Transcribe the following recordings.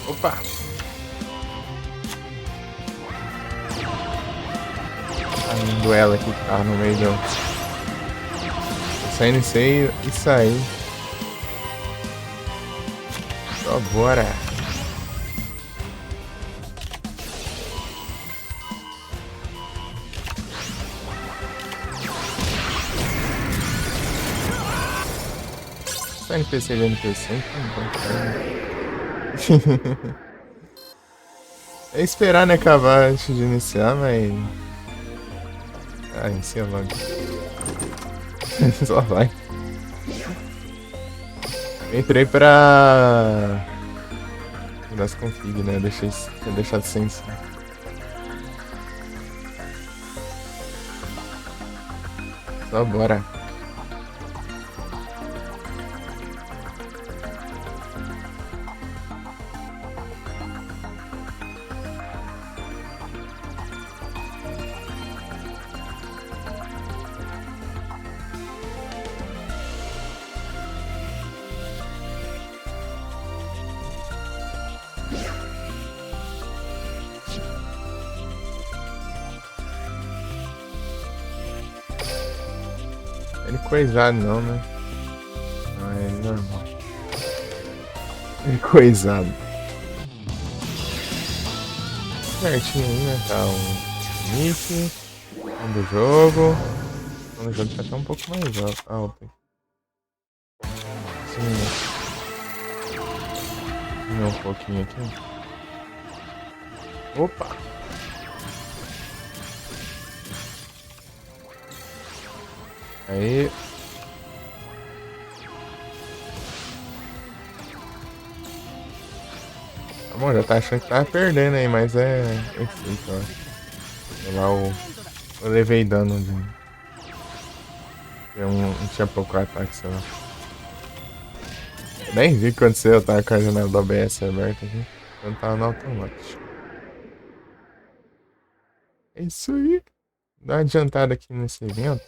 Opa! Um duelo aqui que tava no meio do... Saindo isso aí e sair. Só bora! Só NPC de NPC, então. É esperar, né, acabar antes de iniciar, mas... Ah, inicia logo. Só vai. Entrei pra... Mudar as config, né? Tinha deixado sem isso. Só bora. Ele coisado não, né? Não, é normal. Ele coisado. Certinho aí, né? Tá o nick. Do jogo. O jogo tá até um pouco mais alto. Diminuir um pouquinho aqui. Opa! Aí. Tá bom, já tá achando que tava perdendo aí, mas é efeito, ó. Sei lá, eu levei dano de... não tinha pouco ataque, sei lá. Eu nem vi o que aconteceu, eu tava com a janela do OBS aberta aqui. Então tava no automático. É isso aí. Dá uma adiantada aqui nesse evento.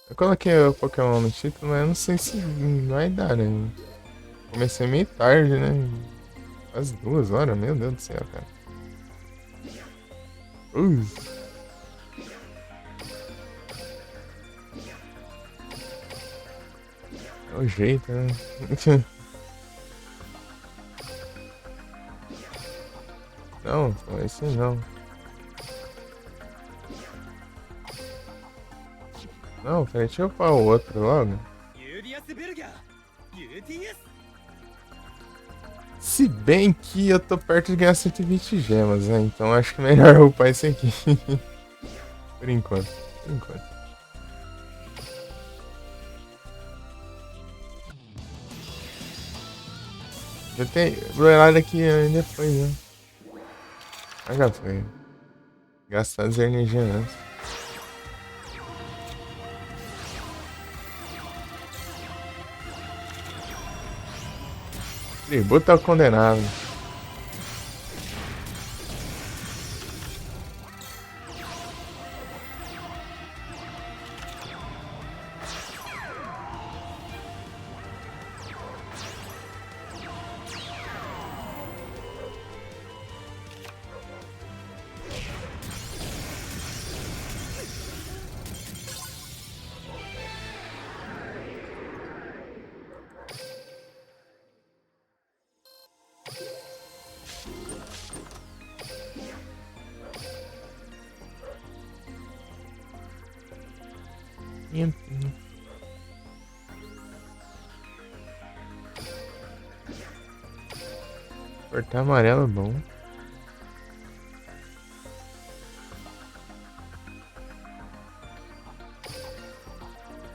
Eu coloquei o Pokémon no título, mas eu não sei se vai dar, né? Comecei meio tarde, né? Quase 2 horas, meu Deus do céu, cara. Uh. É o jeito, né? Não, foi isso não. Não, peraí, deixa eu upar o outro logo. Se bem que eu tô perto de ganhar 120 gemas, né? Então acho que é melhor eu upar esse aqui. Por enquanto. Por enquanto. Já tem duelado aqui depois, né? Ah, já foi. Gastar as energias antes. Tributo ao condenado. Cortar amarelo é bom.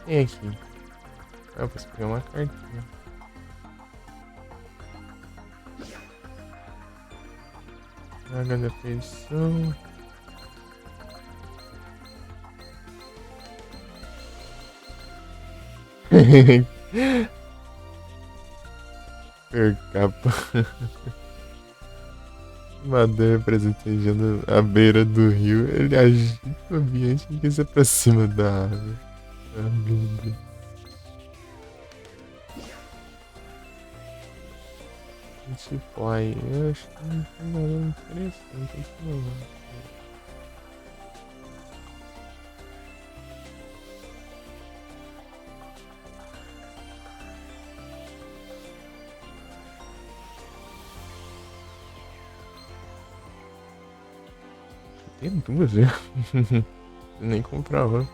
Tem aqui. Ah, eu posso pegar uma cartinha. Vaga da feição. Capa. Madeira presentejando a beira do rio. Ele agita o ambiente e se aproxima da água. Ah, meu Deus. Multiply. Eu acho que não tem nada interessante aqui não. Tem duas, viu? Nem comprar roupa.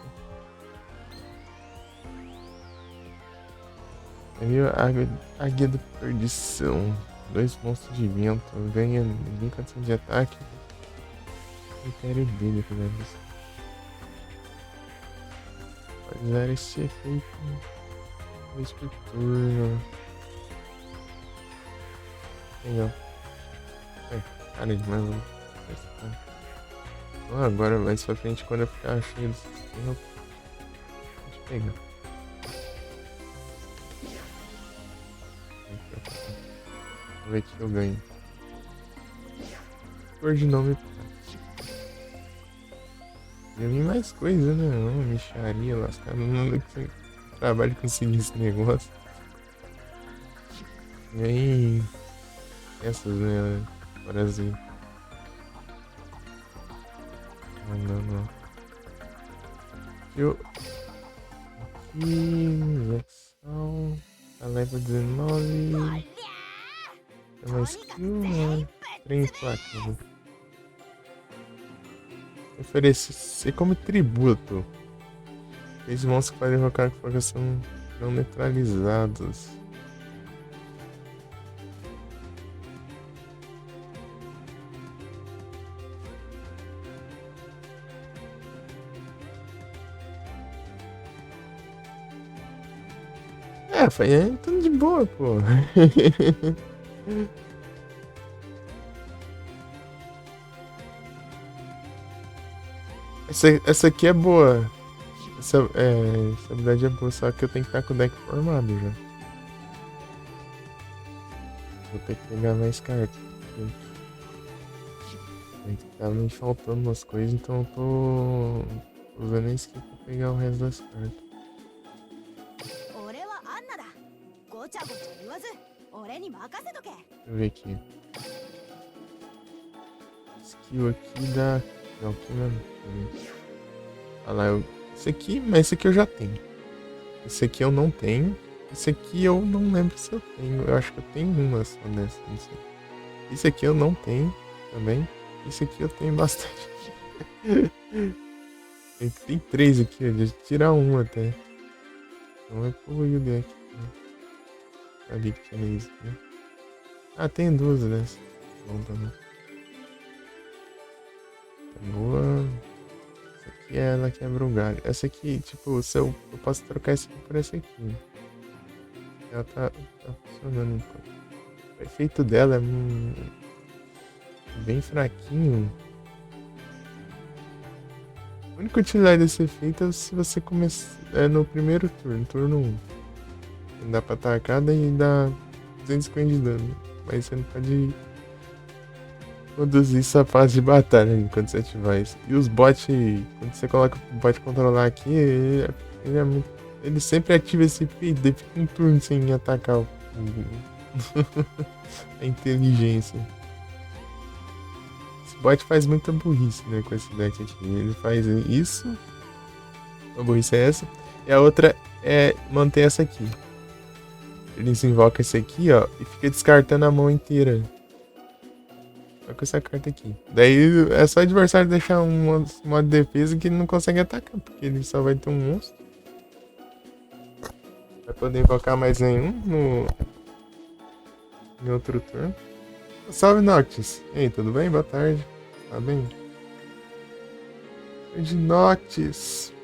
Aí a guia da perdição. 2 monstros de vento. Ganha 1400 de ataque. Critério dele, que deve ser. Pode usar esse efeito 2 por turno. Legal. Cara de mais um. Agora mais pra frente, quando eu ficar cheio do sistema, pode pegar. Vamos ver o que eu ganho. Cor de nome. Ganhei mais coisa, né? Uma micharia lascada. Não que trabalho conseguir esse negócio. Ganhei essas, né? Brasil. Não. Eu. Aqui. Versal. A leva 19. É uma skill, né? Trem placa. Oferecer como tributo. Esses monstros que podem invocar com fogo são não neutralizados. Foi tudo de boa, pô. Essa aqui é boa. Essa habilidade é boa, só que eu tenho que estar com o deck formado já. Vou ter que pegar mais cartas. Tá me faltando umas coisas, então eu tô usando esse aqui pra pegar o resto das cartas. Deixa eu ver aqui. Skill aqui da. Não, aqui mesmo. Olha lá, esse aqui, mas esse aqui eu já tenho. Esse aqui eu não tenho. Esse aqui eu não lembro se eu tenho. Eu acho que eu tenho uma só dessa. Não sei. Esse aqui eu não tenho também. Esse aqui eu tenho bastante. Tem 3 aqui, ó. Deixa eu tirar um até. Não é poluir o deck. Sabia que tinha isso aqui. Ah, tem 2 dessas. Bom também. Boa. Essa aqui é ela quebra o galho. Essa aqui, tipo, se eu posso trocar essa aqui por essa aqui. Ela tá funcionando. O efeito dela é bem fraquinho. A única utilidade desse efeito é se você começar no primeiro turno 1. Dá pra atacar e dá 250 de dano. Mas você não pode conduzir essa fase de batalha enquanto você ativar isso. E os bots, quando você coloca o bot controlar aqui, ele sempre ativa esse efeito, ele fica um turno sem atacar a inteligência. Esse bot faz muita burrice, né, com esse deck aqui. Ele faz isso, a burrice é essa, e a outra é manter essa aqui. Ele invoca esse aqui, ó, e fica descartando a mão inteira. Só com essa carta aqui. Daí é só o adversário deixar um modo de defesa que ele não consegue atacar, porque ele só vai ter um monstro. Vai poder invocar mais nenhum em outro turno. Salve, Noctis. E aí, tudo bem? Boa tarde. Tá bem? De Noctis.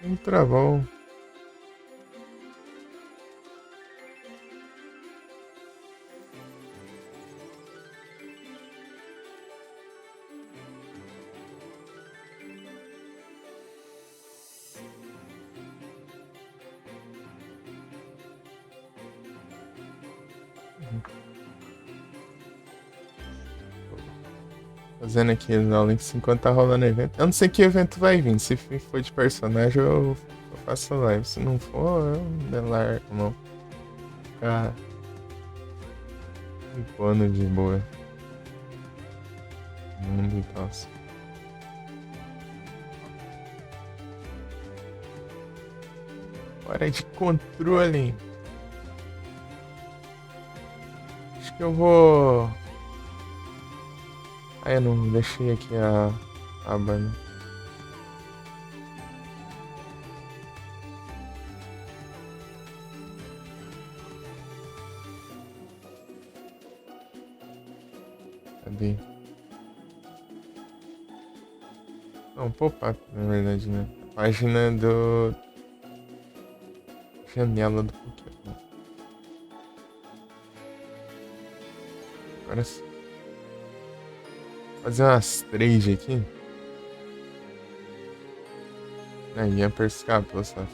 Um travão. Fazendo aqui os links enquanto tá rolando evento. Eu não sei que evento vai vir. Se for de personagem, eu faço live. Se não for, eu delargo, não. Ficar pano de boa. Mundo e tal. Hora de controle. Acho que eu vou. Ah, eu não deixei aqui a aba, né? Cadê? Não, pop-up, na verdade, né? A página do. Janela do Pokémon. Agora sim. Fazer umas trade aqui. Aí, ia pescar pelo safado.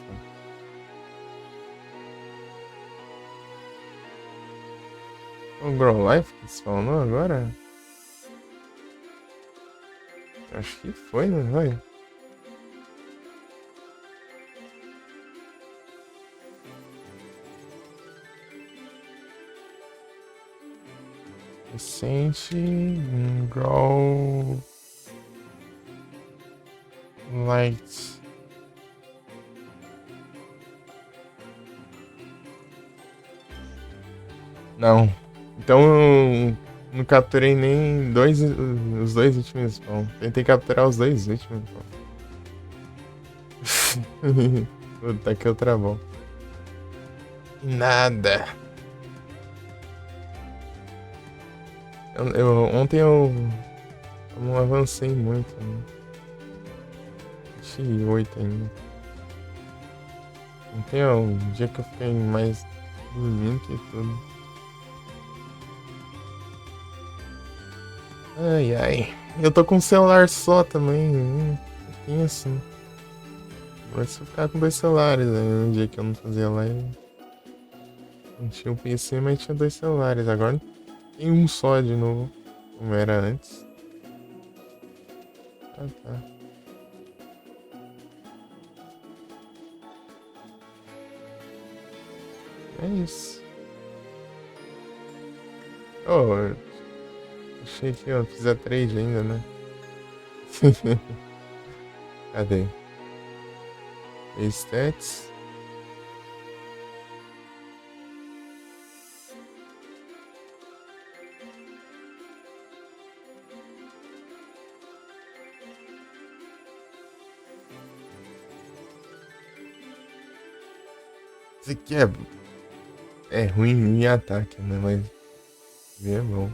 O Grow Life que spawnou agora? Acho que foi, não foi? Recente. Grow Light. Não. Então eu não capturei nem os dois últimos spawn. Tentei capturar os dois últimos spawn. Puta que eu travou. Nada. Ontem eu não avancei muito, né? 28 ainda. Ontem é um dia que eu fiquei mais dormindo que tudo. Ai, ai. Eu tô com um celular só também. Pouquinho assim. Vai se eu ficar com dois celulares. Aí um dia que eu não fazia live. Não tinha um PC, mas tinha dois celulares. Agora tem um só de novo. Como era antes. Ah, tá. É isso. Oh, achei que eu fiz a trade ainda, né? Cadê? Stats. Isso aqui é ruim em ataque, né? Mas é bom.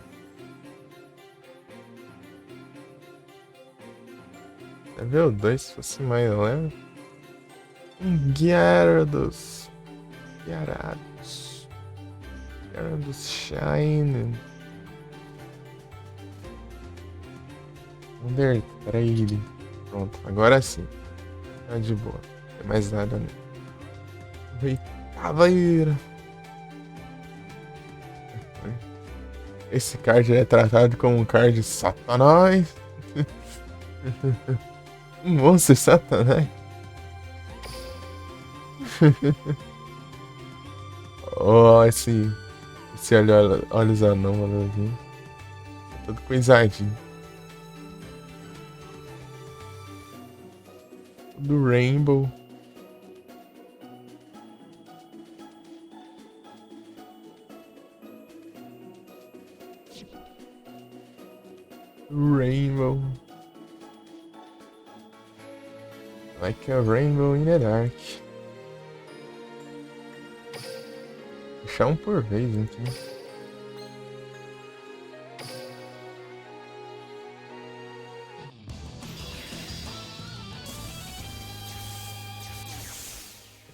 Level 2 se fosse mais leve. Gyarados. Gyarados Shine. Under Trade. Pronto, agora sim. Tá de boa. Não tem mais nada, né? Oi, cavaleira. Esse card é tratado como um card satanás. Um monstro satanás. Oh, esse olhos anômalos aqui. Tá todo coisadinho. Do Rainbow. Rainbow. Like a rainbow in the dark. Deixar um por vez, então.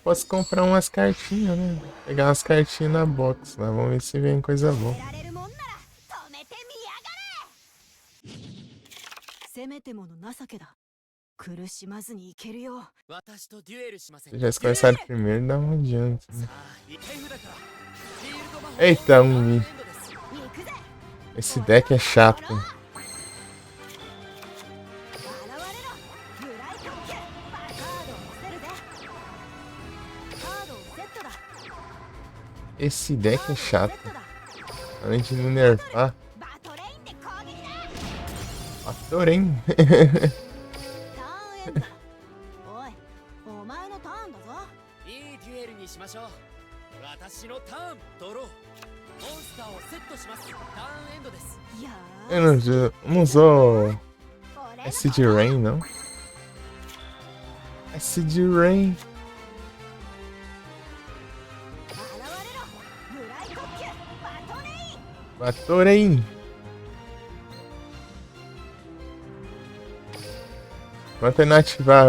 Posso comprar umas cartinhas, né? Pegar umas cartinhas na box lá. Vamos ver se vem coisa boa. Se já começaram primeiro, dá uma adianta, né? Eita, Esse deck é chato. Esse deck é chato. Além de não nerfar. Adorei. 私のターンドローモンスターをセットしますターンエンドです Eu não usou Acid Rain, não. Acid Rain. Batorei. Enquanto ele não ativar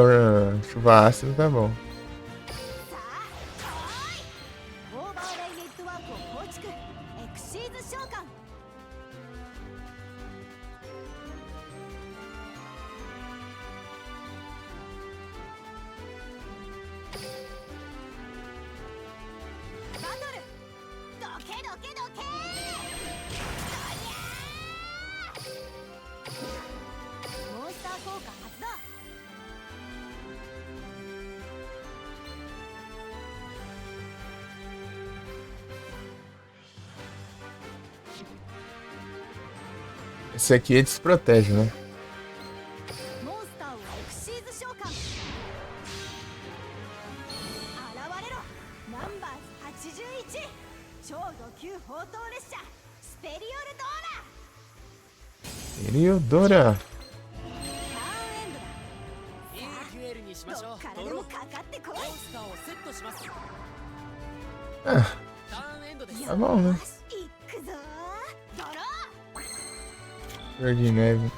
chuva ácida, tá bom. Esse aqui ele desprotege, né? Heliodora. Ah, tá bom, né? Flor de neve.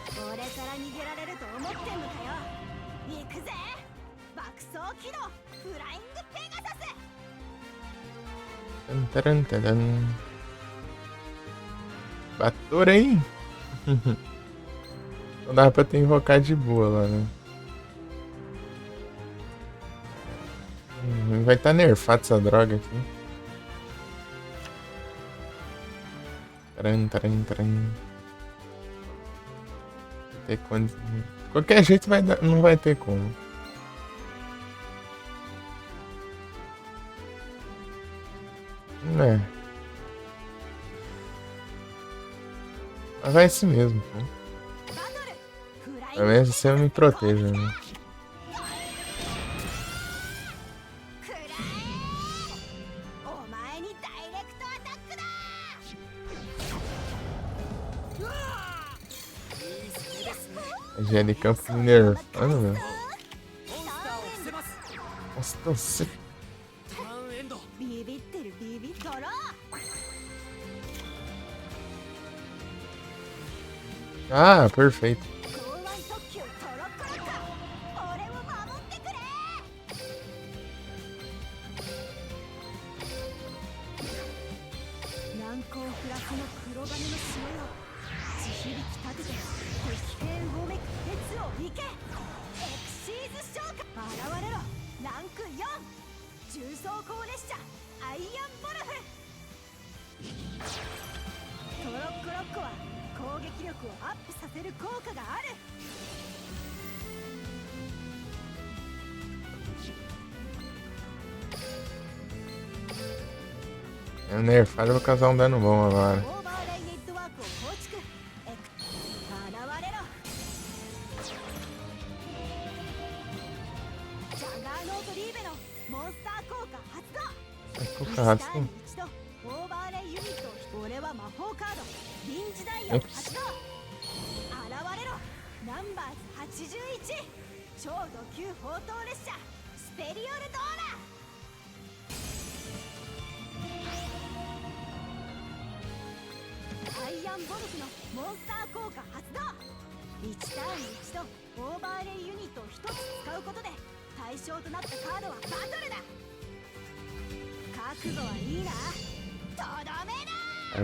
Taran, taran. Batorei. Não dava pra ter invocado de boa lá, né? Vai estar nerfado essa droga aqui. Taran, taran, taran. Ter quando... De qualquer jeito vai dar... não vai ter como. É. Mas vai assim mesmo, pô. Pelo menos assim eu me protejo, né? Já de campo me nerfando, meu. Nossa, tô seco. Ah, perfeito. É nerfado, eu vou causar um dano bom agora. Assim.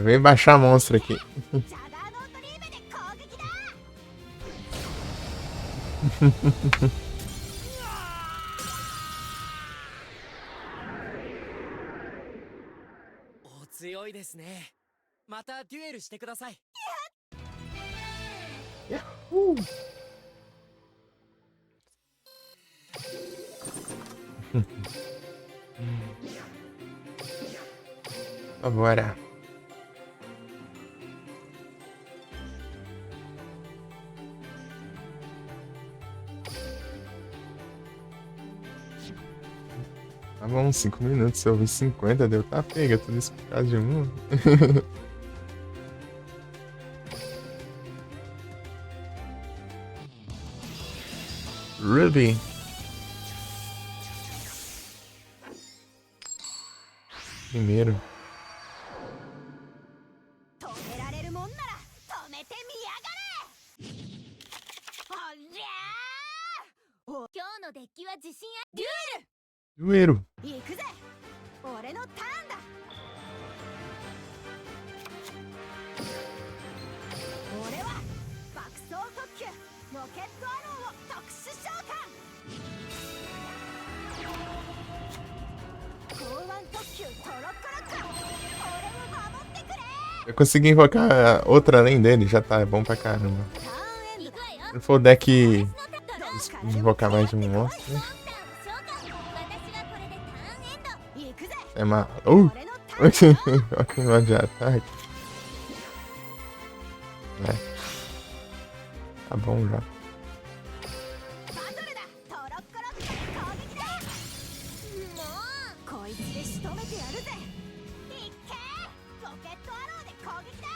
Vem baixar monstro aqui. Yahoo! Bora. Tá bom, 5 minutos. Se eu vi 50, deu tá pega. Tudo isso por causa de um. Ruby. Primeiro. 止められるもんなら止めてみやがれ。おりゃー。お今日のデッキは自信あデュ Dueiro. エル行くぜ。俺のターンだ。俺は爆走特急ロケットアローを特殊召喚。港湾特急トロッコロック。俺を守ってくれ。 Eu consegui invocar outra além dele, já tá bom pra caramba. ターンエンドだ。 Se for o deck invocar mais de um monstro, né? 行くぜ。 É uma... 俺のターンだ。 Olha que nó de ataque. É. Tá bom já. バトルだ。トロッコロック攻撃だ。もうこいつで仕留めてやるぜ。いっけー。ロケットアローで攻撃だ。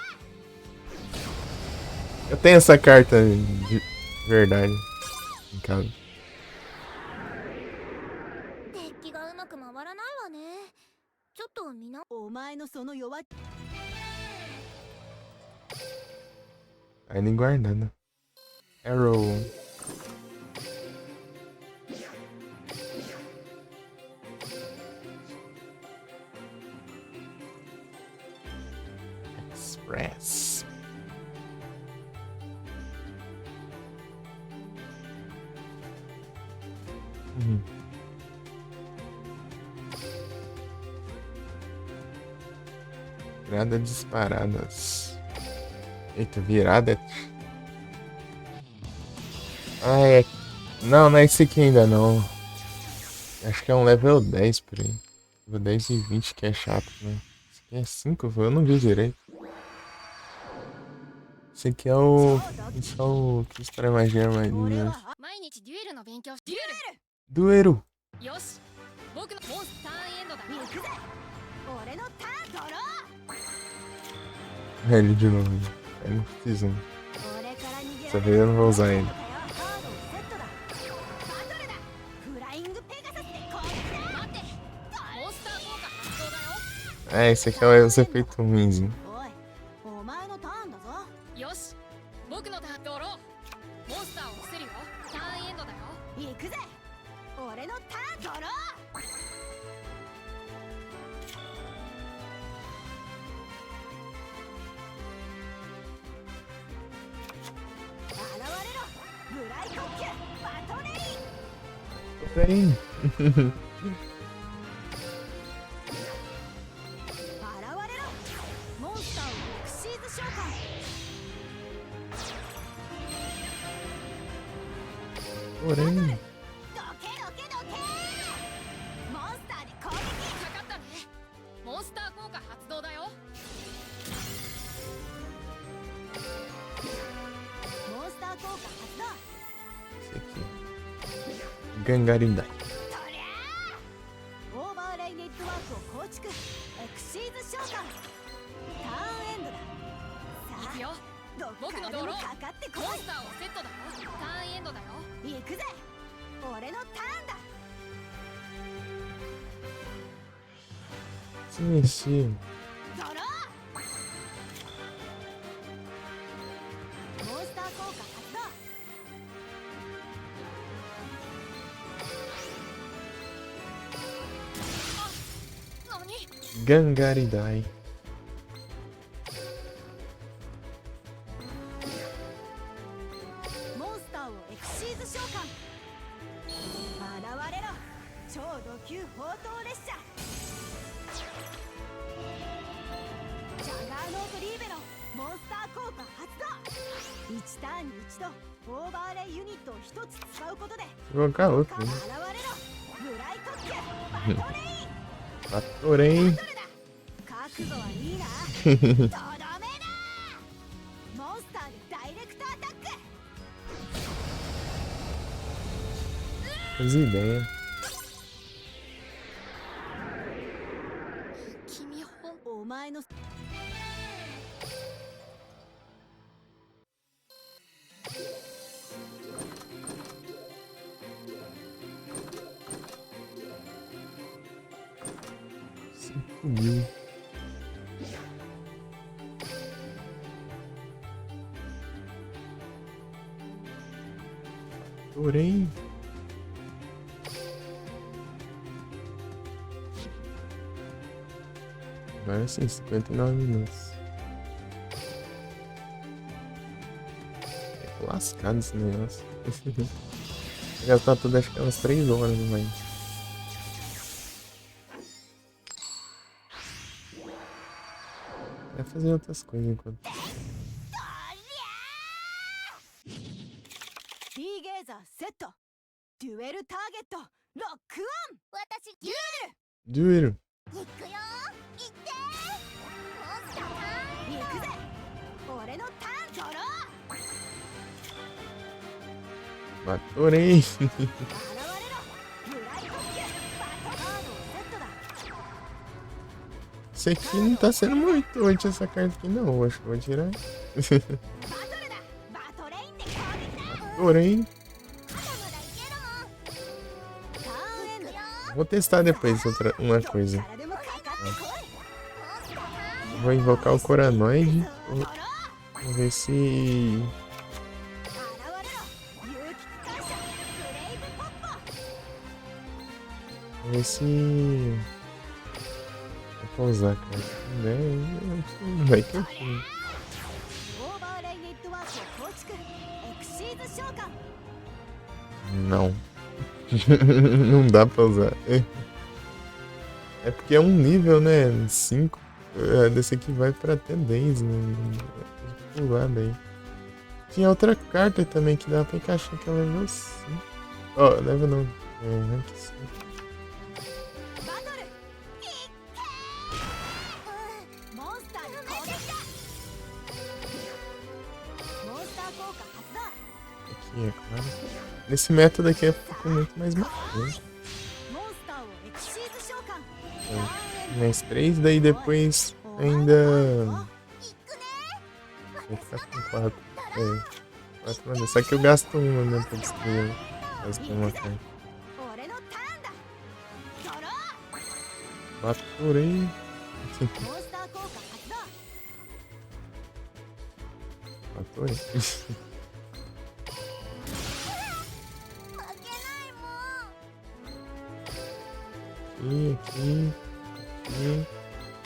Eu tenho essa carta de verdade em casa. デッキがうまく回らないわね。ちょっとみな。お前のその弱。 Ainda guardando. Arrow. Express. Virada disparadas. Eita, virada. Ah, é. Não, não é esse aqui ainda não. Acho que é um level 10 por aí. Level 10 e 20 que é chato, né? Esse aqui é 5, eu não vi direito. Esse aqui é o. Esse é o. Que história magia armadilha. 毎日デュエルの勉強デュエ Dueiro! ルよし僕のモンスターエンドだ行くぜ。俺のターンドロ É ele de novo. Eu não fiz um. ー。俺から逃げ Dessa vez eu não vou usar ele. カードをセットだ。バトルだ。フライングペガサスで攻撃だ。待ってモンスター効果発動だよ É, esse aqui é os efeitos ruins. おい、お前のターンだぞ。よし僕のターンドローモンスターを伏せるよターンエンドだよ行くぜ。俺のターンドロー。現れろ。ブライ特急バトレイン。 Bem. 現れろ。モンスターをエクシーズ召喚。 Porém. どけどけどけ。モンスターで攻撃。かかったねモンスター効果発動だよモンスター効果発動。 Esse aqui. Gangarindai. とりゃー。オーバーレイネットワークを構築。エクシーズ召喚。ターンエンドだ。さ行くよあ、どっからでもかかってこモンスターをセットだよターンエンドだよい。行くぜ。俺のターンだ。 Se mexia. ドロー。モンスター効果発動。 何 Gangaridai. モンスターをエクシーズ召喚。現れろ。超ド級砲塔列車。ジャガーノートリーベロモンスター効果発動。1ターンに1度オーバーレイユニットを1つ使うことで Vou colocar outro. 現 Né? れろ。ブライ特急バトレイン。 Porém. バトルだ。カー覚悟はいいな。とどめだ。モンスターでダイレクトアタック。 As ideias. 君お前の5.000. Porém. Agora sim, 59 minutos. É lascado esse negócio. Vai gastar tudo, acho que é umas 3 horas mais. Vai fazer outras coisas enquanto. リーゲーザーセット。デュエルターゲットロックオン。私デュエル。 Duro. 行くよ。行ってモンスターターン。行くぜ。俺のターンドロー。 Maturei. 現れろ。ブライトキュバトカードをセットだ。 Isso aqui não tá sendo muito útil essa carta aqui não. Acho que eu vou tirar. バトルだ。バトレインで攻撃だ。 Porém, まだまだいけるもん。ターンエンドよ。 vou testar depois uma coisa. 誰でもかかってこい。モンスターターン。 Vou invocar o Coranoide. ドロー。 Vou ver se. 現れろ。有機機関車ブレイブポッポ。 Vou ver se. Vou usar, cara. Vai que eu fui. オーバーレイネットワークを構築。エクシーズ召喚。 Não. Não dá pra usar. É porque é um nível, né? 5. Desse aqui vai pra até 10, né? Vou pular daí. Tinha outra carta também que dá pra encaixar que é level 5. Ó, level não. É, rank 5. バトル。いってー。モンスターに攻撃だ。モンスター効果発動。 Aqui, é claro. Nesse método aqui fica muito mais marcante. モンスターをエクシーズ召喚。 Mais 3, daí depois ainda. 行くね。 Vai ficar com 4. É. 4 manas. Só que eu gasto uma, né? Pra destruir. Caso tenha uma carta. 俺のターンだ。ドロー。 Maturei. モンスター効果発動。 Maturei. 負けないもん。 Aqui, aqui, オ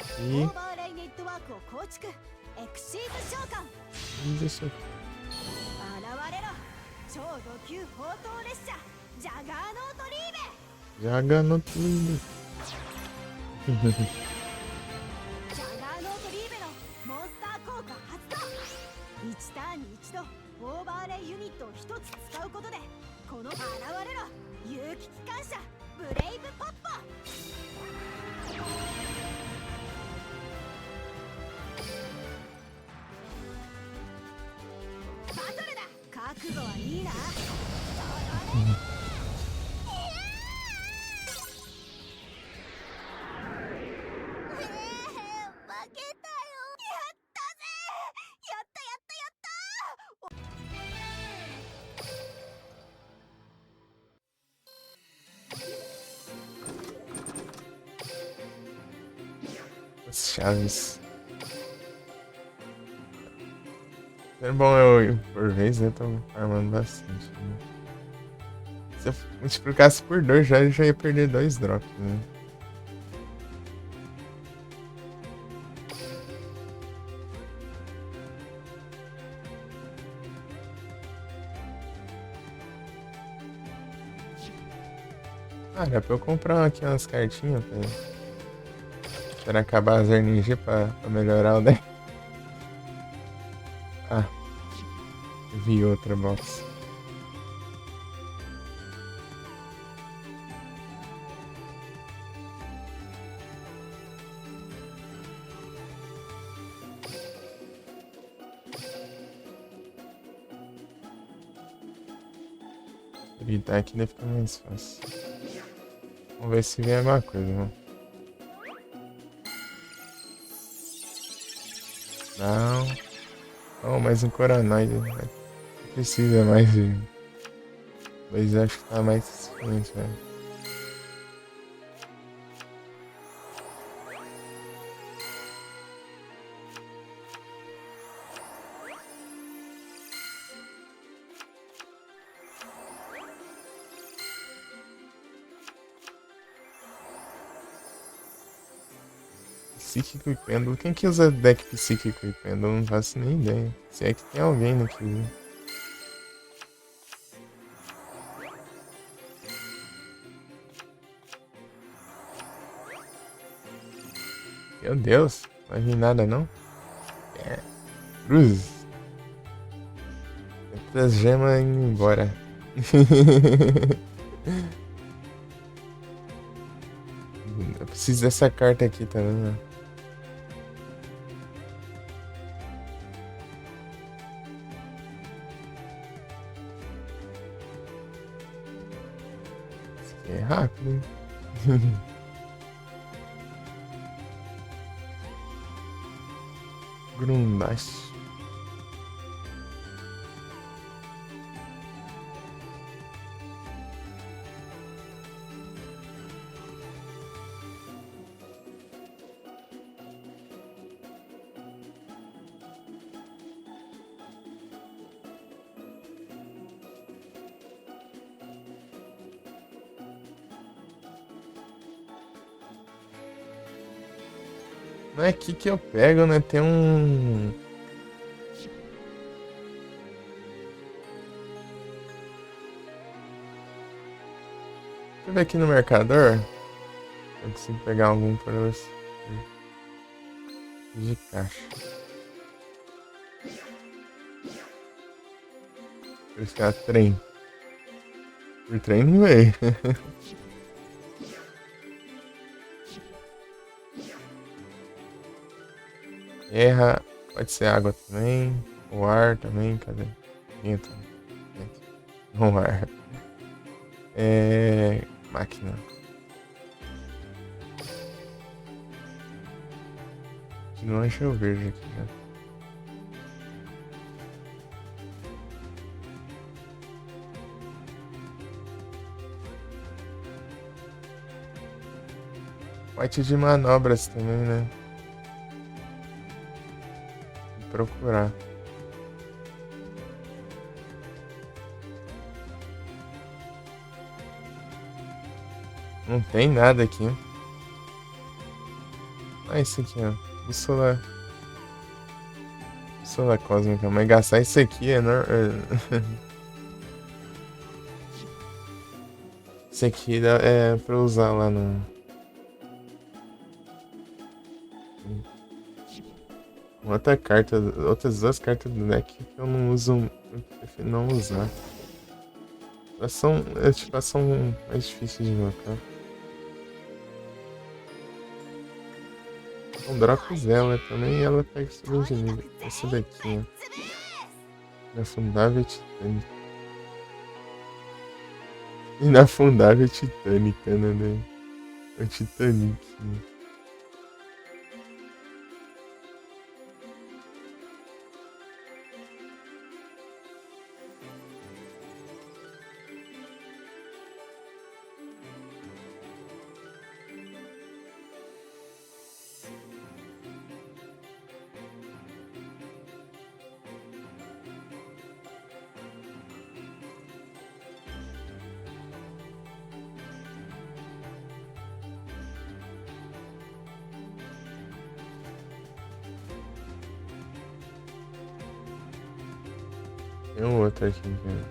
aqui, ーバーレイネットワークを構築。エクシーズ召喚。 aqui. Deixa eu. 現れろ。超ド級砲塔列車ジャガーノートリーベ。 Joga no tudo. ジャガーノートリーベのモンスター効果発動。1ターンに1度オーバーレイユニットを1つ使うことでこの現れろ有機機関車ブレイブポッポ。バトルだ。覚悟はいいな。負けたよ。やったぜ。やったやったやった。 As chaves. É bom eu, por vez, né? Tô farmando bastante. Né? Se eu multiplicasse por 2 já, eu já ia perder 2 drops, né? Ah, dá pra eu comprar aqui umas cartinhas pra acabar as RNG pra melhorar o deck. Ah, vi outra box. Gritar aqui deve ficar mais fácil. Vamos ver se vem alguma coisa, mano. Não. Oh, mais um coronoide. Precisa mais de. Mas acho que tá mais suficiente, velho. Psíquico e pêndulo. Quem que usa deck psíquico e pêndulo? Não faço nem ideia. Se é que tem alguém no que usa. Meu Deus, não vai vir nada não? É. Cruz. Essas gemas indo embora. Eu preciso dessa carta aqui também, né? Isso aqui é rápido, hein? Grundash. Não é aqui que eu pego, né? Tem um... Deixa eu ver aqui no mercador. Eu consigo pegar algum para você. De caixa. Por isso que é trem. Por trem não veio. Terra, pode ser água também. O ar também, cadê? Vento. Vento. Não ar. É. Máquina. De longe eu vejo aqui, né? White de manobras também, né? Vou procurar. Não tem nada aqui. Ah, isso aqui, ó. Bússola. Bússola cósmica. Mas gastar isso aqui é... Isso aqui é pra usar lá no... Outra carta, outras duas cartas do deck que eu não uso, eu prefiro não usar. Elas são mais difíceis de invocar. Um Dracozela também, ela pega subir de nível. Essa daqui, ó. Inafundável Titânica. Inafundável Titânica, né? O Titanic. Tem um outro aqui, cara.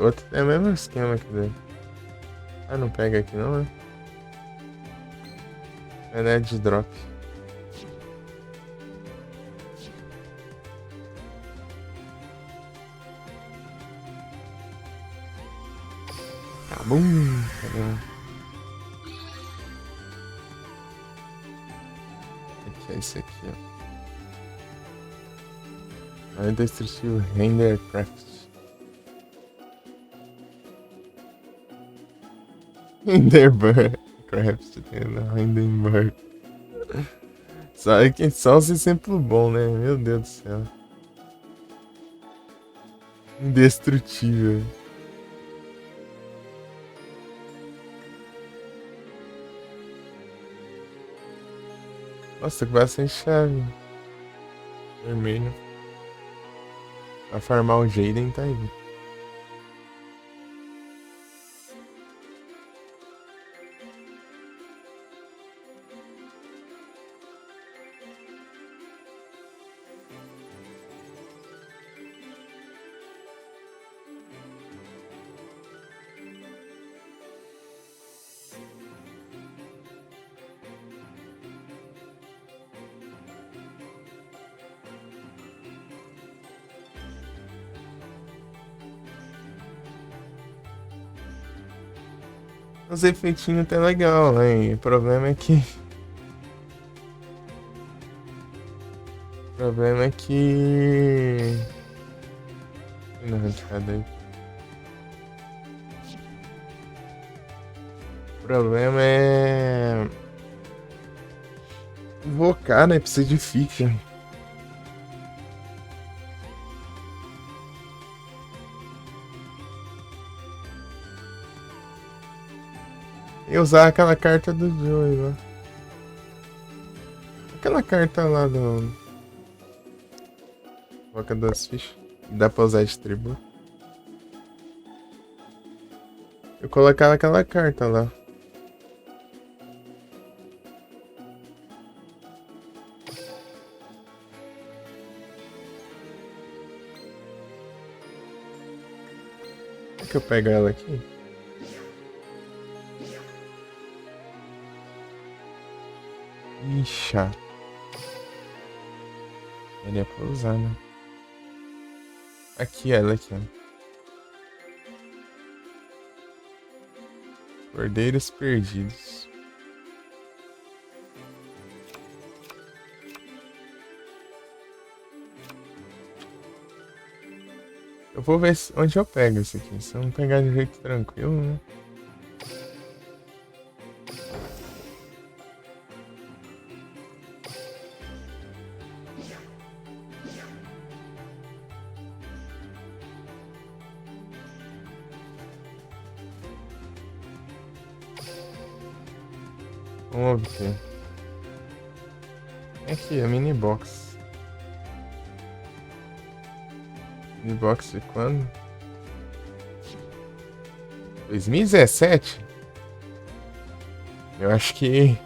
Outro é o mesmo esquema que dele. Ah, não pega aqui não, né? É de drop. Tá bom. Aqui é esse aqui, ó. Destrutivo Rendercraft. Hindenburg. Craft, Hindenburg. Só os exemplos bons, né? Meu Deus do céu. Indestrutível. Nossa, tô com bastante chave. Vermelho. Pra farmar o Jaden tá aí. Os efeitinhos tá legal, né? O problema é que. O problema é que. Não, ranqueada aí. O problema é. Invocar, né? Precisa de ficha. E usar aquela carta do Joey lá. Aquela carta lá do. Boca das fichas. Dá pra usar de tributo. Eu colocava aquela carta lá. Como é que eu pego ela aqui? Ixa. Ele é pra usar, né? Aqui, ela aqui, ó. Cordeiros perdidos. Eu vou ver onde eu pego isso aqui. Se eu não pegar de jeito tranquilo, né? Vamos obter. Aqui, a mini box. Mini box de quando? 2017? Eu acho que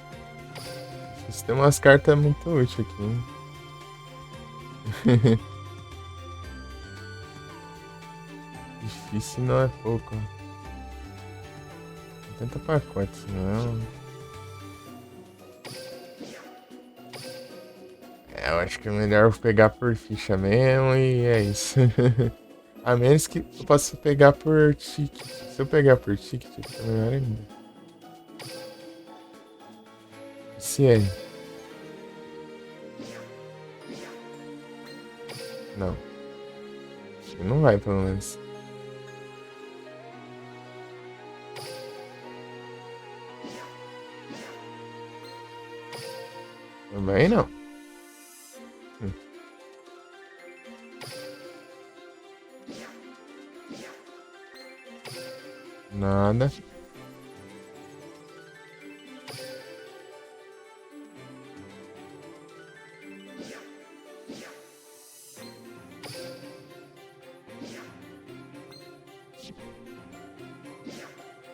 isso tem umas cartas muito úteis aqui, hein? Difícil não é pouco. 80 pacotes, não. Eu acho que é melhor eu pegar por ficha mesmo e é isso. A menos que eu possa pegar por ticket. Se eu pegar por ticket, é melhor ainda. Se é. Não. Não vai, pelo menos. Também não. Nada.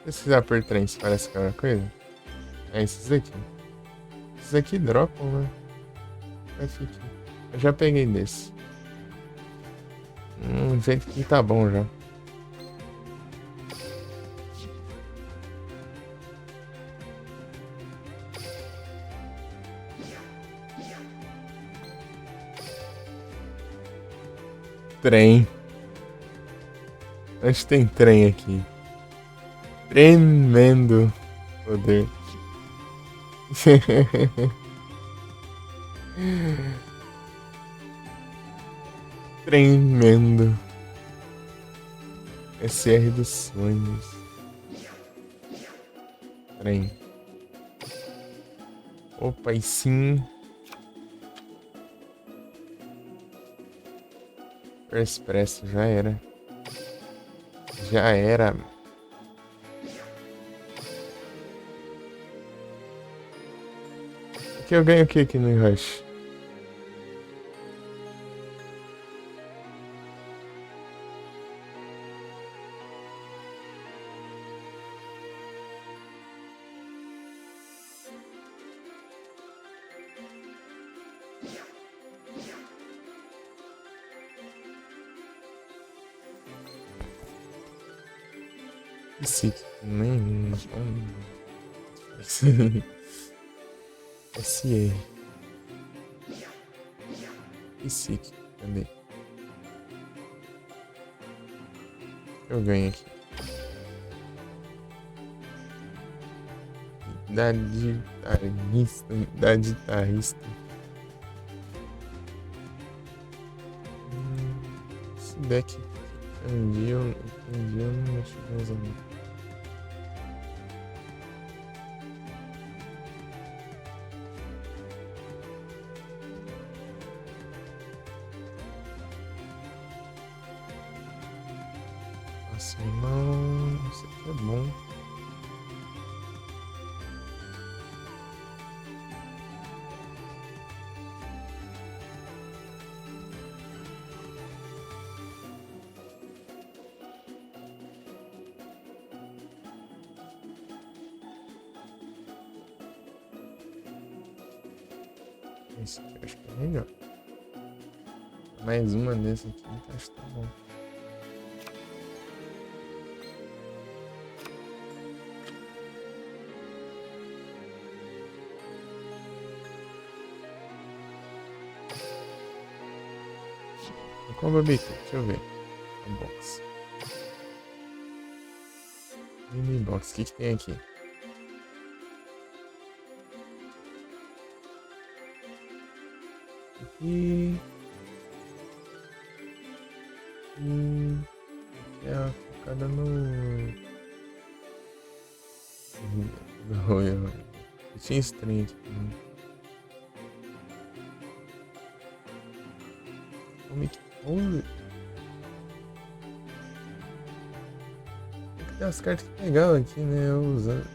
Pesquisar por trem se parece que é uma coisa. É esses aqui. Esses aqui dropam, né? Esse aqui. Eu já peguei desse. Do jeito que tá bom já. Trem. Onde tem trem aqui? Tremendo poder. Tremendo. SR dos sonhos. Trem. Opa, e sim. Expresso, já era. Já era. Aqui eu ganho o que aqui no Rush? Esse nem. SE. Esse aqui, cadê? Eu ganho aqui. Da guitarrista. Esse deck entendi, eu não mexo com os amigos. Assim, não. Isso aqui é bom. Esse aqui eu acho que é melhor. Mais uma desse aqui, acho que tá bom. Combo BT, deixa eu ver. A box. Mini box, o que tem aqui? Aqui. Aqui é focada no. Eu tinha estranho aqui. Como é que. Tem umas cartas que legal aqui, né? Eu usando.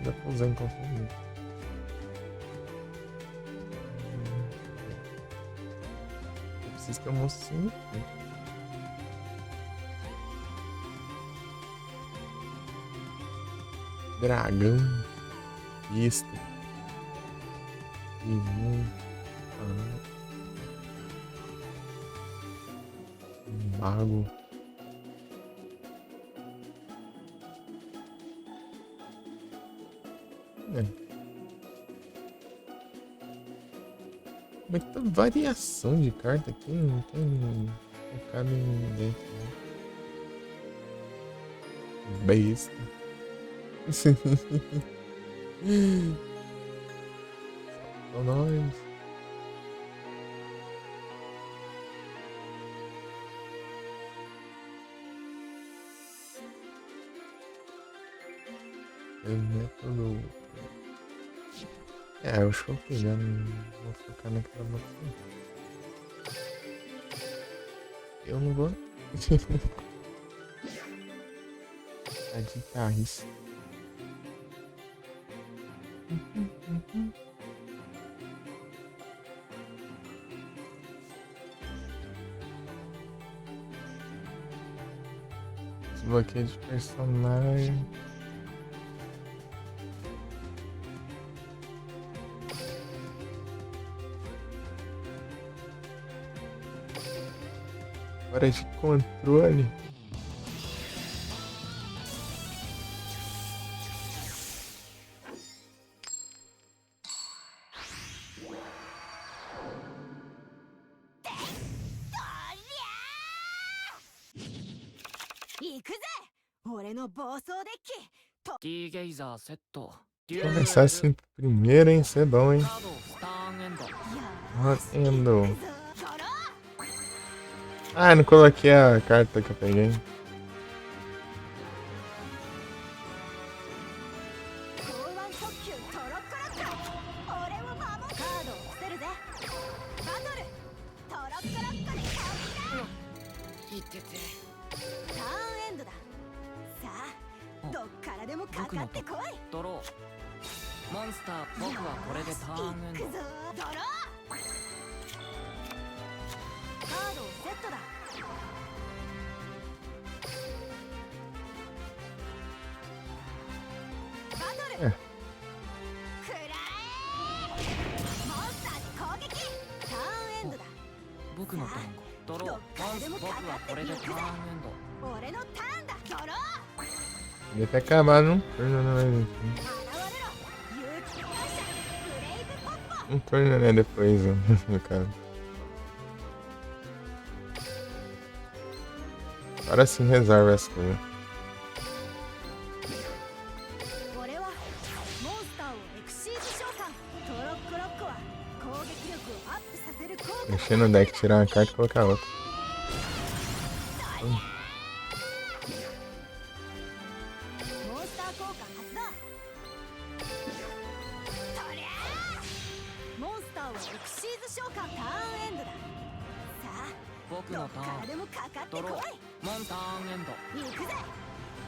Dá pra usar em qualquer momento. Eu preciso ter um mocinho. Dragão. Besta. Limão. Mago. Como é que tá variação de carta aqui? Não tem focado em dentro, né? Besta. Só nós. É método. Eu acho que eu vou pegar, não vou focar naquela botinha. Eu não vou. A guitarrista. Desbloqueio de personagem. Hora de controle. T ゲイザーセット Começar assim primeiro, hein? Isso é bom, hein? カードをスターンエンド。 What Endo? Ah, não coloquei a carta que eu peguei. 剛腕特急トロッコロッカ俺を守るカードを伏せるぜバトルトロッコロッコで勝いってて。ちだターンエンドださあどっからでもかかってこいドロー。モンスター、僕はこれでターンエンド。行くぞドローカードをセットだバトルえくらえモンスターで攻撃ターンエンドだ僕のターン。ドロー。モンス、僕はこれでターンエンド。俺のターンだドロー Podia ter acabado um turno, né? 現れろ勇気感謝ブレイブポッポ Um turno, né? Depois, no caso. Agora sim resolve as coisas. 俺はモンスターをエクシーズ召喚トロッコロッコは攻撃力をアップさせる効果 Mexer no deck, tirar uma carta e colocar outra. モンスター効果発動とりゃあモンスターをエクシーズ召喚ターンエンドださあ僕のタどっからーン。でもかかってこいドロー。モンターンエンド。行くぜ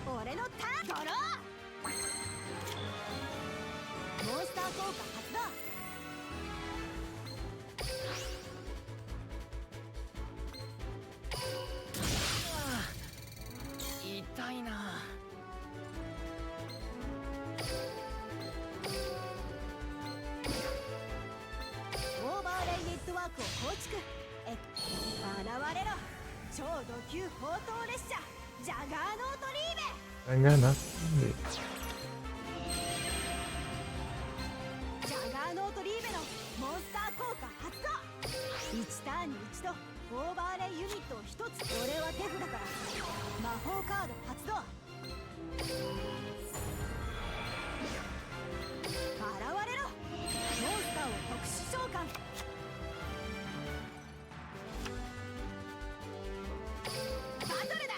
俺のターンドローモンスター効果発動痛いな。オーバーレイネットワークを構築現れろ超ド級砲塔列車ジャガーノートリーベ Vai enganar. ジャガーノートリーベのモンスター効果発動1ターンに1度オーバーレイユニットを1つ俺は手札から魔法カード発動現れろモンスターを特殊召喚バトルだ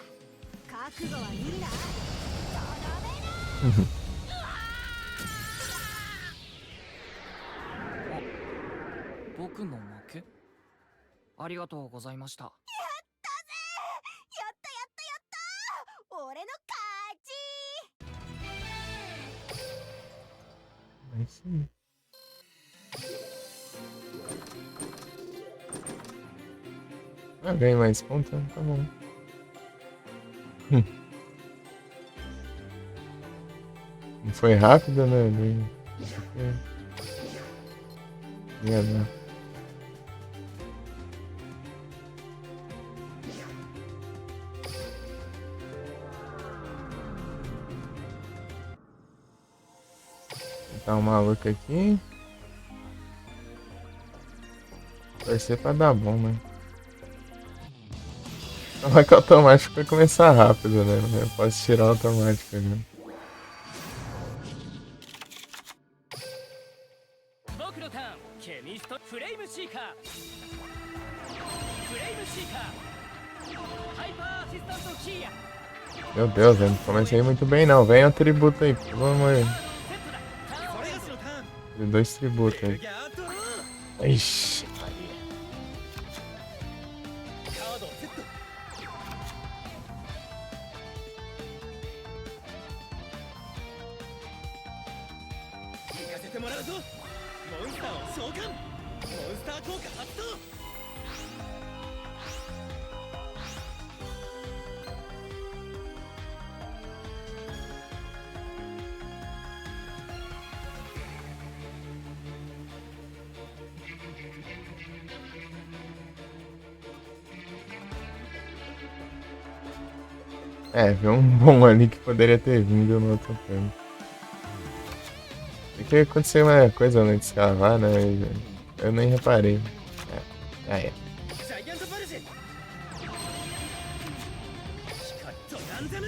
覚悟はいいなとどめな僕の負け。ありがとうございました。やった俺の勝ち Aí sim. Ah, ganhei mais pontos, tá bom. Não foi rápido, né? Ia dar. Tá um maluco aqui. Torcer pra dar bom, né? Falar que o automático vai começar rápido, né? Eu posso tirar o automático ali. 僕のターン。ケミストフレイムシーカー。フレイムシーカー。ハイパーアシスタントキーヤ。 Meu Deus, eu não comecei muito bem não. Vem o tributo aí, pelo amor. セットだ。ターンを Tem 2 tributos aí. Ixi. カードをセット。行かせてもらうぞ。モンスターを召喚。モンスター効果発動。É, viu um bom ali que poderia ter vindo no outro turno. E que aconteceu uma coisa antes de escavar, né? Eu nem reparei. É. ジャイアントバルジェ。光とランザム。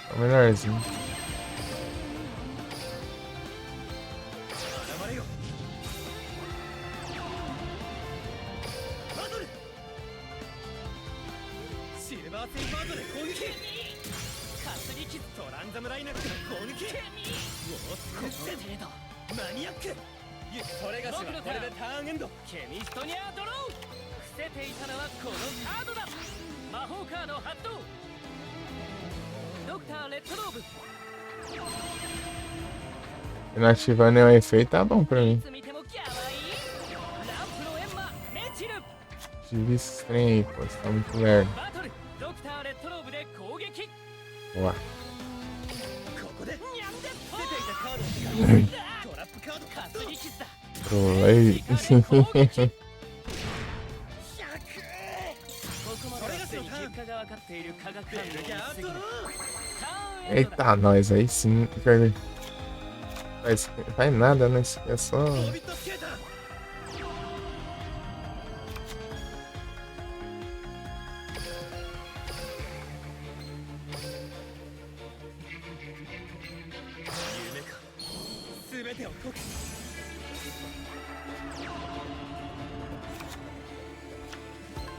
É o melhorzinho. イナックの攻撃ウォースクセンマニアックそれがしはこれでターンエンドケミストニャードロー。伏せていたのはこのカードだ。魔法カード発動。ドクターレッドローブ。 Se não ativar nenhum efeito, tá bom pra mim. 見てもキャワイイ。ランプのエンマメチル。 Tive esse trem aí, pô. Você tá muito lerdo. バトルドクターレッドローブで攻撃。 Boa. ここでニャンデッポ出ていたカードを使いトラップカードかすり傷だ。 Trolei. ここまではすでに結果が分かっている科学ベル反応にギャードロー過ぎない。ターンエンドだ。 Eita, nós aí sim. Faz nada, né? Isso aqui é só. オービットスケーター 夢か全てを解く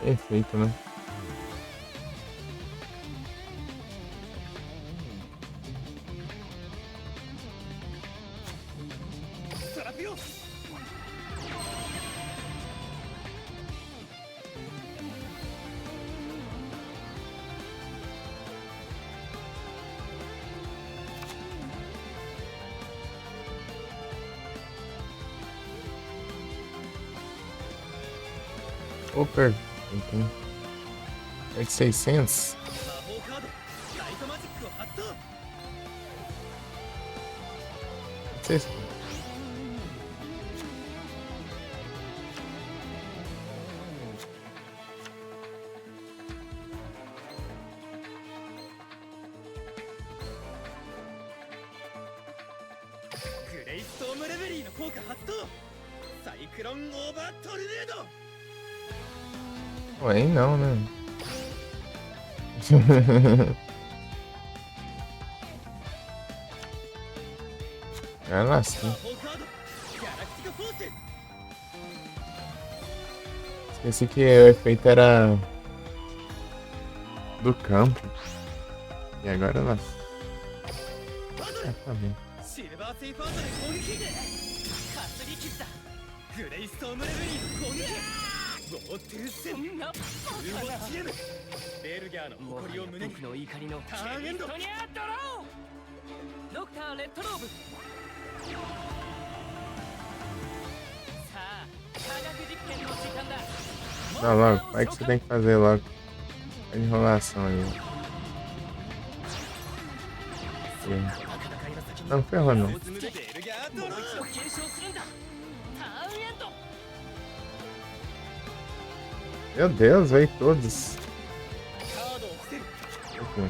Perfeito, né? Serapio! Super. Então, é de 600. 魔法カードライトマジックを発動 600. グレイストームレベリーの効果発動サイクロンオーバートルネード Pô, aí não, né? Ela 魔 sim. 法カードギャラクティカフォース Esqueci que o efeito era do campo. E agora ela. バト Ah, ル tá bem. シルバーセイファードで攻撃かすり傷だ。グレイストームレベリーの攻撃ウォートゥーセンそんなバウーカな。ウォッチエムベルギャーのもはや誇りを胸に僕の怒りのターンエンドケミストニャードロー。ドクターレッドローブ。さあ科学実験の時間だ。 Não, logo. Vai que você tem que fazer logo. A enrolação aí. Não ferrou não. ベルギャードローもう一度検証するんだ。ターンエンド。 Meu Deus, veio todos. カードを伏せる Ok. 魔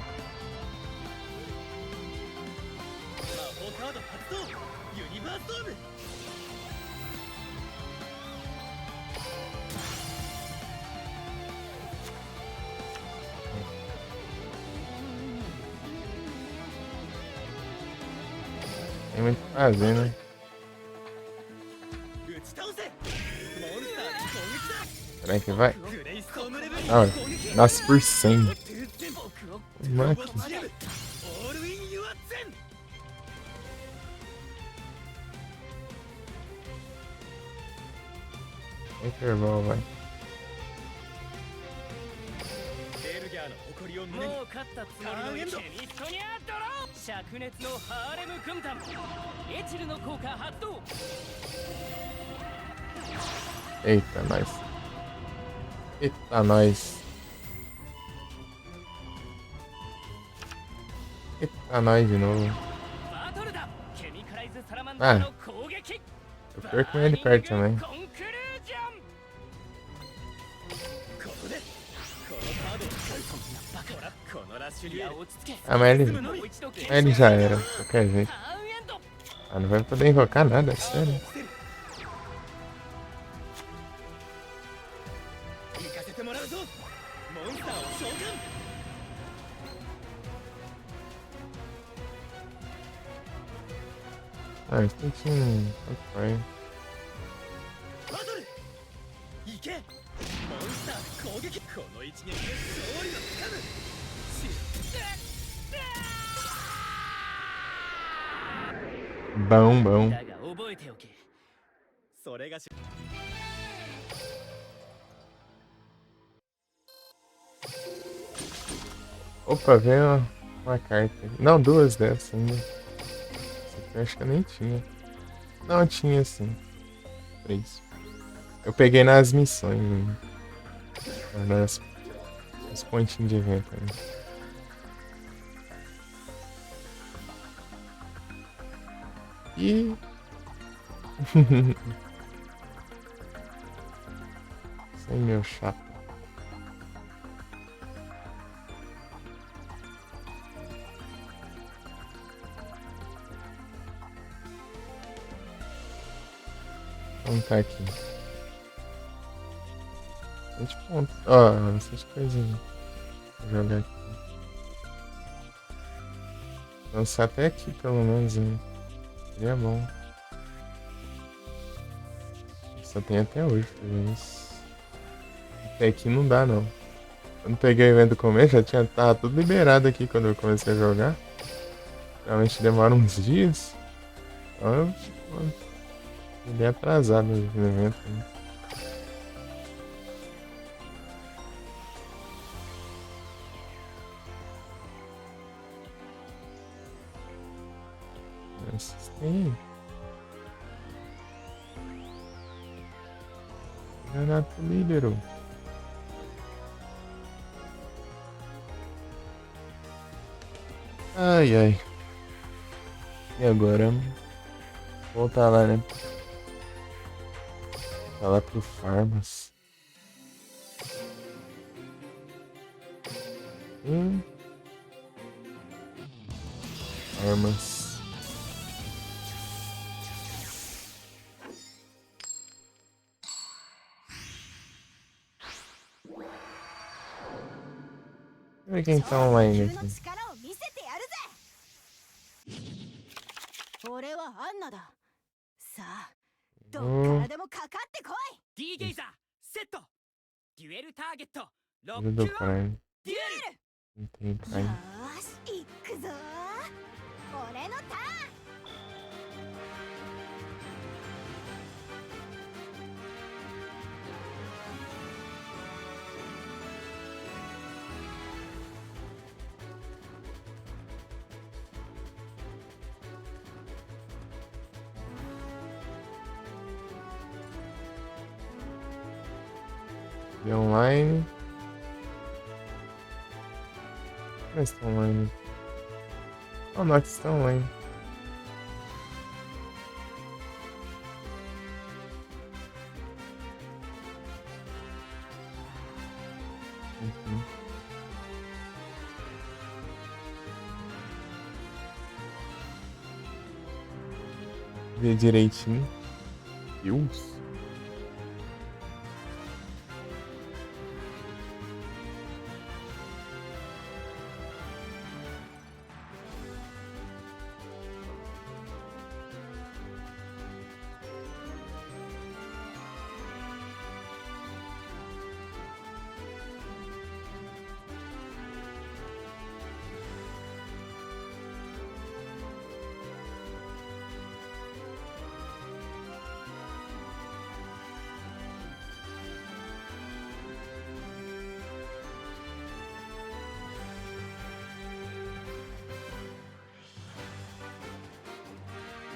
法カード発動ユニバースドーム Tem muito o que fazer, né? 打ち倒せモンスターに攻撃だ Será que vai? グレイストームレベリー Ah, の攻撃 nossa, por 100. トゥーゼン僕を Mano, ウォッチエムオールウィンユアゼン intervalo, vai. ベルギャーの誇りを胸にもう勝ったつもりのケミストニャードロー。灼熱のハーレム軍団エチルの効果発動。 Eita, nós. Eita, nós. Eita, nós de novo. バトルだ。ケミカライズサラマンダーの攻撃。 Eu perco ele perto também. コンクルージョン。ここでこのカードを使うバカラこのラッシュリアを Ah, mas ele, もう一度検 mas ele já era, de qualquer jeito. ターンエンド。 Ah, não vai poder invocar nada, é カードを sério. 伏せる行かせてもらうぞモンスターを召喚 Ah, esse tantinho. Tanto faz. バトル行けモンスターで攻撃この一撃で勝利をつかむし Bom, bom. だが覚えておけ。それがし Opa, veio uma carta. Não, duas dessas ainda. Essa aqui eu acho que eu nem tinha. Não, tinha sim. 3. Eu peguei nas missões, né? Nas pontinhos de evento. Né? E... Sem meu chato. Vamos tá aqui. 20 pontos. Ó, essas coisinhas. Vou jogar aqui. Lançar até aqui, pelo menos, né? Seria bom. Só tem até hoje pra ver isso. Até aqui não dá, não. Quando peguei o evento do começo, tava tudo liberado aqui quando eu comecei a jogar. Realmente demora uns dias. Então eu cheguei atrasado no evento. Né? Esses tem. Renato Líbero. Ai, ai. E agora? Voltar lá, né? Voltar lá pro Farmas. Farmas. Deixa eu ver quem tá online aqui. 俺はアンナだ。さあ、どっからでもかかってこい。D ゲイザーセット。デュエルターゲット。ロ Tudo ッ do クオン。 Prime. デュエル。 Não tem よ Prime. ーし、行くぞ。俺のターン。E online. Mas tá online. O Nox está online. Uhum. Ver direitinho. Deus.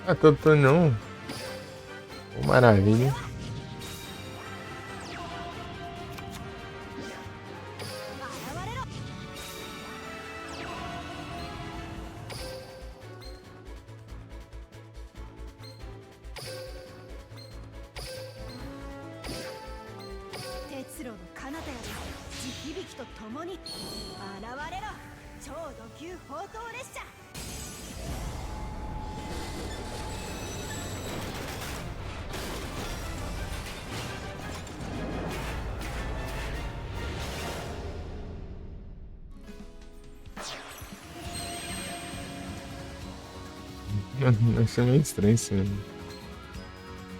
Ah, tô não. Oh, maravilha. Achei meio estranho isso mesmo.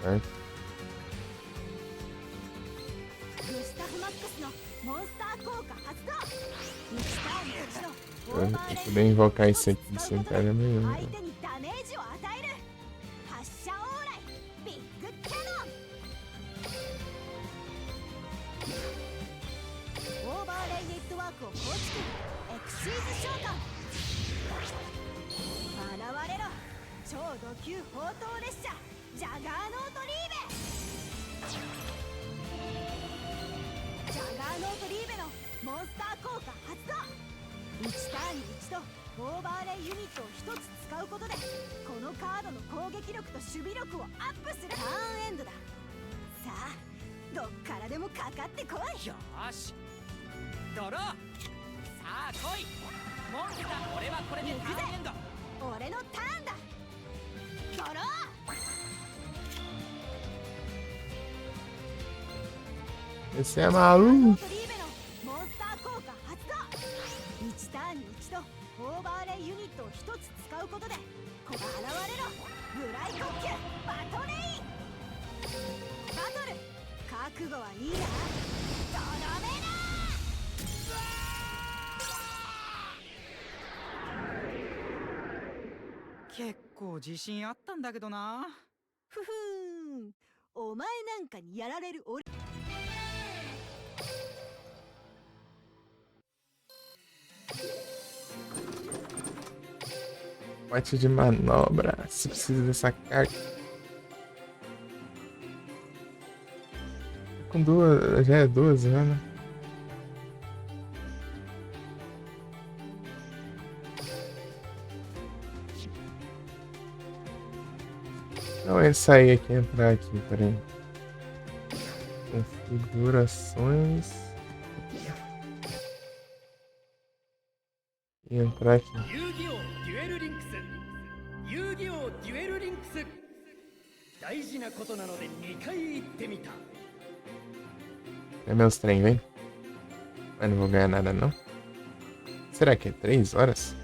Certo. Eu poder invocar isso aqui sem cara nenhuma. レイネットワークを構築。エクシーズ召喚。現れろ超ド級砲塔列車ジャガーノートリーベ。ジャガーノートリーベのモンスター効果発動。1ターンに1度オーバーレイユニットを1つ使うことでこのカードの攻撃力と守備力をアップする。ターンエンドだ。さあどっからでもかかってこい。よーしドロー。さあ来いモンスター。俺はこれでターンエンド。俺のターンだ。ドロー。 Esse é maluco. トリーベのモンスター効果発動。1ターンに1度オーバーレイユニットを1つ使うことでこが現れろブライ特急バトレイン。バトル覚悟はいいな。とどめだ。結構自信あったんだけどな。ふふーん、お前なんかにやられる俺。Parte de manobra. Se precisa dessa carta. Com duas. Já é 12, né? Não é sair aqui e entrar aqui, peraí. Configurações. E entrar aqui. 遊戯王デュエルリンクス。遊戯王デュエルリンクス。大事なことなので2回言ってみた。 É meus trem, vem. Mas não vou ganhar nada, não. Será que é 3 horas?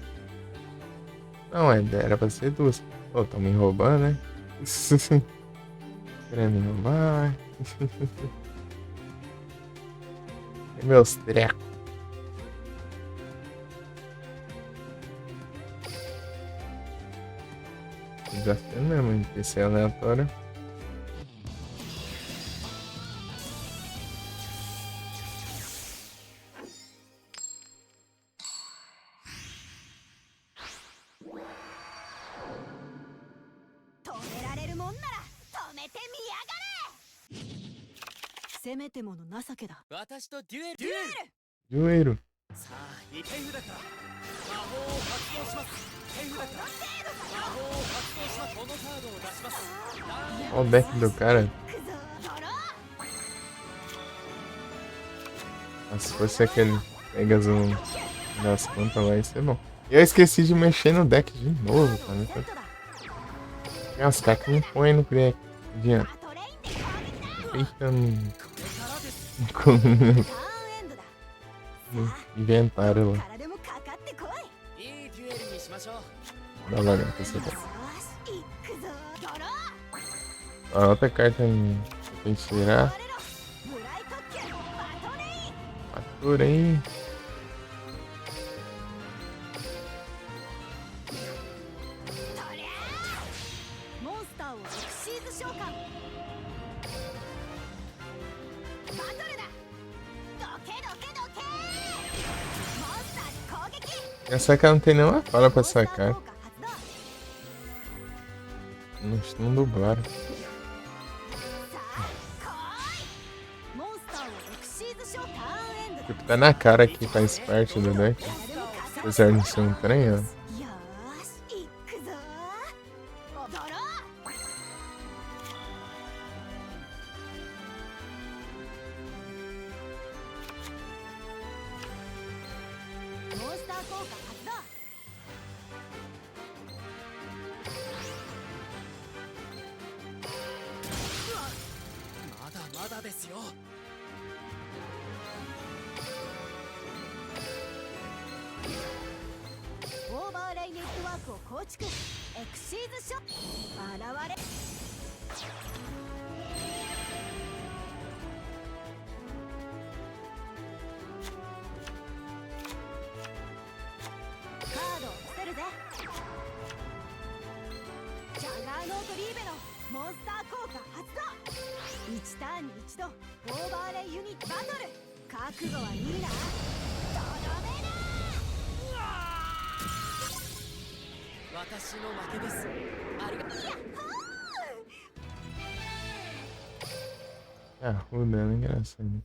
Não, era pra ser 2. Pô, tão me roubando, né? Querendo me roubar. É meus trecos. Desafio mesmo, NPC aleatório. Joelho. さあ、異変札から魔法を発動します。異変札から魔法を発動します。このカードを出します。 Olha o deck do cara. Mas se fosse aquele Pegasus das contas lá, isso é bom. Eu esqueci de mexer no deck de novo, cara. Tem as cartas que não põe no deck. Adianta. Feita no inventário lá. いいデュエルにしましょう。 Dá uma olhada pra você ver. A outra carta que tem que tirar. Atura aí. Essa cara não tem nenhuma fala pra sacar. Não dublaram. Tipo, tá na cara que faz parte do deck. Apesar de ser um trem, ó. 私の負けです。ありがとう。 Ah, o dano é engraçado.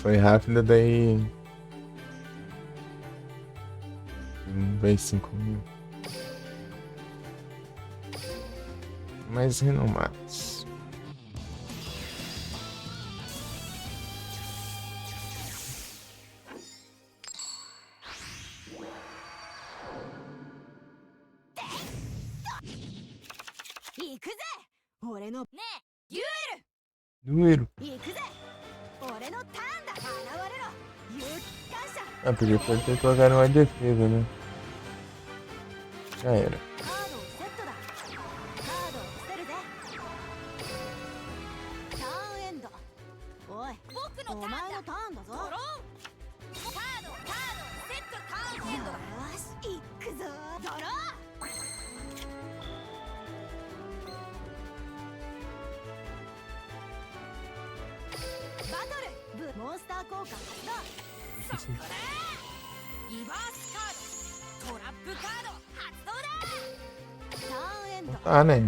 Foi rápido, daí. Veio 5.000. Mais renomados. Dueiro. Ah, podia ter colocado uma defesa, né? Já era. Ah, né?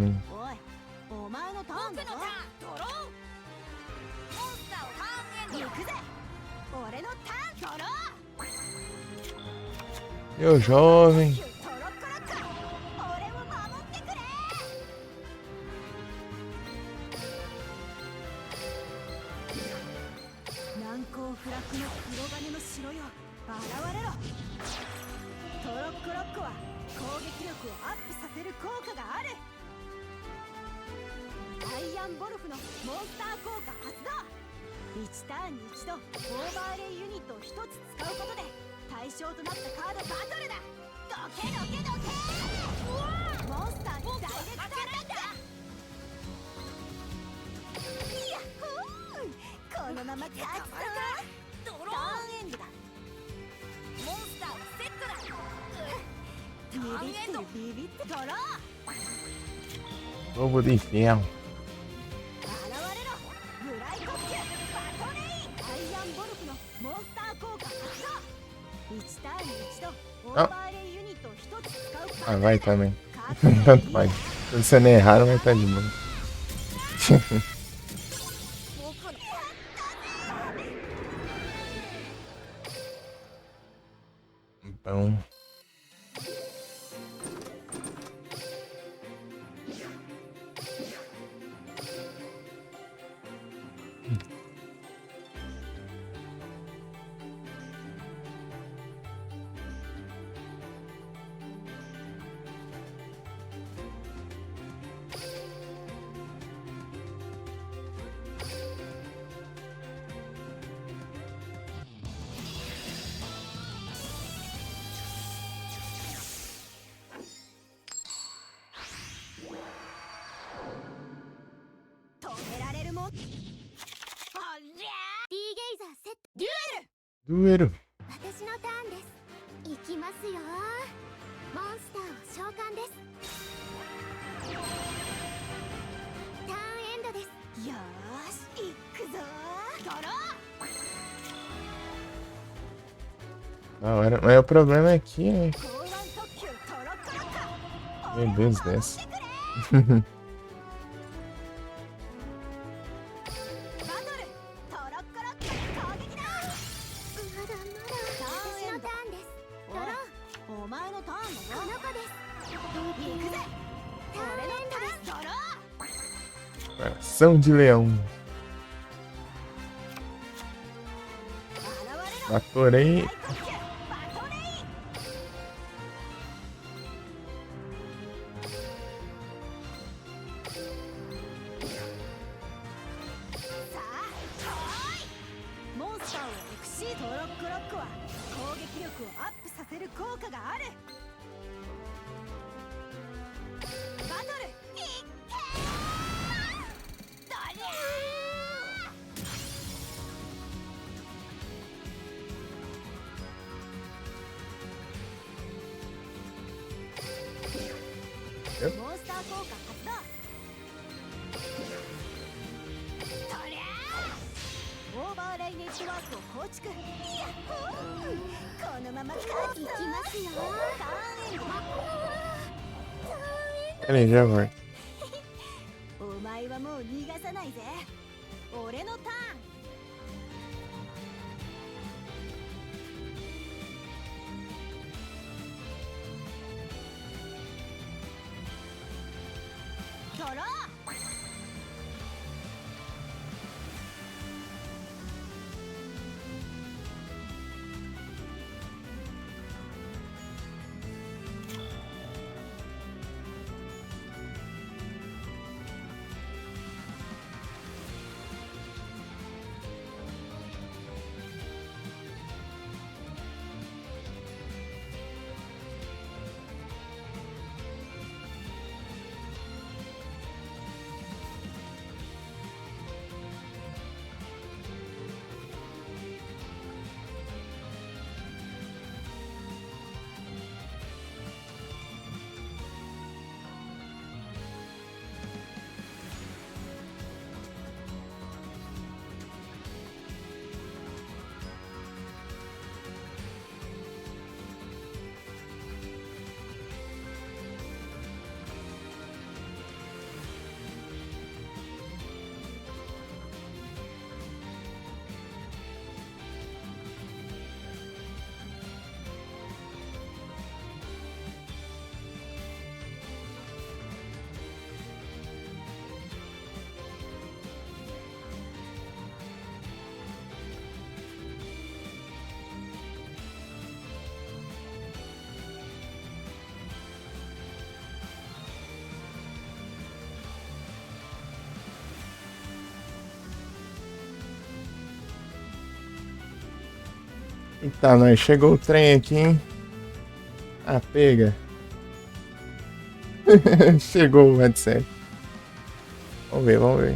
Meu jovem. Lobo do inferno. Ah, vai também. Tanto faz. Se você não errar, vai estar de boa. Bom. Dueiro. 私のターンです。行きますよ。モンスターを召喚です。ターンエンドです。よーし、行くぞー。ドロー。Da hora. Mas o problema é que, né? Meu Deus dessa. Coração de leão. Batorei. レイネットワークを構築。いやこのまま勝ついきますよ。ターンエンド。 Peraí, já volto. お前はもう逃がさないぜ。俺のターン。ドロー。Eita, nós chegou o trem aqui, hein? Ah, pega. Chegou o headset. Vamos ver, vamos ver.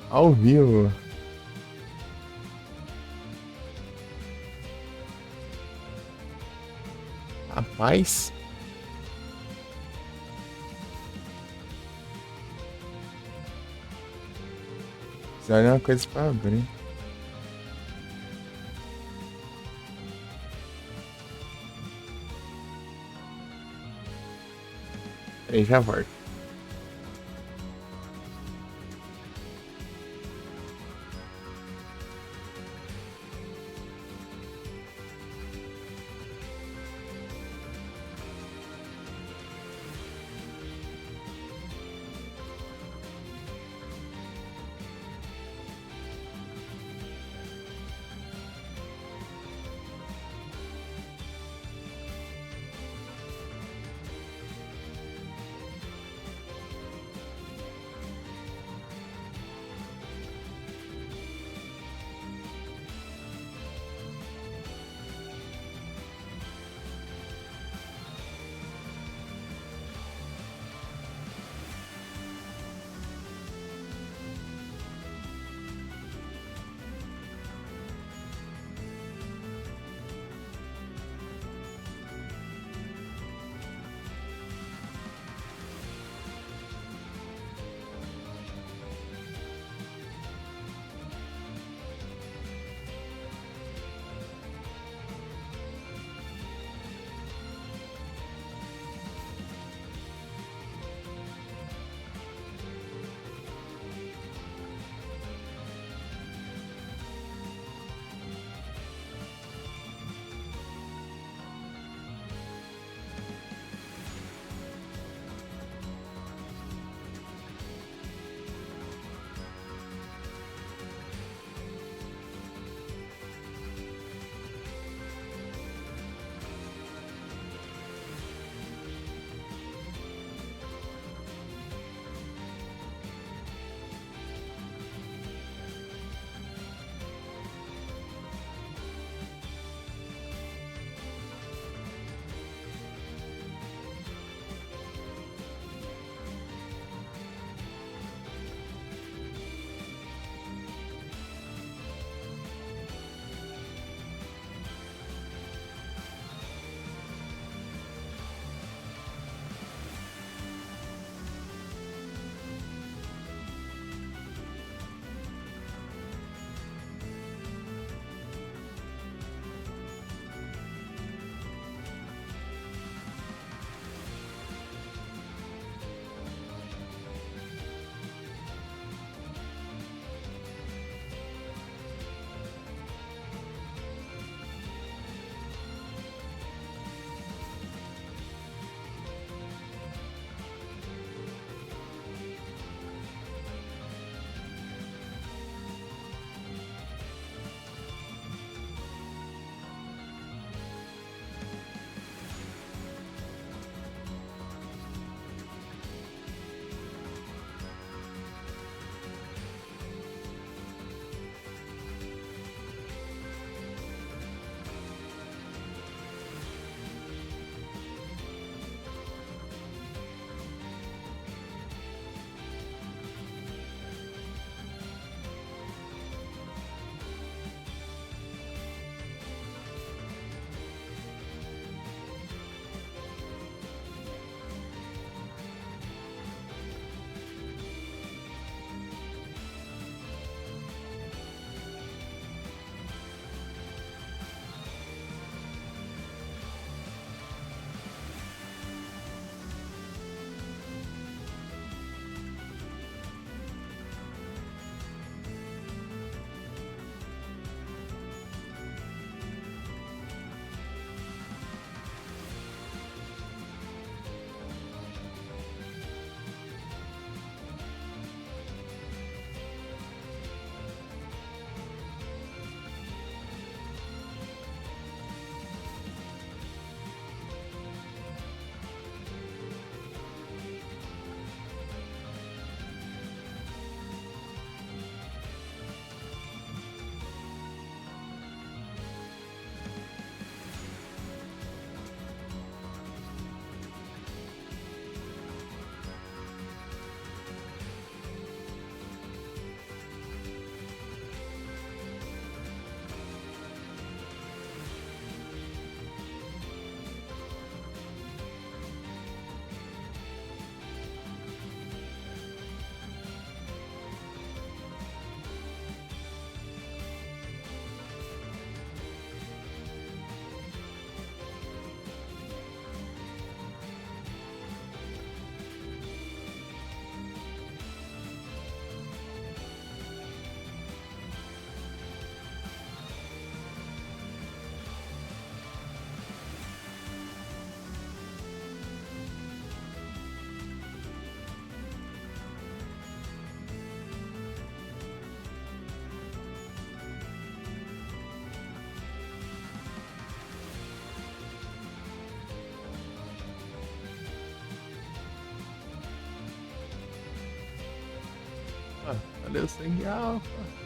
Ao vivo. Rapaz. Precisa olhar uma coisa pra abrir. Peraí, já volto. Valeu, sangue alfa.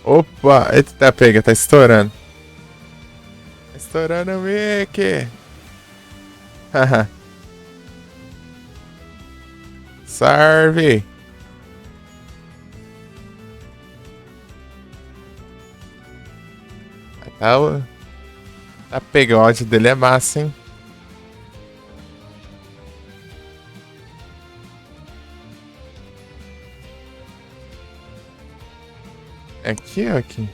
Opa! Eita, pega, tá estourando. Tá estourando o Mickey! Haha. Sarve! Tá, tá pega, o ódio dele é massa, hein? Aqui, ó, aqui.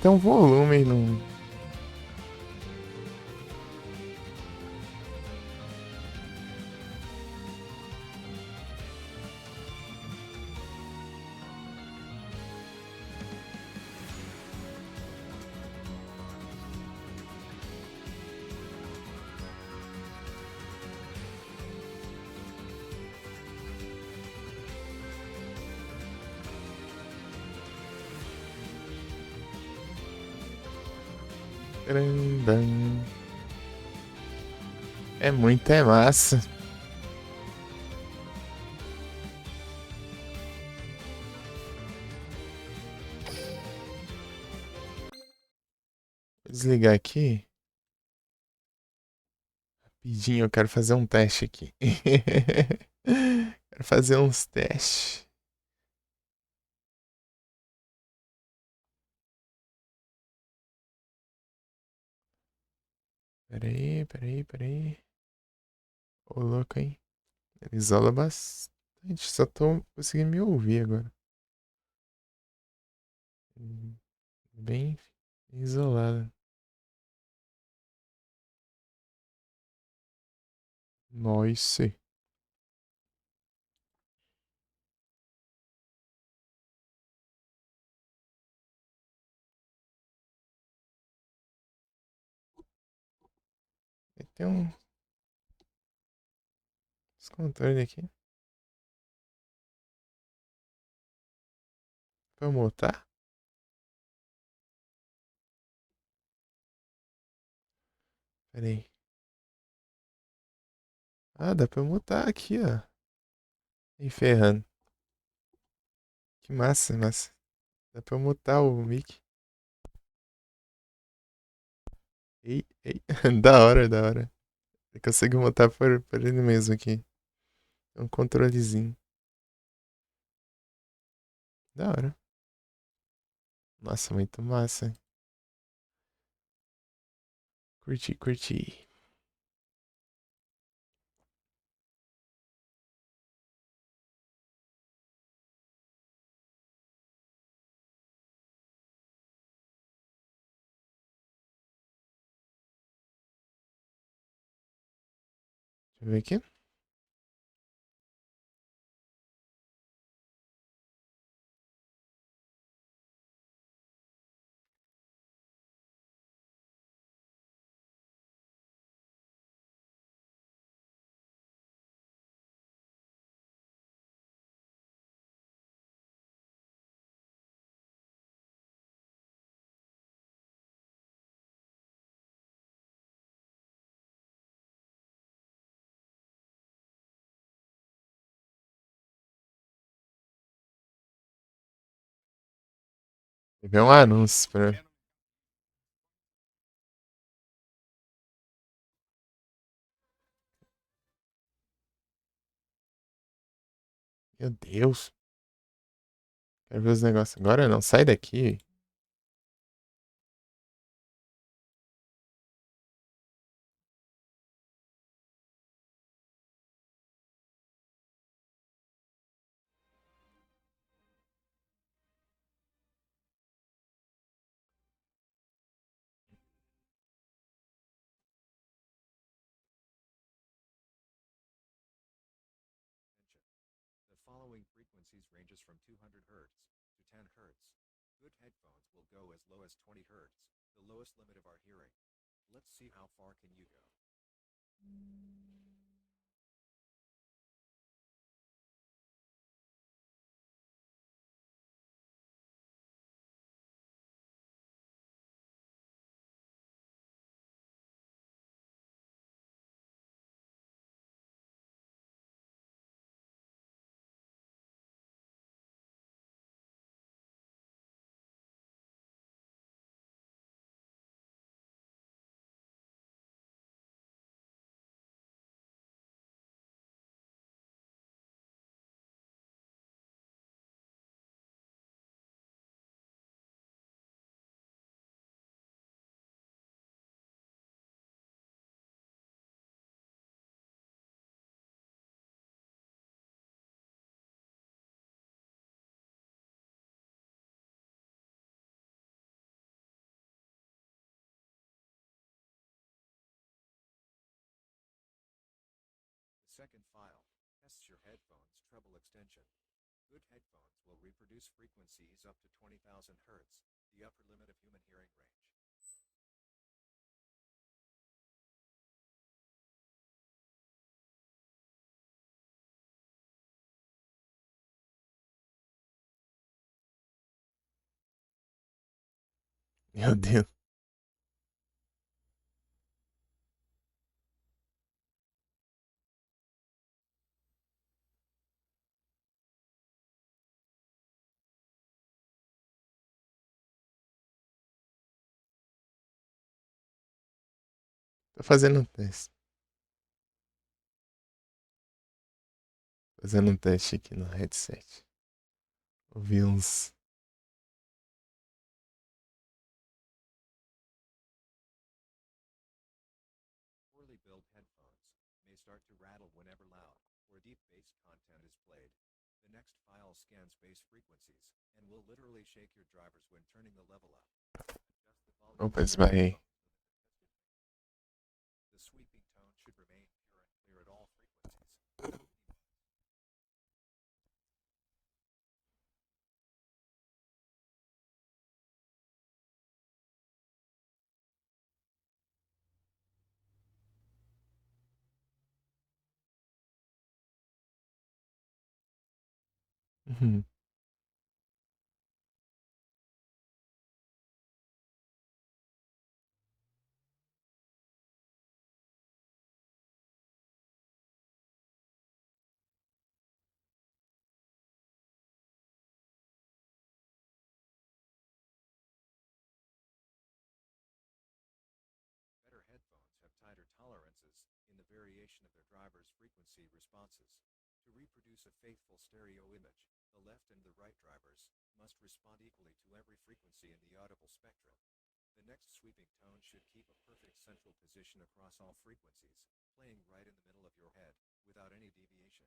Tem um volume aí no. Grandão. É muito, é massa. Vou desligar aqui. Rapidinho, eu quero fazer um teste aqui. Quero fazer uns testes. Peraí, peraí, peraí. Ô, louco, hein? Ele isola bastante. Só tô conseguindo me ouvir agora. Bem isolado. Nossa. Tem uns controles aqui. Pra mutar? Peraí. Ah, dá pra mutar aqui, ó. Aí ferrando. Que massa, massa. Dá pra mutar o mic. Ei, ei. Da hora, da hora. Eu consigo mutar por ele mesmo aqui. É um controlezinho. Da hora. Nossa, muito massa. Curti, curti. Deixa eu ver aqui. Teve um anúncio pra. Meu Deus. Quero ver os negócios agora não. Sai daqui. The following frequencies ranges from 200 Hz to 10 Hz. Good headphones will go as low as 20 Hz, the lowest limit of our hearing. Let's see how far can you go. second file tests your headphone's treble extension. Good headphones will reproduce frequencies up to 20,000 Hz, the upper limit of human hearing range. Meu Deus. Tô fazendo um teste. Fazendo um teste aqui no headset. Ouvi uns. Poorly built headphones may start to rattle whenever loud or deep bass content is played. The next file scans bass frequencies and will literally shake your drivers when turning the level up. Adjust the volume Opa, of your esbarrei. headphones. The sweeping tone should remain pure and clear at all frequencies. Uhum. Better headphones have tighter tolerances in the variation of their driver's frequency responses. To reproduce a faithful stereo image, the left and the right drivers must respond equally to every frequency in the audible spectrum. The next sweeping tone should keep a perfect central position across all frequencies, playing right in the middle of your head, without any deviation.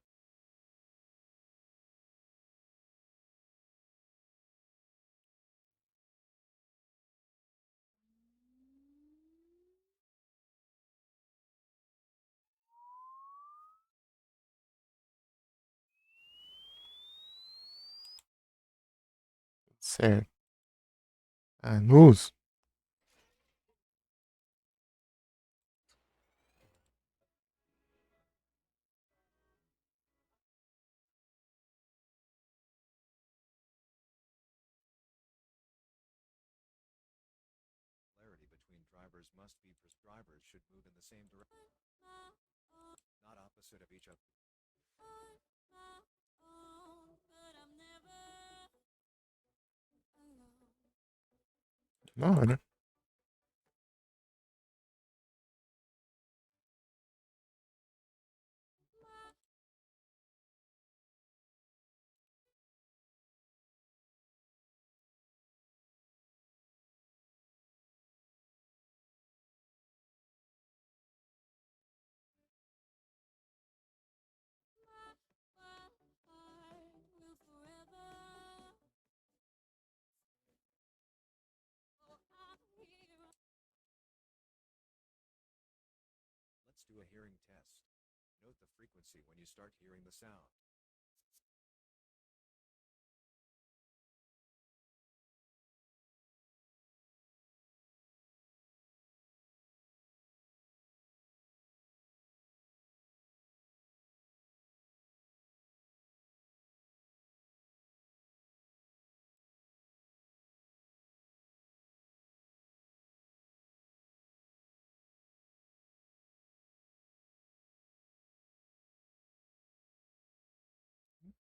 Certo. Ah, no uso. Polarity between drivers must be drivers should move in the same direction, not opposite of each other. Da hora. Let's do a hearing test. Note the frequency when you start hearing the sound.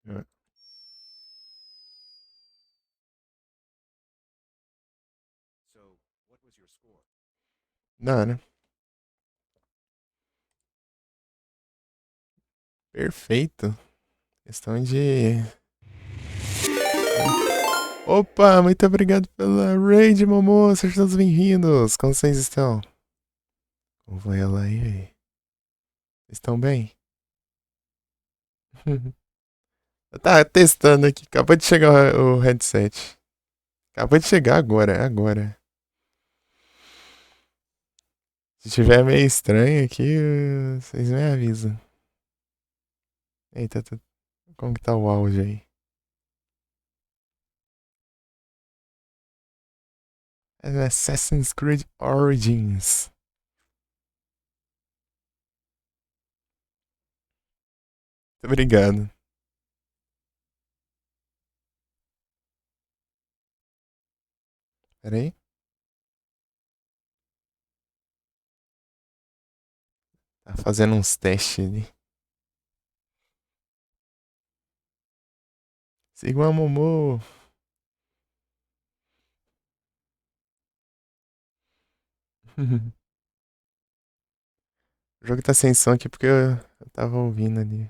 É. So, what was your score? Da hora. Perfeito. Questão de. Opa, muito obrigado pela raid, Momô. Sejam todos bem-vindos. Como vocês estão? Como vai ela aí, velho? Estão bem? Eu tava testando aqui. Acabou de chegar o headset. Acabou de chegar agora, é agora. Se tiver meio estranho aqui, vocês me avisam. Eita, como que tá o áudio aí? Assassin's Creed Origins. Muito obrigado. Pera aí. Tá fazendo uns testes ali. Sigma Momo. O jogo tá sem som aqui porque eu tava ouvindo ali.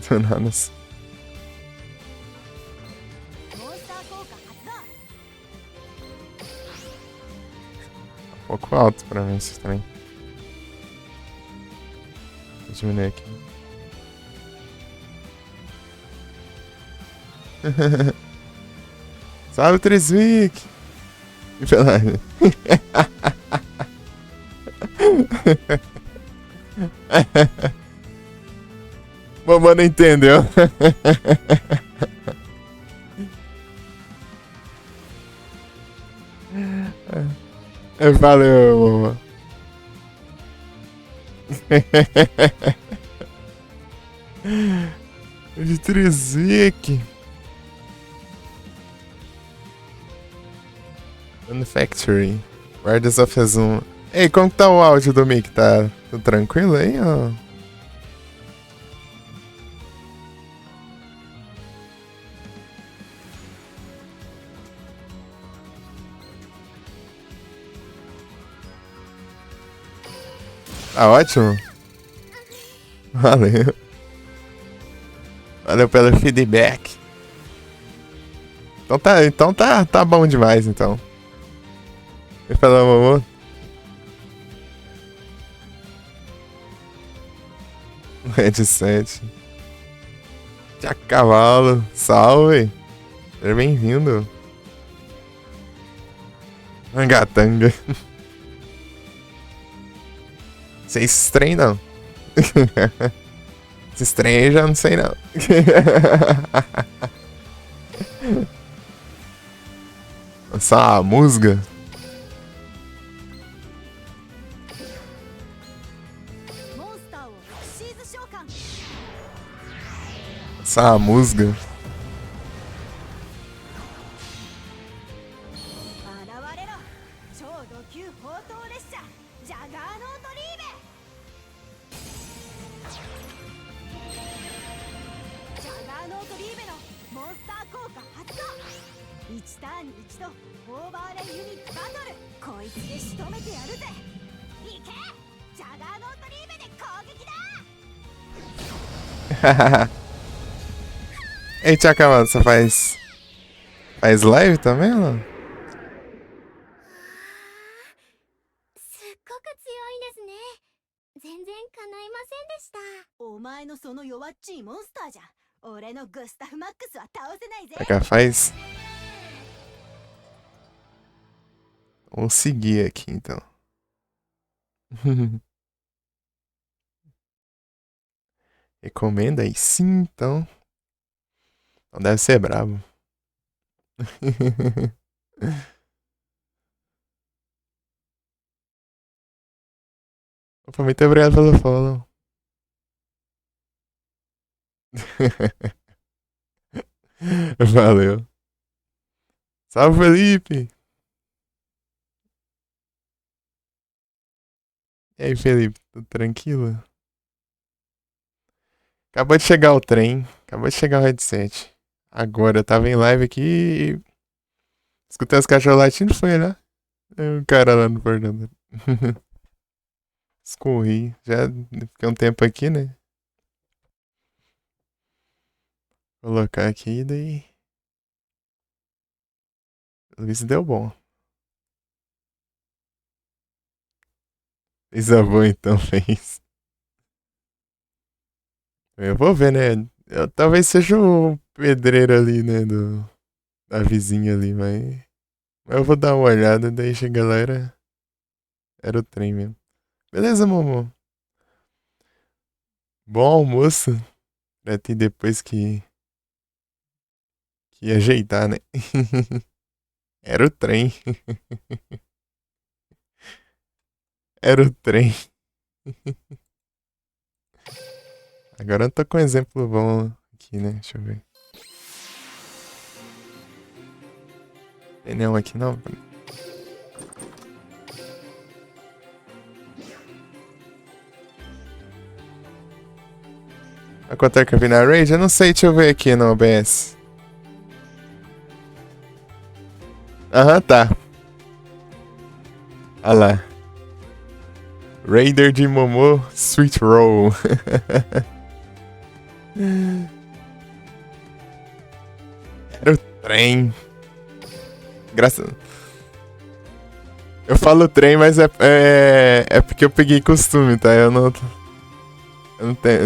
Do nada. モンスター効果発動 Um pouco alto pra mim isso também. Vou diminuir aqui. Salve, Triswick! E pela... Mamãe não entendeu. Valeu, mamãe. De Triswick. Manufacturing. Guardas of Zoom. Ei, como que tá o áudio do Mick? Tá tudo tranquilo aí, ó? Tá ótimo? Valeu. Valeu pelo feedback. Então tá bom demais, então. E pela mamãe? Headset. Tia Cavalo. Salve. Seja bem-vindo. Mangatanga. Vocês treinam? Esses trem aí já não sei não. Só a musga. モンスターをエクシーズ召喚 Só a musga. 現れろ超ド級砲塔列車ジャガーノートリーベジャガーノートリーベのモンスター効果発動1ターンに1度オーバーレイユニットバトルこいつで仕留めてやるぜいけジャガーノートリーベで攻撃だ Ei, Tia Cavalo, você faz live também ou não? すっごく強いですね全然叶いませんでしたお前のその弱っちいモンスターじゃ俺のグスタフマックスは倒せないぜ Será que ela faz? Vamos seguir aqui então. Recomenda aí sim, então. Não deve ser brabo. Opa, muito obrigado pelo follow. Valeu. Salve, Felipe! E aí, Felipe, tudo tranquilo? Acabou de chegar o trem, acabou de chegar o headset. Agora, eu tava em live aqui e escutei os cachorros latindo, foi lá. O cara lá no portão. Escorri. Já fiquei um tempo aqui, né? Vou colocar aqui, daí. Pelo visto deu bom. Fez a boa então, fez. Eu vou ver, né? Talvez seja o pedreiro ali, né? Da vizinha ali, mas eu vou dar uma olhada, daí chega lá, era o trem mesmo. Beleza, Momo. Bom almoço. Pra ter depois que ajeitar, né? Era o trem. Era o trem. Agora eu tô com um exemplo bom aqui, né? Deixa eu ver. Tem nenhum aqui não? A quanto é que eu vi na Raid? Eu não sei, deixa eu ver aqui no OBS. Aham, tá. Olha lá. Raider de Momo Sweet Roll. Era o trem. Graças. Eu falo trem, mas é porque eu peguei costume, tá? Eu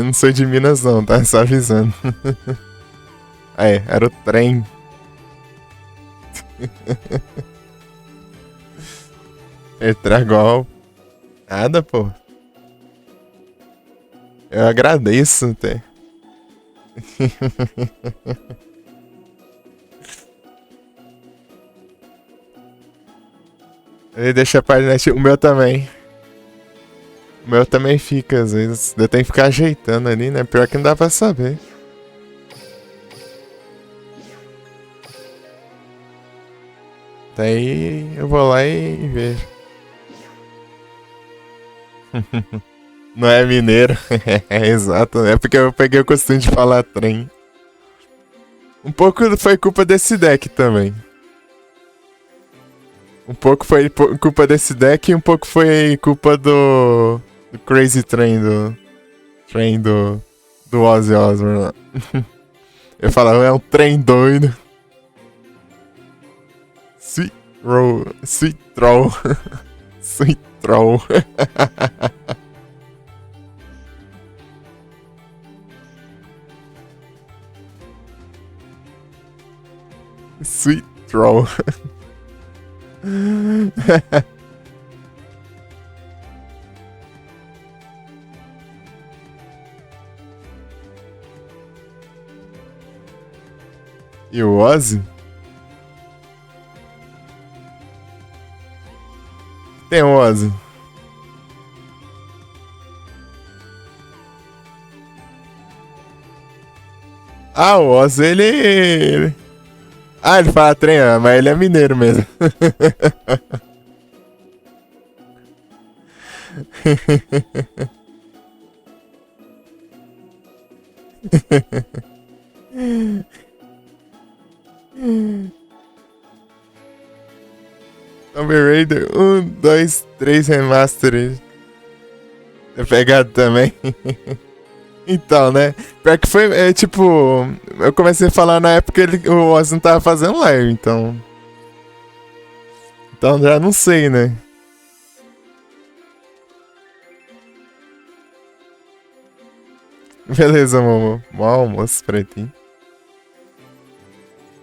não sou de Minas não, tá? Só avisando. É, era o trem. Etragol. Nada, pô. Eu agradeço até. Ele deixa a página. O meu também. O meu também fica, às vezes. Eu tenho que ficar ajeitando ali, né? Pior que não dá pra saber. Daí eu vou lá e vejo. Não é mineiro. É exato. É porque eu peguei o costume de falar trem. Um pouco foi culpa desse deck também. Um pouco foi culpa desse deck e um pouco foi culpa do Crazy Train do Ozzy Osbourne lá. Eu falava, é um trem doido. Sweet Roll. Sweet Troll. Sweet Troll. Sweet Troll. E o Ozzy? Tem o Ozzy. Ah, o Ozzy, ele... Ah, ele fala trem, mas ele é mineiro mesmo. Tomb Raider 1, 2, 3 Remastered. É pegado também. Então, né? Pior que foi, tipo... Eu comecei a falar na época que o Ozzy não tava fazendo live, então... Então já não sei, né? Beleza, Momo. Bom almoço pra ti.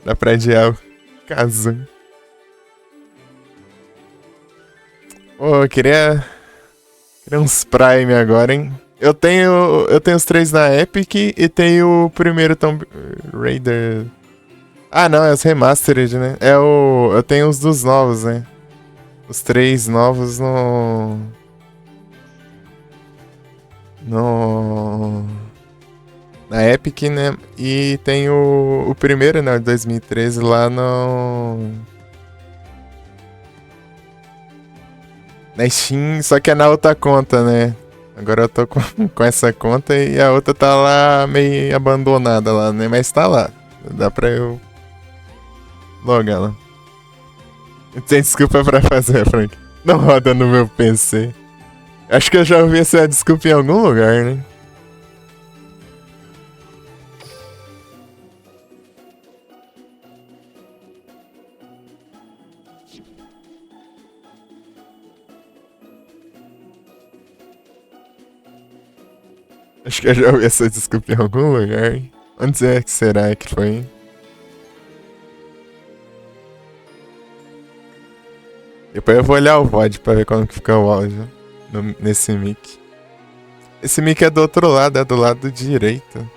Dá pra adiar o caso. Pô, eu queria uns Prime agora, hein? Eu tenho os 3 na Epic e tenho o primeiro Tomb Raider. Ah, não, é os Remastered, né? Eu tenho os dos novos, né? Os 3 novos na Epic, né? E tem o primeiro, né? De 2013 lá na Steam, só que é na outra conta, né? Agora eu tô com essa conta e a outra tá lá meio abandonada lá, né? Mas tá lá. Dá pra eu logar lá. Tem desculpa pra fazer, Frank. Não roda no meu PC. Acho que eu já ouvi essa desculpa em algum lugar, né? Acho que eu já ouvi essa desculpa em algum lugar. Onde é que será que foi? Depois eu vou olhar o VOD pra ver como que fica o áudio. nesse mic. Esse mic é do outro lado, é do lado direito.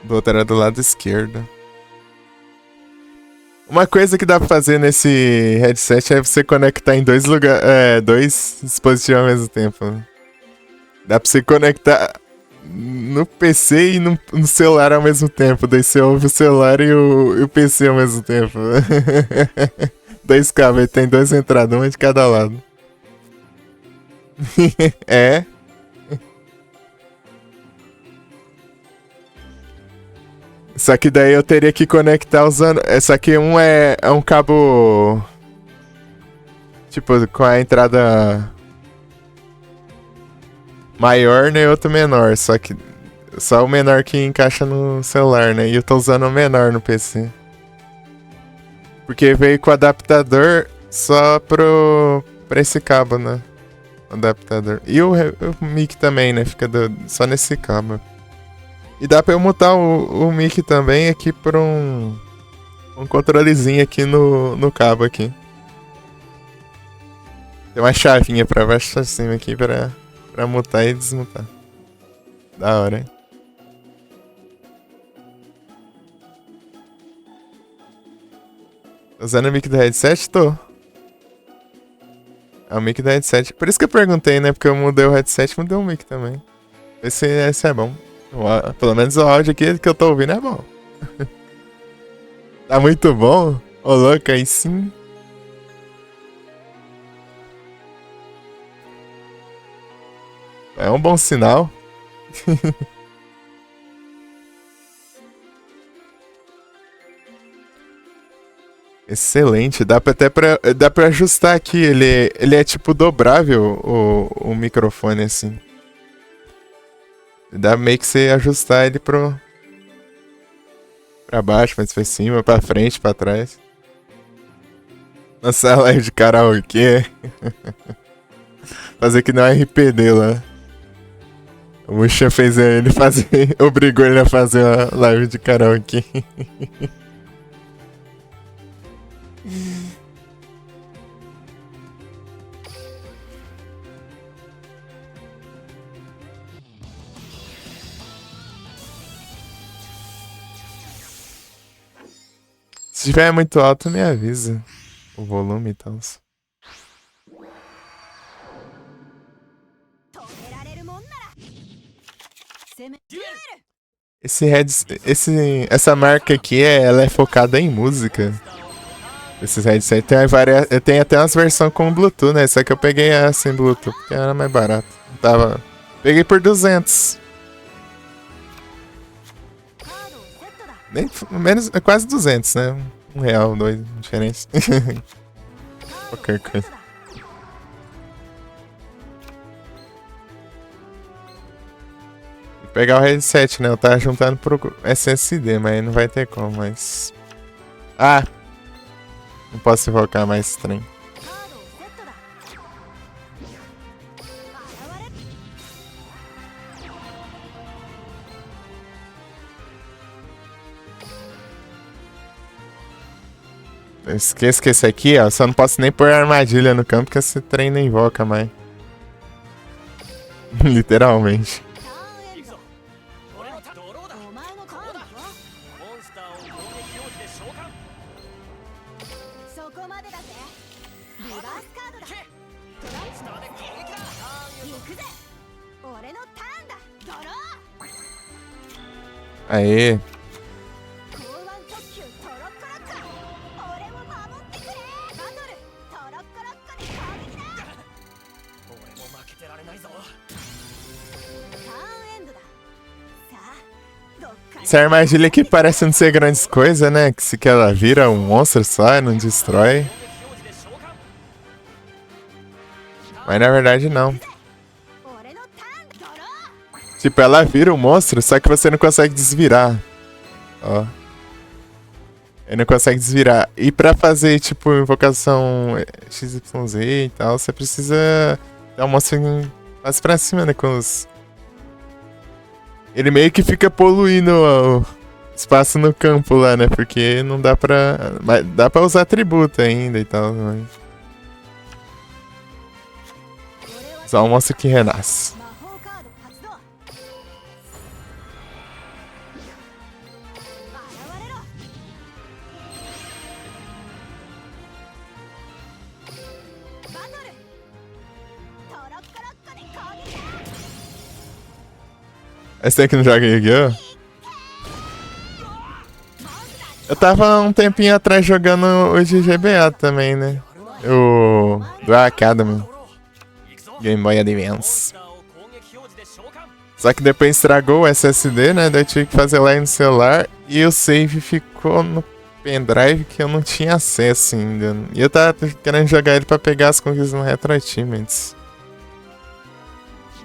Do outro é do lado esquerdo. Uma coisa que dá pra fazer nesse headset é você conectar em dois dispositivos ao mesmo tempo. Dá pra você conectar no PC e no celular ao mesmo tempo. Daí você ouve o celular e o PC ao mesmo tempo. Dois cabos, tem duas entradas, uma de cada lado. É. Só que daí eu teria que conectar usando... Essa aqui é um cabo... Tipo, com a entrada... maior, né? E outro menor. Só que... Só o menor que encaixa no celular, né? E eu tô usando o menor no PC. Porque veio com o adaptador só pra esse cabo, né? O adaptador. E o mic também, né? Fica só nesse cabo. E dá pra eu mutar o mic também aqui por um controlezinho aqui no cabo aqui. Tem uma chavinha pra baixo e pra cima aqui pra mutar e desmutar. Da hora, hein? Tô usando o mic do headset? Tô. É o mic do headset. Por isso que eu perguntei, né? Porque eu mudei o headset e mudei o mic também. Esse é bom. Pelo menos o áudio aqui que eu tô ouvindo é bom. Tá muito bom? Ô, louco, aí sim. É um bom sinal. Excelente. Dá pra ajustar aqui. Ele é tipo dobrável, o microfone, assim. Dá meio que você ajustar ele pra baixo, mais pra cima, pra frente, pra trás. Nossa live de karaokê. Fazer que não é RPD lá. O Musha fez ele fazer. Obrigou ele a fazer uma live de karaokê. Se tiver muito alto, me avisa o volume e tal. 止められるもんなら攻めてやる。 Essa marca aqui, ela é focada em música. Esses headsets tem até umas versões com Bluetooth, né? Só que eu peguei essa sem Bluetooth, porque era mais barato. Peguei por 200. カードをセットだ。 Nem, menos, é quase 200, né? R$1, R$2, diferença. カードをセッ Qualquer ト coisa. だ。 Vou pegar o headset, né? Eu tava juntando pro SSD, mas aí não vai ter como, mas... Ah! Não posso invocar mais trem. カードをセットだ。現れ。 Eu esqueço que esse aqui, ó, só não posso nem pôr armadilha no campo, porque esse trem nem invoca mais. Literalmente. ターンエンド。俺のドローだ。お前のカードはモンスターを攻撃表示で召喚。そこまでだぜ。リバースカードだ。トランプスターで攻撃だ。行くぜ。俺のターンだ。ドロー。 Aê. 港湾特急トロッコロッカ。俺を守ってくれ。バトルトロッコロッコで攻撃だ。俺も負けてられないぞ。 ターンエンドだ。さあ、どっか Essa armadilha aqui parece não ser grandes coisas, né? Que ela vira um monstro só e não destrói. 攻撃表示で召喚。 Mas na verdade não. 俺のターンドロー。 Tipo, ela vira um monstro, só que você não consegue desvirar. Ó. Ele não consegue desvirar. E pra fazer, tipo, invocação XYZ e tal, você precisa dar um monstro mais pra cima, né? Com os... Ele meio que fica poluindo o espaço no campo lá, né? Porque não dá pra... Mas dá pra usar atributo ainda e tal, mas... 俺は Usar um monstro que renasce. 魔法カード発動。現れろ。バトル。トロッコロッコで攻撃だ。 Esse tem que não joga Yu-Gi-Oh! Eu tava um tempinho atrás jogando o de GBA também, né? O do Academy. Game Boy Advance. モンスターを攻撃表示で召喚 Só que depois estragou o SSD, né? Daí eu tive que fazer lá no celular. E o save ficou no pendrive que eu não tinha acesso ainda. E eu tava querendo jogar ele pra pegar as conquistas no Retro Achievements.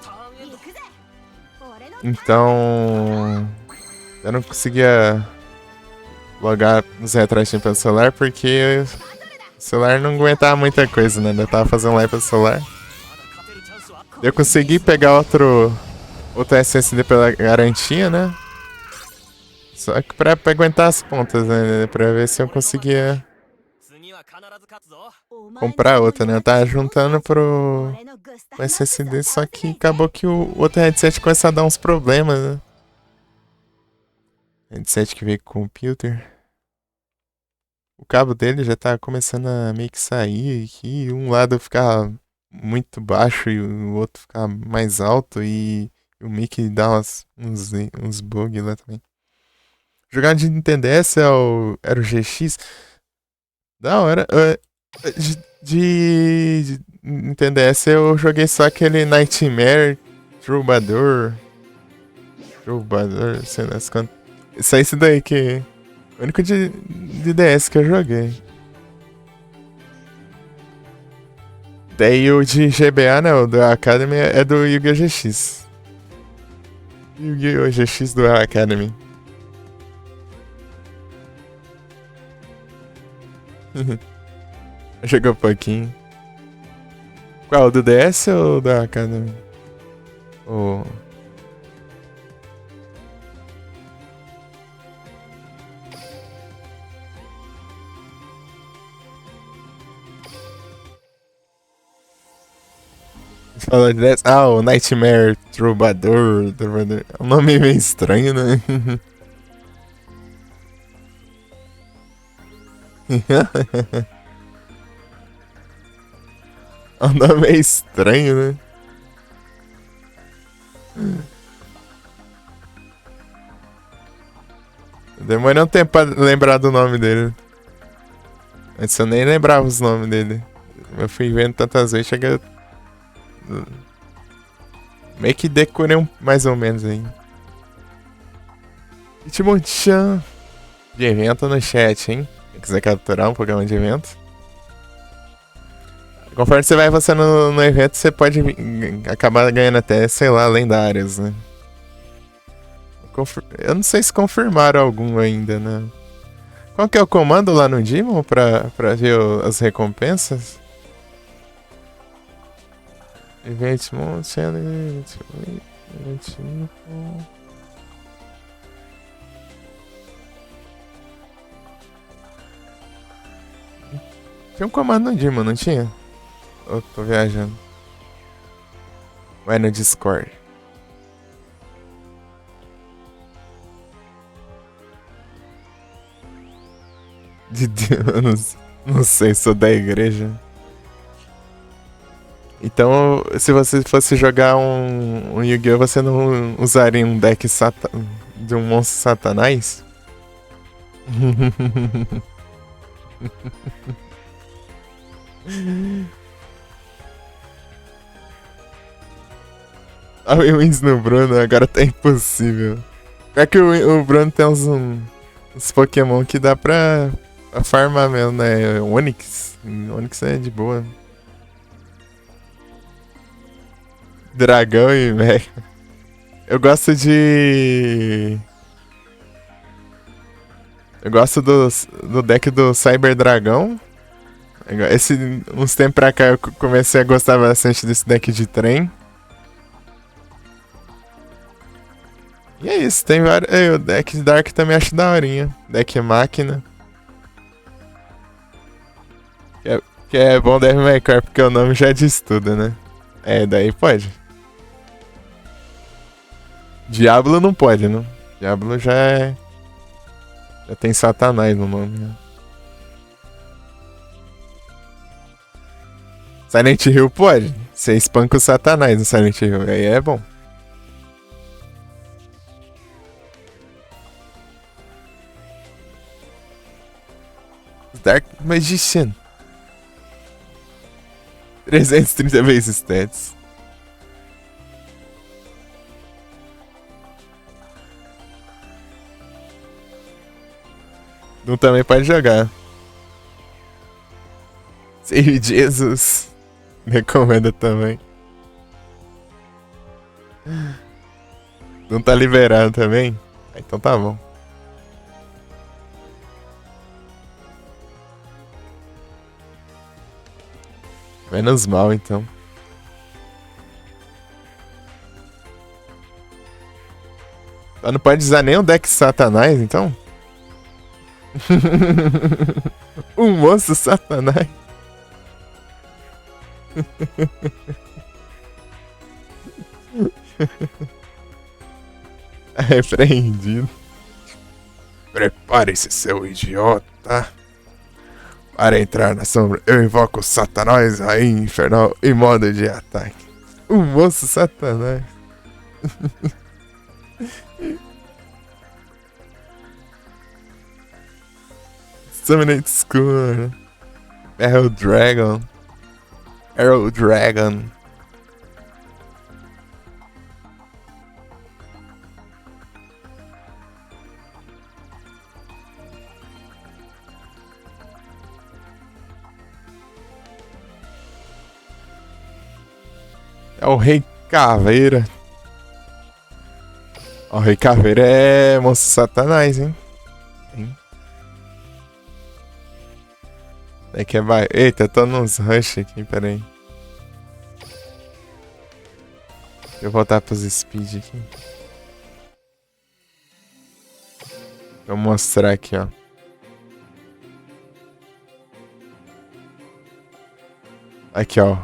ターンエンド 行くぜ。俺の Então. Eu não conseguia logar nos Retro Achievements pelo celular porque o celular não aguentava muita coisa, né? Eu tava fazendo live pelo celular. まだ勝てるチャンスは Eu consegui pegar outro SSD pela garantia, né? Só que pra aguentar as pontas, né? Pra ver se eu conseguia 次は必ず勝つぞ comprar outra, né? Eu tava juntando pro SSD, só que acabou que o outro headset começou a dar uns problemas, né? Headset que veio com computer. O cabo dele já tá começando a meio que sair aqui. Um lado ficar muito baixo e o outro ficar mais alto e o mic dá uns bugs lá também. Jogar de Nintendo DS era o GX. Não, era. De Nintendo DS eu joguei só aquele Nightmare Troubadour. Sei lá quanto. Só esse daí que. O único de DS que eu joguei. Daí o de GBA, né? O do Academy é do Yu-Gi-Oh! GX. Yu-Gi-Oh! GX do Academy. Jogou um pouquinho. Qual? O do DS ou o da Academy? O... Falou de DS? Ah, o Nightmare Troubadour. É um nome meio estranho, né? É um nome meio estranho, né? Demorei um tempo pra lembrar do nome dele. Antes eu nem lembrava os nomes dele. Eu fui vendo tantas vezes, chega. Meio que decorei mais ou menos aí. Ichimonchan de evento no chat, hein? Quem quiser capturar um Pokémon de evento. Conforme você vai avançando no evento, você pode acabar ganhando até, sei lá, lendários, né? Eu não sei se confirmaram algum ainda, né? Qual que é o comando lá no Demon pra ver as recompensas? Event Mode, Challenge, Tinha um comando no Demon, não tinha? Eu tô viajando. Vai no Discord. De Deus, não sei, sou da igreja. Então, se você fosse jogar um Yu-Gi-Oh! Você não usaria um deck de um monstro satanás? A wins no Bruno agora tá impossível. É que o Bruno tem uns Pokémon que dá pra farmar mesmo, né? Onix. Onix é de boa. Dragão e Mega. Eu gosto de... Eu gosto do deck do Cyber Dragão. Uns tempos pra cá eu comecei a gostar bastante desse deck de trem. E é isso, tem vários... o deck Dark também acho daorinha. Deck Máquina. Que é bom Devil May Cry, porque o nome já diz tudo, né? É, daí pode. Diablo não pode, não. Diablo já é. Já tem Satanás no nome, né? Silent Hill pode. Você espanca o Satanás no Silent Hill. Aí é bom. Dark Magician. 330 vezes stats. Não também pode jogar. Save Jesus. Recomenda também. Não tá liberado também? Ah, então tá bom. Menos mal, então. Só não pode usar nem o deck Satanás, então? Um monstro Satanás. Repreendido. Prepare-se, seu idiota. Para entrar na sombra, eu invoco o Satanás, Rainha Infernal, em modo de ataque. O moço Satanás. Summonate School. Arrow Dragon. Arrow Dragon. É o Rei Caveira. O Rei Caveira é monstro Satanás, hein? É que vai. Eita, tô nos rush aqui, peraí. Deixa eu voltar pros speed aqui. Vou mostrar aqui, ó. Aqui, ó.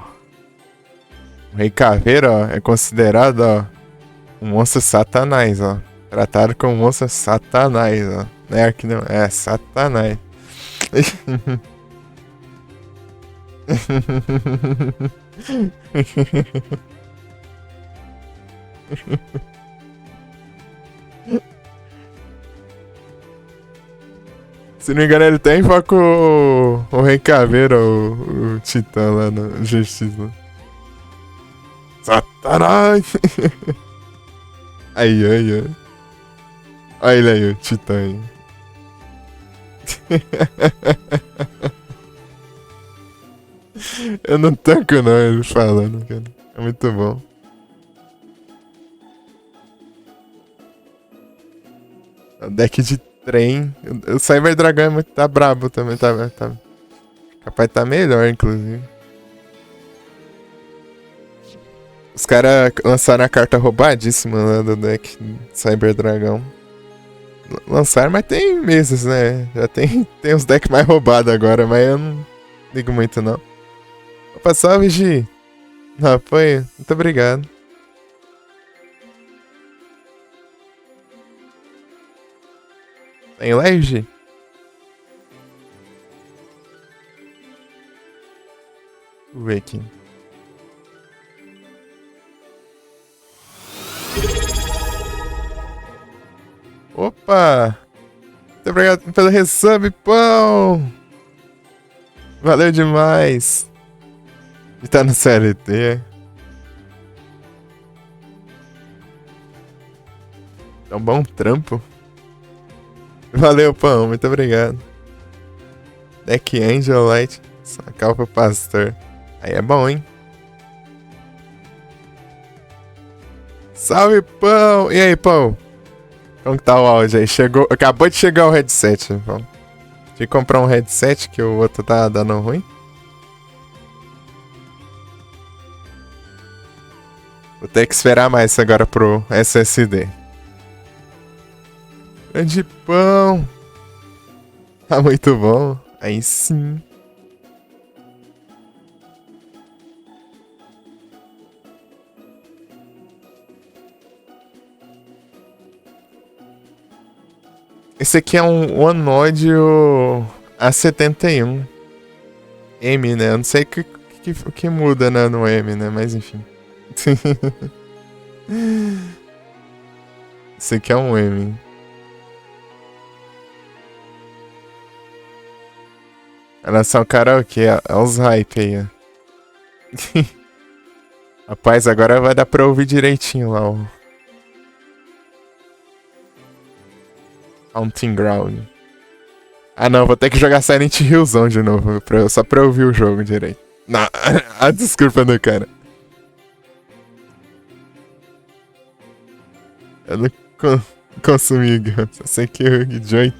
O Rei Caveira, ó, é considerado, ó, um monstro Satanás, ó. Tratado como um monstro Satanás, ó. Não é aqui não, é Satanás. Se não me engano, ele tem foco o Rei Caveira, o Titã lá no Justiça. Satanás! Aí, aí, aí. Olha ele aí, o Titã aí. Eu não tanco não ele falando, cara. É muito bom. O deck de trem. O Cyber Dragão tá brabo também, tá capaz de tá melhor, inclusive. Os caras lançaram a carta roubadíssima lá do deck Cyber Dragão. Lançaram, mas tem meses, né? Já tem uns decks mais roubados agora, mas eu não ligo muito não. Opa, salve, Gi. No apoio. Muito obrigado. Tem live, Gi? Vou ver aqui. Opa! Muito obrigado pelo resub, pão! Valeu demais! E tá no CLT. É um bom trampo. Valeu, pão. Muito obrigado. Deck Angel Light. Sacal pro Pastor. Aí é bom, hein? Salve, pão! E aí, pão? Como que tá o áudio aí? Chegou... Acabou de chegar o headset, pão. Tive que comprar um headset que o outro tá dando ruim. Vou ter que esperar mais agora pro SSD. Grande pão. Tá muito bom. Aí sim. Esse aqui é um Onodio A71. M, né? Eu não sei o que muda, né, no M, né? Mas enfim. Esse aqui é um M. Olha só o karaokê, olha os hype aí, ó. Rapaz, agora vai dar pra ouvir direitinho lá o Haunting Ground. Ah não, vou ter que jogar Silent Hillzão de novo, só pra ouvir o jogo direito. Não, a desculpa do cara. Eu não consumi, só sei que o Joy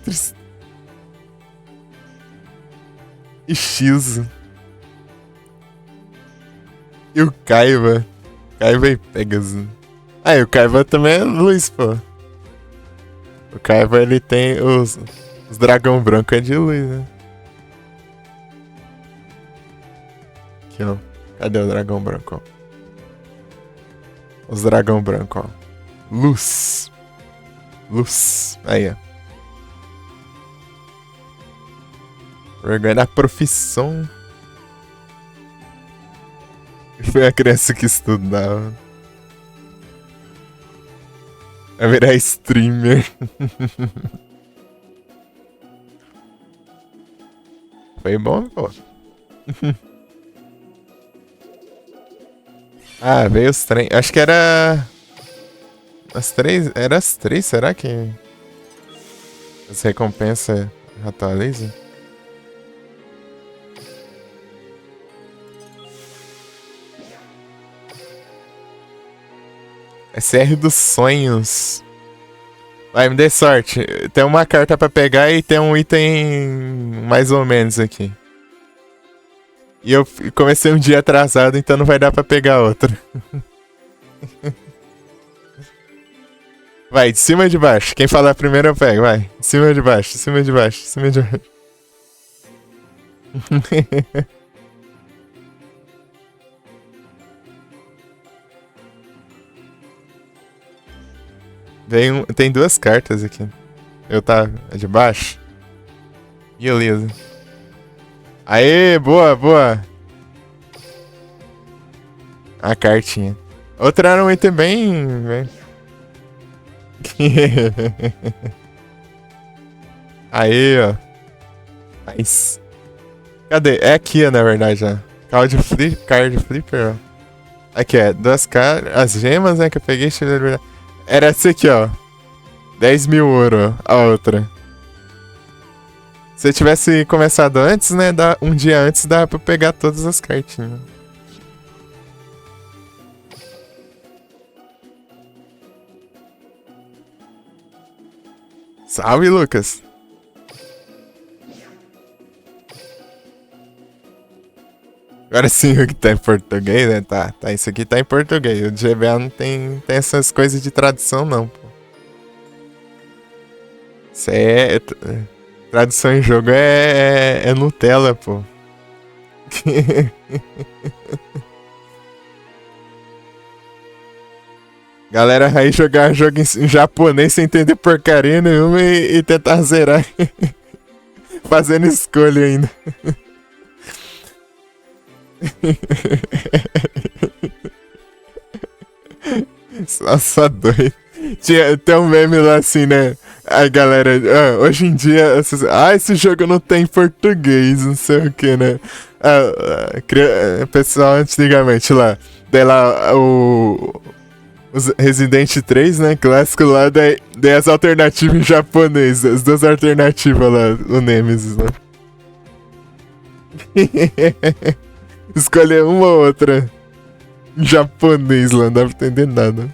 e X. E o Kaiba. Kaiba e Pegasus. Ah, e o Kaiba também é luz, pô. O Kaiba, ele tem os dragão branco é de luz, né? Aqui, ó. Cadê o dragão branco, ó? Os dragão branco, ó. Luz. Luz. Aí, ó. Vergonha da profissão. Foi a criança que estudava. Vai virar streamer. Foi bom, pô. Ah, veio os trem. Acho que era... As três... Era as três, será que... As recompensas atualizam? SR dos sonhos. Vai, me dê sorte. Tem uma carta pra pegar e tem um item mais ou menos aqui. E eu comecei um dia atrasado, então não vai dar pra pegar outra. Vai, de cima ou de baixo? Quem falar primeiro eu pego, vai. De cima ou de baixo? De cima ou de baixo? De cima ou de baixo? Tem duas cartas aqui. Eu tá de baixo? Beleza. Aê, boa, boa. A cartinha. Outra era um item bem... Aê, ó. Nice. Cadê? É aqui, ó, na verdade, ó. Card Flipper, ó. Aqui, é. Duas caras. As gemas, né, que eu peguei. Era essa aqui, ó. 10 mil ouro, ó. A outra. Se eu tivesse começado antes, né, um dia antes, dá pra pegar todas as cartinhas. Salve, Lucas. Agora sim, o que tá em português, né? Tá, isso aqui tá em português. O GBA não tem essas coisas de tradução, não, pô. Isso é... Tradução em jogo é Nutella, pô. Galera aí jogar jogo em japonês sem entender porcaria nenhuma e tentar zerar. Fazendo escolha ainda. Só doido. Tem um meme lá assim, né? A galera, hoje em dia, esse jogo não tem português, não sei o que, né? Pessoal, antigamente lá, daí lá os Resident 3, né? Clássico lá, daí as alternativas em japonês, as duas alternativas lá, o Nemesis lá. Escolher uma ou outra em japonês lá, não dá pra entender nada.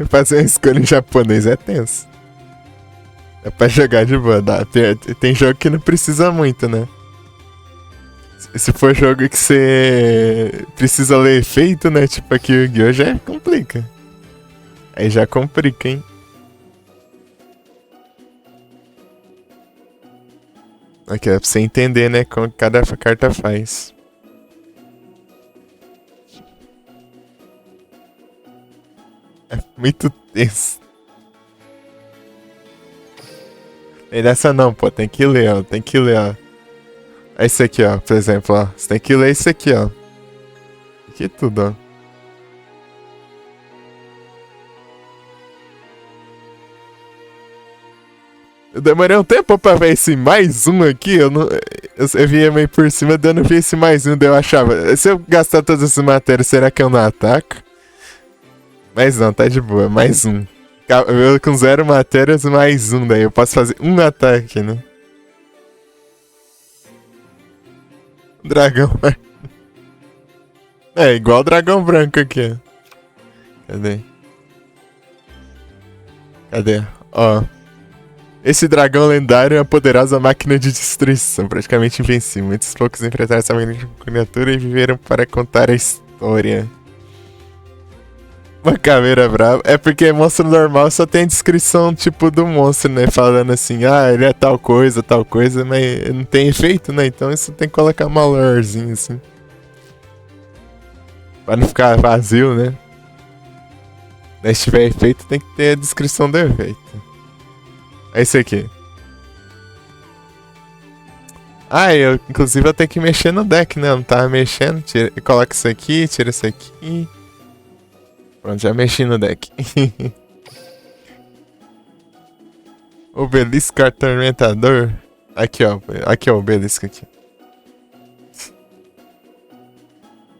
Fazer uma escolha em japonês é tenso. É pra jogar de boa. Tem jogo que não precisa muito, né? Se for jogo que você precisa ler efeito, né? Tipo aqui o Yu-Gi-Oh! Já complica. Aí já complica, hein? Aqui é pra você entender, né? Como cada carta faz. Muito tenso. Tem dessa não, pô. Tem que ler, ó. Tem que ler, ó. É esse aqui, ó. Por exemplo, ó. Você tem que ler esse aqui, ó. Aqui tudo, ó. Eu demorei um tempo pra ver esse mais um aqui. Eu via meio por cima, dando ver esse mais um. Daí eu achava, se eu gastar todas essas matérias, será que eu não ataco? Mas não, tá de boa. Mais um. Eu com 0 matérias, mais um. Daí eu posso fazer um ataque, né? Dragão. É igual o dragão branco aqui, ó. Cadê? Cadê? Ó. Esse dragão lendário é uma poderosa máquina de destruição, praticamente invencível. Muitos poucos enfrentaram essa magnífica criatura e viveram para contar a história. Uma caveira brava. É porque monstro normal só tem a descrição, tipo, do monstro, né? Falando assim, ah, ele é tal coisa, mas não tem efeito, né? Então isso tem que colocar uma lorezinha, assim. Pra não ficar vazio, né? Daí se tiver efeito, tem que ter a descrição do efeito. É esse aqui. Ah, inclusive eu tenho que mexer no deck, né? Eu não tava mexendo. Coloca isso aqui, tira isso aqui. Pronto, já mexi no deck. Obelisco Atormentador. Aqui, ó. Aqui, ó, o obelisco aqui.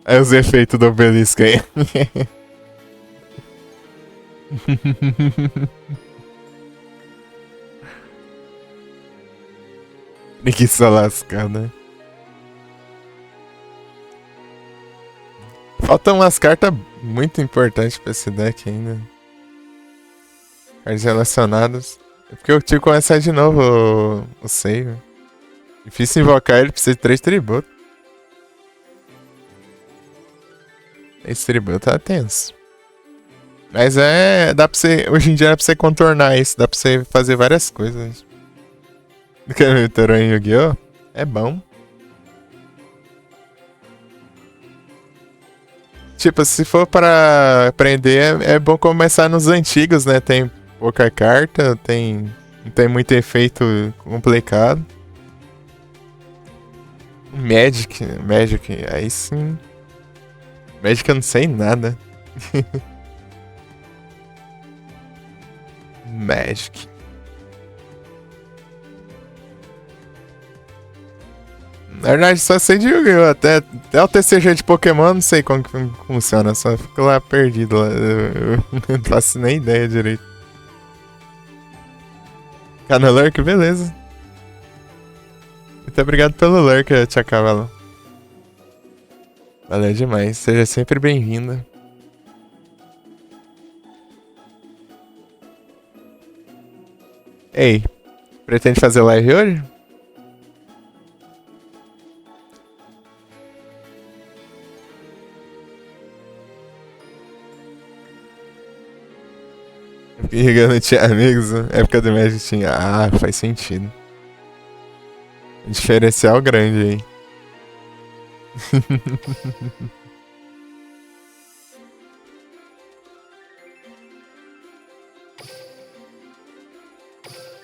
Aí os efeitos do obelisco aí. Preguiça lascada. Faltam umas cartas muito importantes pra esse deck ainda. Cartas relacionadas. É porque eu tive que começar de novo o save. Difícil invocar ele, precisa de 3 tributos. Esse tributo tá tenso. Mas dá pra você. Hoje em dia dá pra você contornar isso, dá pra você fazer várias coisas. Quer ver o Toron em Yu-Gi-Oh? É bom. Tipo, se for para aprender, é bom começar nos antigos, né? Tem pouca carta, não tem muito efeito complicado. Magic, aí sim. Magic eu não sei nada. Magic. Na verdade, só sei de Yu-Gi-Oh! Até o TCG de Pokémon, não sei como que funciona. Só fico lá perdido. Lá. Eu não faço nem ideia direito. Cada lurk, beleza. Muito obrigado pelo lurk, Tia Cavalo. Valeu demais. Seja sempre bem-vinda. Ei, pretende fazer live hoje? Não tinha amigos, né? Época do Magic tinha. Ah, faz sentido. Um diferencial grande aí.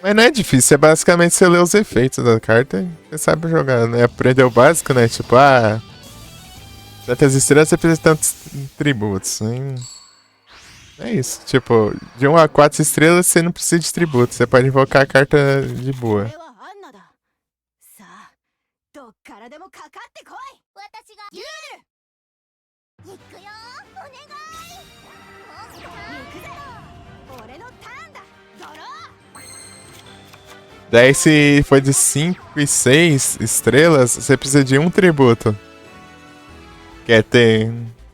Mas não é difícil, é basicamente você ler os efeitos da carta e você sabe jogar, né? Aprender o básico, né? Tipo, tantas estrelas você precisa de tantos tributos, né? É isso, tipo, de 1 a 4 estrelas você não precisa de tributo, você pode invocar a carta de boa. Daí se for de 5 e 6 estrelas, você precisa de um tributo. Que é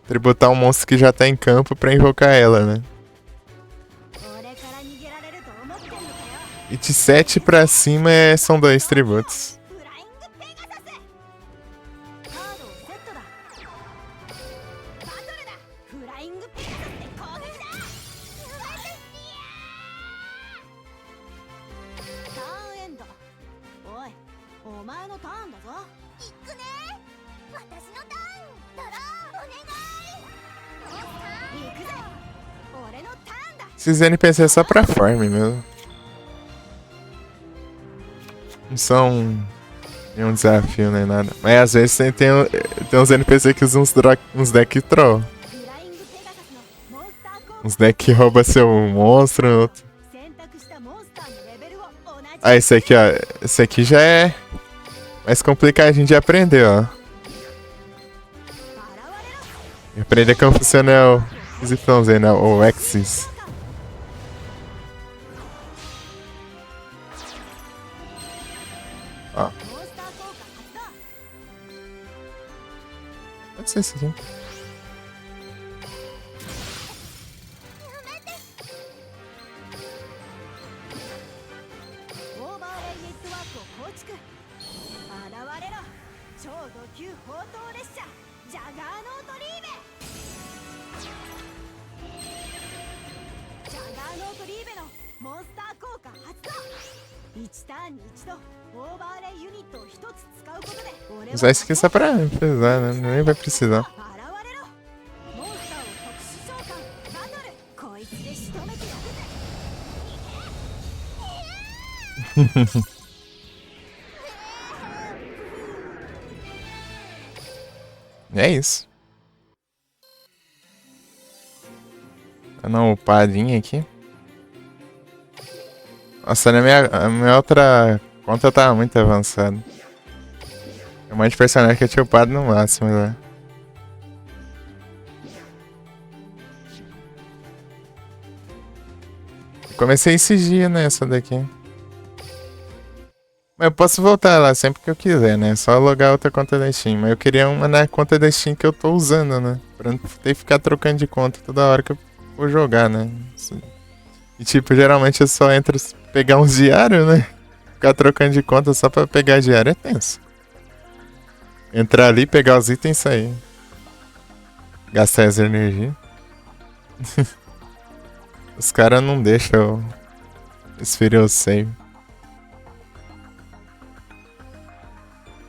tributar um monstro que já tá em campo pra invocar ela, né? E de 7 pra cima são 2 tributos. Esses NPC é só pra farm mesmo. Não são nenhum desafio nem nada. Mas às vezes tem uns NPC que usam uns deck troll. フライングペガサスのモンスター効果 Uns deck que rouba seu monstro. Outro. 選択したモンスターのレベルを同じ Ah, esse aqui, ó. Esse aqui já é mais complicadinho de aprender, ó. 現れろ Aprender como funciona o YZ, né? O Axis. モンスター効果発動 Pode ser esse aqui. オーバーレイネットワークを構築現れろ超ド級砲塔列車ジャガーノートリーベジャガーノートリーベのモンスター効果発動1ターンに1度オーバーレイユニットを1つ使うことで俺は Usar isso aqui só pra precisar, né? Nem vai precisar. 現れろモンスターを特殊召喚バトルこいつで仕留めてやるぜ E é isso. Dando uma upadinha aqui. Nossa, a minha outra conta tava muito avançada. É um monte de personagem que eu tinha upado no máximo já. Comecei esses dias nessa daqui. Mas eu posso voltar lá sempre que eu quiser, né? Só logar outra conta da Steam. Mas eu queria uma na conta da Steam que eu tô usando, né? Pra não ter que ficar trocando de conta toda hora que eu for jogar, né? E tipo, geralmente eu só entro pegar uns diários, né? Ficar trocando de conta só pra pegar diário é tenso. Entrar ali, pegar os itens e sair. Gastar as energias. Os caras não deixam eu esferir o save.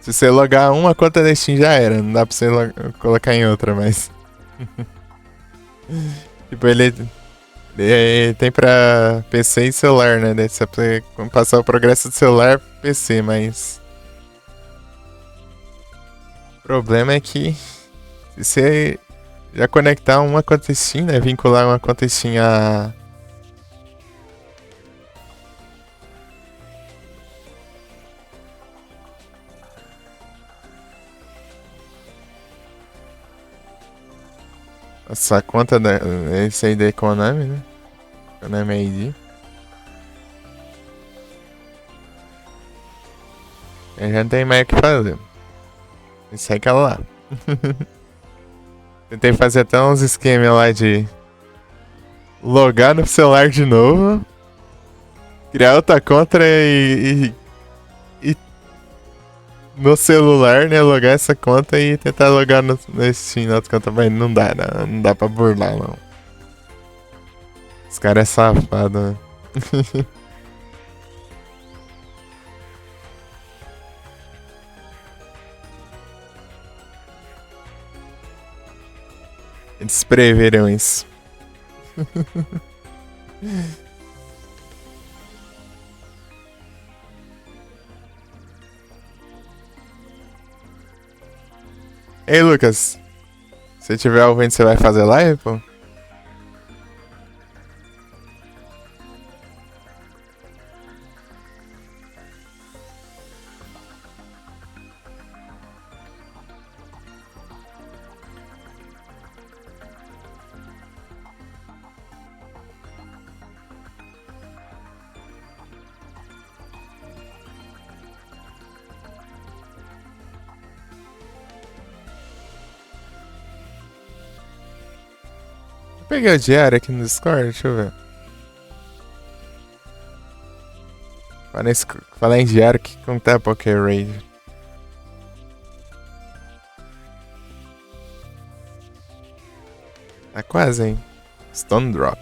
Se você logar uma conta da Steam já era, não dá pra você colocar em outra, mas... tipo, ele tem pra PC e celular, né? Daí você pode passar o progresso do celular pro PC, mas... O problema é que... Se você já conectar uma conta Steam, né? Vincular uma conta Steam a... Essa conta esse aí da Konami, né? Konami ID. Eu já não tem mais o que fazer. E segue lá. Tentei fazer até uns esquemas lá de logar no celular de novo, criar outra conta e no celular, né, logar essa conta e tentar logar no Steam na outra conta, mas não dá, não dá pra burlar, não. Os caras é safado, né? Eles preveram isso. Ei, Lucas. Se tiver ouvindo, você vai fazer live, pô? Peguei o diário aqui no Discord, deixa eu ver. Falar em diário, que como tá a Poké Raid? Tá quase, hein? Stone Drop.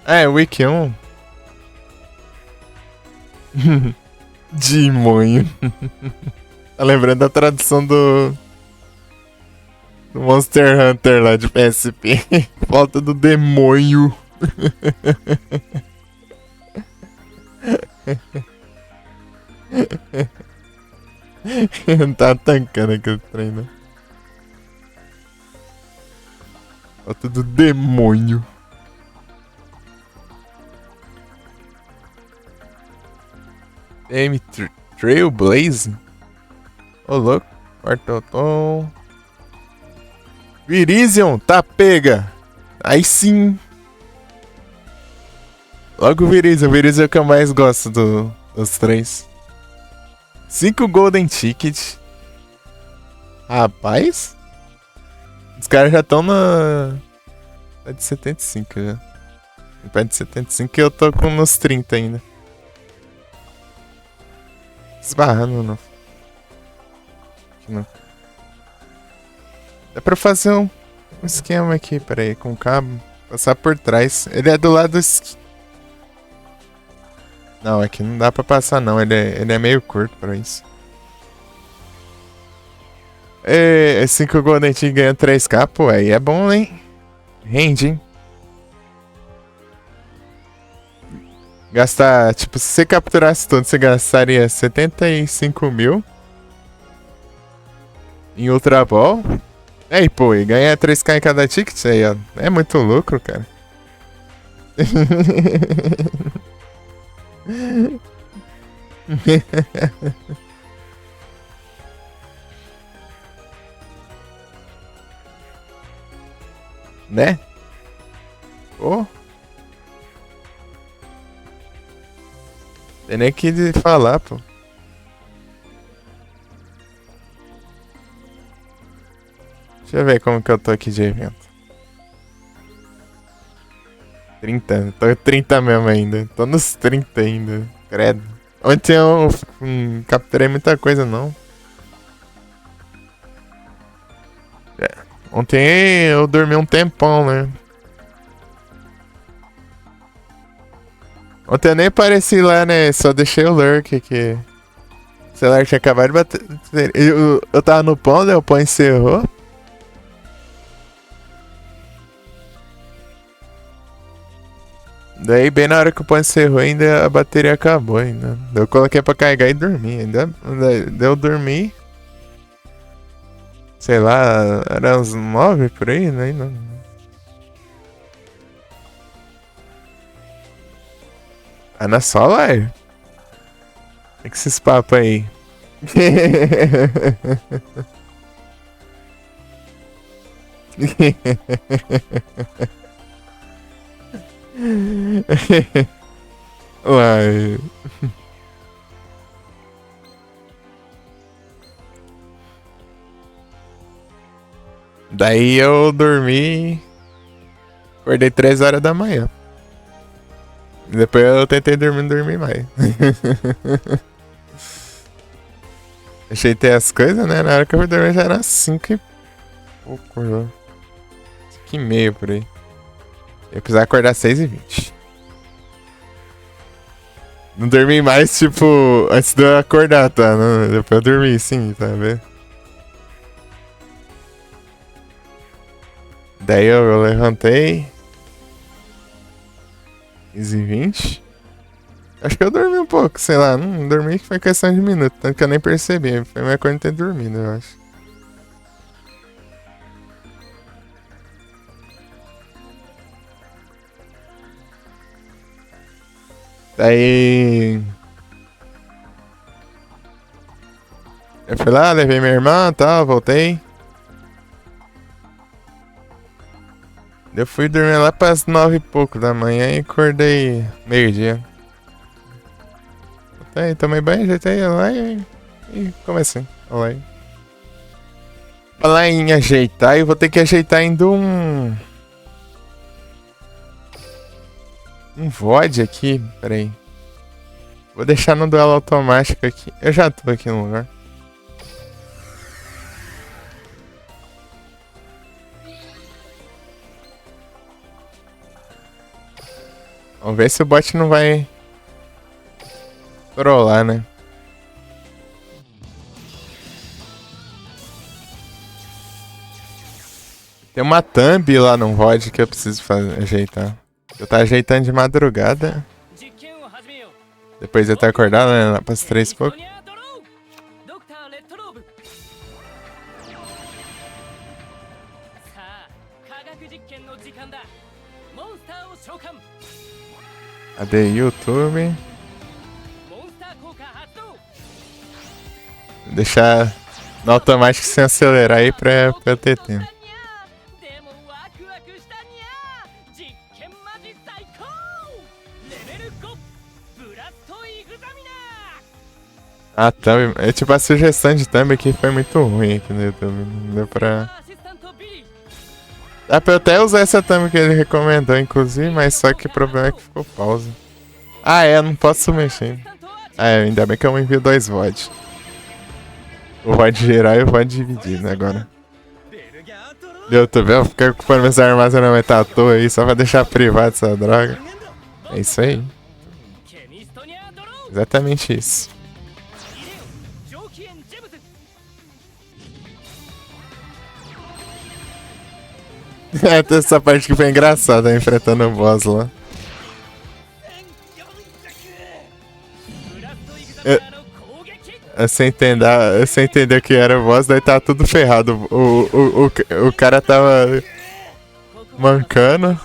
É, Week 1. Demônio. Tá lembrando da tradução do Monster Hunter lá de PSP. Falta do demônio. Não tá tancando aquele trem, né? Falta do demônio. Trailblaze? Ô, louco. Quarto tom. Virizion, tá pega. Aí sim. Logo o Virizion. O Virizion é o que eu mais gosto dos três. 5 Golden Ticket. Rapaz. Os caras já estão na... Tá de 75 já. Perto de 75 eu tô com uns 30 ainda. Esbarrando não. Aqui não. Dá pra fazer um esquema aqui, peraí, com o cabo. Passar por trás. Ele é do lado Não, aqui não dá pra passar não. Ele é meio curto pra isso. É 5 Golden Ticket ganha 3k, pô, aí é bom, hein? Rende, hein? Gastar, tipo, se você capturasse tudo, você gastaria 75 mil em Ultra Ball. Aí, pô, e ganha 3k em cada ticket aí, ó. É muito lucro, cara. Né? Pô. Tem nem que falar, pô. Deixa eu ver como que eu tô aqui de evento. 30, tô 30 mesmo ainda. Tô nos 30 ainda. Credo. Ontem eu capturei muita coisa, não. Ontem eu dormi um tempão, né? Ontem eu nem apareci lá, né? Só deixei o lurk aqui. O celular tinha acabado de bater. Eu tava no pão, né? O pão encerrou. Daí, bem na hora que o pão encerrou, ainda a bateria acabou ainda. Eu coloquei pra carregar e dormi. Ainda deu dormir. Sei lá, era uns 9 por aí, né? Não. Ah, na só live? É que esses papos aí. Uai. Daí eu dormi. Acordei 3 horas da manhã. Depois eu tentei dormir, não dormi mais. Ajeitei as coisas, né? Na hora que eu fui dormir já era 5 e pouco já. 5 e meio por aí. Eu precisava acordar 6h20. Não dormi mais, tipo, antes de eu acordar, tá? Não, depois eu dormi, sim, tá vendo? Daí eu levantei. 15h20. Acho que eu dormi um pouco, sei lá. Não dormi que foi questão de minuto. Tanto que eu nem percebi. Foi minha coisa de ter dormido, eu acho. Daí. Eu fui lá, levei minha irmã e tal, voltei. Eu fui dormir lá pras 9 e pouco da manhã e acordei meio-dia. Aí tomei banho, ajeitei lá e comecei. Olha aí. Falar em ajeitar, eu vou ter que ajeitar ainda um VOD aqui, peraí. Vou deixar no duelo automático aqui. Eu já tô aqui no lugar. Vamos ver se o bot não vai trollar, né? Tem uma thumb lá no VOD que eu preciso ajeitar. Eu tava ajeitando de madrugada. 実験を始めよう Depois de eu ter acordado, né? Lá pras 3 e pouco. ドクターレッドローブさあ科学実験の時間だモンスターを召喚 Cadê YouTube? モンスター効果発動 Deixar no automático sem acelerar aí pra eu ter tempo. でもワクワクしたにゃ実験マジ最高レベル5ブラストイグザミナ A thumb. É tipo a sugestão de thumb aqui foi muito ruim aqui no YouTube. Não deu pra. アシスタントビリー Dá pra eu até usar essa thumb que ele recomendou, inclusive, mas só que o problema é que ficou pausa. Ah, é, eu não posso mexer. Ah, é, ainda bem que eu envio 2 VOD. O VOD geral e o VOD dividido, né, agora. ベルギャートロ Do YouTube, eu ficar ocupando meus armazenamentos à toa aí, só pra deixar privado essa droga. É isso aí. ケミストニアドロー Exatamente isso. イデオ蒸気炎ジェムズ Até essa parte que foi engraçada, enfrentando o boss lá. ブラストイグザミナーの攻撃 Você entendeu que era o boss, daí tá tudo ferrado. O cara tava mancando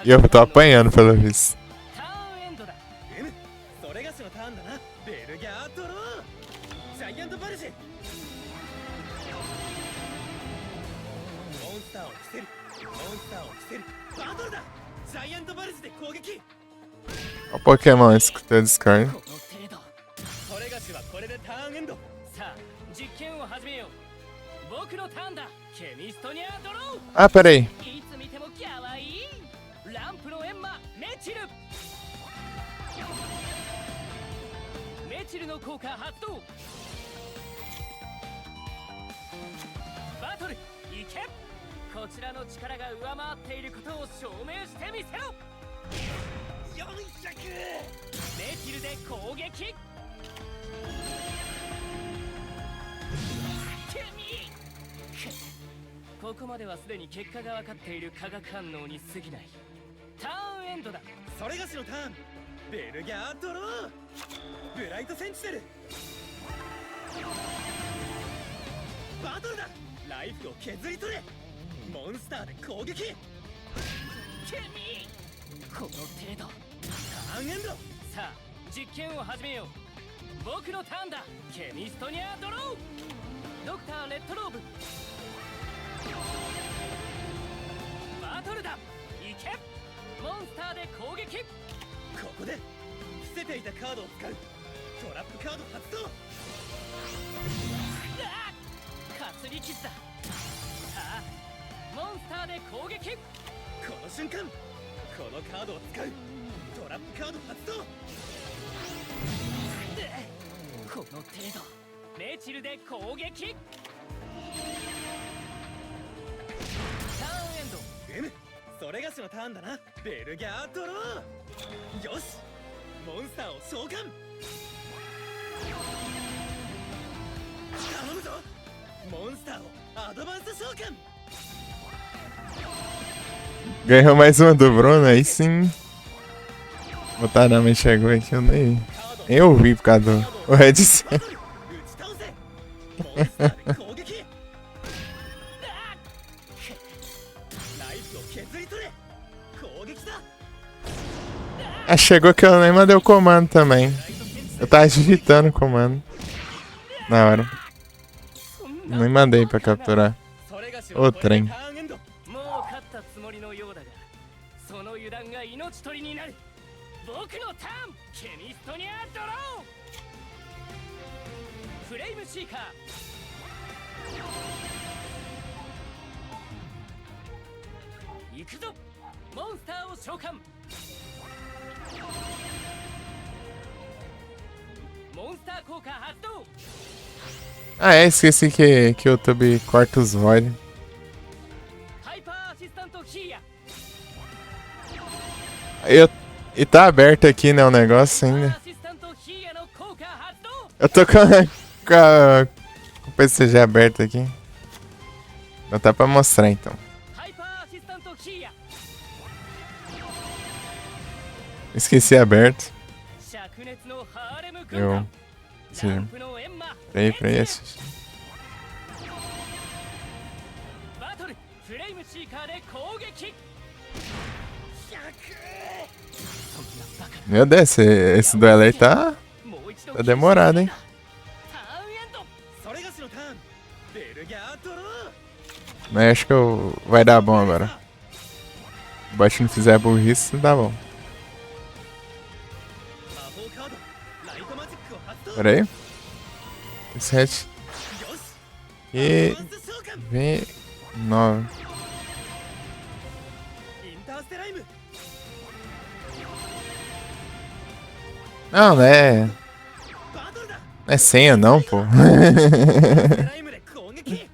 e eu tô apanhando pelo visto. ターンエンドだ M それがしのターンだなベルギャートロージャイアントバルジェモンスターを伏せるモンスターを伏せるバトルだジャイアントバルジで攻撃 Olha o Pokémon escutou o Discord. この程度それがしはこれでターンエンドさあ実験を始めよう僕のターンだケミストニアドロ Ah, peraí. ーいつ見てもキャワイイランプのエンマメチルメチルの効果発動バトルいけこちらの力が上回っていることを証明してみせろ400メチルで攻撃ケミここまではすでに結果が分かっている化学反応に過ぎないターンエンドだそれがしのターンベルギャートローブライトセンチネルバトルだライフを削り取れモンスターで攻撃ケミこの程度ターンエンドさあ実験を始めよう僕のターンだケミストニアドロードクターレッドローブバトルだいけモンスターで攻撃ここで伏せていたカードを使うトラップカード発動あっかすり傷ださあモンスターで攻撃この瞬間このカードを使うトラップカード発動この程度メチルで攻撃ターンエンド M それがしのターンだなベルギャートローよしモンスターを召喚頼むぞモンスターをアドバンス召喚 Ganhou mais uma do Bruno, aí sim. Botadamente chegou aqui, eu nem ouvi por causa do headset. 打ち倒せモンスターで攻撃ライフを削り取れ攻撃だ Ah, chegou que eu nem mandei o comando também. Eu tava digitando o comando na hora. Nem mandei pra capturar. それがし おはこれトレインでターンエンドもう勝ったつもりのようだがその油断が命取りになる僕のターンケミストニアドローフレイムシーカー行くぞモンスターを召喚モンスター効果発動 Ah, é, esqueci que o YouTube corta os VOD. ハイパーアシスタントヒーヤ Eu E tá aberto aqui, né, o negócio ainda. アシスタントヒーヤの効果発動 Eu tô com o PC já aberto aqui. Não tá pra mostrar, então. ハイパーアシスタントヒーヤ Esqueci aberto. 灼熱のハーレム軍 Eu... 団 Sim. ランプのエンマ Peraí, assistir. バトルフレイムシーカーで攻撃 Meu Deus, esse duelo aí tá demorado, hein? ターンエンド それがしのターンベルギャードロー Mas acho que vai dar bom agora. O bot não fizer burrice, dá bom. 魔法カードライトマジックを発動 Pera aí. Reset. よし E アドバンス召喚 vem 9. インターステライム Não, não é. バトルだ Não é senha não, pô. ステライムで攻撃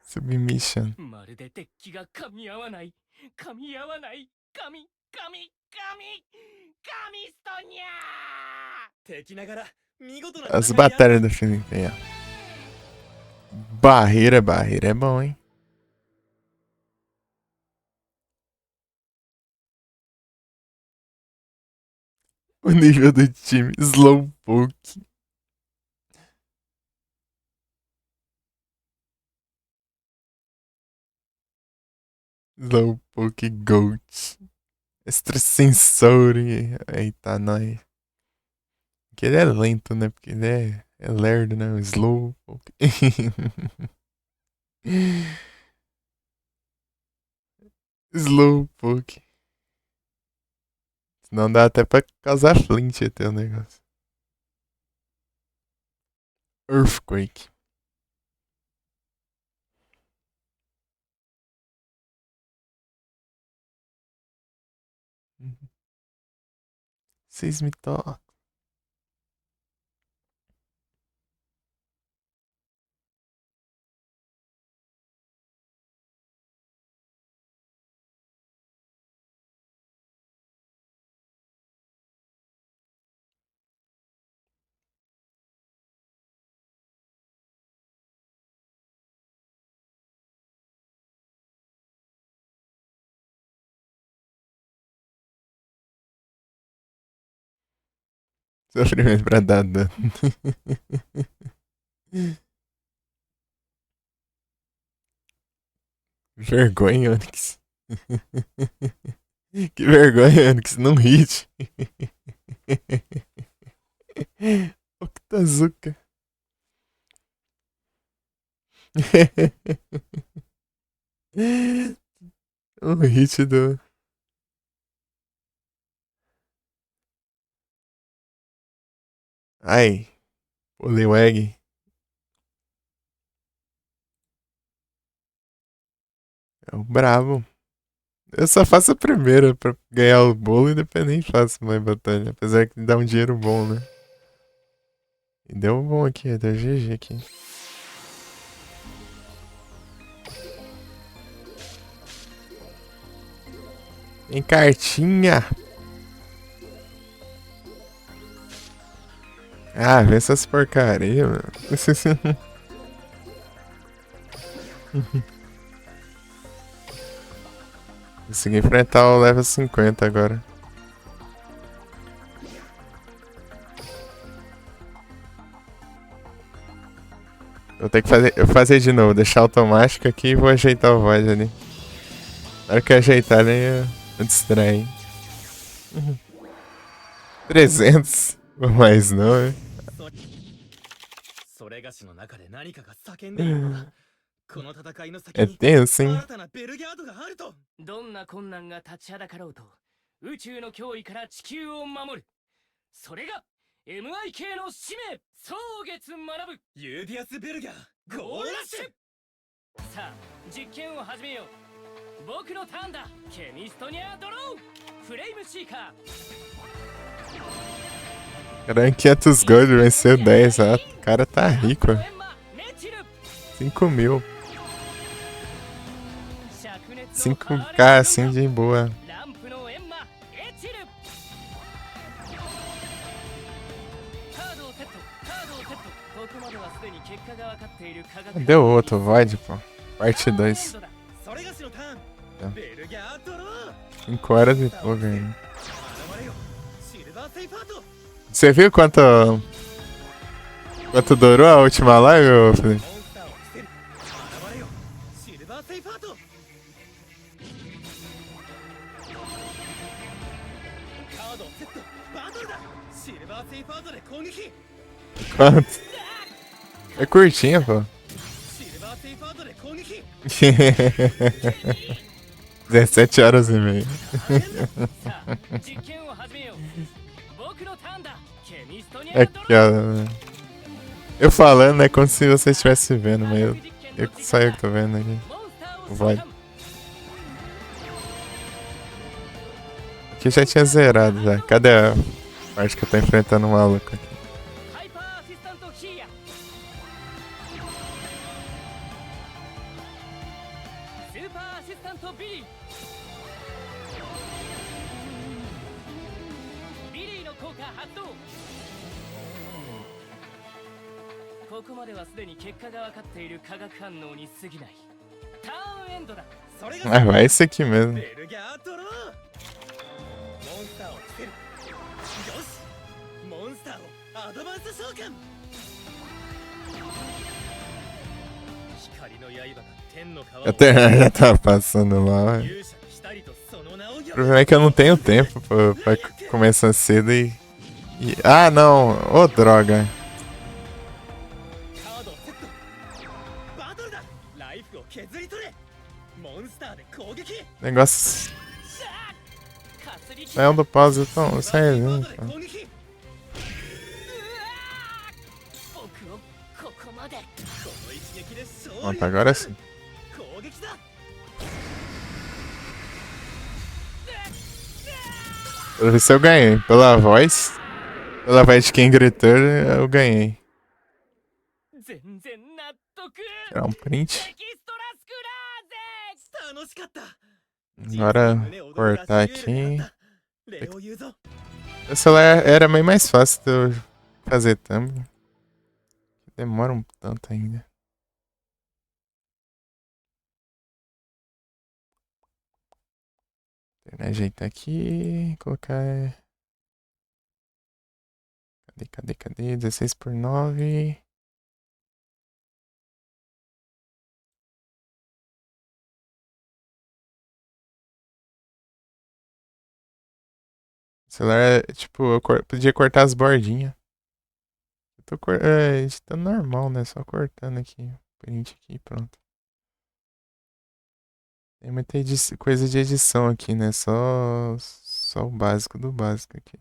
Submission. まるでデッキが噛み合わない噛み合わない噛みストニャ敵ながら見事な As 戦いであった batalhas do Felipe aí, ó. Barreira é bom, hein? O nível do time. Slowpoke. Slowpoke Gold. Extrasensori. Eita, nós. Porque ele é lento, né? Porque ele é lerdo, né? O Slowpoke. Slowpoke. Senão dá até pra causar flint até o negócio. Earthquake. Vocês me tocam. Sofrimento pra dar dano. Vergonha, Onix. Que vergonha, Onix. Não hit. Octazuka. O hit do... Ai. Poliwag. É o brabo. Eu só faço a primeira pra ganhar o bolo e depois nem faço mais batalha. Apesar que dá um dinheiro bom, né? E deu um bom aqui, deu GG aqui. Tem cartinha. Ah, vê essas porcaria, mano. Consegui enfrentar o level 50 agora. Vou ter que fazer de novo, deixar automático aqui e vou ajeitar o void ali. Na hora que eu ajeitar ali, eu distraio. 300. Mas não, é? それがしの中で何かが叫んでいるのだこの戦いの先 É に tenso, hein? 新たなベルギャードがあるとどんな困難が立ちはだかろうと宇宙の脅威から地球を守るそれが MIK の使命蒼月学ぶユーディアス・ベルギャーゴーラッシュさあ実験を始めよう僕のターンだケミストニャードローフレイムシーカー Caramba, 500 gold venceu 10, ó. O cara tá rico. エンマ 5.000. 灼熱を 5K assim de boa. ランプのエンマエチルカードをセットカードをセットここまではすでに結果が分かっている科学 Deu outro, Void, pô. Parte 2. それがしのターあンベルギャードロー 5 horas e pouco ainda. 現れよシルバーセイファート Você viu quanto durou a última live, ô Felipe? モンスターを伏せる現れよシルバーセイファートカードをセットバトルだシルバーセイファートで攻撃 Quanto? É curtinha, pô. シルバーセイファートで攻撃 17 horas e meia. さあ実験を始めよう僕のターンだケミストニア Aqui, ó. Eu falando é como se você estivesse vendo, mas só eu que tô vendo aqui. モンスターを Vai. 召喚 Aqui já tinha zerado já. Cadê a parte que eu tô enfrentando um maluco aqui? ハイパーアシスタントヒーヤスーパーアシスタントビリービリーの効果発動ここまではすでに結果が分かっている化学反応に過ぎないターンエンドだそれ Ah, が vai esse aqui mesmo. ベルギャードローモンスターを伏せるよしモンスターをアドバンス召喚光の刃が天の川を Já tava passando lá. 勇者にしたりとその名を呼 O ぶ problema é que eu não tenho tempo pra começar cedo Ah, não. Ô, droga. カードをセットバトルだライフを削り取れモンスターで攻撃 Negócio. かすり切 Saiu do pause tão シルバーセイファー sério, トで cara. 攻撃僕をここまでこの一撃で勝 Pronto, 利 agora sim. 攻撃だ Pra ver se eu ganhei. Pela voz de quem gritou, eu ganhei. 全然納得 Tirar um print. エキストラスクラーゼ楽しかった Agora cortar aqui. 礼を言うぞ O celular era meio mais fácil de eu fazer thumb. Demora um tanto ainda. Ajeitar aqui. Colocar. Cadê? 16:9. O celular, tipo, eu podia cortar as bordinhas. Eu tô editando normal, né? Só cortando aqui. Print aqui, pronto. Tem muita coisa de edição aqui, né? Só o básico do básico aqui.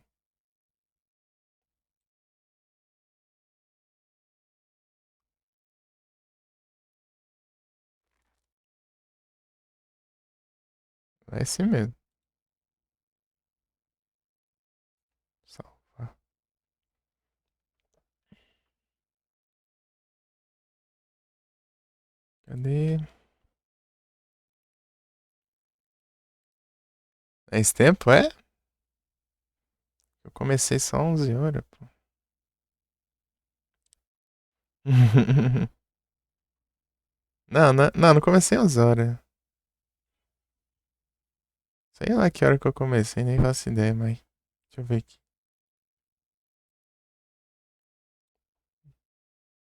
Vai ser mesmo. Salvar. Cadê? É esse tempo, é? Eu comecei só 11 horas, pô. Não comecei 11 horas. Sei lá que hora que eu comecei, nem faço ideia, mas. Deixa eu ver aqui.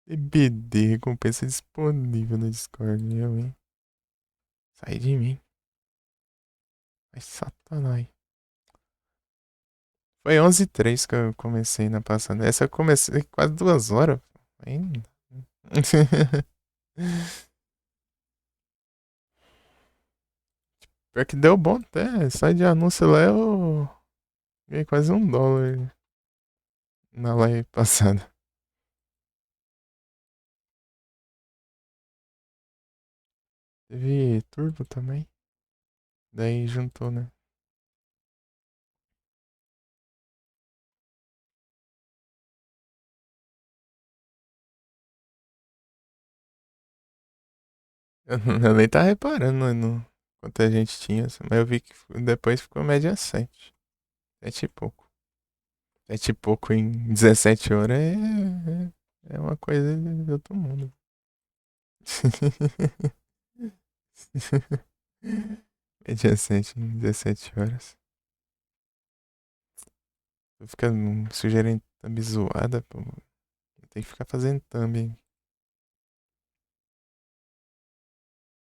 EBD, recompensa disponível no Discord, hein? Sai de mim. Vai satanás. Foi 11:03 que eu comecei na passada. Essa eu comecei quase 2 horas. Ainda. Pior que deu bom até. Só de anúncio lá eu ganhei quase $1 na live passada. Teve turbo também. Daí juntou, né? Eu nem tava reparando no quanta gente tinha, assim, mas eu vi que depois ficou média 7. 7 e pouco. 7 e pouco em 17 horas é uma coisa de outro mundo. Média 7 em 17 horas. Fica sugerindo thumb zoada, pô. Tem que ficar fazendo thumb.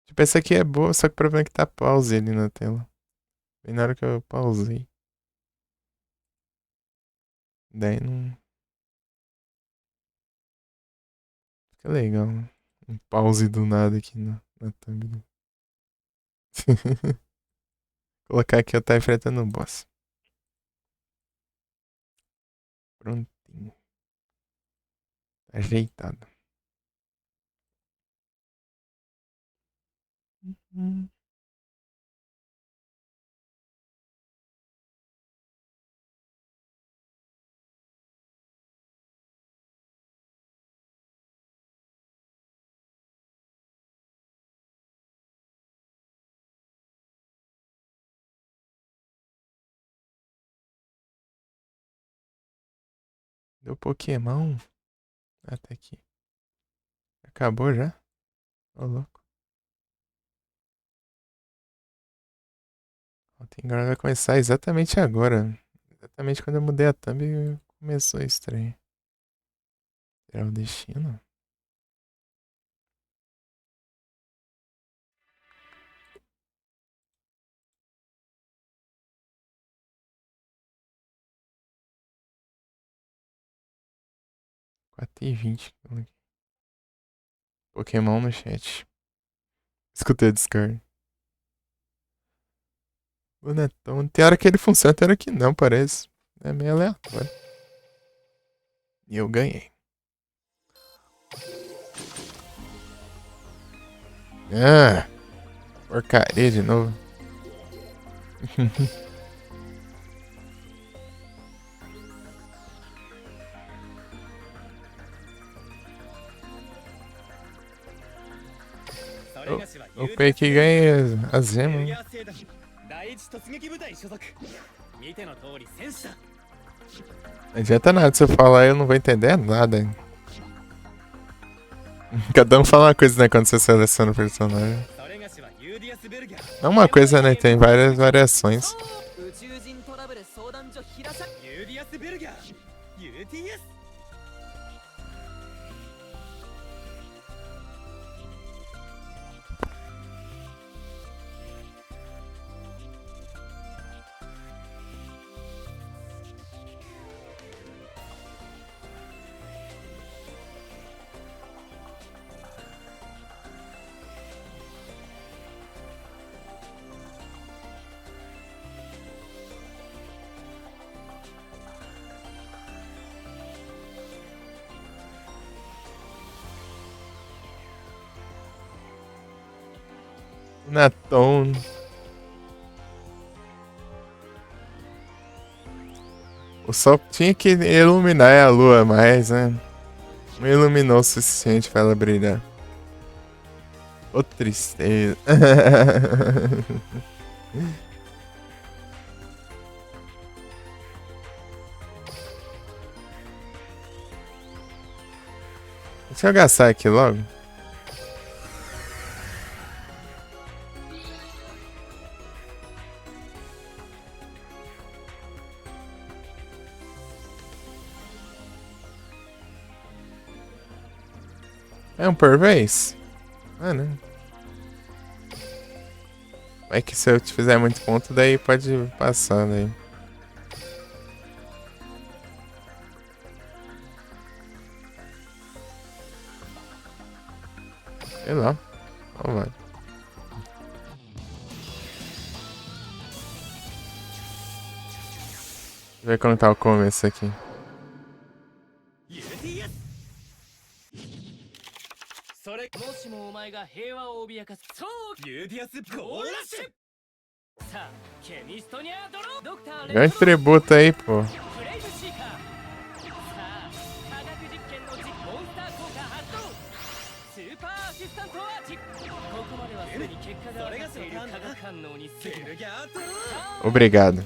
Tipo, essa aqui é boa, só que o problema é que tá pause ali na tela. Bem na hora que eu pausei. Daí não. Fica legal. Um pause do nada aqui na thumb. Colocar aqui eu tá enfrentando o boss. Prontinho. Tá ajeitado. Deu Pokémon? Até aqui. Acabou já? Ô, louco. O Tingar vai começar exatamente agora. Exatamente quando eu mudei a thumb, começou esse trem. Será o destino? Quatro e 20. Pokémon no chat. Escutei a Discord. O Netão. Tem hora que ele funciona, tem hora que não, parece. É meio aleatório. E eu ganhei. Ah! Porcaria de novo. O Peik ganha a Zema. 第一突撃部隊所属見ての通り戦士だ Não adianta nada se eu falar, eu não vou entender nada. Cada um fala uma coisa, né, quando você seleciona o personagem. それがしはユーディアス・ベルギャ Não uma coisa, né, tem várias variações. 宇宙人トラブル相談所平さユーディアス・ベルギャ UTS Natom. O sol tinha que iluminar a lua mais, né? Não iluminou o suficiente pra ela brilhar. Ô tristeza. Deixa eu gastar aqui logo. É um por vez? Ah, não. É que se eu te fizer muito ponto, daí pode ir passando aí. Sei lá. Vamos lá. Deixa eu ver como tá o começo aqui. UTS それもしもお前が平和を脅かすそうユーディアス・ゴーラッシュさあケミストニャードロドクターレ Grande tributo aí, pô. フレイムシーカーさあ科学実験のモンスター効果発動スーパーシスタントアーチ。ここまではすでに結果が分かっている化学反応に過ぎない。 Obrigado.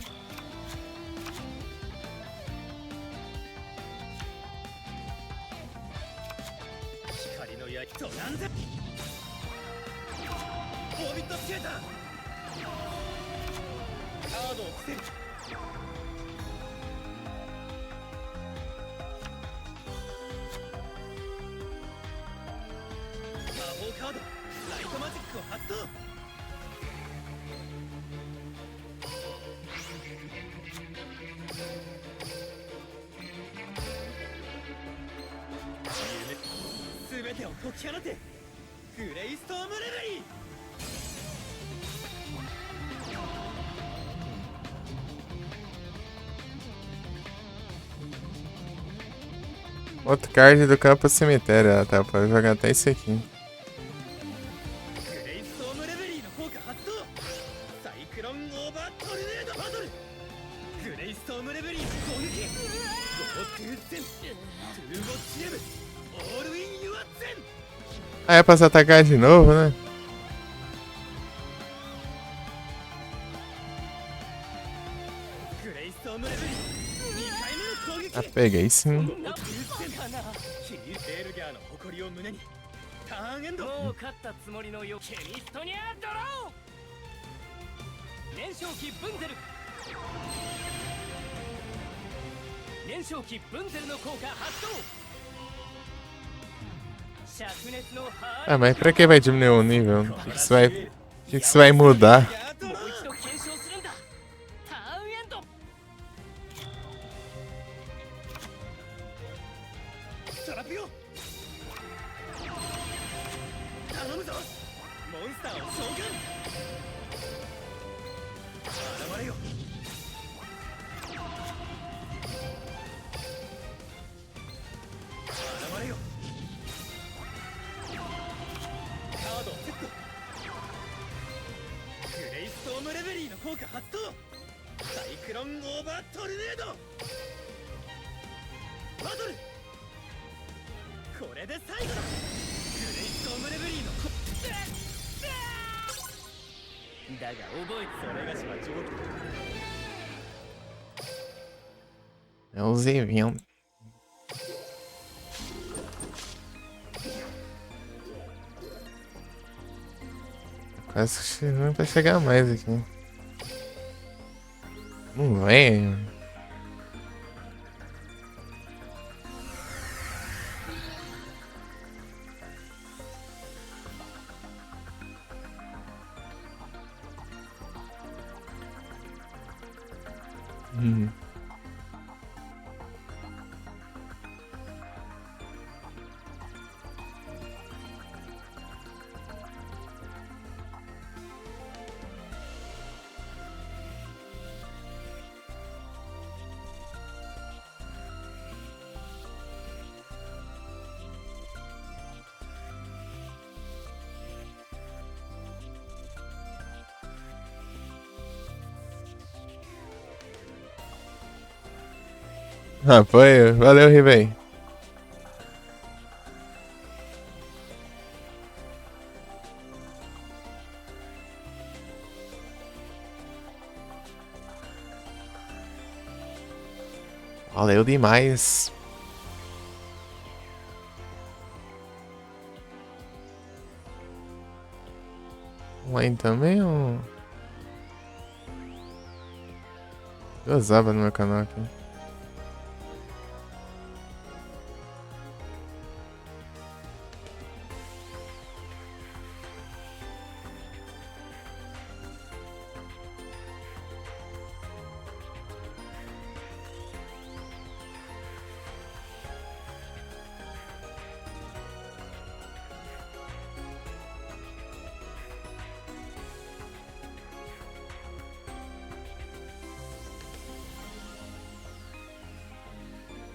光の焼きとなんでオービットスケーターカードを伏せる魔法カードライトマジックを発動夢全てを解き放てグレイストームレベリー Outro card do campo cemitério, tá? Pode jogar até esse aqui. グレイストームレベリーの効果発動サイクロンオーバートルネードバトルグレイストームレベリーの攻撃ゴートゥーゼントゥーゴチエムオールインユアゼン Ah, é pra se atacar de novo, né? グレイストームレベリー2回目の攻撃 Ah, peguei sim. ゴートゥーゼントキリー・エルギャーの誇りを胸にターンエンドもう勝ったつもりのよ。ケミストニアドロー。燃焼機ブンゼル。燃焼機ブンゼルの効果発動。灼熱のハ Ah, mas pra que vai diminuir o nível? O que isso vai, o que isso vai mudar? ギャードもう一度検証するんだ。ターンエンド。トラピオ頼むぞモンスターを召喚現れよ現れよカードセットグレイストームレベリーの効果発動サイクロンオーバートルネードバトルこれで最後だグレイストームレベリーのだが覚えてそれがしは上手 É os eventos. Quase chegando pra chegar mais aqui. Não vem. Ah, foi. Valeu, Ribei. Valeu demais. Wayne também ou... Eu usava no meu canal aqui.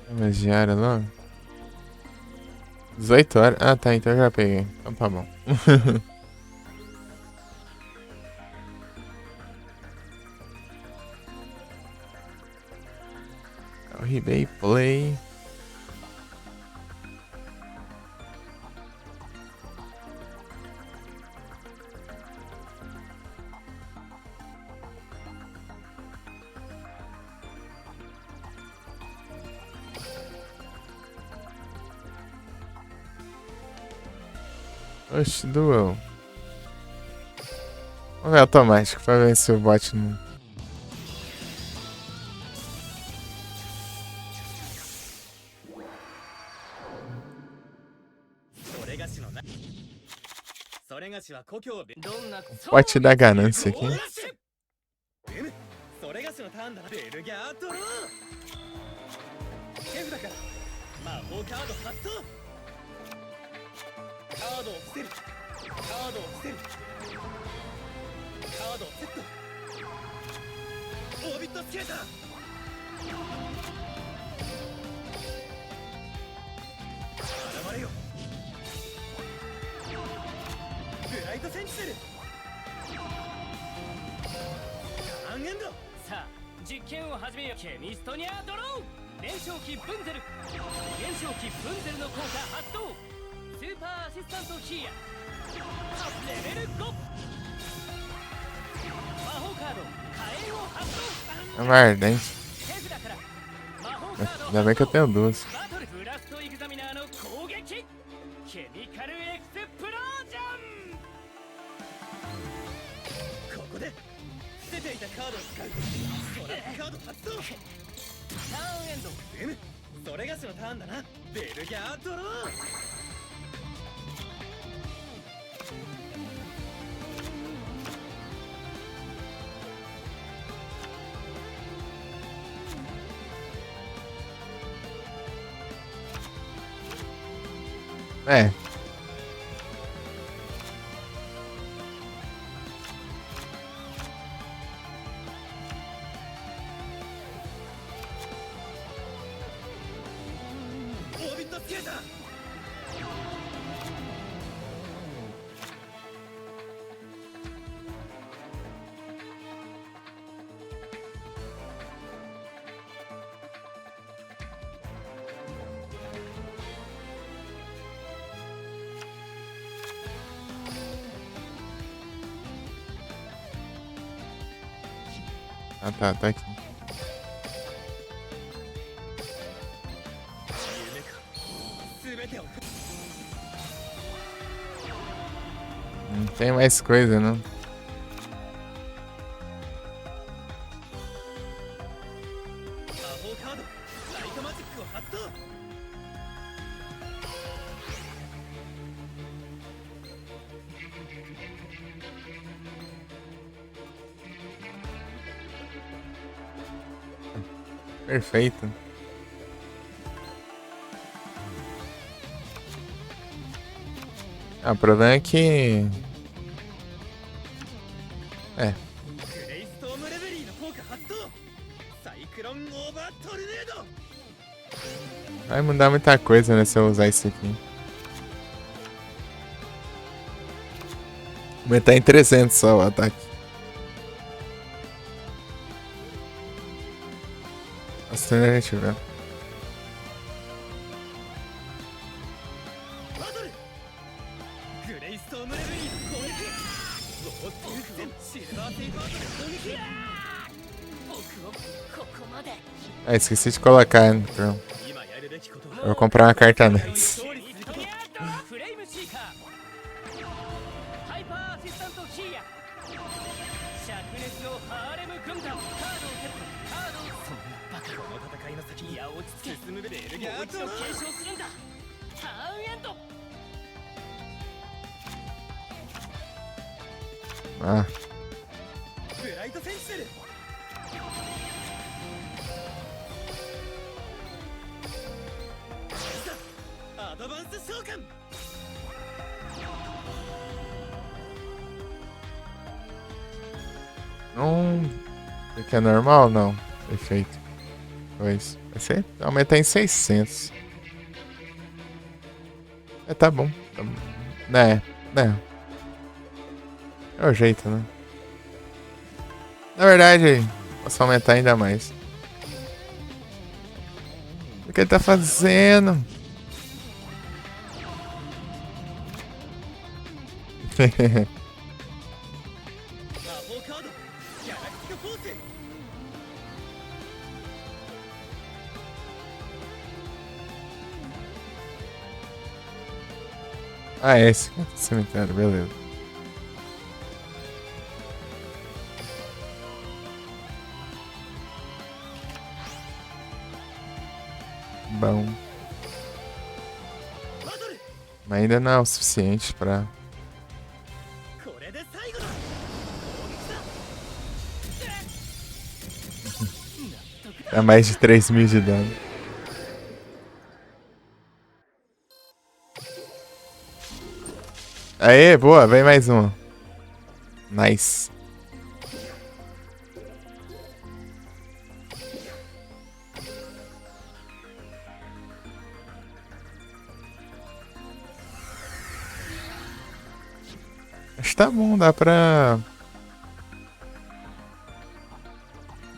Mas diária logo? 18 horas? Ah tá, então eu já peguei. Então tá bom. O Ribei Play. Oxe, duel. Vamos ver automático pra ver se o bot não. それがしのなそれがしは故郷をべどんな Bot da ganância aqui. それがしのターンだなベルギャードロー手札から魔法カード発動カードを伏せるカードを伏せるカードをセットオービットスケーター現れよブライトセンチネルターンエンドさあ実験を始めよう。ケミストニアドロー燃焼機ブンゼル燃焼機ブンゼルの効果発動スーパーアシスタントヒーヤレベル5魔法カード火炎を発動 É uma ardente. 手札から魔法カード Ainda bem que eu tenho duas. バトルブラストエグザミナーの攻撃ケミカルエクスプロージョンここで捨てていたカードを使うトラップカード発動ターンエンド M それがしのターンだなベルギャードロー É. Ah, tá aqui. Não tem mais coisa, não. Perfeito. Ah, o problema é que... É. Vai mudar muita coisa, né, se eu usar isso aqui. Aumentar em 300 só o ataque. Bastante, velho. Ah, esqueci de colocar, então. Eu vou comprar uma carta antes. Ah. Não. Isso aqui é normal? Não. Perfeito. Pois. Vai ser aumentar em 600. É, tá bom. Tá bom. Né. É o jeito, né? Na verdade, posso aumentar ainda mais. O que ele tá fazendo? Ah, é esse cemitério, beleza. Bom. Mas ainda não é o suficiente pra... これで最後だ。dar mais de 3.000 de dano. Aê, boa, vem mais uma. Nice. Acho que tá bom, dá pra...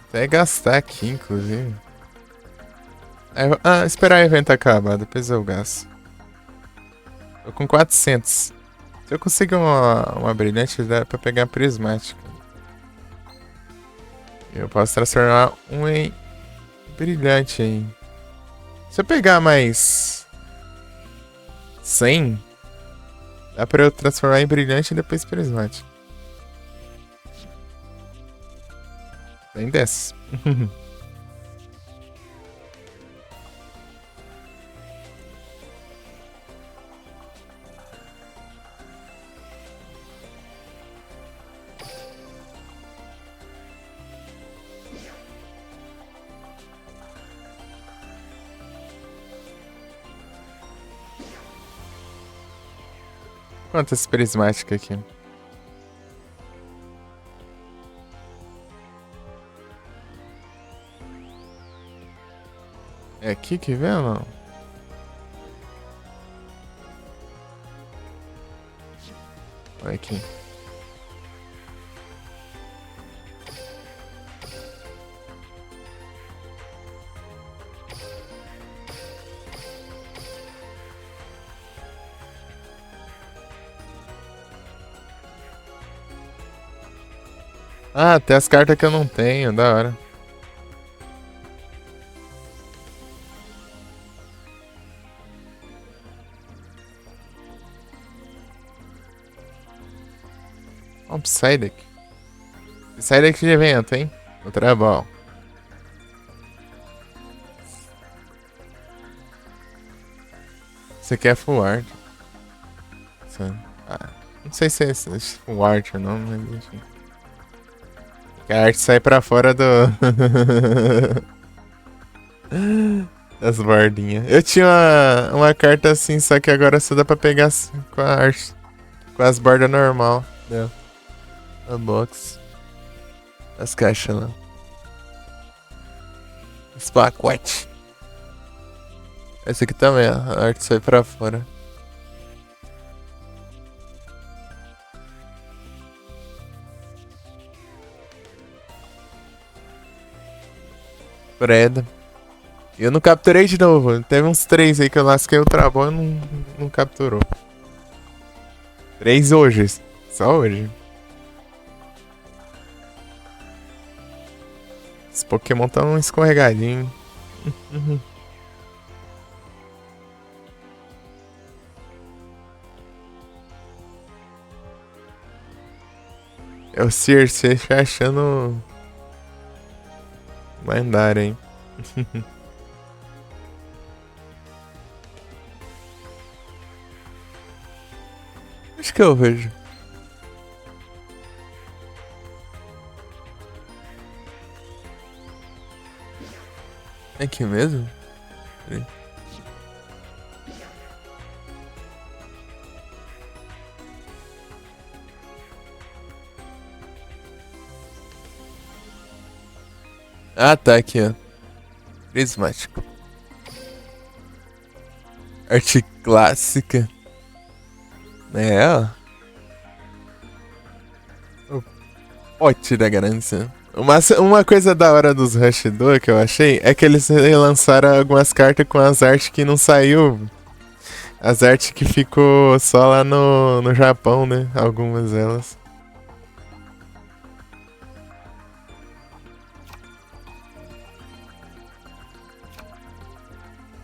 até gastar aqui, inclusive. Esperar o evento acabar, depois eu gasto. Tô com 400. Se eu conseguir uma brilhante, dá pra pegar a prismática. Eu posso transformar um em brilhante aí. Se eu pegar mais 100, dá pra eu transformar em brilhante e depois prismática. Tem dessas. Quantas prismáticas aqui? É aqui que vem ou não? Olha aqui. Ah, tem as cartas que eu não tenho, da hora. Um Psyduck. Psyduck de evento, hein? Outra bom. Esse aqui é full art. Não sei se é full art ou não, mas enfim. A arte sai pra fora do... das bordinhas. Eu tinha uma carta assim, só que agora só dá pra pegar assim, com a arte. Com as bordas normal. Deu. Unbox. As caixas lá. Os pacotes. Esse aqui também, ó. A arte sai pra fora. Preda. Eu não capturei de novo. Teve uns 3 aí que eu lasquei o Trabão e não capturou. 3 hoje. Só hoje. Os Pokémon tão escorregadinho. É o Circe achando lendário, hein? Acho que eu vejo. É aqui mesmo? Peraí. Ah, tá aqui, ó. Prismático. Arte clássica. É, ó. O pote da ganância. Uma coisa da hora dos Rush 2 que eu achei é que eles relançaram algumas cartas com as artes que não saiu. As artes que ficou só lá no Japão, né? Algumas delas.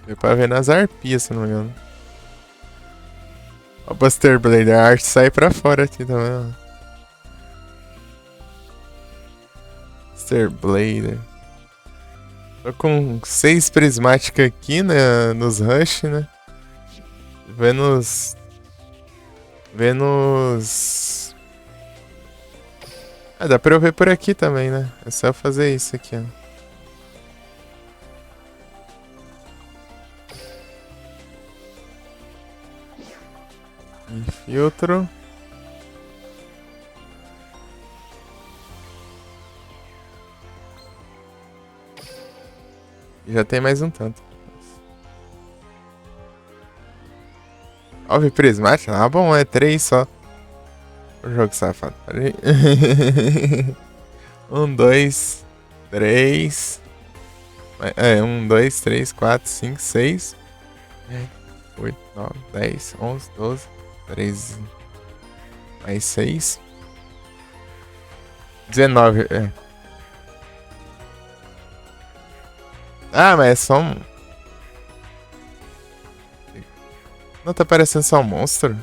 Deu pra ver nas arpias, se não me engano. O Buster Blade, a arte sai pra fora aqui também, ó. Buster Blade. Tô com 6 prismáticas aqui, né, nos Rush, né? Vênus... Ah, dá pra eu ver por aqui também, né? É só eu fazer isso aqui, ó. Filtro. Já tem mais um tanto. Alve prismático? Ah, bom, é 3 só. O jogo safado. Peraí. 1, 2, 3. É, 1, 2, 3, 4, 5, 6. 8, 9, 10, 11, 12, 13. Mais 6. 19. É. Ah, mas é só um. Não tá parecendo só um monstro?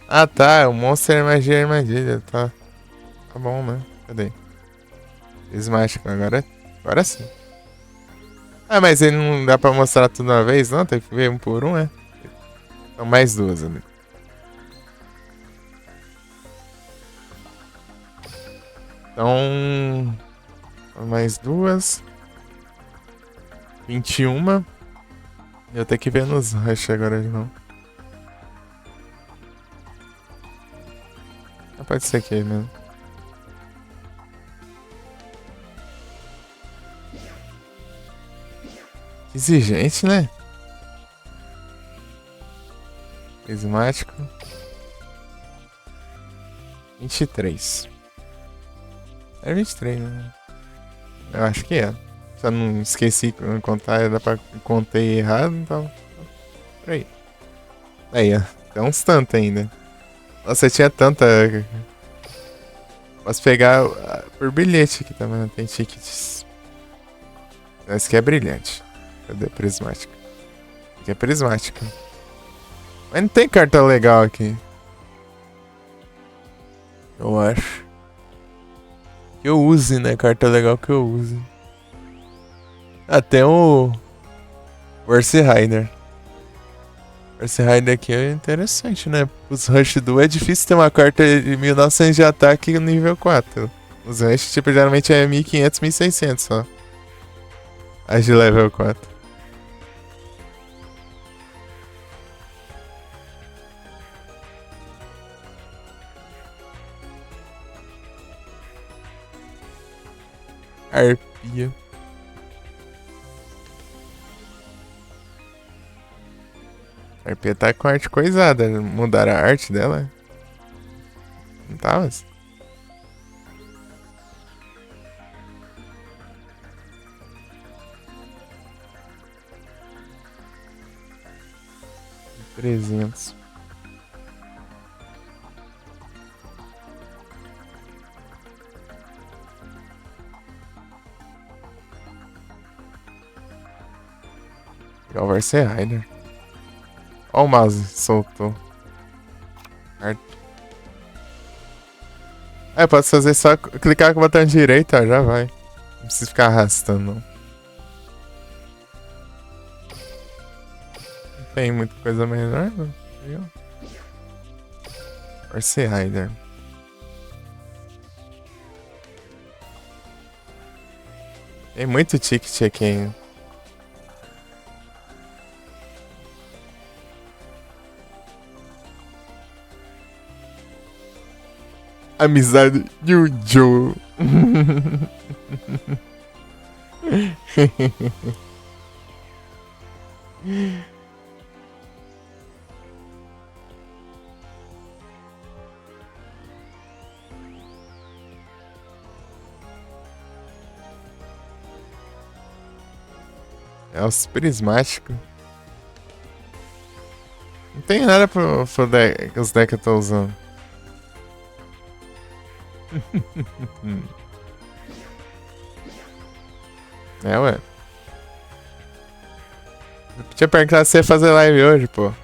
Ah, tá. O monstro é magia, armadilha. Tá. Tá bom, né? Cadê? Prismático. Agora sim. Ah, mas ele não dá pra mostrar tudo uma vez, não? Tem que ver um por um, é? São mais 2 ali. Então... mais 2. 21. Eu tenho que ver nos rush agora de novo. Ah, pode ser aqui mesmo. Exigente, né? Prismático. 23. É 23, né? Eu acho que é. Só não esqueci de contar, dá pra contei errado, então. Por aí. Aí, ó. Tem uns tantos ainda. Nossa, tinha tanta. Posso pegar por bilhete aqui também, tem tickets. Esse aqui é brilhante. Cadê a prismática? Aqui é prismática. Mas não tem carta legal aqui. Eu acho. Que eu use, né? Carta legal que eu use. Até o Verse Rider. Verse Rider aqui é interessante, né? Os Rush do é difícil ter uma carta de 1900 de ataque no nível 4. Os Rush, tipo, geralmente é 1500, 1600 só. As de level 4. Arpia. A Arpia tá com a arte coisada. Mudaram a arte dela? Não tava? 300. Igual vai ser Rider. Ó o mouse, soltou. É, posso fazer só clicar com o botão direito, ó, já vai. Não precisa ficar arrastando, não. Não tem muita coisa melhor, não. Vai ser Rider. Tem muito ticket aqui, hein? Amizade de um Joe. É os prismáticos. Não tem nada pro deck, os decks que eu tô usando. É, ué. Eu tinha perguntado se ia fazer live hoje, pô.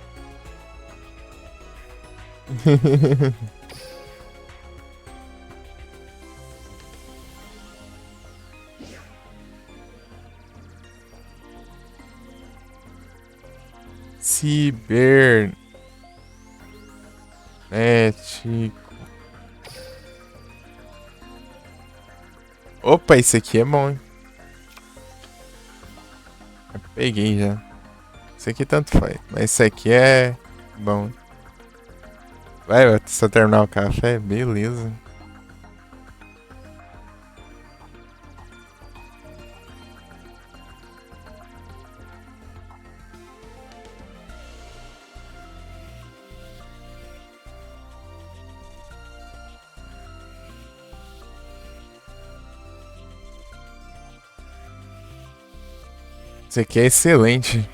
Cibernético. Opa, esse aqui é bom, hein? Eu peguei já. Esse aqui tanto faz. Mas esse aqui é bom. Vai, só terminar o café? Beleza. Esse aqui é excelente.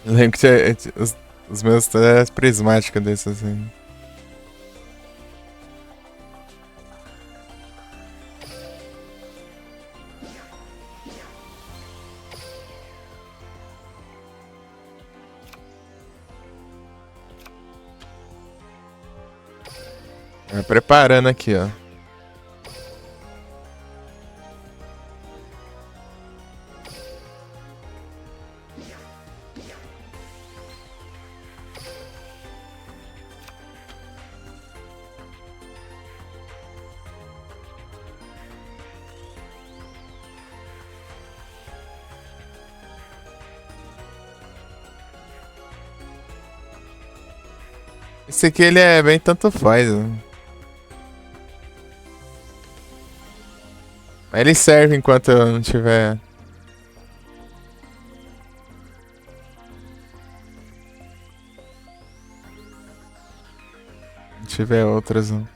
Eu lembro que os meus eram prismáticos desses assim. Vai preparando aqui, ó. Esse aqui ele é bem tanto faz, né? Mas ele serve enquanto eu não tiver. Não tiver outras, não.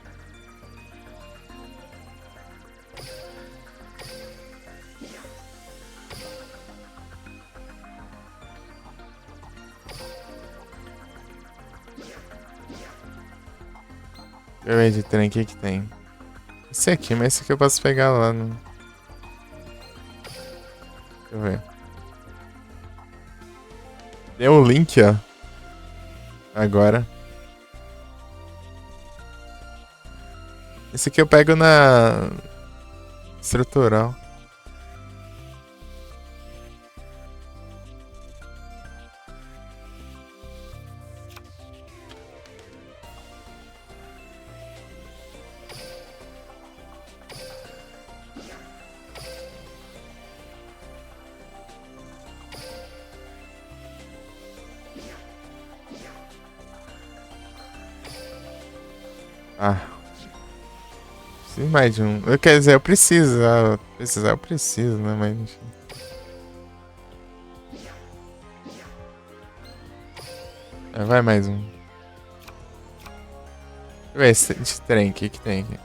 Deixa eu ver de trem, o que que tem? Esse aqui, mas esse aqui eu posso pegar lá no... Deixa eu ver. Tem um link, ó. Agora. Esse aqui eu pego na... Estrutural. Ah. Preciso mais de um. Quer dizer, eu preciso. Precisar eu preciso, né? Mas enfim. Vai mais um. Deixa eu ver esse trem. O que que tem aqui?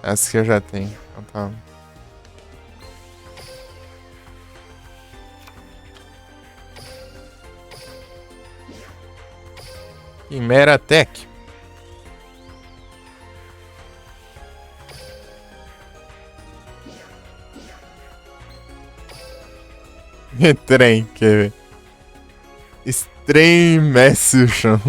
Essa que eu já tenho. Então tá. Quimera Tech. Trem, quer ver? Extremation.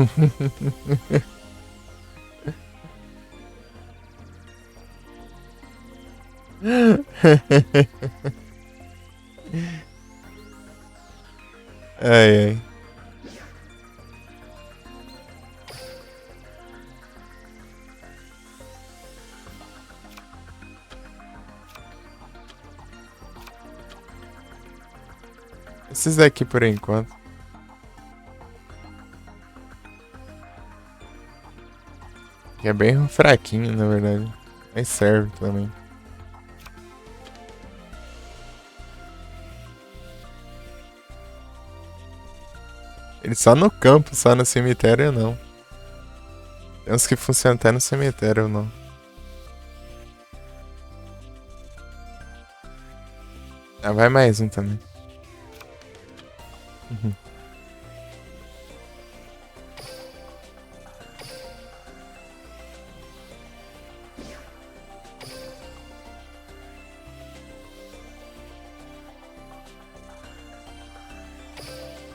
Ai, ai. Esses daqui por enquanto. Que é bem fraquinho, na verdade. Mas serve também. Ele só no campo, só no cemitério não. Tem uns que funcionam até no cemitério não. Ah, vai mais um também.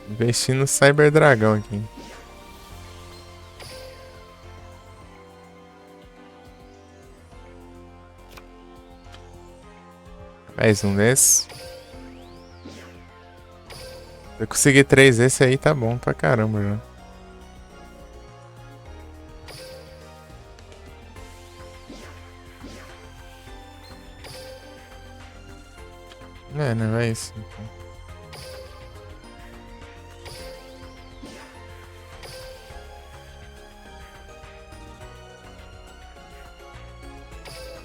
Investir no Cyber Dragão aqui. Mais um desse. Se eu conseguir 3 desse aí, tá bom pra caramba já. Não é isso então.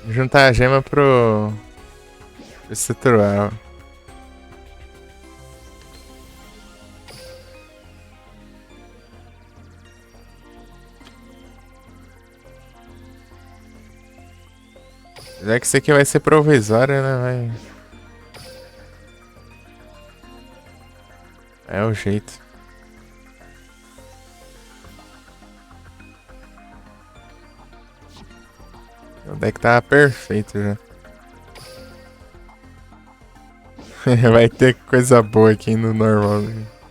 Juntar a gema pro estrutural. Já que isso aqui vai ser provisório, né? É o jeito. O deck tá perfeito já. Vai ter coisa boa aqui no normal.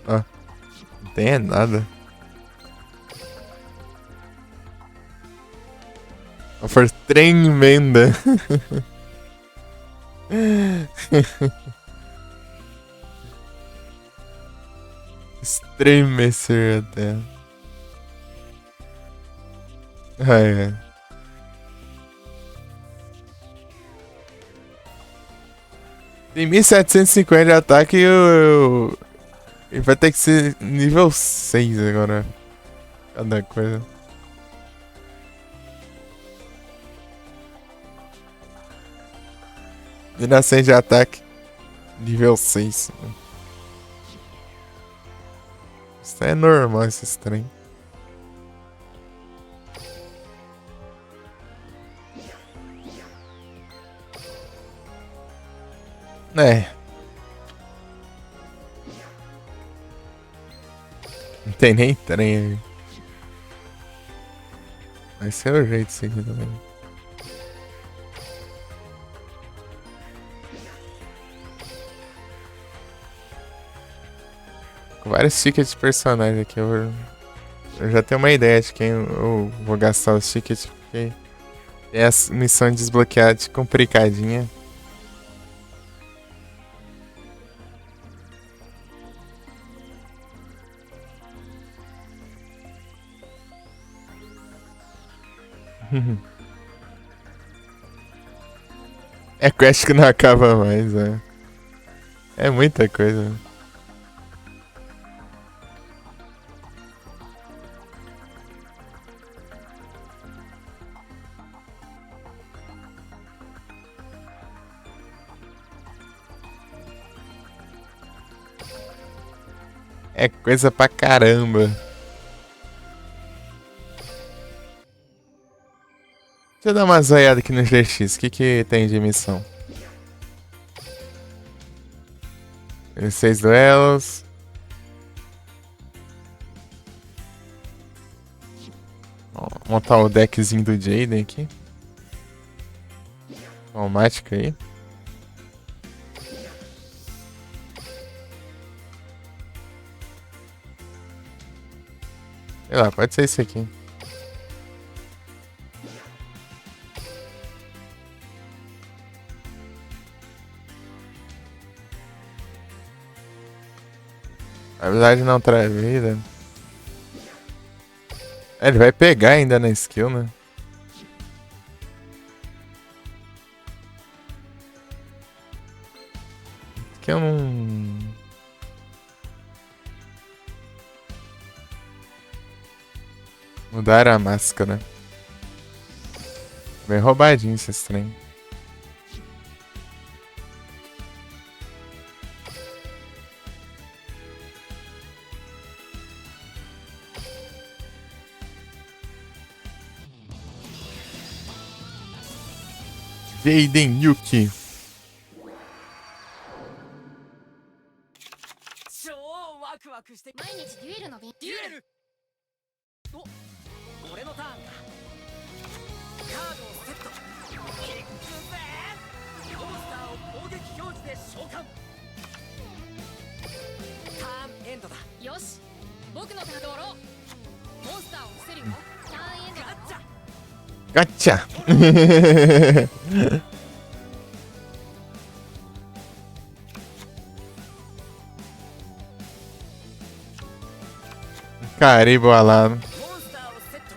Ó, não tem nada. Offer tremenda. Estremecer até. É. Tem 1750 de ataque e vai ter que ser nível 6 agora. Cada coisa. Viração de ataque. Nível 6. Isso é normal, esse trem. É. Não tem nem trem aí. Vai ser o jeito isso aqui também. Com vários tickets de personagem aqui. Eu já tenho uma ideia de quem eu vou gastar os tickets. Porque é a missão desbloqueada de complicadinha. É quest que não acaba mais, é. É muita coisa. É coisa pra caramba. Deixa eu dar uma zoiada aqui no GX. O que tem de missão? 6 duelos. Vou montar o deckzinho do Jaden aqui. Automática aí. Sei lá, pode ser esse aqui. Na verdade não traz vida. É, ele vai pegar ainda na skill, né? Que eu não... Mudaram a máscara. Bem roubadinho esse trem. Jaden Yuki. 超ワクワクして毎日デュエルの勉デュエルお俺のターンかカードをセットキックぜモンスターを攻撃表示で召喚ターンエンドだよ Gotcha! Caribo alado. モンスターをセット。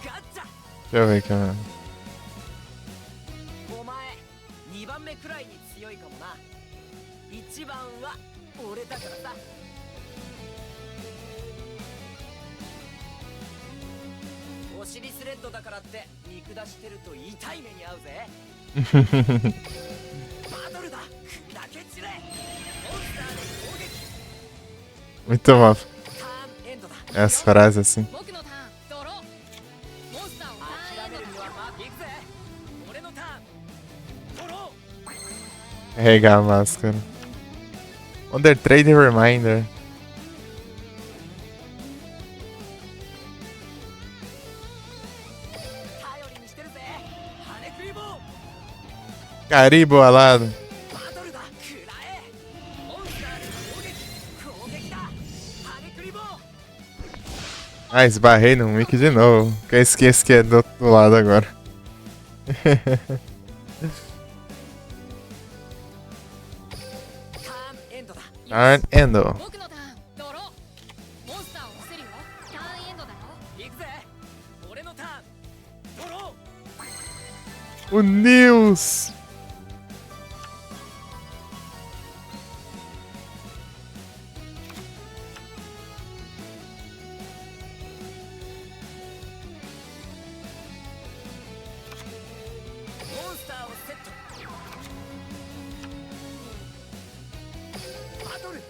ガッチャ。 Deixa eu ver aqui, mano. お前2番目くらいに強いかもな。1番は俺だからさ。お尻スレッドだからって見下してると痛い目に遭うぜ。バトルだ。砕け散れ。モンスターで攻撃。 Muito bom. ターンエンドだ。 As frases assim. 僕のターンドロー。モンスターを諦めるにはまあいくぜ。俺のターンドロー。 Carregar a máscara. Wonder Trade Reminder. 頼りにしてるぜ。羽根クリボー。 Caribo alado. バトルだ。食らえ。モンスターで攻撃だ。羽根クリボー。 Ah, esbarrei no mic de novo. Que eu esqueço que é do outro lado agora. ターンエンドだ。 Turn Endo. 僕のターンドロー。モンスターを伏せるよ。ターンエンドだよ。行くぜ。俺のターンドロ O Nils! ー。モンスターをセット。バトル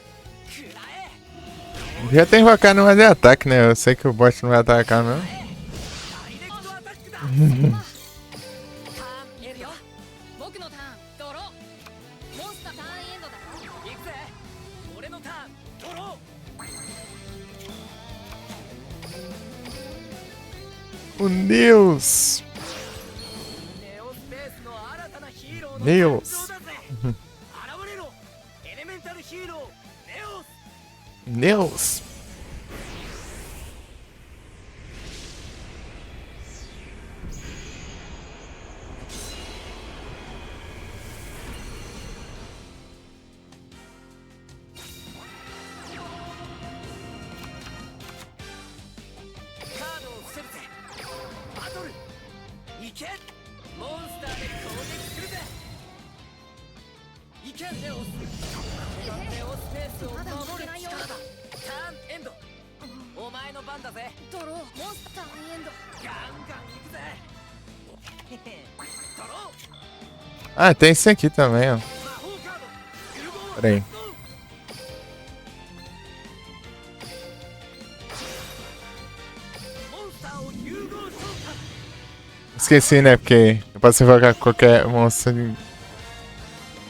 食らえ。 Já tem invocar no de ataque, né? Eu sei que o bot não vai atacar, não. ダイレクトアタックだ。ターンエンドだ。僕のターンドロー。モンスターターンエンドだよ。行くぜ。俺のターンドロ O Nils! ー。ネオスペースの新たなヒーローのネオス誕生だぜ。現れろ。エレメンタルヒーローネオス。 Nils! Ah, tem esse aqui também, ó. Pera aí. Esqueci, né? Porque eu posso invocar qualquer monstro de...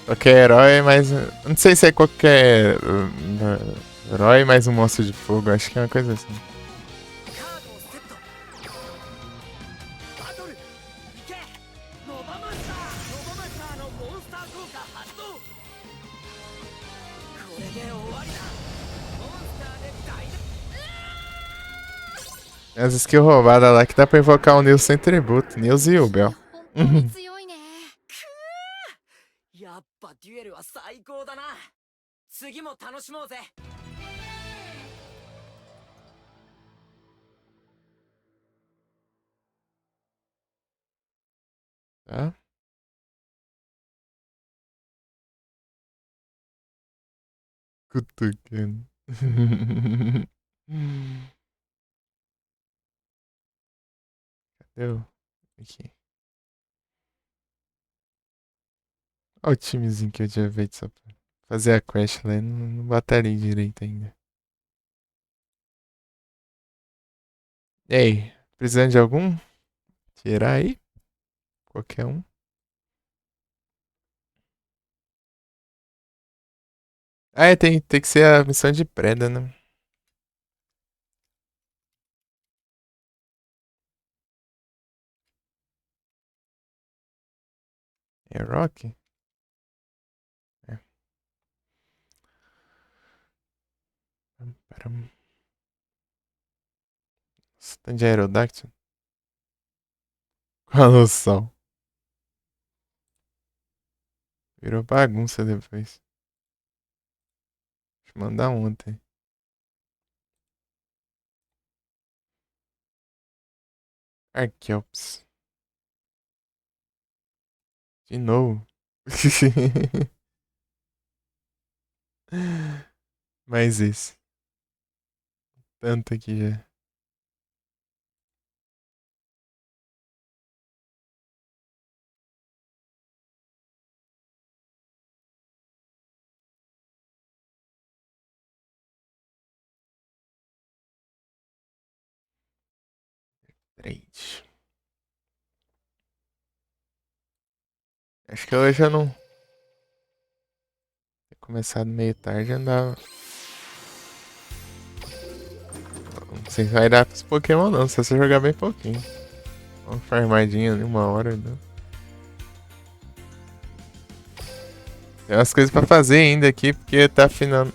Qualquer herói, mas... Não sei se é qualquer... herói mais um monstro de fogo. Acho que é uma coisa assim. As skills roubadas lá que dá pra invocar o Nils sem tributo. Nils e o Bel. 本当に強いね。やっぱデュエルは最高だな。次も楽しもうぜ。 Tá? Cutucando. Cadê o... Aqui. Olha o timezinho que eu tinha feito só pra fazer a quest lá e não batalhei direito ainda. E aí, precisando de algum? Tirar aí? Qualquer um. Ah, é, tem que ser a missão de preda, né? É Rock? É. Caramba. Stand de Aerodáctilo. Colossal. Virou bagunça depois. Deixa eu mandar ontem. Arqueops. De novo. Mais esse. Tanto aqui já. Três. Acho que hoje eu não. Ter começado meio tarde andava. Não sei se vai dar pros Pokémon não, se você jogar bem pouquinho. Uma farmadinha ali, 1 hora, né? Tem umas coisas pra fazer ainda aqui, porque tá afinando.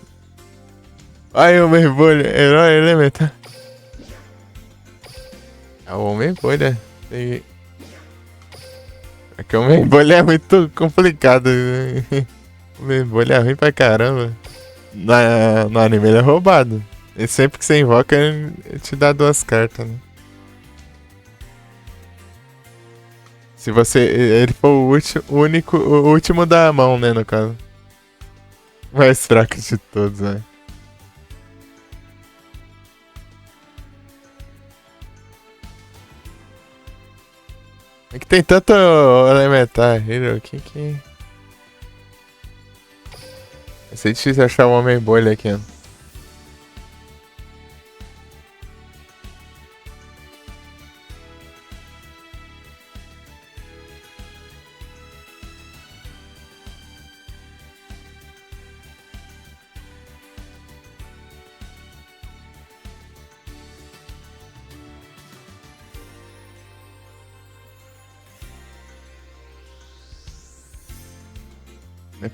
Ai, o mergulho, herói elementar. Ah, o Homem-Bolha. Peguei. É que o Homem-Bolha é muito complicado. Né? O Homem-Bolha é ruim pra caramba. No anime ele é roubado. E sempre que você invoca, ele te dá 2 cartas, né? Se você. Ele for o último, o último da mão, né, no caso. O mais fraco de todos, né? É que tem tanto elementar hero aqui que. Vai ser difícil achar um homem bolha aqui, ó.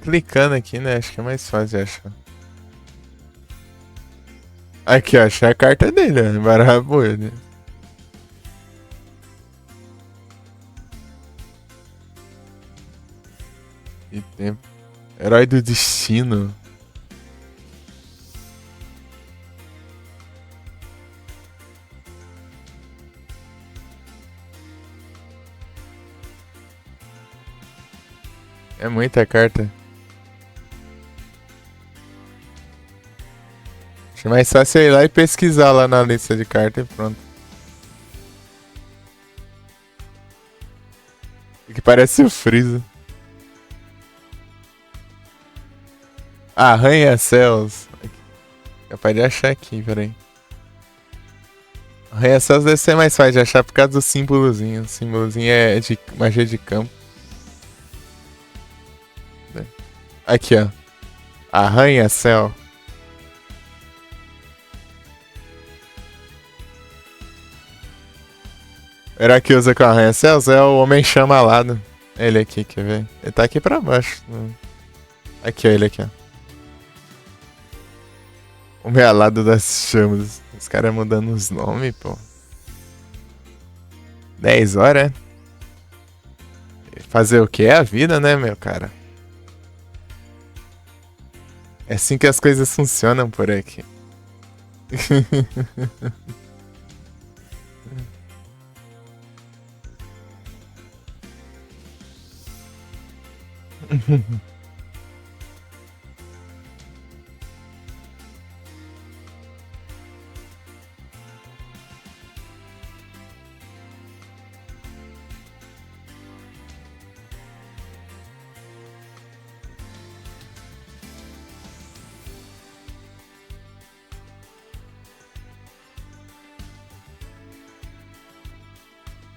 Clicando aqui, né? Acho que é mais fácil de achar. Aqui, ó. Achei a carta dele, ó. Barra boa, né? E tempo. Herói do destino. É muita carta. Acho mais fácil ir lá e pesquisar lá na lista de cartas e pronto. Que parece o Freeza. Arranha-céus. Capaz de achar aqui, peraí. Arranha-céus deve ser mais fácil de achar por causa do símbolozinho. O símbolozinho é de magia de campo. Aqui, ó. Arranha-céu. O herói que usa com arranha-céus é o Homem-Chama alado. Ele aqui, quer ver? Ele tá aqui pra baixo. Aqui, ó, ele aqui, ó. Homem alado das chamas. Os caras mudando os nomes, pô. 10 horas, é? Fazer o que é a vida, né, meu cara? É assim que as coisas funcionam por aqui.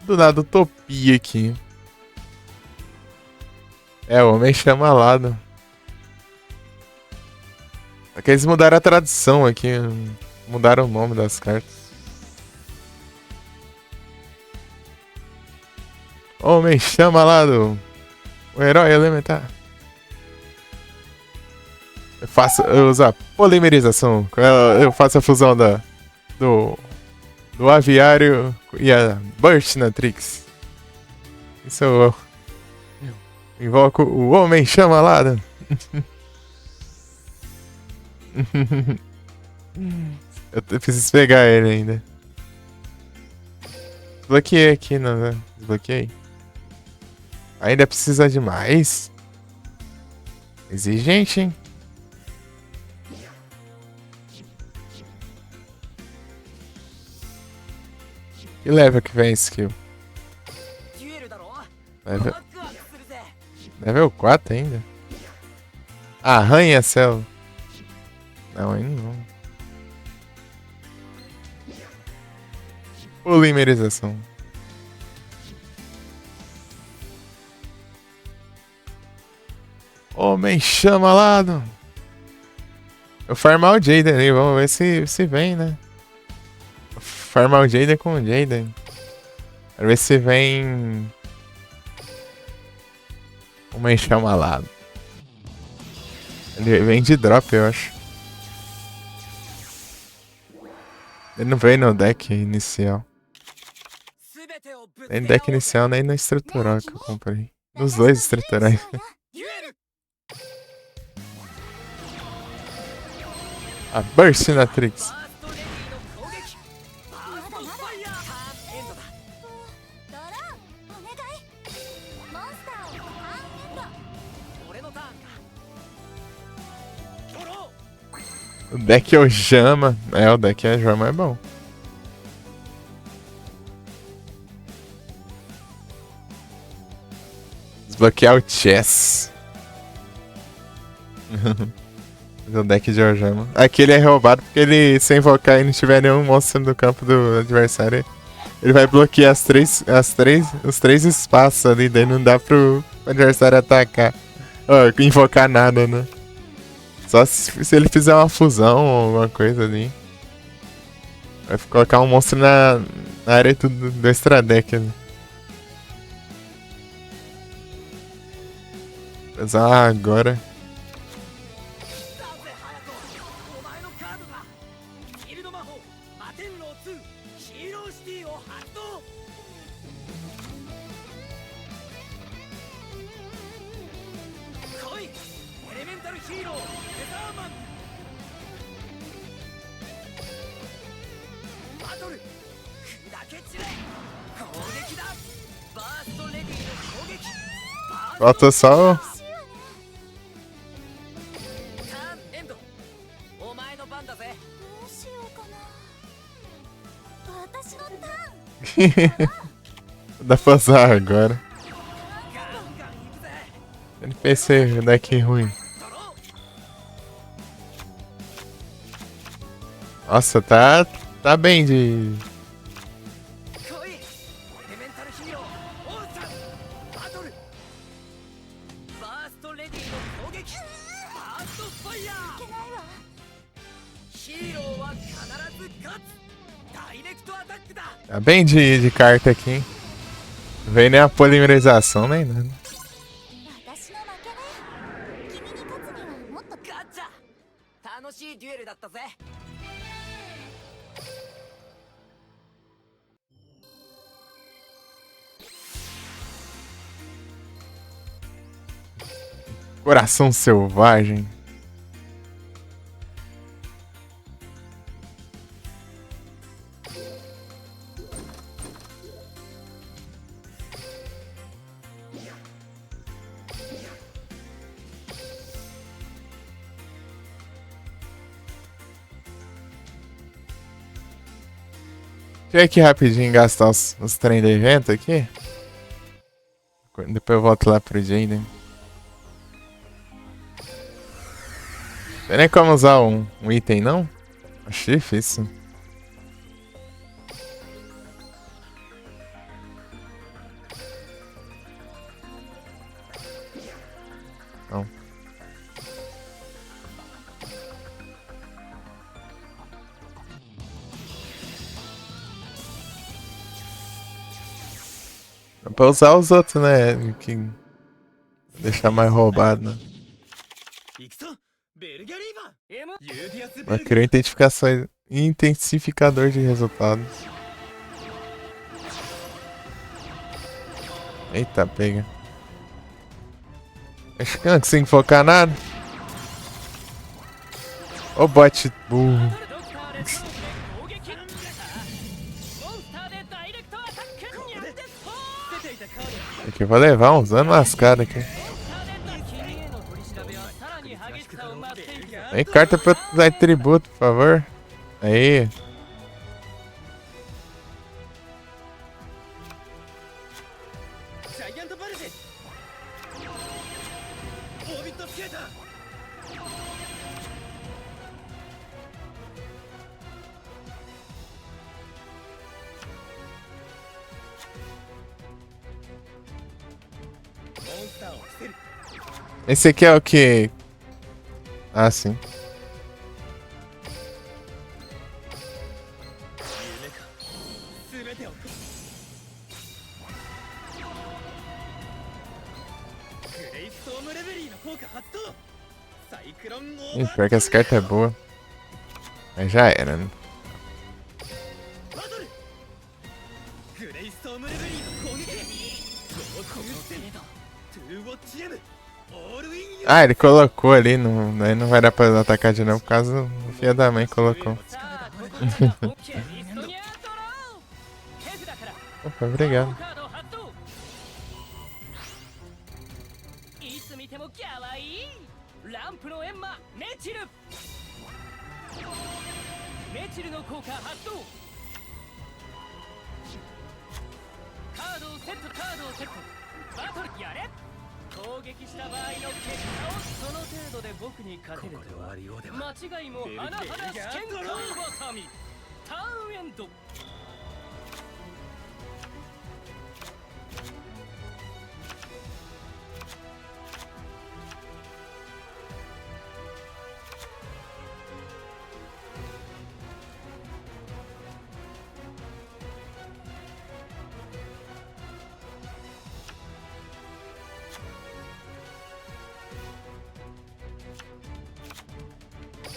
Do nada, utopia aqui. É, o Homem-Chama alado. É que eles mudaram a tradução aqui. Mudaram o nome das cartas. Homem-Chama alado. O herói elementar. eu uso a polimerização. Eu faço a fusão do aviário e a Burst Natrix. Isso eu invoco o Homem Chamalada. Eu preciso pegar ele ainda. Desbloqueei aqui, não, né? Desbloqueei. Ainda precisa de mais? Exigente, hein? Que level que vem esse skill? デュエルだろ。 Level, ワクワクするぜ。 level 4 ainda? Arranha-céu. Não, ainda não. Polimerização. Homem chamalado. Eu farmar o Jaden ali, vamos ver se vem, né? Farmar o Jaden com o Jaden. Quero ver se vem. Homem chamalado. Ele vem de drop, eu acho. Ele não veio no deck inicial. すべてをぶつ Nem no け合 deck おうぜ。 inicial, nem no estrutural que eu comprei. Nos dois estruturais. デュエル。 A Burst Natrix. ファーストレディの攻撃。ファーストファイヤー。ターンエンドだ。ドローお願いモンスターをターンエンド俺のターンか。ドロー。 O deck é o Jama. É, o deck é Jama é bom. Desbloquear o Chess. O deck de Ojama. Aqui ele é roubado porque ele, se invocar e não tiver nenhum monstro no campo do adversário, ele vai bloquear os três espaços ali, daí não dá pro adversário atacar. Invocar nada, né? Só se ele fizer uma fusão ou alguma coisa ali. Vai colocar um monstro na área do extra deck ali. Usar agora. だぜ隼人。お前のカードだ。フィールド魔法マテンロー2ヒーローシティを発動。来い。エレメンタルヒーローフェザーマン。バトル砕け散れ。攻撃だ。バーストレディの攻撃。バースト Falta só. ターンエンド。お前の番だぜ。どうしようかな私のターン Dá pra usar agora. ガンガン行くぜ。 NPC, deck ruim. ドロー。 Nossa, tá bem de. 来い。エレメンタルヒーローオーサムバトル。バーストレディの攻撃。バーストファイヤー。いけないわヒーローは必ず勝つ。ダイレクトアタックだ。 Tá bem de carta aqui, hein? Não veio nem a polimerização, nem nada. 私の負けね君に勝つにはもっとガッチャ。楽しいデュエルだったぜ。 Coração selvagem. Deixa eu aqui rapidinho gastar os trem do evento aqui. Depois eu volto lá pro Jaden. Tem nem como usar um item, não? Acho difícil. Não. Dá pra usar os outros, né? Que deixar mais roubado, né? 行くぞベルギャリーバ M ユーディアスベEla ルギ criou intensificador de resultados. Eita, pega. Acho que não consigo focar nada. Ô bot burro. ドクターレッドローブで攻撃。さあモンスターでダイレクトアタック。ニャンデスポー。出ていたカード Aqui eu vou levar uns anos lascado aqui. 君への取り調べはさらに激しさを増していくぞ。 Vem carta pra eu usar tributo, por favor. Aí. ジャイアントバルジェオービットスケーター モンスターを伏せる Esse aqui é o que? Ah, sim. 夢か全てをグレイストームレベリーの効果発動サイクロンオー Ih, バー pior que essa carta é boa. Mas já era, né? バトルグレイストームレベリーの攻撃ゴートゥーセントゥーウォッチエムオールウィンユ Ah, ele colocou ali. Não, aí não vai dar pra atacar de novo por causa do filho da mãe colocou. さあここからが本気ミストニアドロー。手札から Opa, obrigado. カード発動。いつ見てもギャワイランプのエンマメチル。メチルの効果発動。カードをセットカードをセット。バトルやれ。攻撃した場合の結果をその程度で僕に勝てるとは間違いも甚だしけんかわさみ。ターンエンド。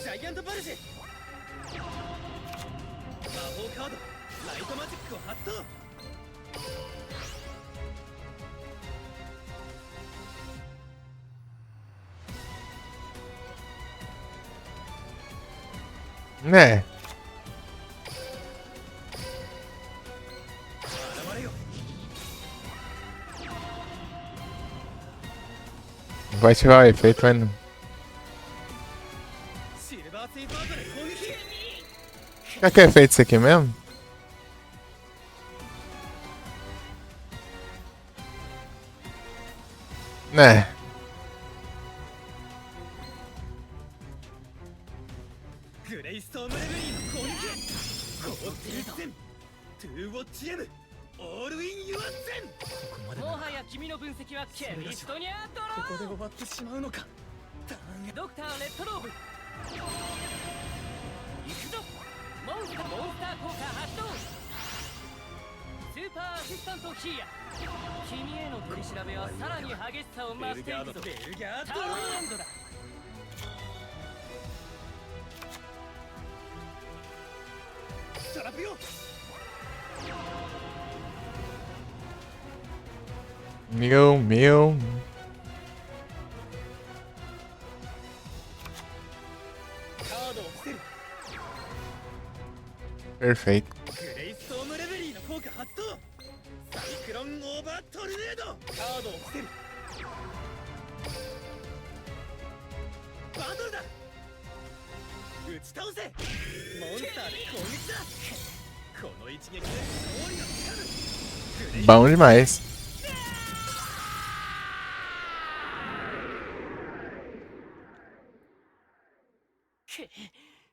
ジャイアントバルジェ魔法カードライトマジックを発動 É. 現れよ Vai ativar o efeito, mas não. シルバーセイバードで攻撃 Qual que é o efeito isso aqui mesmo? Né. グレイストームレベリーの攻撃ゴーティーゼントゥーウォッチエムオールウィンユアゼンここまでもはや君の分析はケミストニアドロここで終わってしまうのかターンー。ドクターレッドローブ。行くぞ。モンスター効果発動。スーパーアシスタントヒーヤ。君への取り調べはさらに激しさを増ベルしていくぞ。ギャードベルギャータドローンエンドだ。ートラピオ Meu. カードを伏せる Perfeito. グレイストームレベリーの効果発動サイクロンオーバートルネードカードを伏せるバトルだ打ち倒せモンスターで攻撃だこの一撃で勝利をつかむグレイ Bom demais. け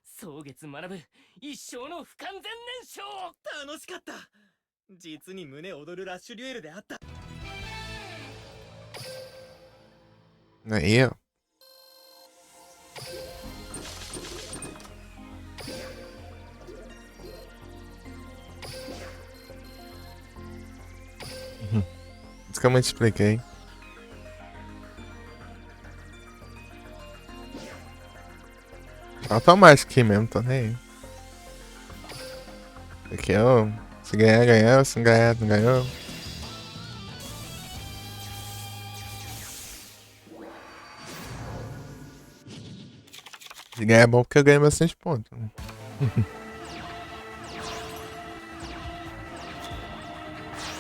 蒼月学ぶ一生の不完全燃焼。楽しかった実に胸躍るラッシュデュエルであった Aí, ó. Isso que eu me expliquei. Automático aqui mesmo, tô nem aí. Aqui é o... Se ganhar, ganhou. Se não ganhar, não ganhou. Se ganhar é bom porque eu ganho bastante ponto.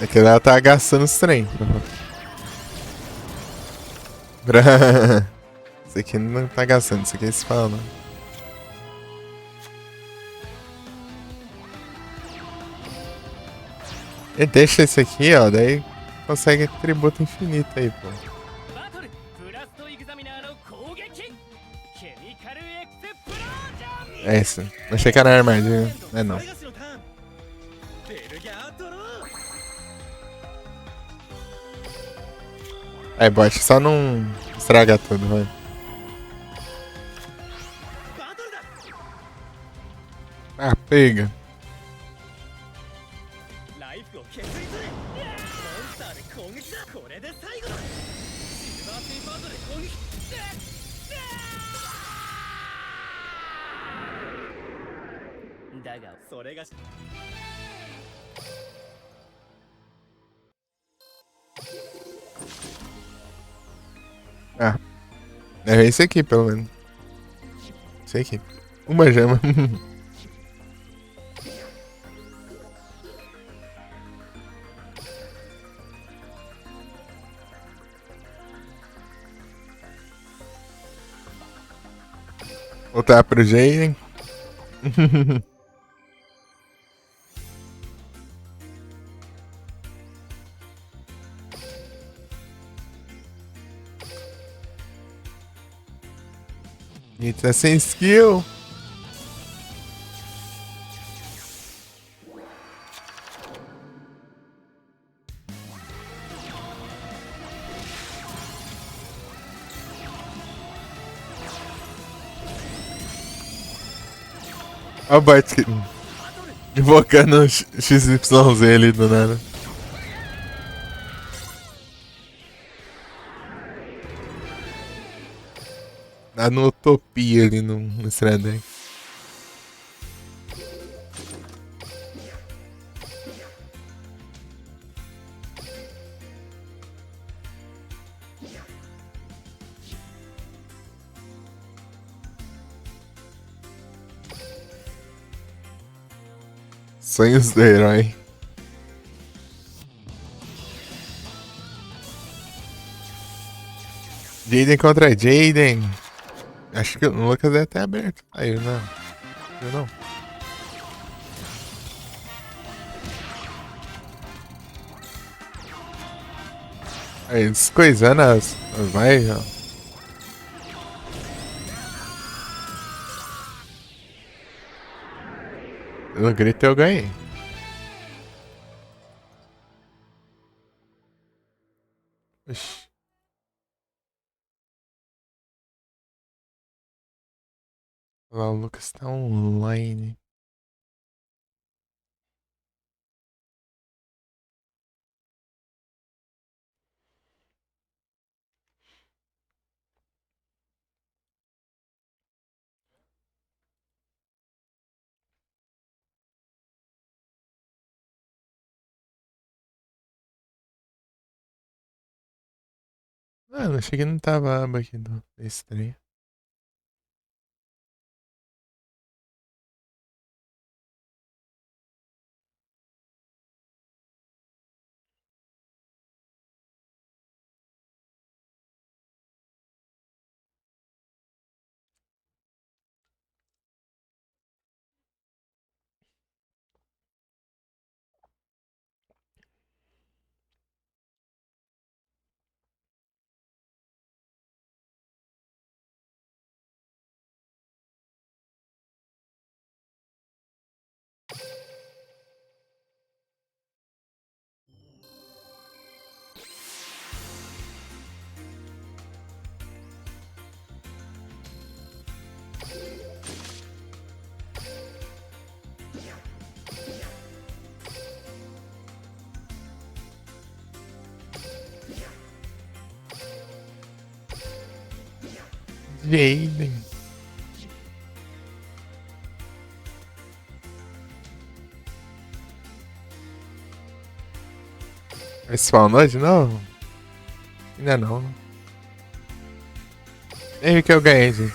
É que ela tá gastando os trem. Isso aqui não tá gastando, isso aqui é se fala, não. E deixa esse aqui, ó, daí consegue tributo infinito aí, pô. バトルブラストエグザミナーの攻撃ケミカルエクスプロージョン É isso. Achei que era armadilha. É não. タイガシのターンベルギャードロー Aí, bot, só não estraga tudo, vai. バトルだ Ah, pega. ライフを削り取れモンスターで攻撃だこれで最後だシルバースイーパートで攻撃だがそれが Ah. É esse aqui, pelo menos. Esse aqui. Uma gema. Voltar pro Jaden. E tá sem skill. Olha o Bart invocando o XYZ ali do nada. Dá no Utopia ali no Stradem. Sonhos do herói. Jaden contra Jaden. Acho que o Lucas deve ter aberto. Aí, não. Eu não. Aí, descoisando as vai, ó. No grito eu ganhei. Oxi. Olha lá, o Lucas tá online. Ah, não achei que não tava a aba aqui do estranho. Jaden. Mas spawnou de novo? Ainda não. Nem vi que eu ganhei, gente.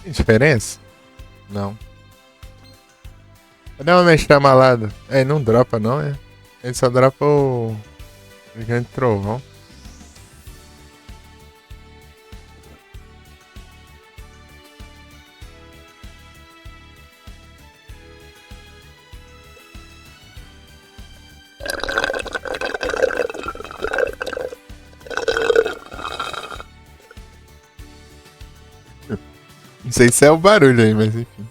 Tem diferença? Não. Cadê uma mexa malada? É, não dropa não, é? Ele só dropa o Gigante Trovão. Não sei se é o barulho aí, mas enfim.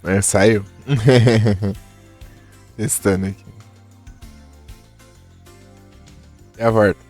É, saiu. Testando aqui. E a volta.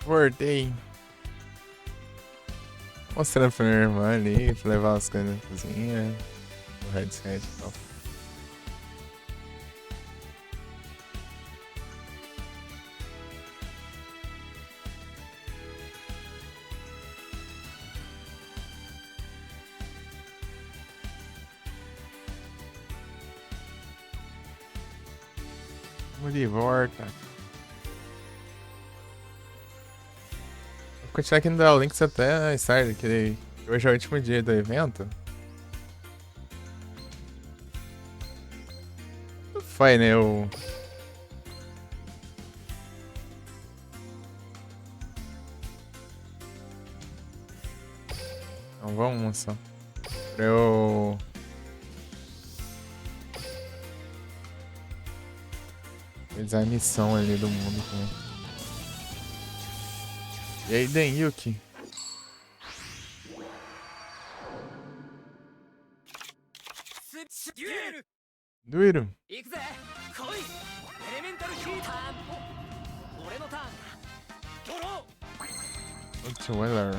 Voltei. Mostrando pra minha irmã ali, pra levar as coisas na cozinha. O headset e tal. Vamos de volta. Vou continuar aqui no Duel Links até mais tarde, que hoje é o último dia do evento. Foi, né? Então vamos só. Pra eu... realizar a missão ali do mundo também. E aí, Den Yuki? Duiro? 行くぜ来いエレメンタルヒーターお俺のターンだドロー Putz, Weller.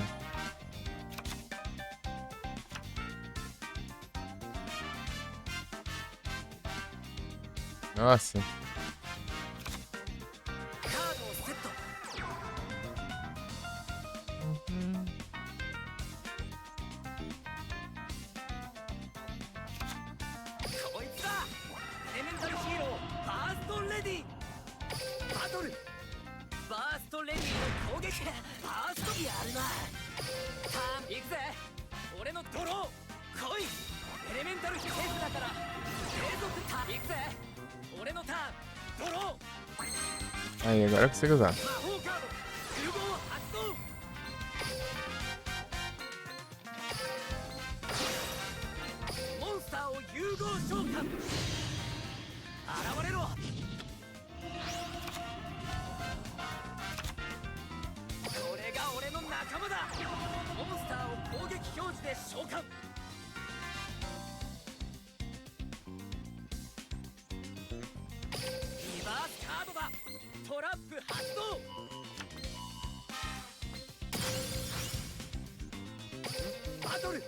Nossa. カードをセットこいつだエレメンタルヒーローバーストレディバトルバーストレディの攻撃バーストやるなターン行くぜ俺のドロー来いエレメンタルヒーセーフだから継続ターン行くぜ俺のターンドロー Aí, agora eu consigo usar. 魔法カード融合発動モンスターを融合召喚現れろこれが俺の仲間だモンスターを攻撃表示で召喚リバースカードだトラップ発動バトル砕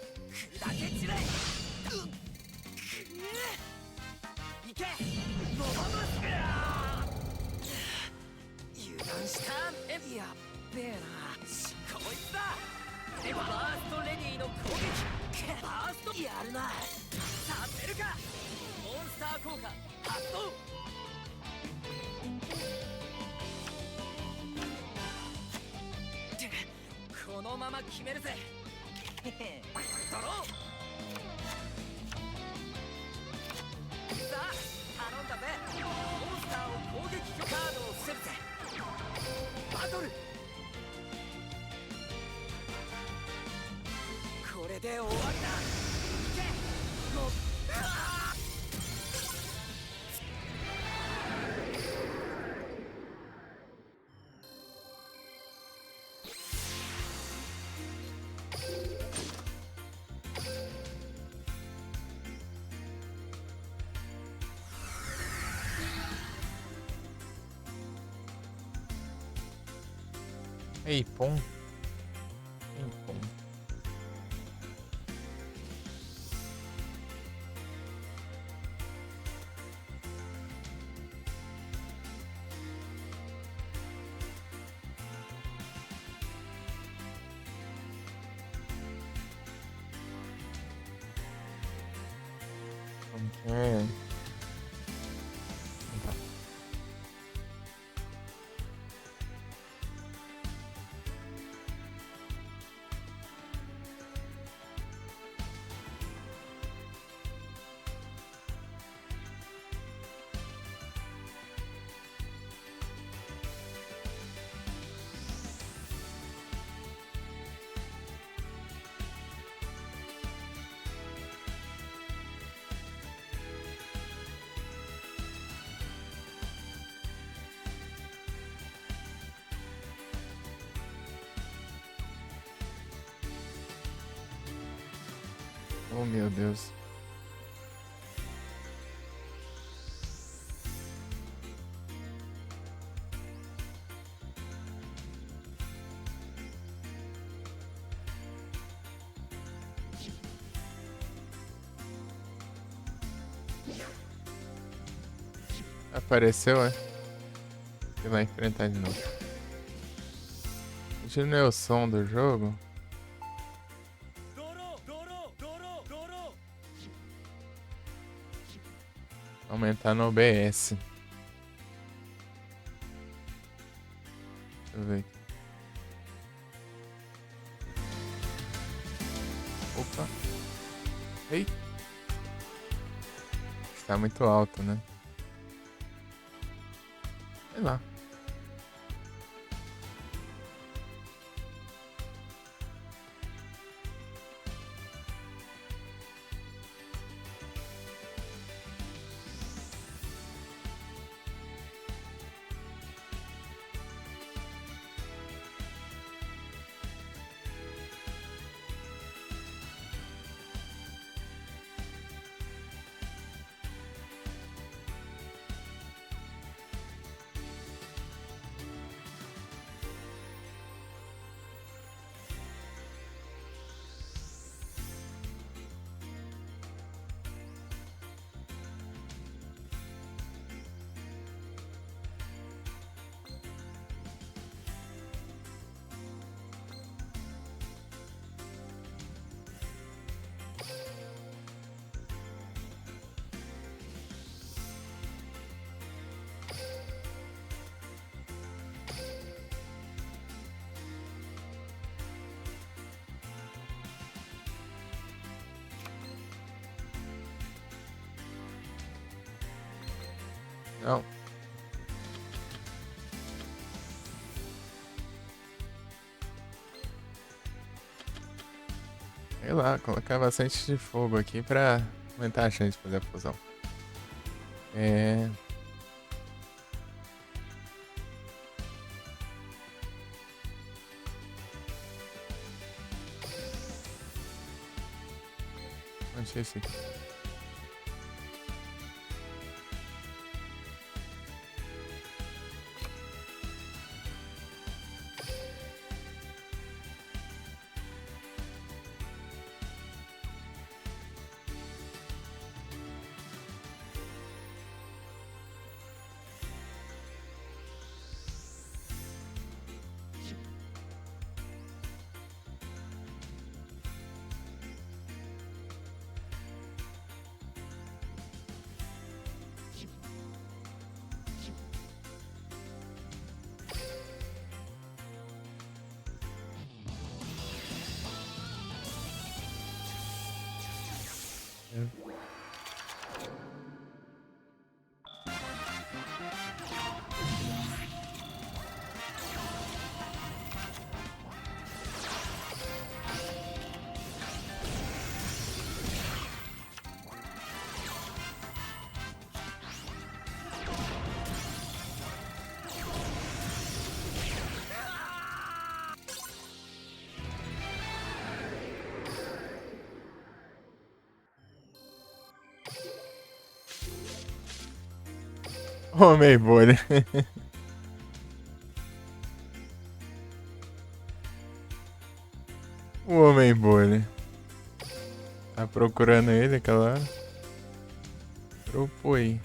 け散れいけノバマス油断したやっべえなこいつだバーストレディの攻撃バーストやるなさせるかモンスター効果発動このまま決めるぜドローさあ頼んだぜモンスターを攻撃カードを伏せるぜバトルこれで終わりだいけもうEi, pom. Ei, pom. Okay. Oh, meu Deus. Apareceu, é? Você vai enfrentar de novo. Diminui o som do jogo. Aumentar no OBS. Deixa eu ver aqui. Opa. Ei. Está muito alto, né? Sei lá. Não. Sei lá, colocar bastante de fogo aqui pra aumentar a chance de fazer a fusão. É. Onde é esse aqui? Homem bolha. O homem bolha. Tá procurando ele aquela hora? Propõe.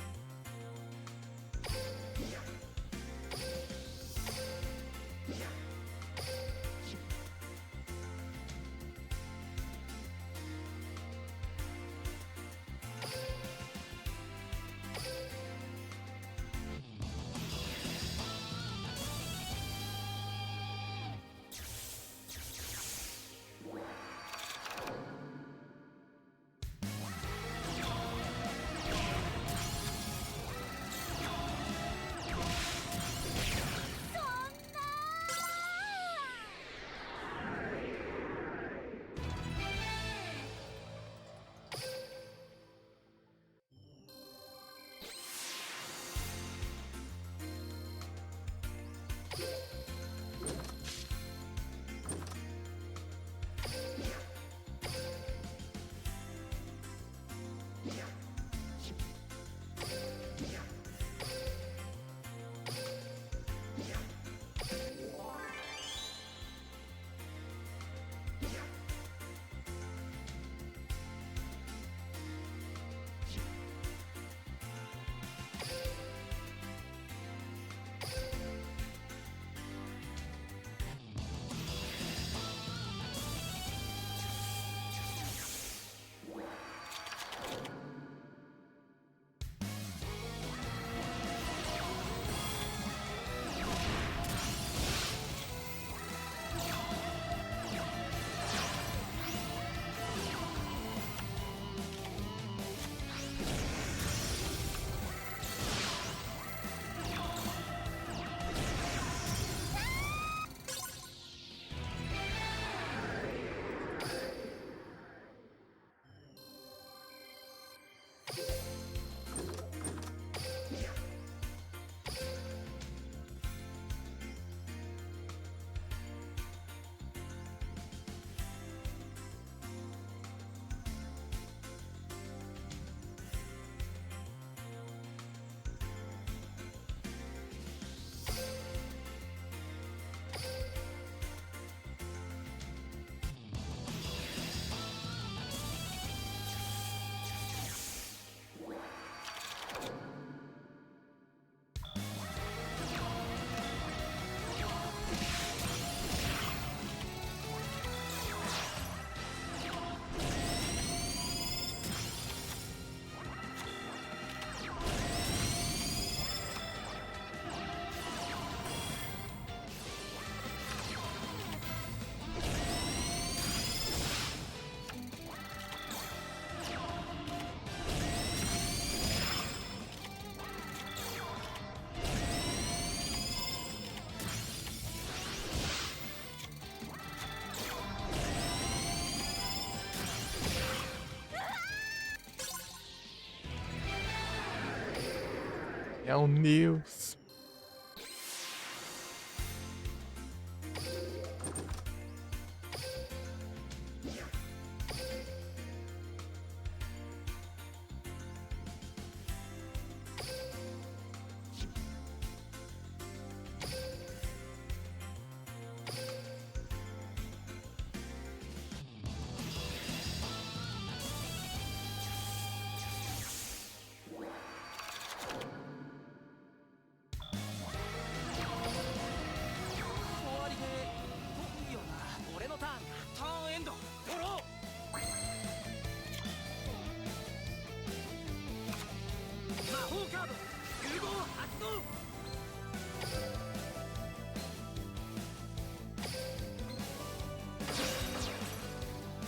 É o Nils.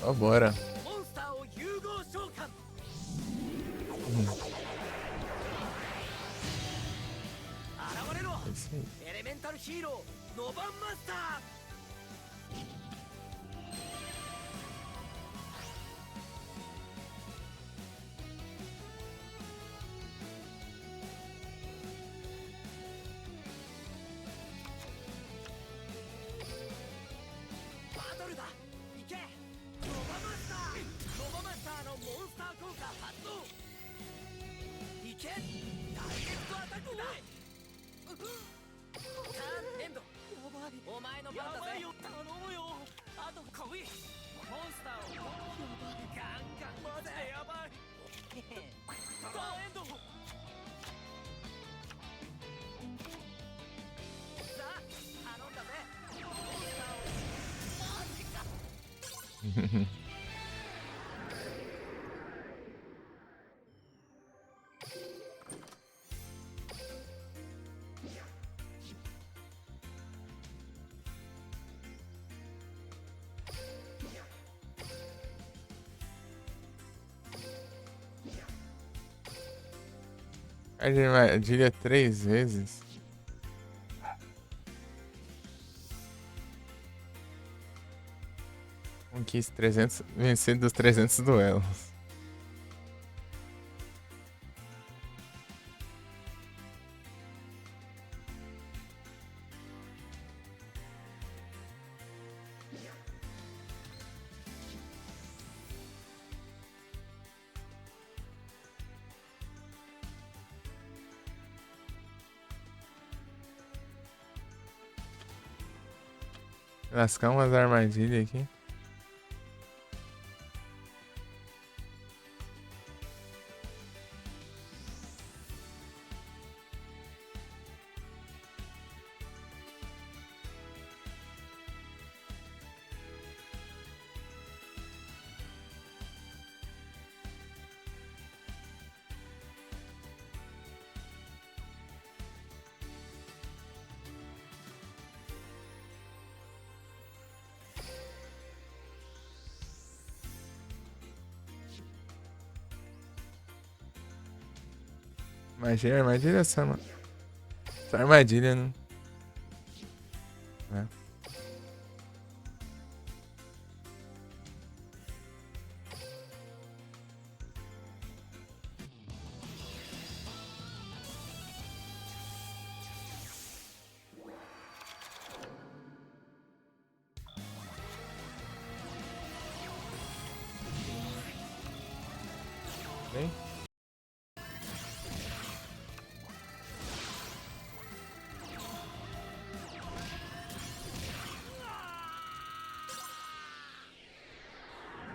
Ó, bora. モンスターを融合召喚 現れろ É isso aí. エレメンタルヒーローノバンマスター バトルだ行けノバマスターノバマスターのモンスター効果発動行けダイレクトアタックだターンエンドお前の番だぜ頼むよあと来いモンスターをガンガンマジでやばいターンエンドさあ頼んだぜモンスターをマジか Armadilha 3 vezes. Conquiste 300, vencido dos 300 duelos. Lascar umas armadilhas aqui. Armadilha essa armadilha, né? É. Bem?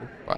Opa.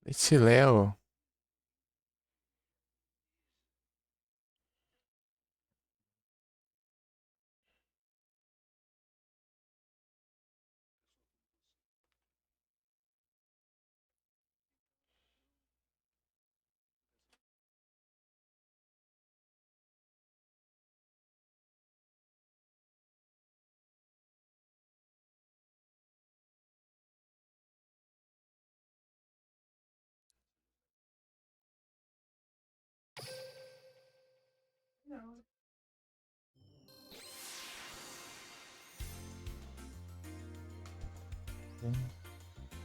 Esse Léo.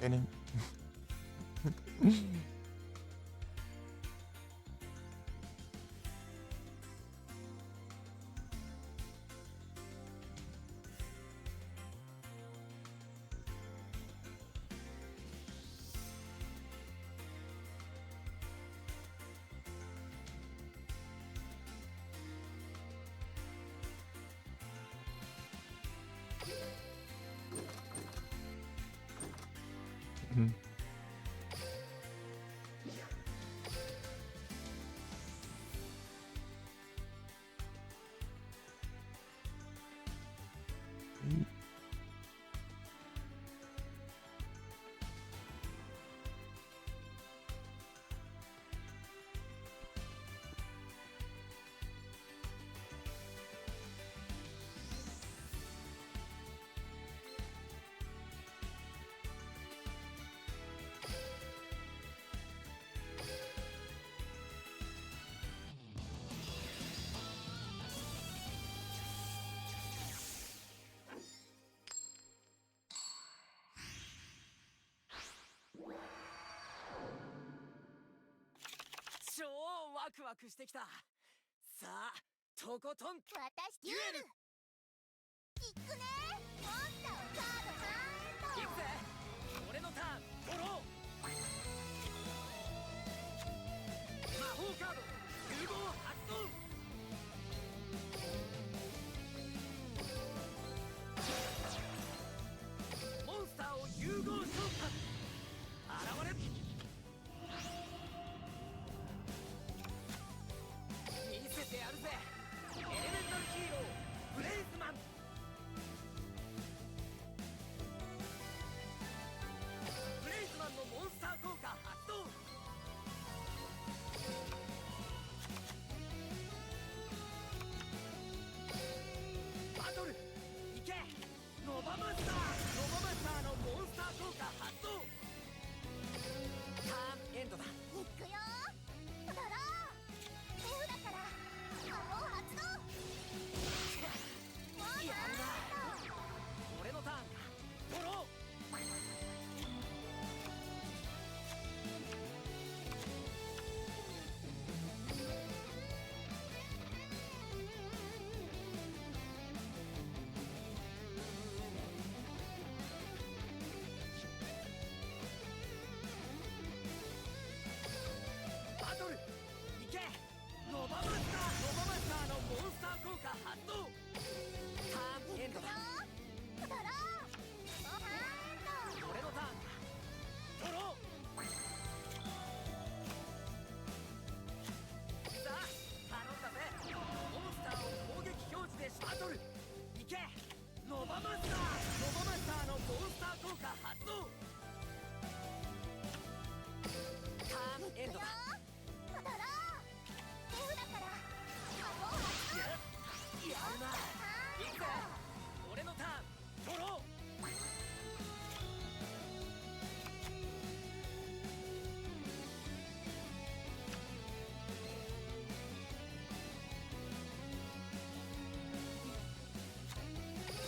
Ele- Uhum.超ワクワクしてきた。さあとことん私デュエル行くね。モンスターをカードハン行くぜ。俺のターンドロー。魔法カード融合発動。モンスターを融合召喚。現れ見せてやるぜ。エレメンタルヒーローブレイズマン。ブレイズマンのモンスター効果発動。バトル行け。ノバマスター。ノバマスターのモンスター効果発動。ターンエンドだ。行くよ。ドロー。手札から魔法発動。やるな。俺のターンか。ドロー。バトル行け。ノバマスター。ノバマスターのモンスター効果発動。ターンエンドだ。ドロー。モハンド。俺のターンか。ドロー。さあ頼んだぜ。モンスターを攻撃表示でバトル行け。ノバマスター。ノバマスターのモンスター効果発動。ターンエンドだ。ドロー。手札から魔法発動。やるな。行くぜ。俺のターンドロー。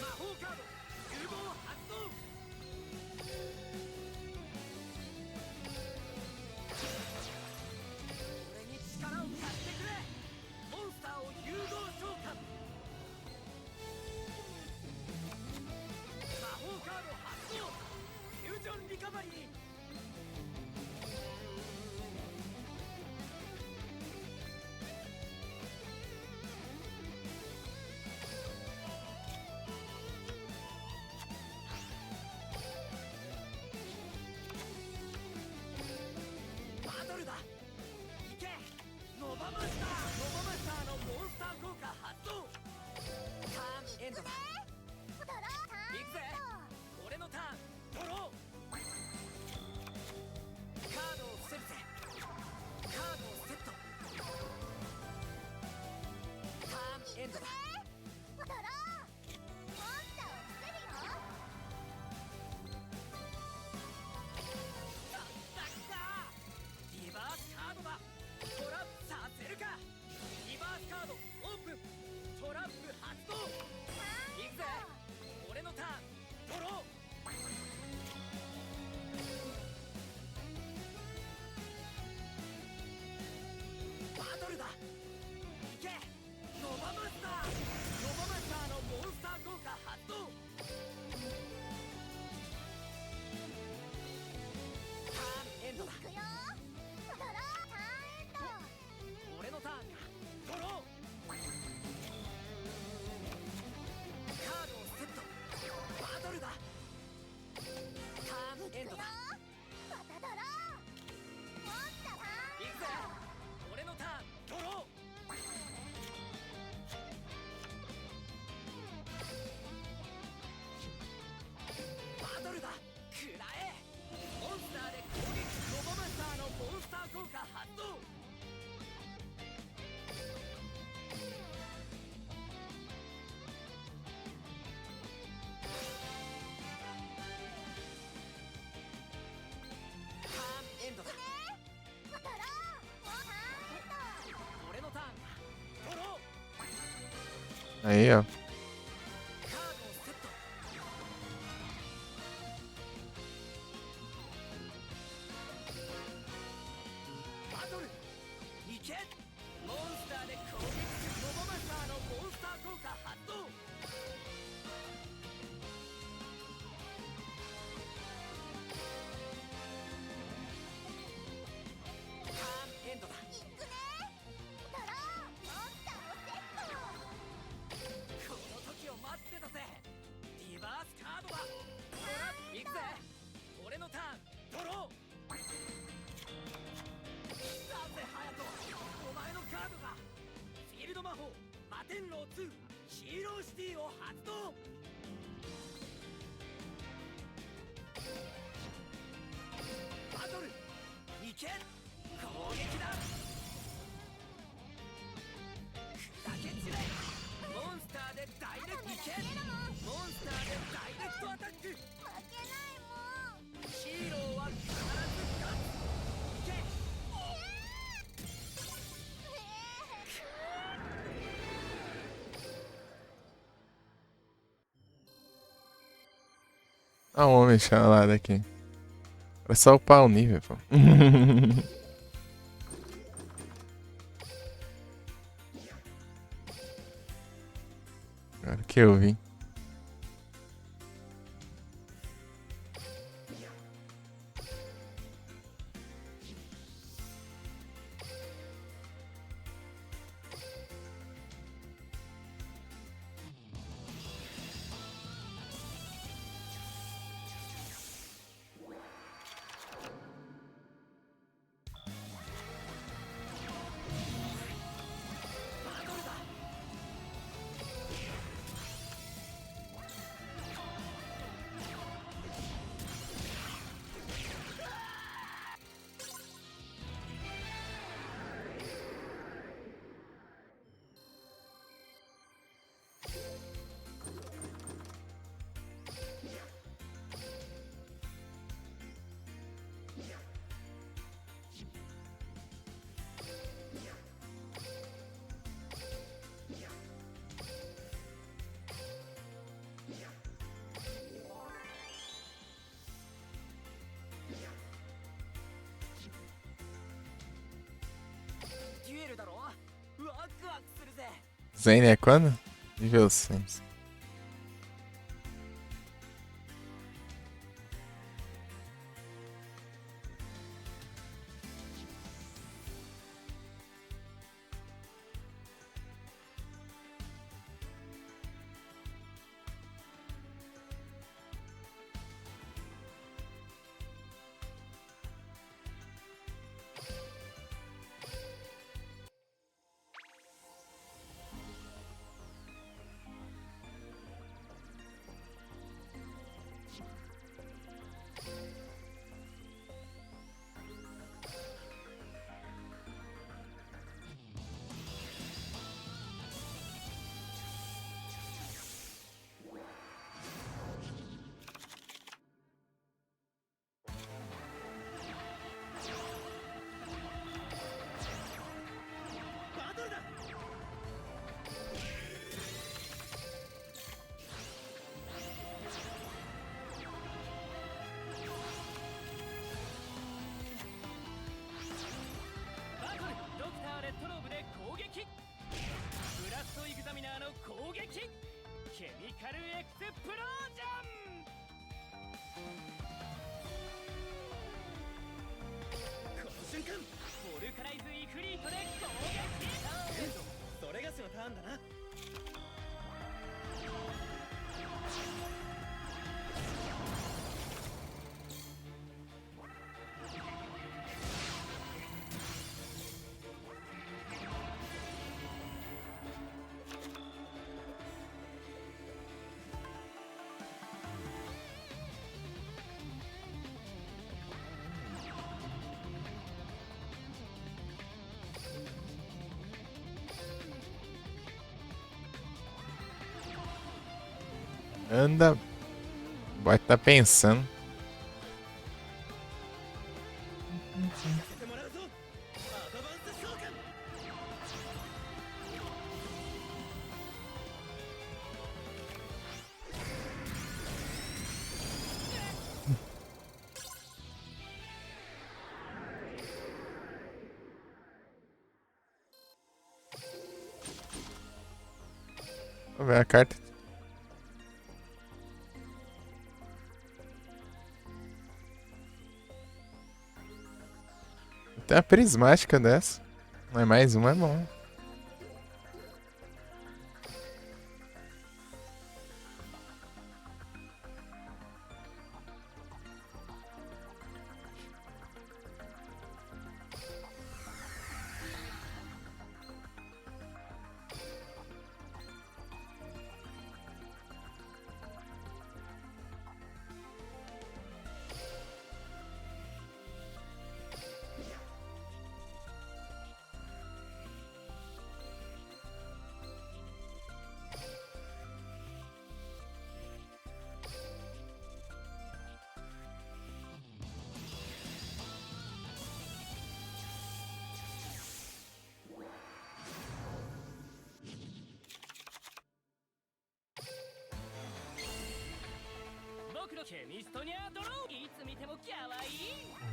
魔法カード融合発動。ドだ。ドローモンスターを伏せるよ。リバースカードだ。トラップさせるか。リバースカードオープン。トラップ発動。いくぜ。俺のターン。ドロー。バトルだ。いけ。ノバマスター。ノバマスターのモンスター効果発動。ターンエンドだ。いくよ。ドローターンエンド。俺のターンだ。ドロー。カードをセット。バトルだ。ターンエンドだ。またドローモンスターターンいくぜ。俺のターン。ドロー。バトルだ。食らえ。モンスターで攻撃。ロボマスターのモンスター効果発動。ターンエンドだ。ドローモンターンエンド。俺のターンだ。ドロー。 Aí, ó. カードをセット。バトル。いけ。モンスターで攻撃。ロボマスターのモンスター効果発動。ターンエンドだ。いくね。ドローモンスターをセット。この時を待ってたぜ。リバースカードだ。トラップいくぜ。俺のターン。ドロー。なぜハヤト。お前のカードが。フィールド魔法摩天楼2ヒーローシティを発動。バトル。いけ。攻撃だ。砕け散れ。モンスターでダイレクト。いけ。モンスターでダイレクトアタック。負けないもん。ヒーローは必ず勝つ。いけ。Ah, o homem chamado aqui. Era só upar o nível, pô. Agora que eu vi. Zane é quando? Nível 100. 撃ケミカルエクスプロージョン。この瞬間ボルカライズイフリートで攻撃。エンドそれがしのターンだな。Anda. Vai tá pensando. させてもらうぞアドバンス召喚。Vou ver a carta. Tem a prismática dessa. Mas mais uma é bom.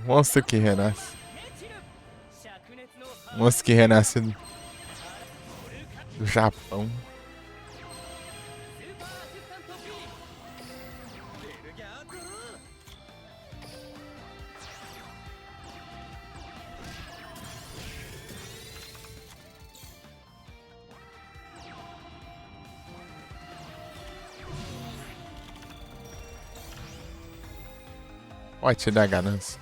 Monstro que renasce. Monstro que renasce do Japão. ベルギャードロー。Pode te dar ganância.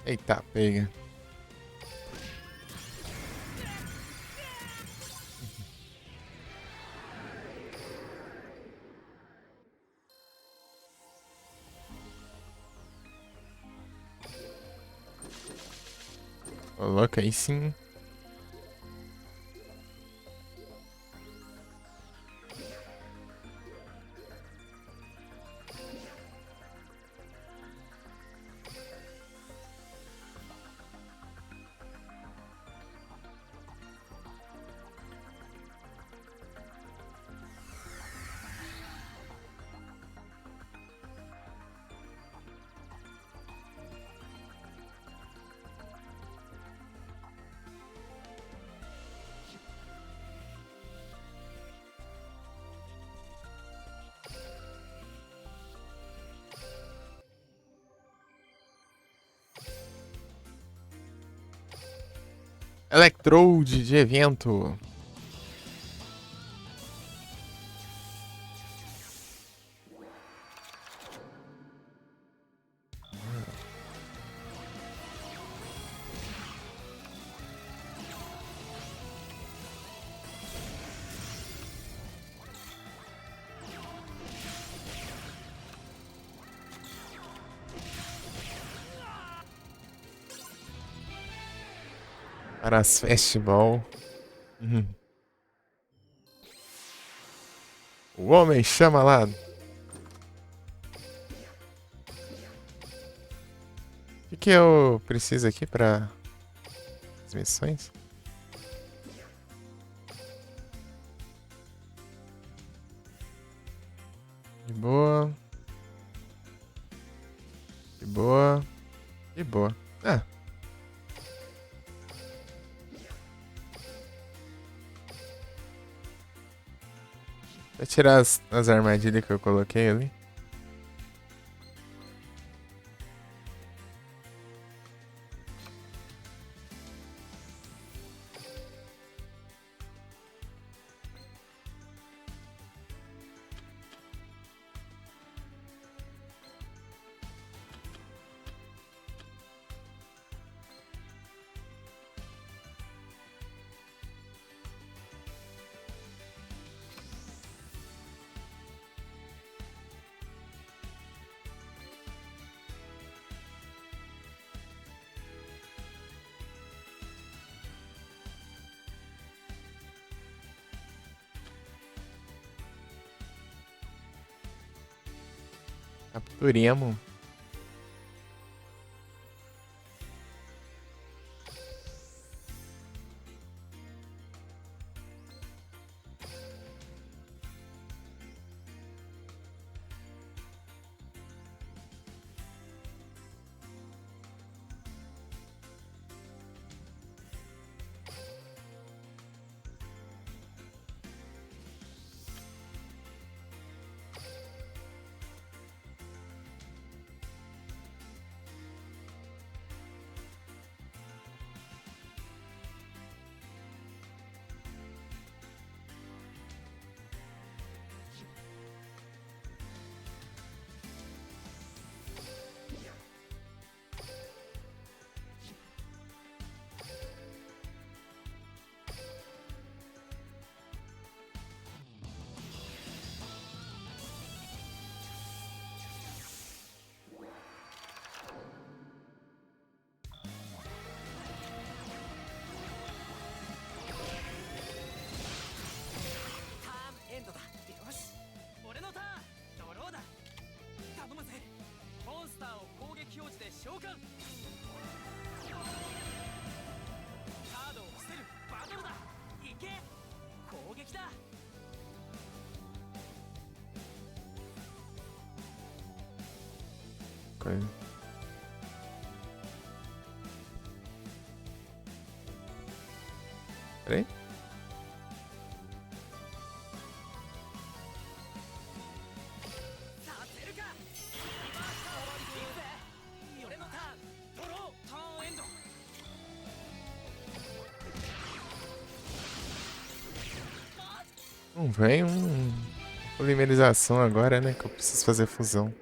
Eita, pega. Coloca aí sim. Electrode de evento. Aras Festival. O homem chama lá. O que eu preciso aqui para as missões? De boa. De boa. De boa. Ah, Vai tirar as armadilhas que eu coloquei ali. Capturemos. Coisa. Peraí. Não vem polimerização agora, né? Que eu preciso fazer fusão.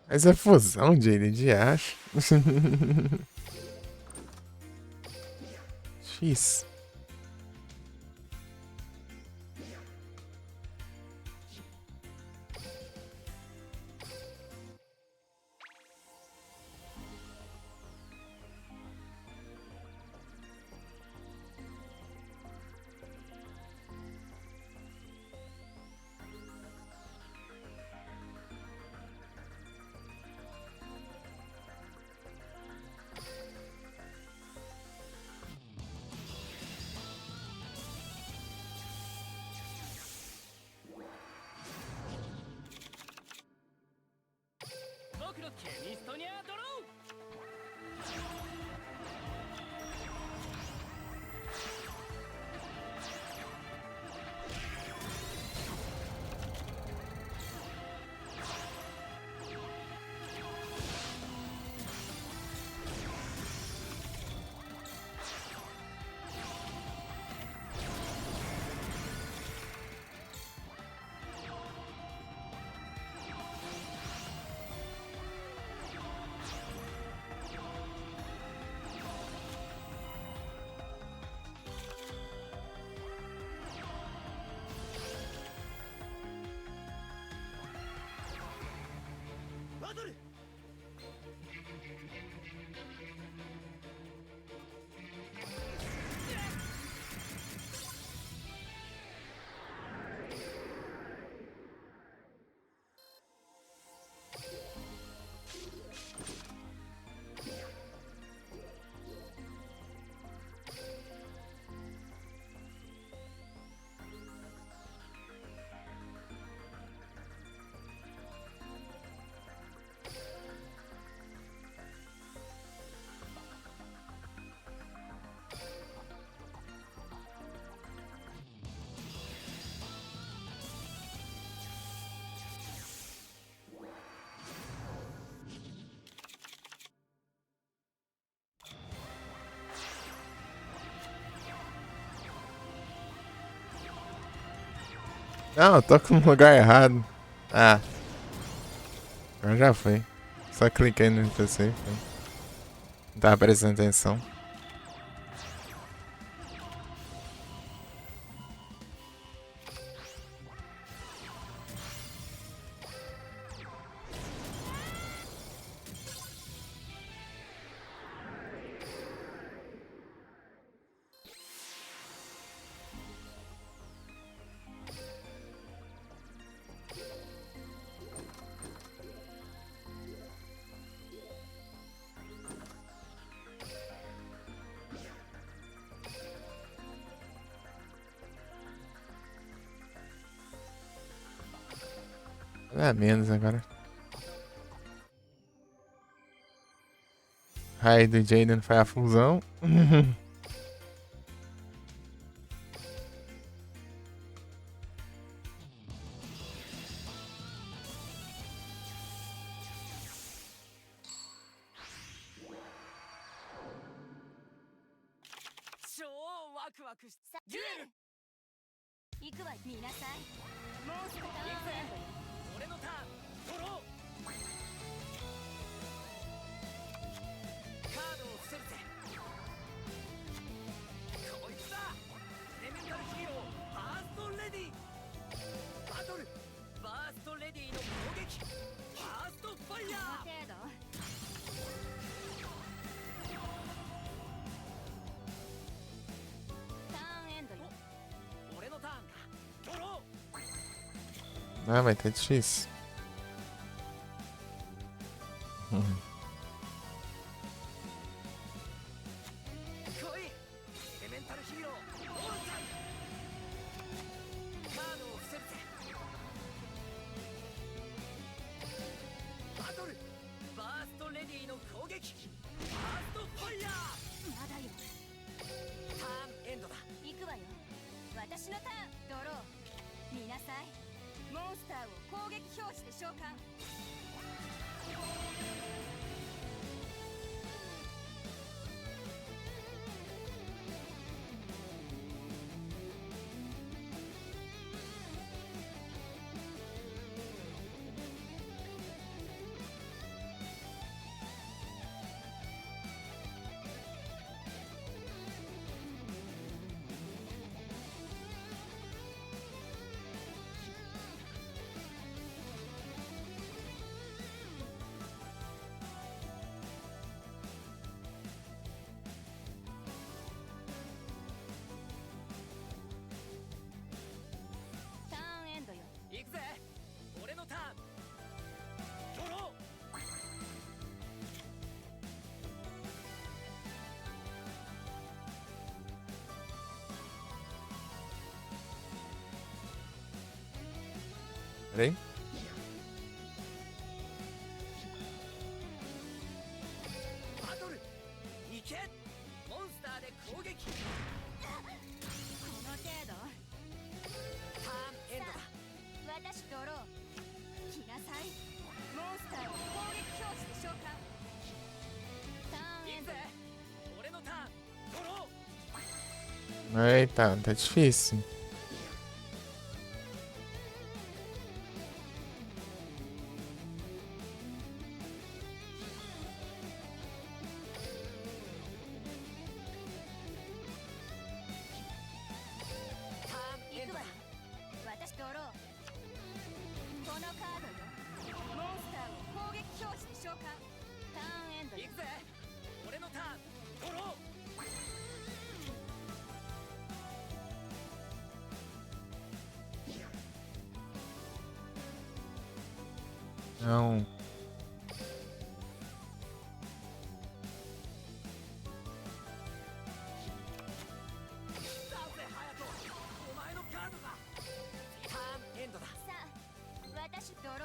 Essa fusão de ele de acho. X.ケミストニアドロバトルNão, eu tô com no lugar errado. Ah. Agora já foi. Só cliquei no NPC. Foi. Não tava prestando atenção. É menos agora. Raid do Jaden faz a fusão.行くわ見なさいモンスターターンエンドよ俺のターンドローカードを伏せるぜこいつだエレメンタルヒーローバーストレディバトルバーストレディの攻撃バーストファイヤー程度ターンエンドよ俺のターンかドロー Ah, vai ter difícil. 来いエレメンタルヒーローオルちゃんカードを伏せるぜバトルバーストレディの攻撃バーストファイヤーまだよターンエンドだ行くわよ私のターンドロー見なさいモンスターを攻撃表示で召喚 Peraí. バトル行けモンスターで攻撃この程度ターンエンドだ私ドロー来なさいモンスターを攻撃表示で召喚ターンエンド行くぜ俺のターンドロー Eita, tá difícil. Não. 私ドロー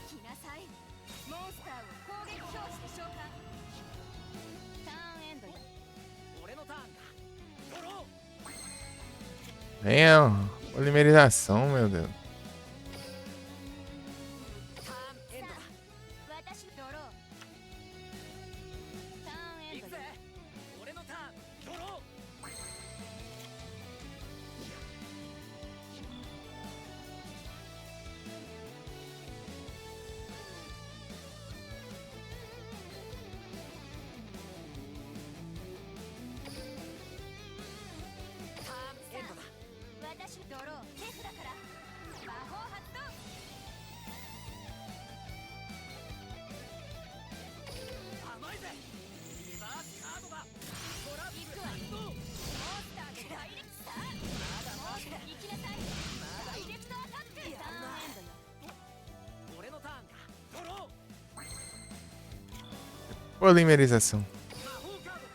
来なさいモンスターを攻撃表示で召喚ターンエンドよ俺のターンだドロー Venha, polimerização, meu Deus. ターンエンドだ私ドローターンエンド行くぜ俺のターンドロー ターンエンドだ私ドロー手札から魔法発動甘いぜリバースカードだトラップ発動モンスターでダイレクトさあモンスター行きなさいダイレクトアタックターンエンドよ俺のターンだドロー Polimerização. 魔法カード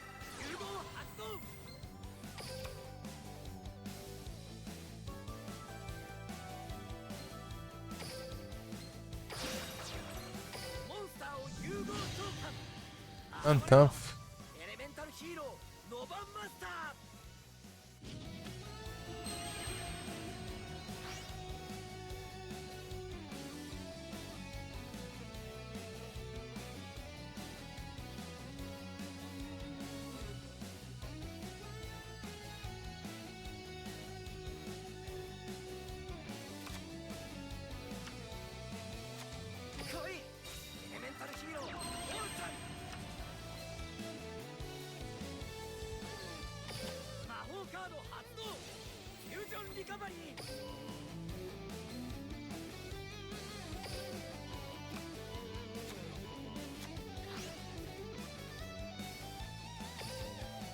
融合発動モンスターを融合召喚 Antanf. エレメンタルヒーローノバンマスター来いエレメンタルヒーローオルタン魔法カード発動フュージョンリカバリー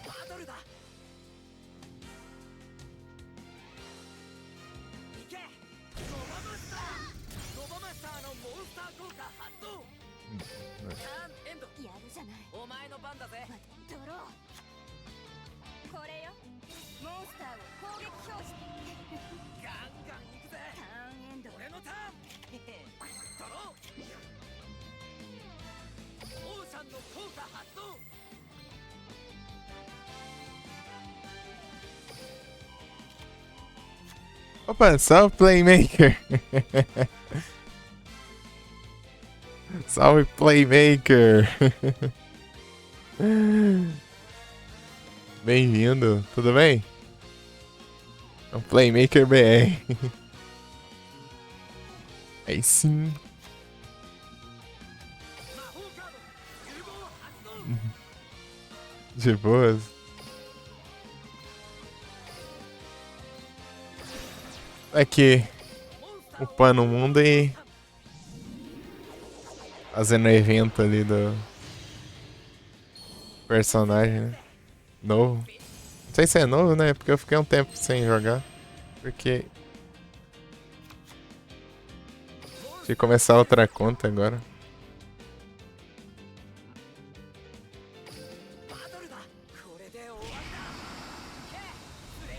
バトルだ行けノバマスターノバマスターのモンスター効果発動ターンエンドやるじゃないお前の番だぜドローこれよモンスターを攻撃表示ガンガン行くぜターンエンド俺のターンドローオーシャンの効果発動 Opa, salve Playmaker. Salve Playmaker. Bem-vindo, tudo bem? É o Playmaker BR. Aí sim. 魔法カード融合発動 De boas. Aqui, モンスターを upando o mundo e fazendo evento ali do personagem, né? Novo. Não sei se é novo, né? Porque eu fiquei um tempo sem jogar. Porque tinha que começar outra conta agora. バトルだこれで終わりだけプレイ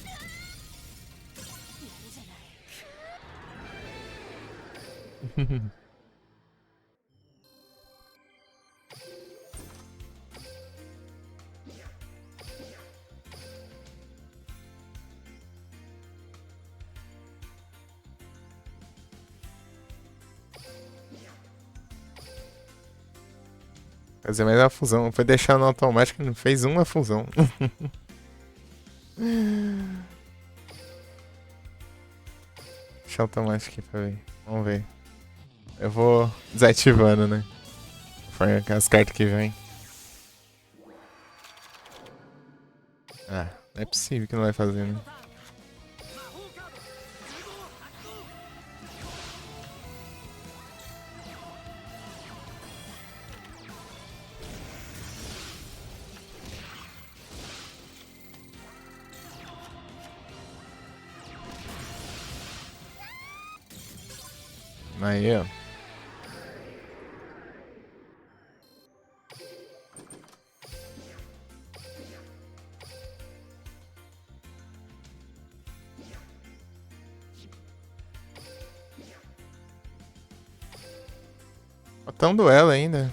やるじゃない Fazer mais uma fusão. Foi deixar no automático e não fez uma fusão. Deixa automático aqui pra ver. Vamos ver. Eu vou desativando, né? Conforme as cartas que vem. Ah, não é possível que não vai fazer, né? Aí, ó. Falta um duelo ainda.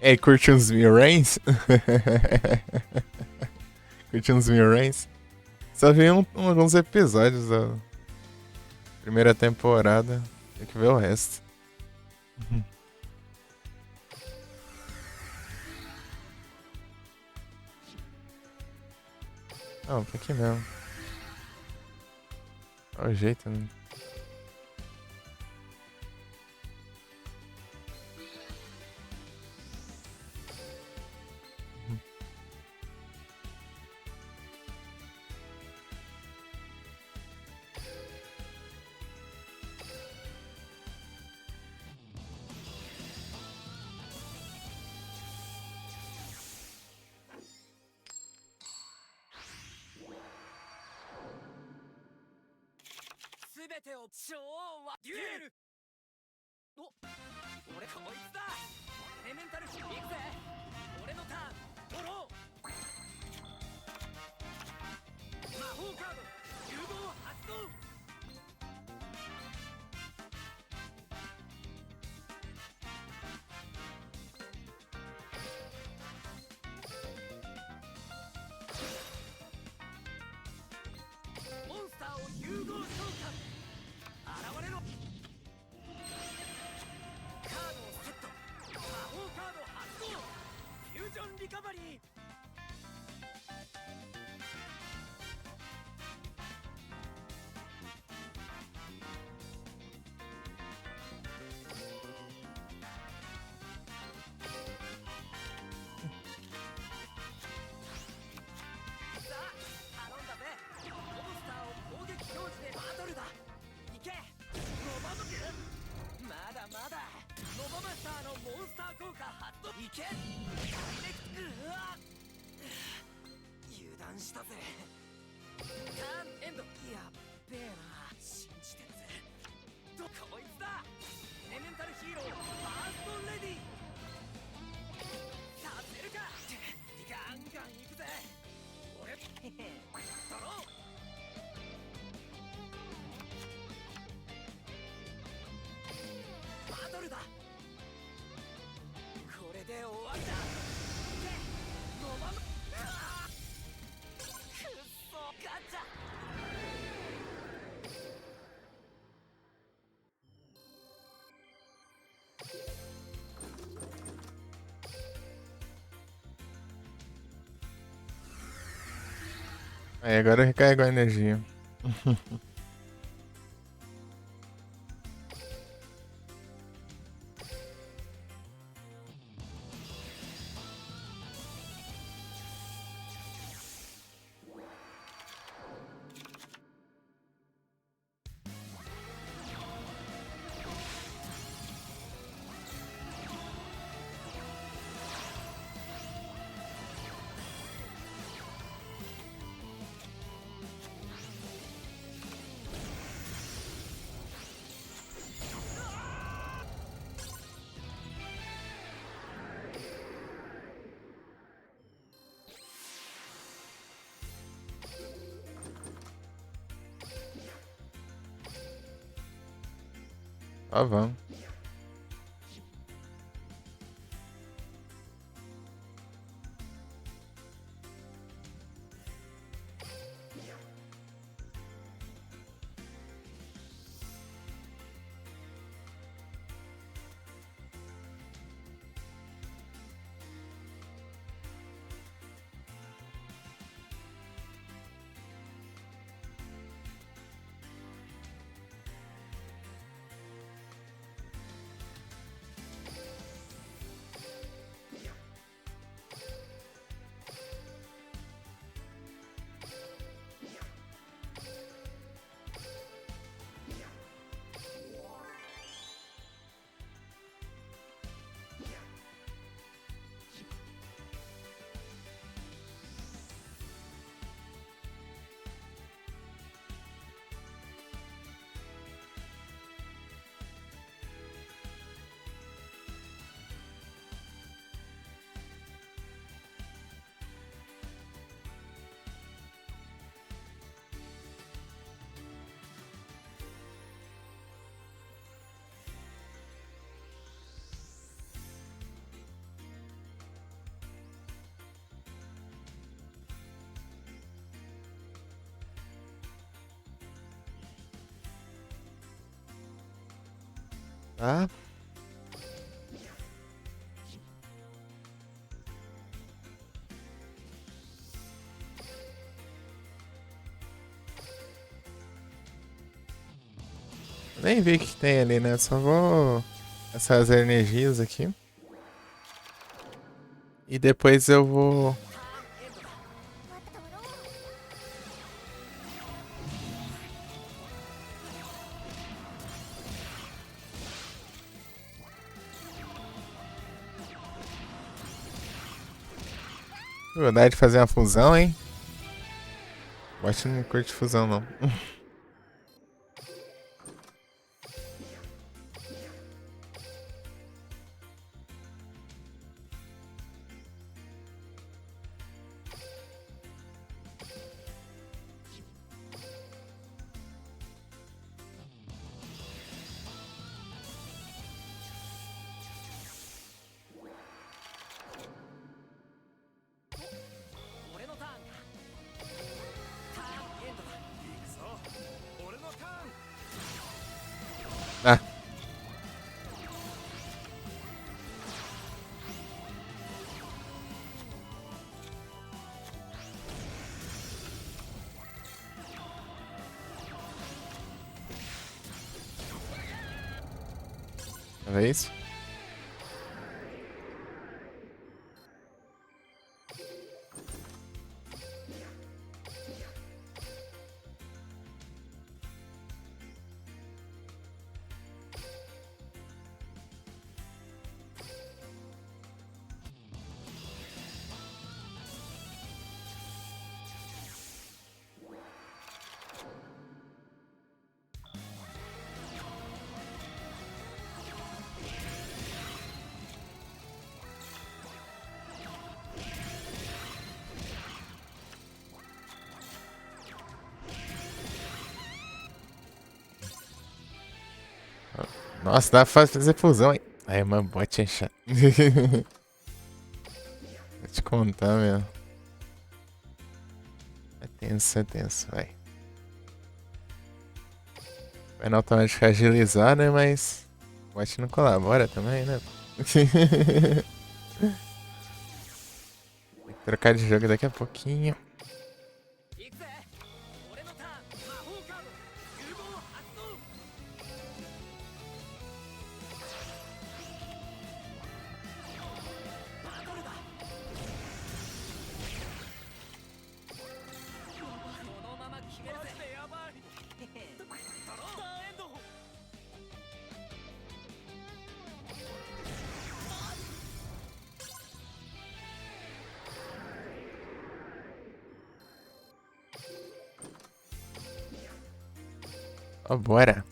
E aí, curte uns mil reigns? Curte uns mil reigns? Só vi alguns episódios da primeira temporada. Tem que ver o resto. Não, tá aqui mesmo. Olha o jeito, né? Aí agora recarregou a energia. Ó, vamos. Tá? Nem vi o que tem ali, né? Só vou essas energias aqui. E depois eu vou. Verdade de fazer uma fusão, hein? Bot não curte fusão, não. Ah. É isso? Nossa, dá pra fazer fusão, hein? Aí, mano, bot é chato. Vou te contar, meu. É tenso, vai. Vai na automática agilizar, né? Mas o bot não colabora também, né? Tem que trocar de jogo daqui a pouquinho. 行くぜ俺のターン魔法カード融合発動バトルだこのまま決めるぜマジでやばいドロースターエンド Ó, bora.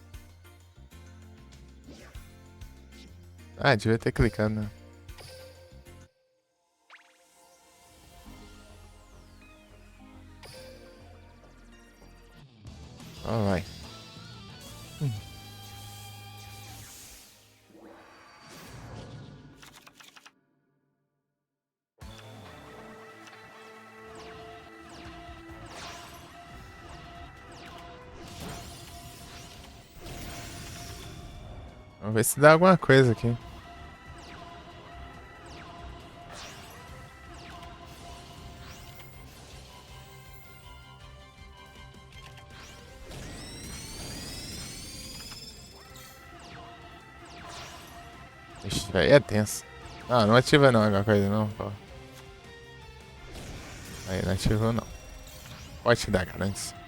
Ah, devia ter clicado, né? Ó, vai. Vamos ver se dá alguma coisa aqui. Ixi, aí é tenso. Ah, não ativa não alguma coisa não, pô. Aí, não ativou não. Pode te dar garantia.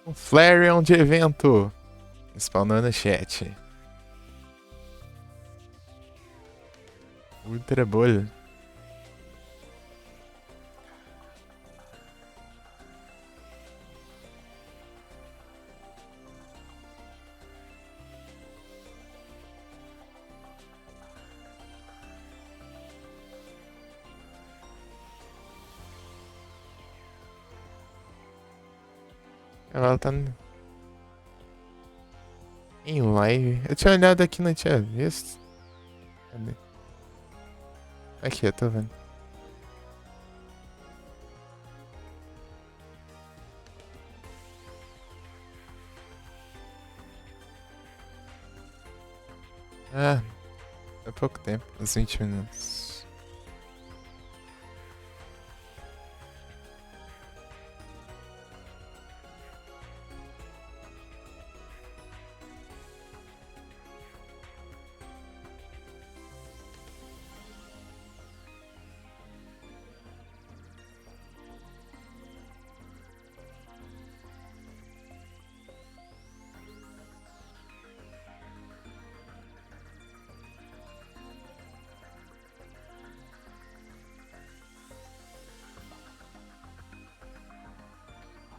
Um Flareon de evento. Spawnou no chat. Ultra bolha. Ela tá em live. Eu tinha olhado aqui, não tinha visto. Cadê? Aqui, eu tô vendo. Ah, é pouco tempo, uns 20 minutos.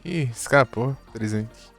Ih, escapou. Presente.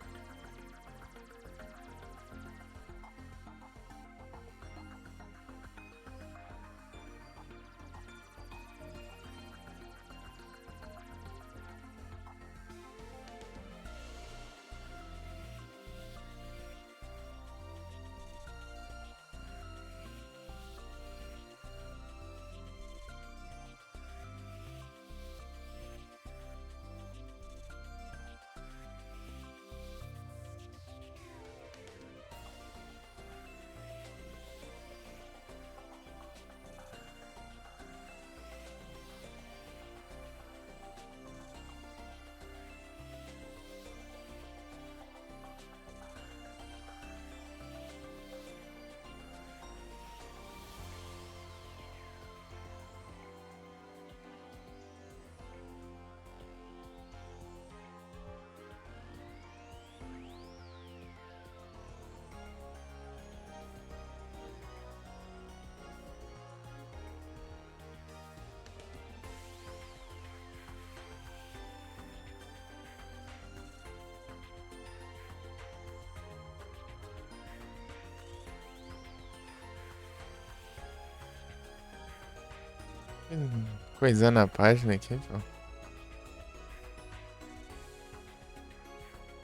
Coisando a página aqui, pô.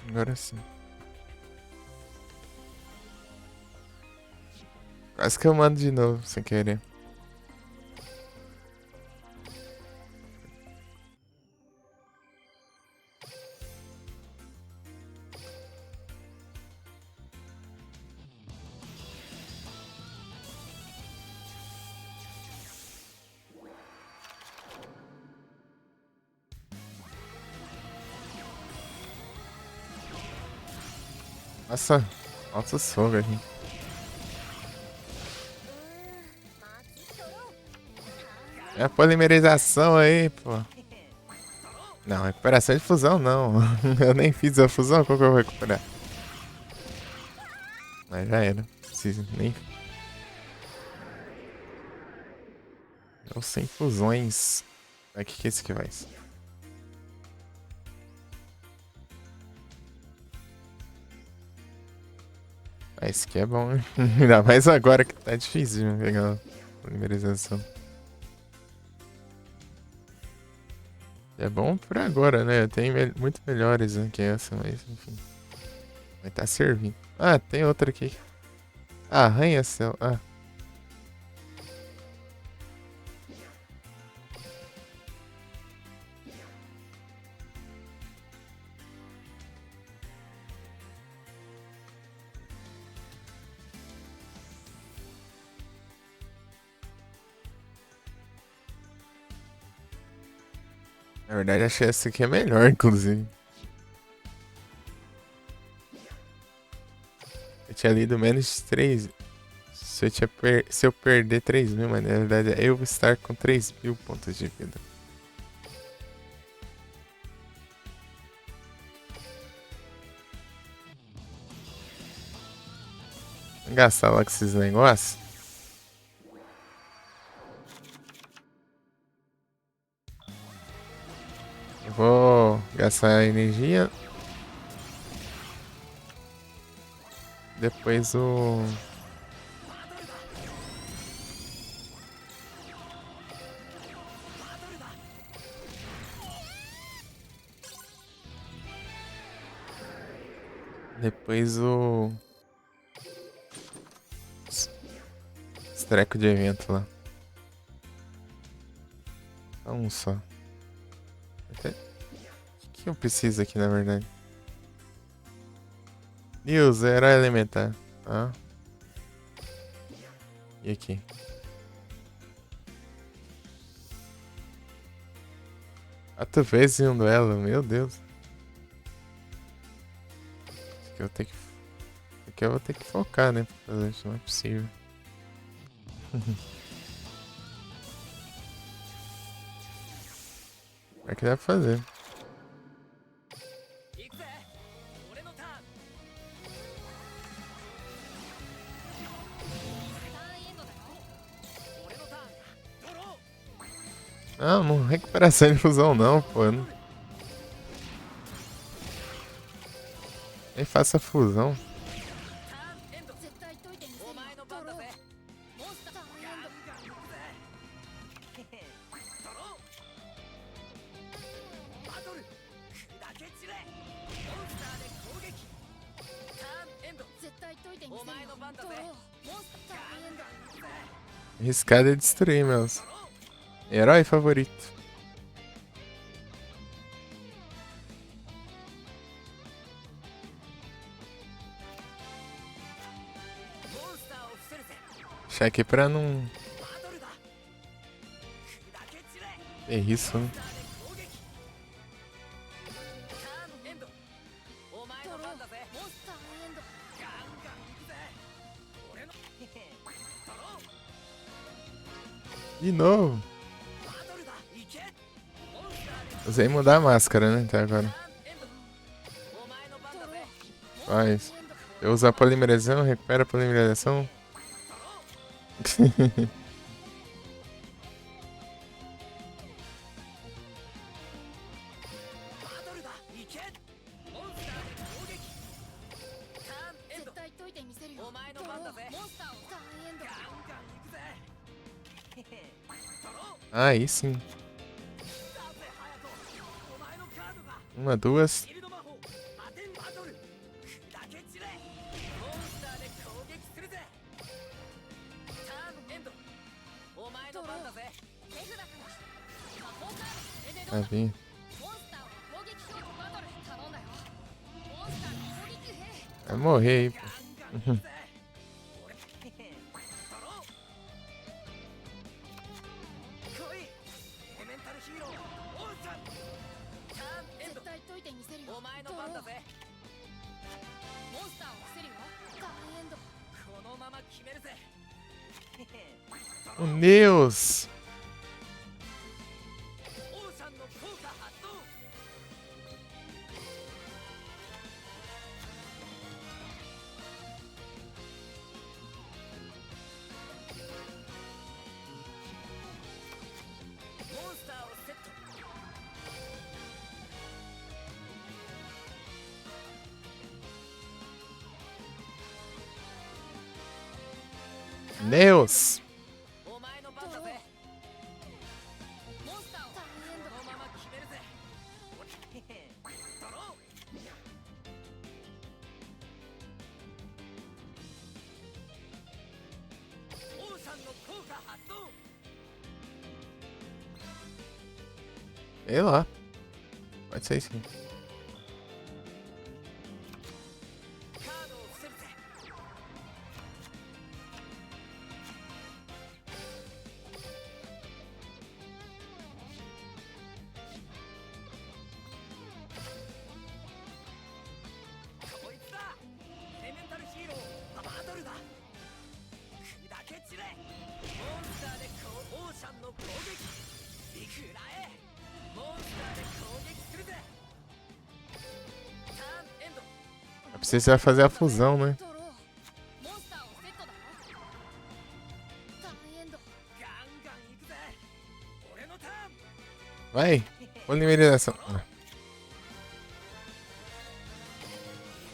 Agora sim. Quase que eu mando de novo, sem querer. Nossa, alto soco aqui. É a polimerização aí, pô. Não, recuperação de fusão não. Eu nem fiz a fusão, qual que eu vou recuperar? Mas já era. Preciso nem. Eu sem fusões. O que é esse que vai? Ah, esse aqui é bom, hein? Ainda mais agora que tá difícil de pegar a polimerização. É bom por agora, né? Tem muito melhores que essa, mas enfim. Vai tá servindo. Ah, tem outra aqui. Arranha-céu. Ah. Na verdade, achei essa aqui é melhor, inclusive. Eu tinha lido menos de 3. Se eu perder 3.000, mas na verdade eu vou estar com 3.000 pontos de vida. Vou gastar lá com esses negócios. Eu vou gastar energia. Depois o... Depois o... Esse treco de evento lá. Um só. O que eu preciso aqui, na verdade? News, herói elementar. Ah. E aqui? Quatro vezes em um duelo, meu Deus. Aqui eu vou ter que focar, né? Pra fazer isso, não é possível. É que dá pra fazer. 行くぜ俺のターン ターンエンドだよ 俺のターンドロー Não, não recuperação de fusão não, pô. Eu não... Nem faço a fusão. ターンエンド 絶対解いてみせるよ お前の番だぜ モンスターターンエンド ガンガン行くぜへへドローバトル砕け散れモンスターで攻撃ターンエンド 絶対解いてみせるよお前の番だぜ ドローモンスターターンエンド 行くぜ Arriscado é destruir meus. Herói favorito. モンスターを伏せるぜ Deixar aqui pra não バトルだ砕け散れ ter isso, né? モンスターで攻撃ターンエンドお前ドローの番だぜモンスターエンドガンガン行くぜ俺のへへドロー De novo. バトルだ行けモンスターで Usei mudar a máscara, né? Até agora. ターンエンドお前の番だぜ Faz. Eu uso a polimerização, recupera a polimerização. バトルだ行けモンスターで攻撃ターンエンド絶対解いてみせるよお前のドロー番だぜモンスターをターンエンドガンガン行くぜへへドロー Aí sim. だぜハヤトお前のカードが Uma, duas. シールド魔法アテンバトル砕け散れモンスターで攻撃するぜターンエンドお前の番だぜ手札から魔法カードエデ Vai ド vir. モンスターを攻撃兵器バトル頼んだよモンスター攻撃兵 Vai morrer aí, ガ pô. ンガン行くぜ俺へへドロー来いエレメンタルヒーローオーサムターンエンド絶対解いてみせるよお前のドロー番だぜモンスターを伏せるよ。ターンエンド。このまま決めるぜ。へへ Meu Deus! オーシャンの効果発動。モンスターをセット。 Deus! お前の番だぜ。モンスターをターンエンド。このまま決めるぜ。へへドロー。オーシャンの効果発動。 Sei lá. Pode ser sim. カードを伏せるぜ。こいつだ。エレメンタルヒーローバトルだ。砕け散れ。モンスターでオーシャンの攻撃。いくらえ。モンスターで攻撃するぜ。ターンエンド。 É preciso você vai fazer a fusão, né? ドロー。モンスターをセットだよ。ターンエンド。ガンガン行くぜ。俺のターン。 Vai! Polimerização. リバ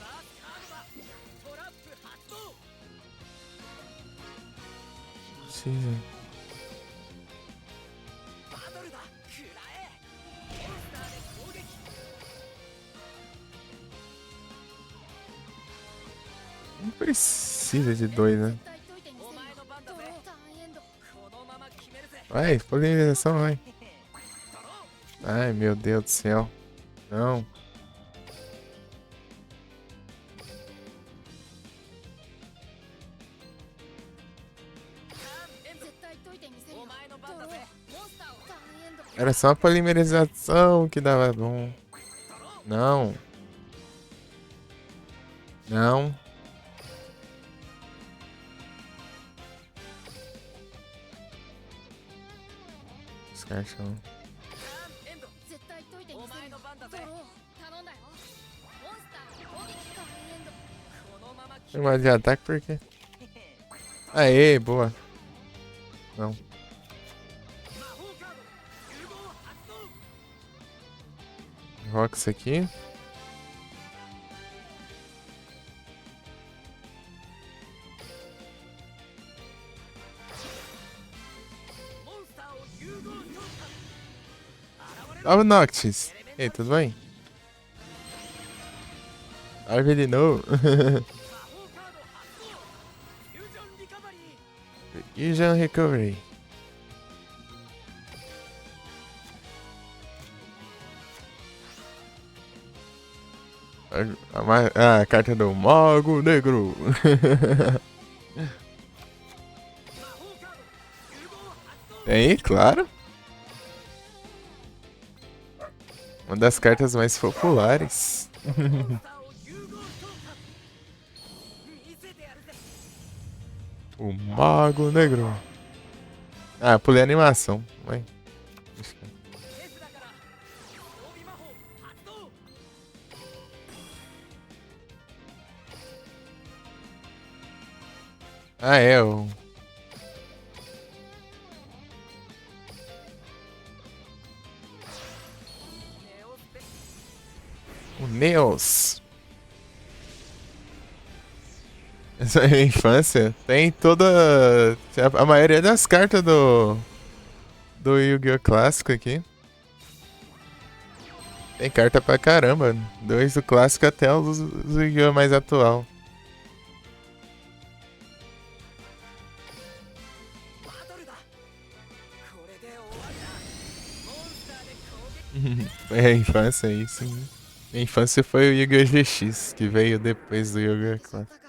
ースカードだ。トラップ発動。 Precisa. バトルだ。食らえ。モンスターで攻撃。 Não precisa de dois, né? 絶対解いてみせるよ。お前の番だぜ。ターンエンド。このまま決めるぜ。 Vai, polimerização, vai. ドロ Ai, meu Deus do céu. Não. ー。ターンエンド。絶対解いてみせるよ。お前のドロー。番だぜ。モンスターをターンエンド。 Era só a polimerização que dava bom. ドロー。 Não. Não. Os caras são... ターンエンド。絶対解いてみせるよ。お前の番だぜ。ドロー。頼んだよ。モンスター攻撃。ターンエンド。このまま決 Tem める mais de ataque por quê? Aê, boa. Não. 魔法カード。融合発動。 Roca isso aqui. Salve, Noctis. E aí, tudo bem? Salve de novo. Fusion Recovery. A carta do Mago Negro. Tem, claro. Uma das cartas mais populares. O Mago Negro. Ah, pulei a animação. Vai. Ah, é o... O Neos. Essa é a infância. Tem toda... A maioria das cartas do Yu-Gi-Oh! Clássico aqui. Tem carta pra caramba. Desde o clássico até os Yu-Gi-Oh! Mais atual. É a infância aí, sim. Minha infância foi o Yu-Gi-Oh! GX, que veio depois do Yu-Gi-Oh! Clássico.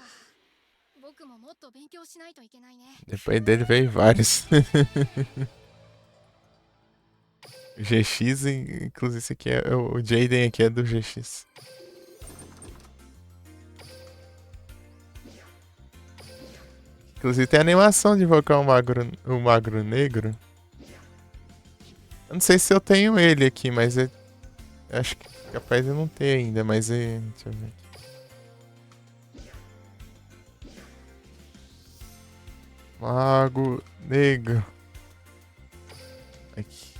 Depois dele veio vários. O GX, inclusive esse aqui é o Jaden aqui é do GX. Inclusive tem animação de invocar o magro negro. Eu não sei se eu tenho ele aqui, mas acho que capaz de eu não ter ainda, mas deixa eu ver aqui. Mago negro. Aqui.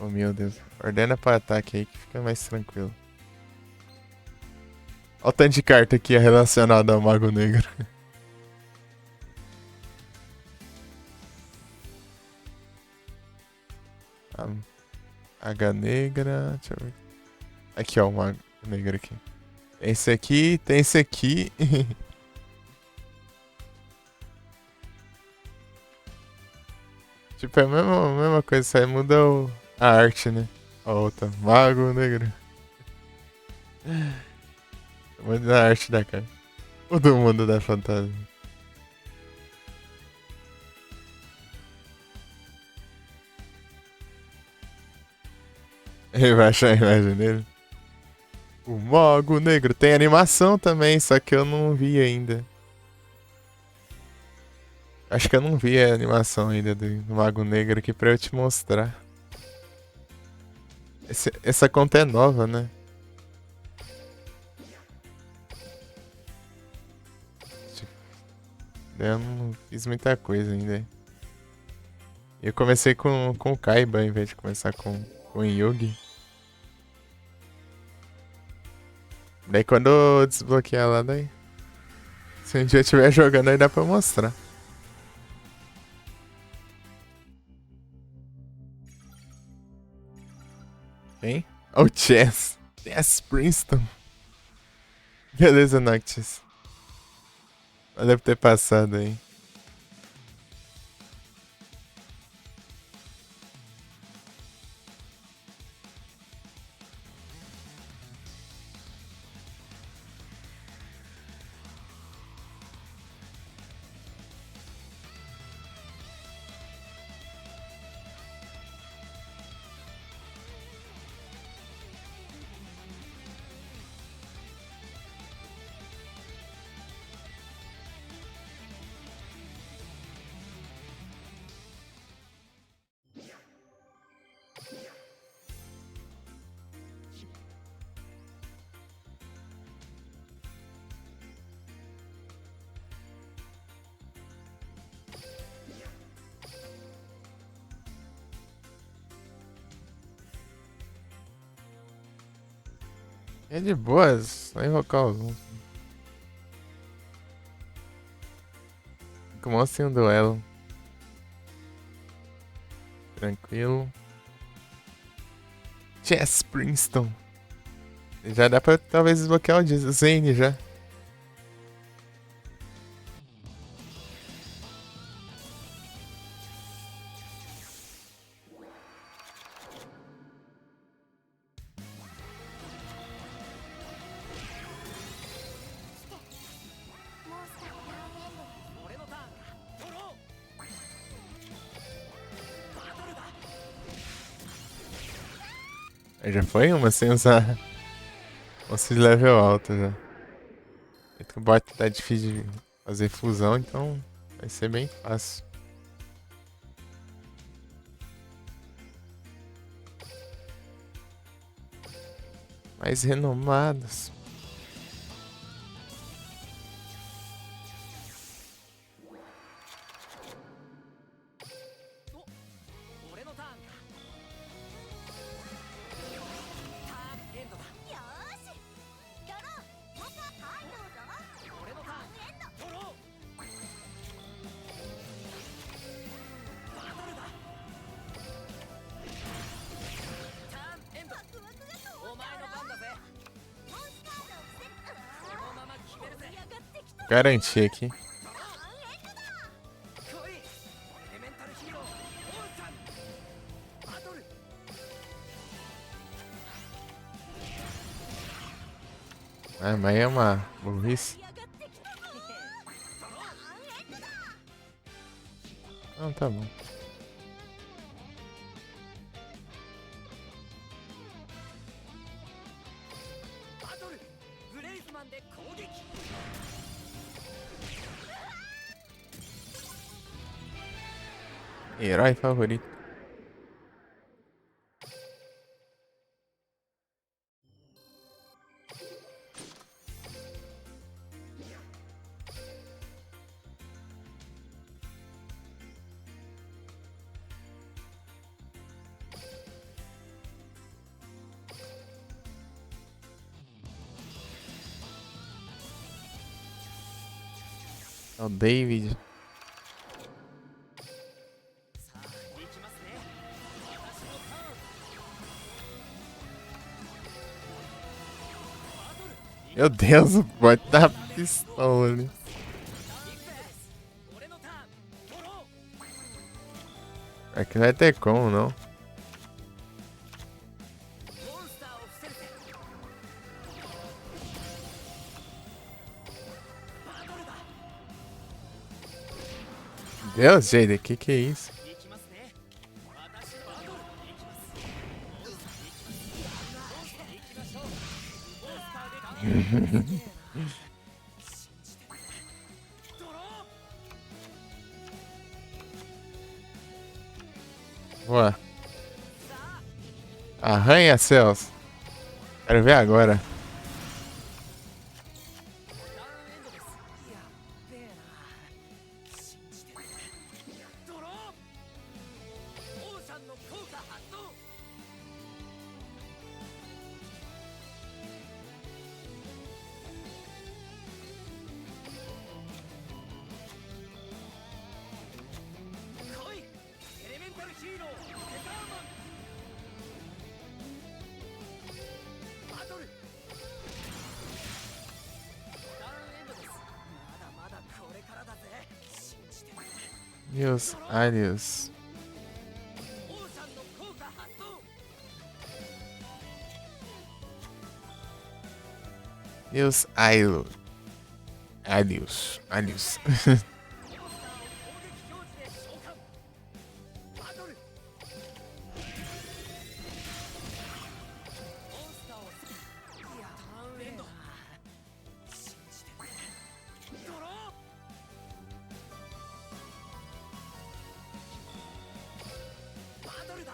Oh meu Deus. Ordena para ataque aí que fica mais tranquilo. Olha o tanto de carta aqui relacionada ao Mago Negro. H negra. Deixa eu ver. Aqui, ó, o Mago Negro aqui. Tem esse aqui, tem esse aqui. Tipo, é a mesma coisa, só muda a arte, né? A outra, Mago Negro. Muda a arte da cara. Todo mundo da fantasia. Ele vai achar a imagem dele. O Mago Negro. Tem animação também, só que eu não vi ainda. Acho que eu não vi a animação ainda do Mago Negro aqui pra eu te mostrar. Essa conta é nova, né? Eu não fiz muita coisa ainda. Eu comecei com o Kaiba em vez de começar com o Yugi. Daí quando eu desbloquear lá, daí... Se um dia eu estiver jogando aí dá pra mostrar. Quem? Oh, Chess. Chess Princeton. Beleza, Noctis. Deve ter passado aí. É de boas, só invocar os monstros. Com monstro em um duelo. Tranquilo. Chess Princeton. Já dá pra talvez desbloquear o Zane já. Já foi uma sem usar monstro de level alto já. O bot tá difícil de fazer fusão, então vai ser bem fácil. Mais renomados. Garantir aqui. Ah, mas é uma burrice. Não, tá bom. Herói favorito. É o David. さあ行きますね私のターンバトル Meu Deus, o boy tá pistola ali. 行くぜ俺のターンドロー Aqui não vai ter como, não. モンスターを伏せるぜバトルだ Deus, Jade, que é isso? 行きますね私バトル行きます行きましょうモンスターで信じてドロー Ué. Arranha, Celso. Quero ver agora. ターンエンドですやっべえな信じてドローオーシャンの効果発動来いエレメンタルヒーローペターマンバトルターンエンドですまだまだこれからだぜ信じて Meus alios. オーシャンの効果発動 Meus alios. Alios. Alios. モンスターを攻撃表示で召喚バトルモンスターをいやターンエンド信じてドローバトルだ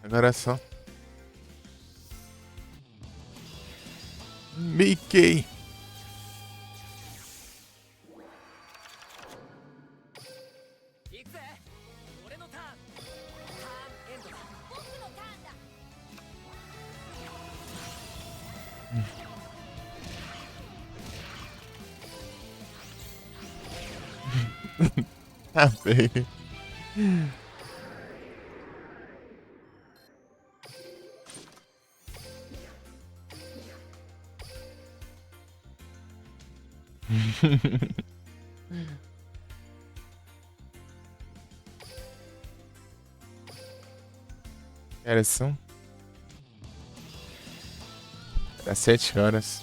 Agora é só. Mickey. 行くぜ俺のターンターンエンドだ僕のターンだ Tá bem. Era são? Era 7 horas.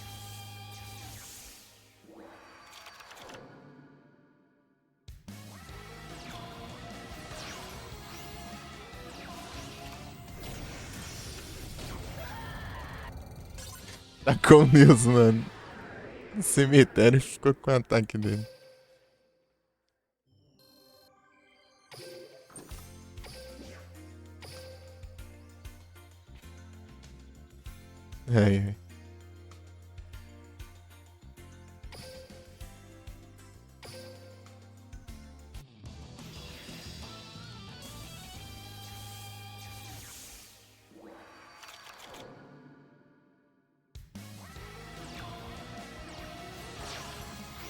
Tá com Deus, mano. O cemitério ficou com o ataque dele. Ai, ai.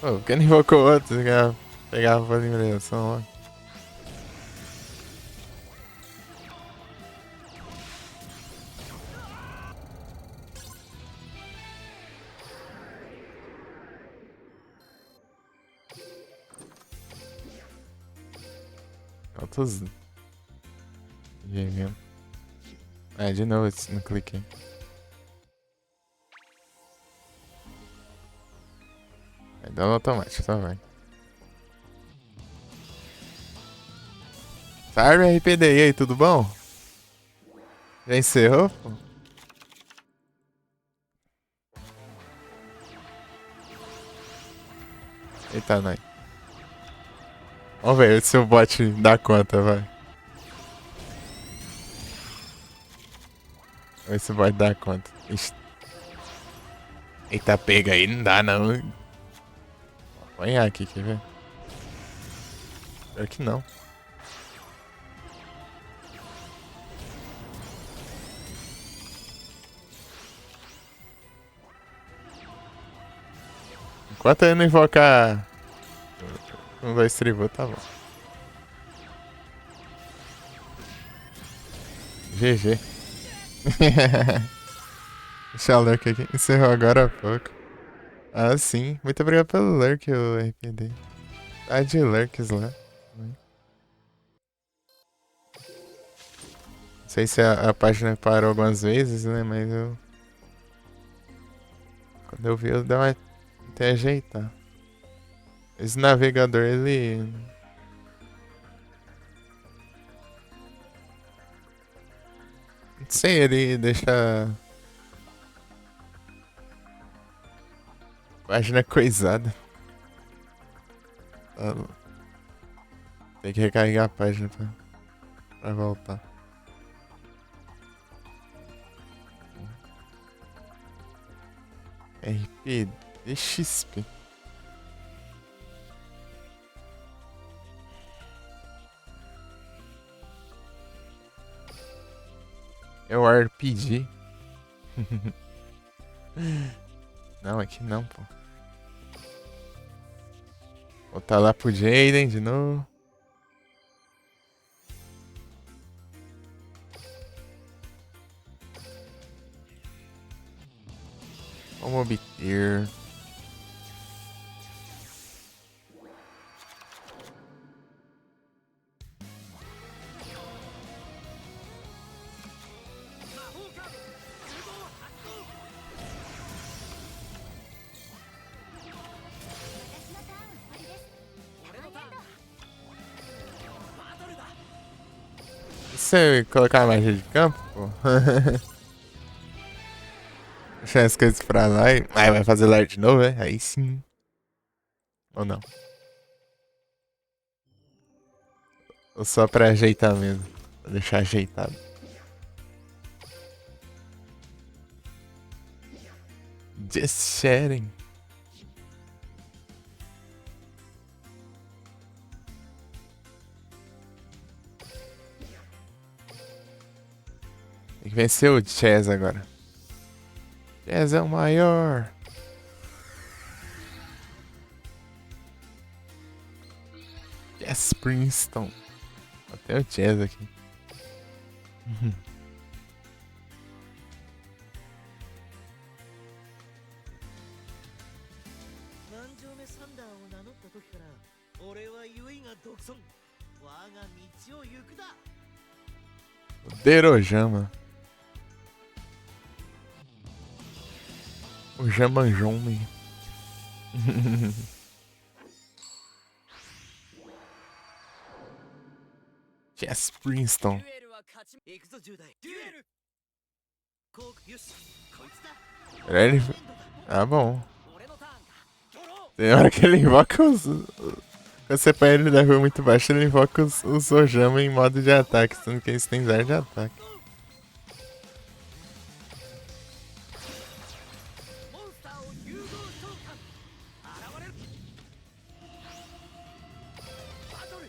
Pô, por que não invocou outro? Pegava a eliminação lá. Altos GG mesmo. Ah, de novo, não cliquei. Vai dar no automático, só vai. Salve RPD, e aí, tudo bom? Já encerrou, pô? Eita, nós. Vamos ver se o bot dá conta, vai. Vamos ver se o bot dá conta. Ixi. Eita, pega aí, não dá não. Vou apanhar aqui, quer ver? Pior que não. Enquanto eu não invocar 2 tribos, tá bom. GG. Deixa o lurk aqui. Encerrou agora há pouco. Ah, sim. Muito obrigado pelo lurk, o RPD. Tá de lurks lá. Não sei se a página parou algumas vezes, né? Mas eu... Quando eu vi, eu dei uma... Até ajeitar. Esse navegador, ele... Não sei, ele deixa... Página coisada. Tem que recarregar a página pra voltar. RPD XP. É o RPG. Não, aqui não, pô. Voltar lá pro Jaden de novo. Vamos obter. Se eu colocar a magia de campo, pô. Deixar as coisas pra lá e... Aí vai fazer lar de novo, né? Aí sim. Ou não? Ou só pra ajeitar mesmo? Pra deixar ajeitado. Just sharing. Tem que vencer o Chess agora. Chess é o maior. Chess Princeton. Até o Chess aqui. O Derojama. O Jamanjome. Chess Princeton. デュエルは勝ち行くぞ10代デュエルこうよしこいつだ Ele... Ah, bom. 俺のターンかドロー Tem hora que ele invoca os... Quando você põe ele na rua muito baixo, ele invoca os Ojama em modo de ataque, sendo que eles têm 0 de ataque. モンスターを融合召喚現れるバトルい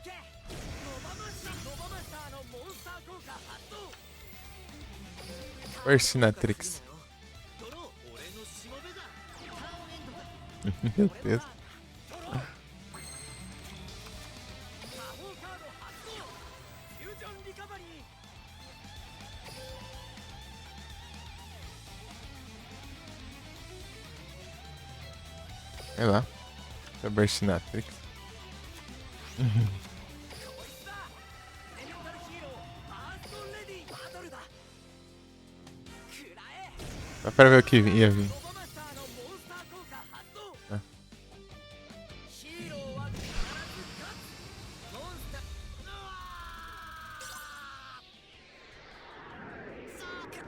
けノバマスターのモンスター効果発動 Persinatrix. ドロー俺のしもべだターンエンドだ Meu Deus. 魔法カード発動フュージョンリカバリー Sei lá. É Persinatrix. こいつだエメンタルヒーロ Só pra ver o que ia vir. ロボマスターのモンスター効果発動あヒーローは必ず勝つモンスターうわーそうか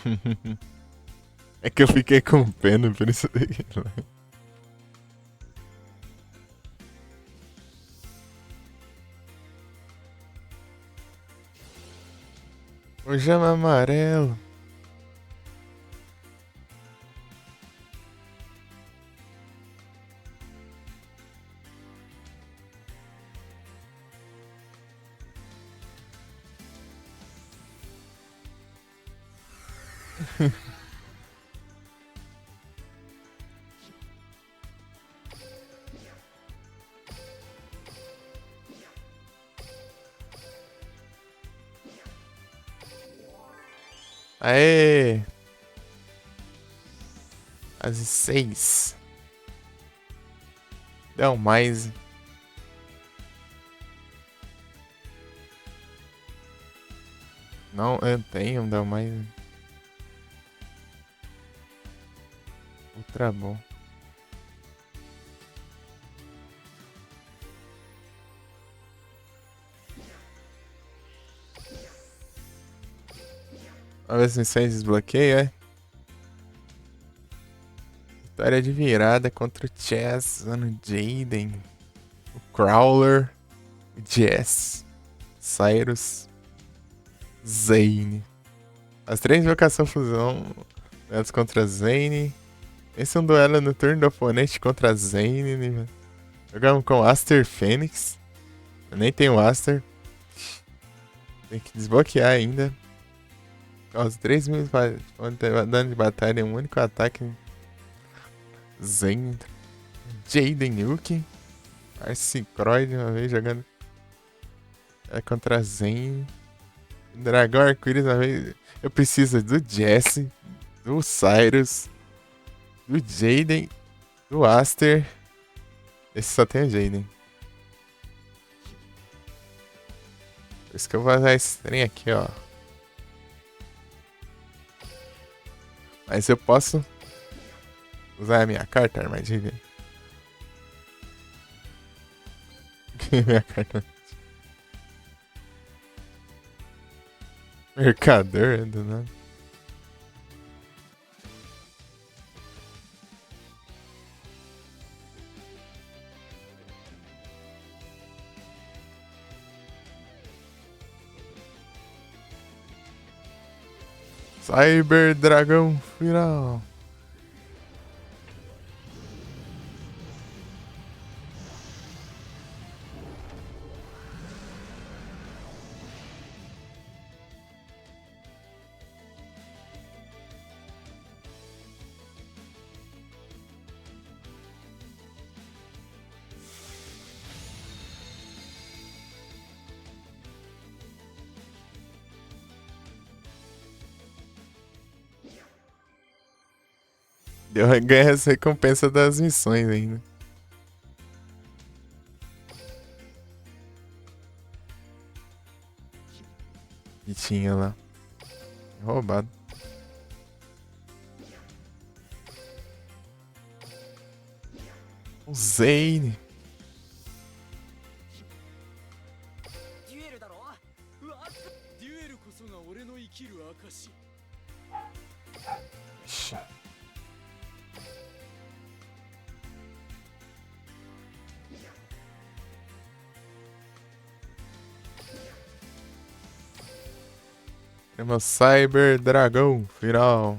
Uhum. É que eu fiquei com pena por isso daqui. O Jama Amarelo. Aê! Às 6. Não, mais. Não, eu tenho, dá mais. Ultra bom. Vamos ver se missões desbloqueia, é? Vitória de virada contra o Chess, usando Jaden, o Crawler, o Jess, Cyrus, Zane. As 3 invocações fusão, duelos contra Zane. Esse é um duelo no turno do oponente contra Zane. Né? Jogamos com Aster Fênix. Eu nem tenho Aster. Tem que desbloquear ainda. Os 3.000 dano de batalha em um único ataque. Zen. Jaden Yuki. Arce Croyd uma vez jogando contra Zen. Dragão Arco-Íris uma vez. Eu preciso do Jesse, do Cyrus, do Jaden, do Aster. Esse só tem o Jaden. Por isso que eu vou usar esse trem aqui, ó. Mas eu posso usar a minha carta, armadilha. Minha carta. Mercador, do nada. Cyber Dragão Final. Ganha essa recompensa das missões ainda. E tinha lá. Roubado. O Zane. デュエルだろうわデュエルこそが俺の生きる証 Ixi. Temos Cyber Dragão Final.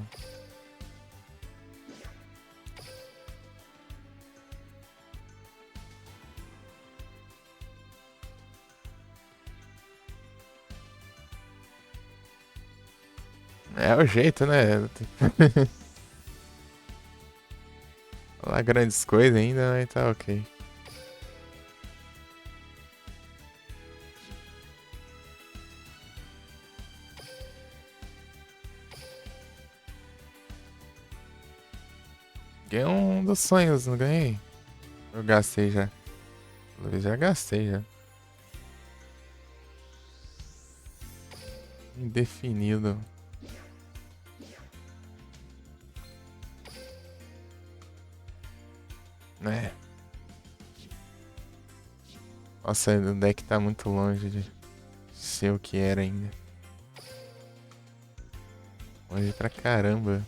É o jeito, né? Falar grandes coisas ainda, mas tá ok. Ganhei um dos sonhos, não ganhei? Eu gastei já. Eu já gastei já. Indefinido. É. Nossa, o deck tá muito longe de ser o que era ainda. Longe pra caramba.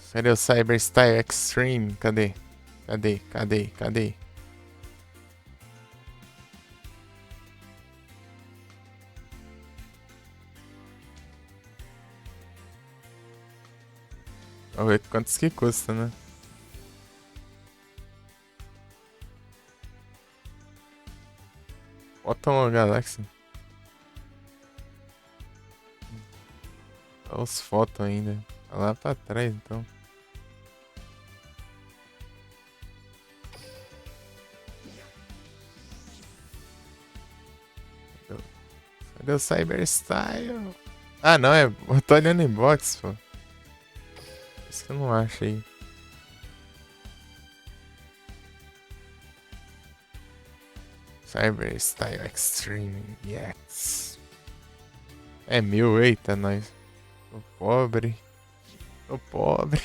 Sério, Cyber Style Extreme. Cadê? Cadê? Cadê? Cadê? Vamos ver quantos que custa, né? Photon Galaxy. Olha os fotos ainda. Tá lá pra trás, então. Cadê o Cyber Style? Ah, não, é. Eu tô olhando em box, pô. Isso que eu não acho aí. Cyber Style Extreme, yes. É 1000, eita, nós. Tô pobre. Tô pobre.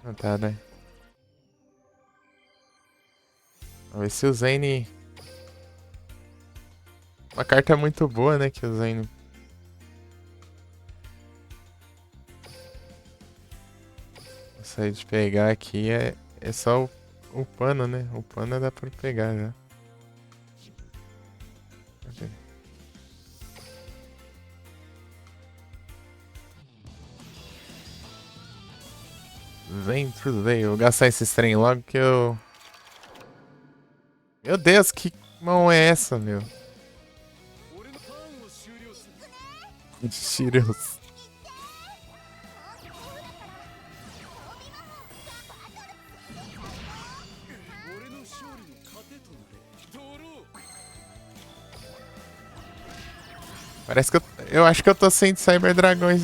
Não tá, né? Vamos ver se o Zane... Uma carta muito boa, né? Que o Zane... Sair de pegar aqui é só o pano, né? O pano dá pra pegar já. Okay. Vem tudo bem, eu vou gastar esse trem logo que eu... Meu Deus, que mão é essa, meu? Tiros. Parece que eu acho que eu tô sem Cyber Dragões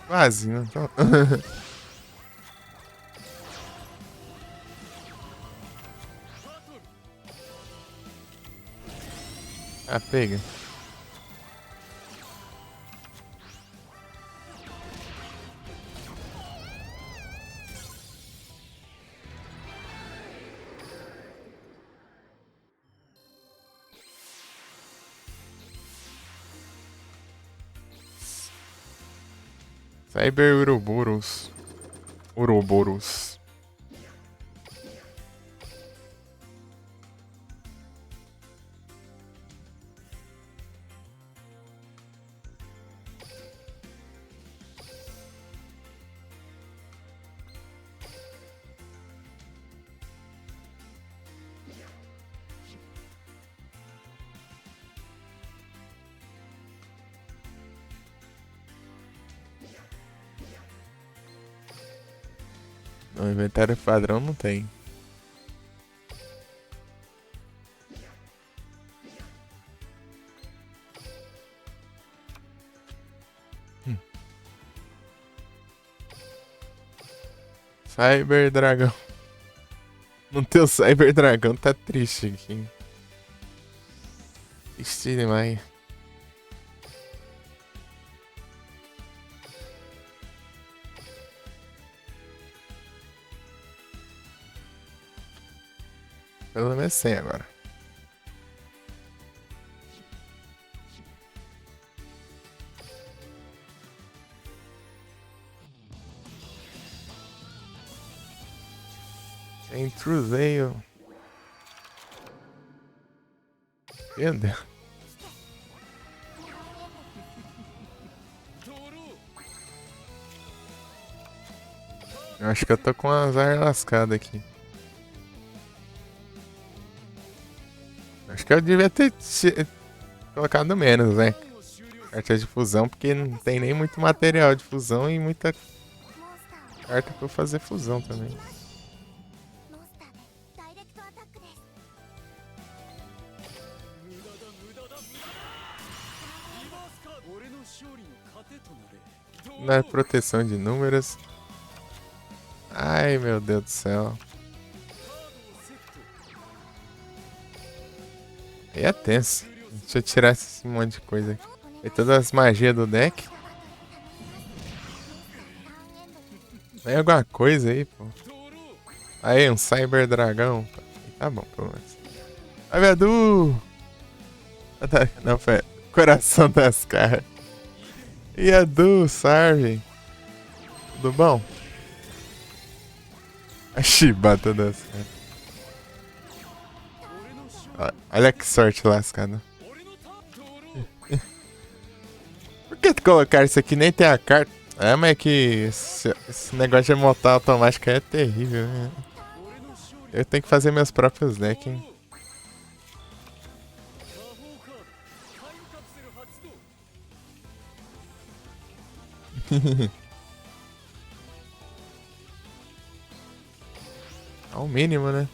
quase, não tô? Ah, pega. Cyber Ouroboros. Ouroboros. No inventário padrão não tem. Cyber Dragão. Não ter o Cyber Dragão tá triste aqui. Triste demais. Pelo menos 100 agora. Tem True Veil. Meu Deus. Eu acho que eu tô com um azar lascado aqui. Acho que eu devia ter colocado menos, né? Carta de fusão, porque não tem nem muito material de fusão e muita carta pra eu fazer fusão também. Na proteção de números. Ai, meu Deus do céu. Aí é tenso. Deixa eu tirar esse monte de coisa aqui. E todas as magias do deck. Tem alguma coisa aí, pô. Aí, um Cyber Dragão. Tá bom, pelo menos. Aviadu! Não, foi Coração das Caras. Yadu, Sarve. Tudo bom? A chibata das caras. Olha que sorte lascada. Por que colocar isso aqui? Nem tem a carta. É, mas é que esse negócio de montar automática é terrível, né? Eu tenho que fazer meus próprios decks, hein? Ao mínimo, né?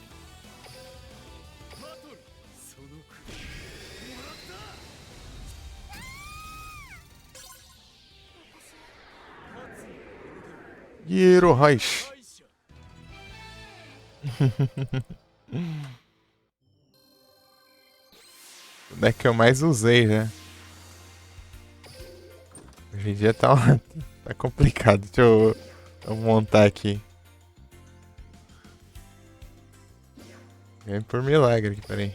Hiro Reich. O deck que eu mais usei já. Hoje em dia tá complicado. Deixa eu montar aqui. Ganhei por milagre aqui, peraí.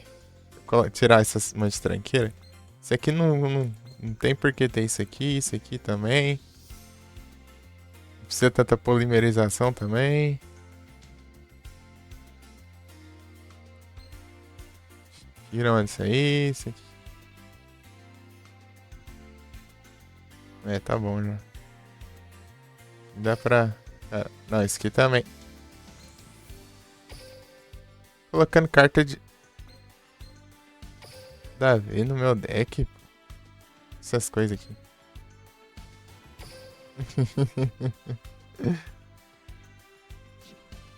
Tirar essas manchas tranqueiras. Isso aqui não tem por que ter isso aqui também. Não precisa tanta polimerização também. Tira onde isso aí, isso aqui. É, tá bom já. Dá pra... não, isso aqui também. Colocando carta de... Davi no meu deck. Essas coisas aqui.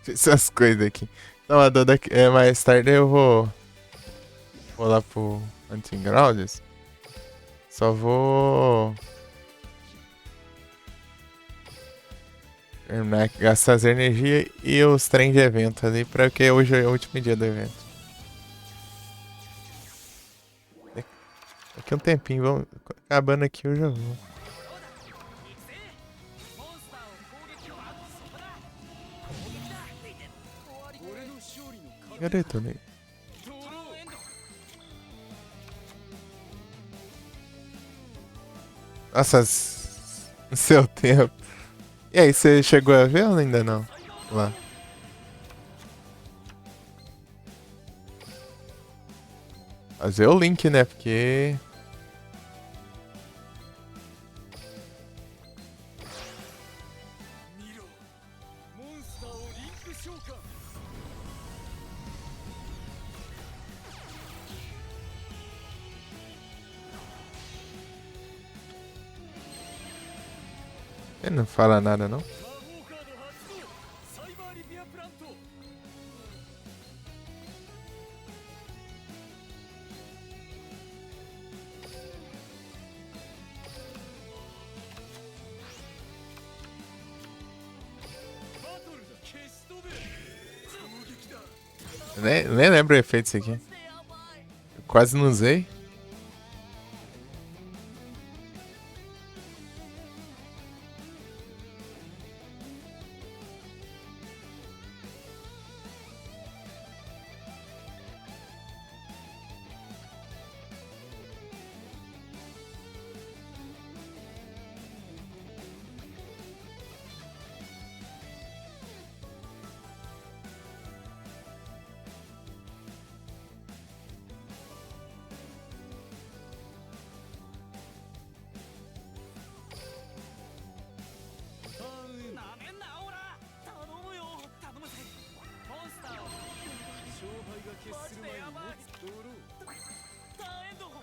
Essas coisas aqui. Então, a Dona, mais tarde eu vou lá pro Hunting Grounds. Só vou terminar, gastar as energias e os trem de evento ali, porque hoje é o último dia do evento. Daqui um tempinho, vamos acabando aqui, eu já vou. Cadê tu, né? Nossa, seu tempo. E aí, você chegou a ver ou ainda não? Lá. Fazer o link, né? Porque... Ele não fala nada, não? Nem lembro o efeito disso aqui. Eu quase não usei.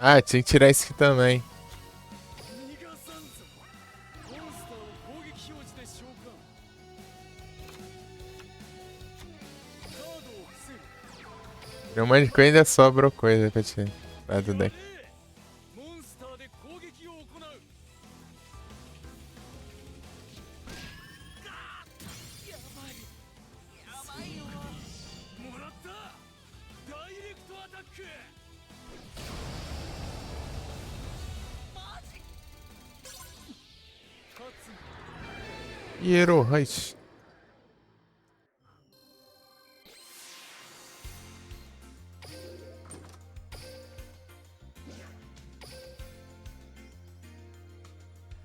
Ah, tinha que tirar esse aqui também. Tem um monte de coisa, ainda sobrou coisa pra tirar do deck. Hero Rush.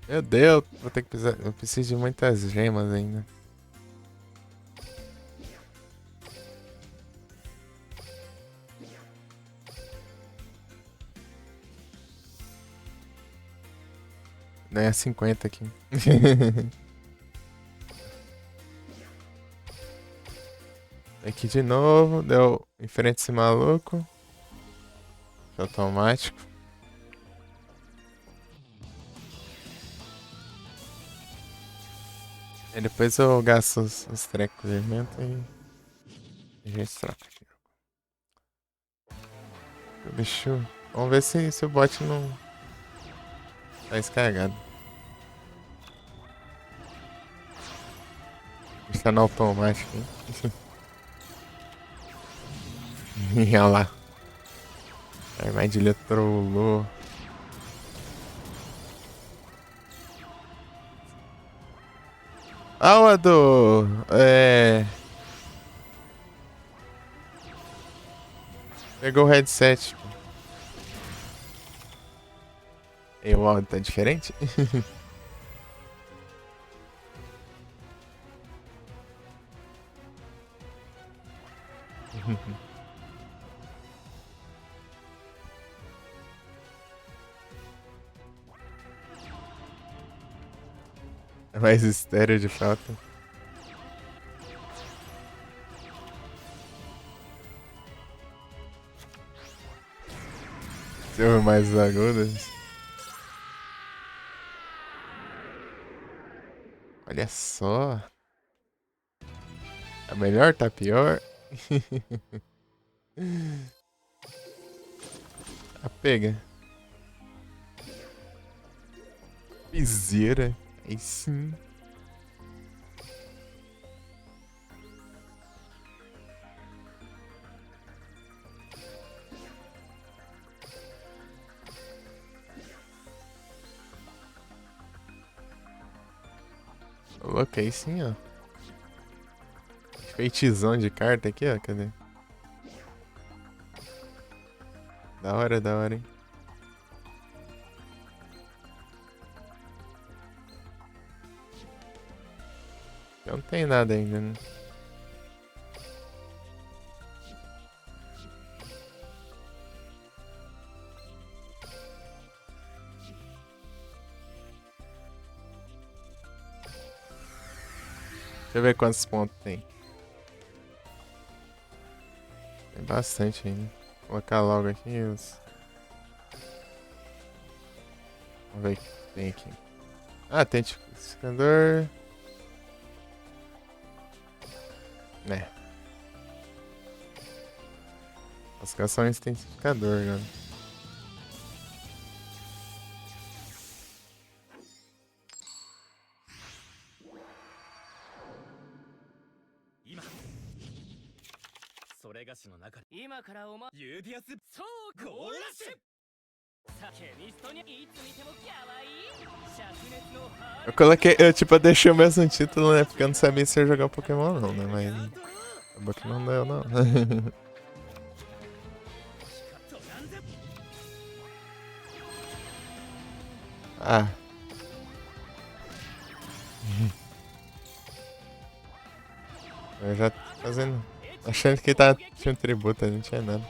Meu Deus, vou ter que precisar. Eu preciso de muitas gemas ainda. Não é 50 aqui. Aqui de novo, deu em frente a esse maluco. Automático. E depois eu gasto os trecos de alimento e a gente troca aqui. Deixa eu... Vamos ver se o bot não tá descarregado. Está no automático, hein? Olha lá. A armadilha trollou. Ah, o Ado! Pegou o headset. E o áudio tá diferente? É mais estéreo de fato. Se ouve mais agudas. Olha só. Tá melhor, tá pior? A pega. Piseira. Aí sim. Coloquei sim, ó. Feitizão de carta aqui, ó. Cadê? Da hora, hein? Não tem nada ainda, né? Deixa eu ver quantos pontos tem. Tem bastante ainda. Vou colocar logo aqui os... Vamos ver o que tem aqui. Ah, tem intensificador. Né. Classificação intensificador, né? Eu coloquei, tipo, eu deixei o mesmo título, né? Porque eu não sabia se ia jogar Pokémon não, né? Mas acabou que não deu, não. Ah. Eu já tô fazendo... Achando que tinha um tributo, não tinha nada.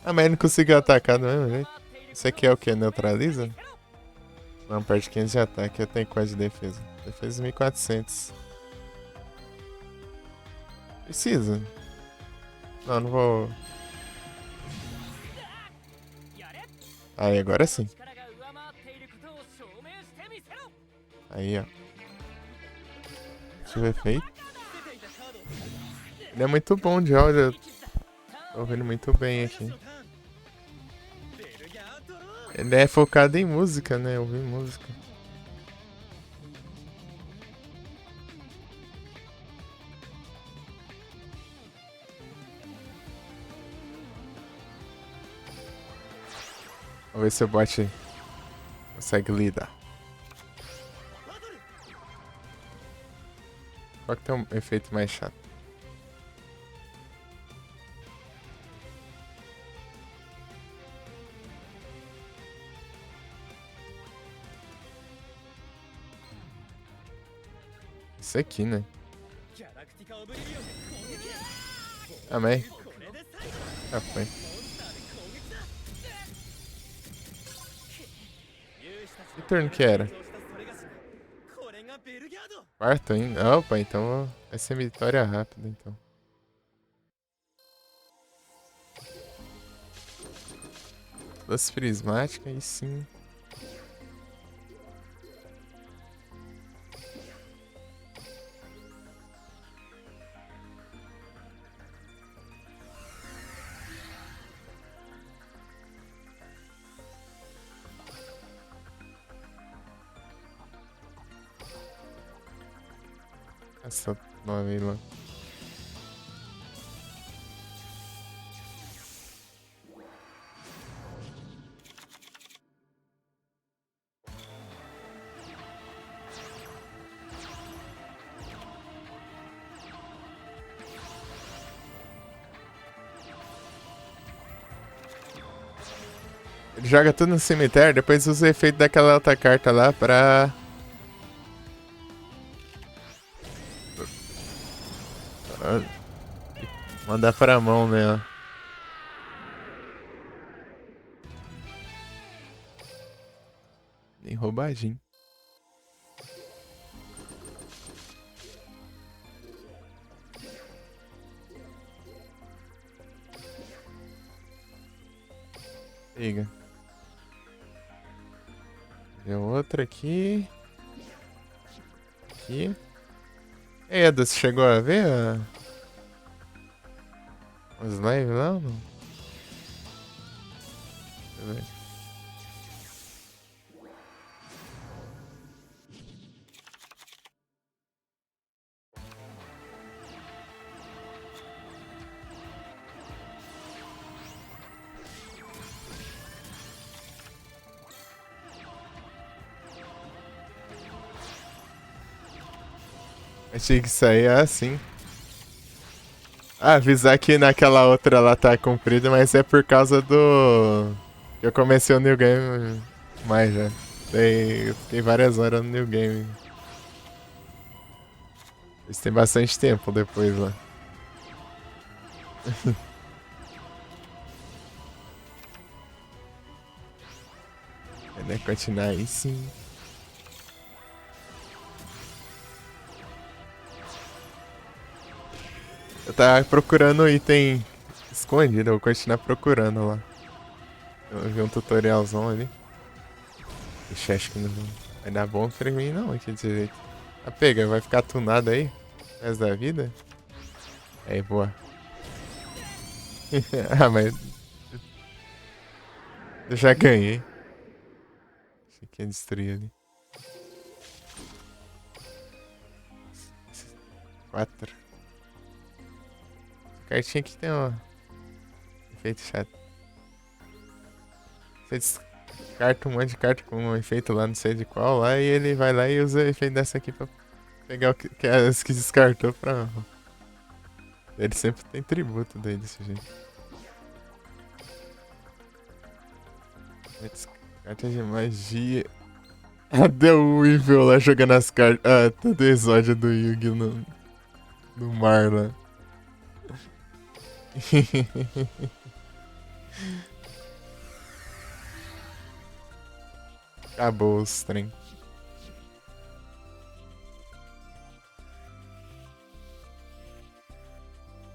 Ah, mas ele não conseguiu atacar do mesmo jeito. Isso aqui é o que? Neutraliza? Não, perde 15 de ataque. Eu tenho quase de defesa. Defesa 1400. Precisa. Não, não vou... Aí, agora sim. Aí, ó. Deixa eu ver efeito. Ele é muito bom de áudio. Tô ouvindo muito bem aqui. Ele é focado em música, né? Ouvir música. Vamos ver se o bot consegue lidar. Qual que tem um efeito mais chato? Isso aqui, né? ギャラクティカ・オブリビオンで攻撃 Ah, mas これで最後 já foi. モンスターで攻撃だ勇士たち Que turno que era? 登場したそれがしこれがベルギャード Quarto ainda? Opa, então vai ser vitória rápida, então. Luz prismática, aí sim. Essa nova aí, lá. Ele joga tudo no cemitério, depois usa o efeito daquela outra carta lá pra... mandar pra mão, né? Nem roubadinho. Pega. Deu outra aqui. Aqui. Ei, Edu, você chegou a ver os lives lá ou não? Deixa eu ver. Achei que sair assim. Ah, avisar que naquela outra lá tá comprida, mas é por causa do... Eu comecei o New Game mais já. Daí eu fiquei várias horas no New Game. Isso tem bastante tempo depois lá. Vai continuar aí sim. Eu tava procurando item escondido, eu vou continuar procurando lá. Eu vi um tutorialzão ali. Ixi, acho que não vai dar bom pra mim não aqui desse jeito. Ah, pega, vai ficar tunado aí? O resto da vida? Aí, boa. Ah, mas... Eu já ganhei. Achei que ia destruir ali. 4. Cartinha aqui tem um efeito chato. Você descarta um monte de carta com um efeito lá, não sei de qual, lá, e ele vai lá e usa o efeito dessa aqui pra pegar o que as que descartou pra... Ele sempre tem tributo daí desse jeito. Carta de magia. Cadê o Evil lá jogando as cartas? Ah, todo exódio do Yugi no mar lá. Acabou os trem.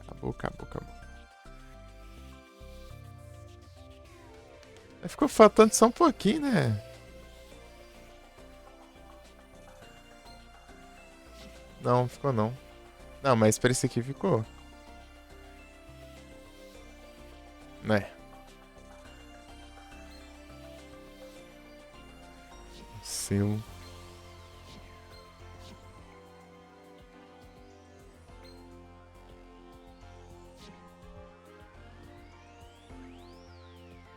Acabou. Ficou faltando só um pouquinho, né? Não, ficou não. Não, mas pra esse aqui ficou. Né? Seu.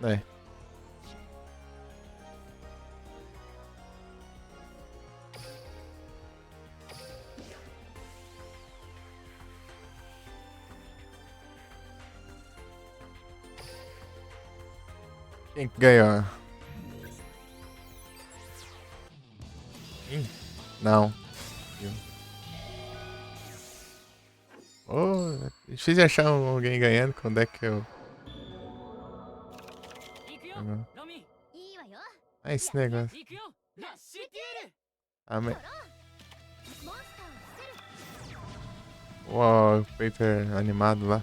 Né? Quem que ganhou? Não. Oh, é difícil de achar alguém ganhando com o deck que eu. 行くよ Uhum. ロミ いいわよ Ah, esse negócio. 行くよラッシュティール Ah, mas... モンスターを伏せる O paper animado lá.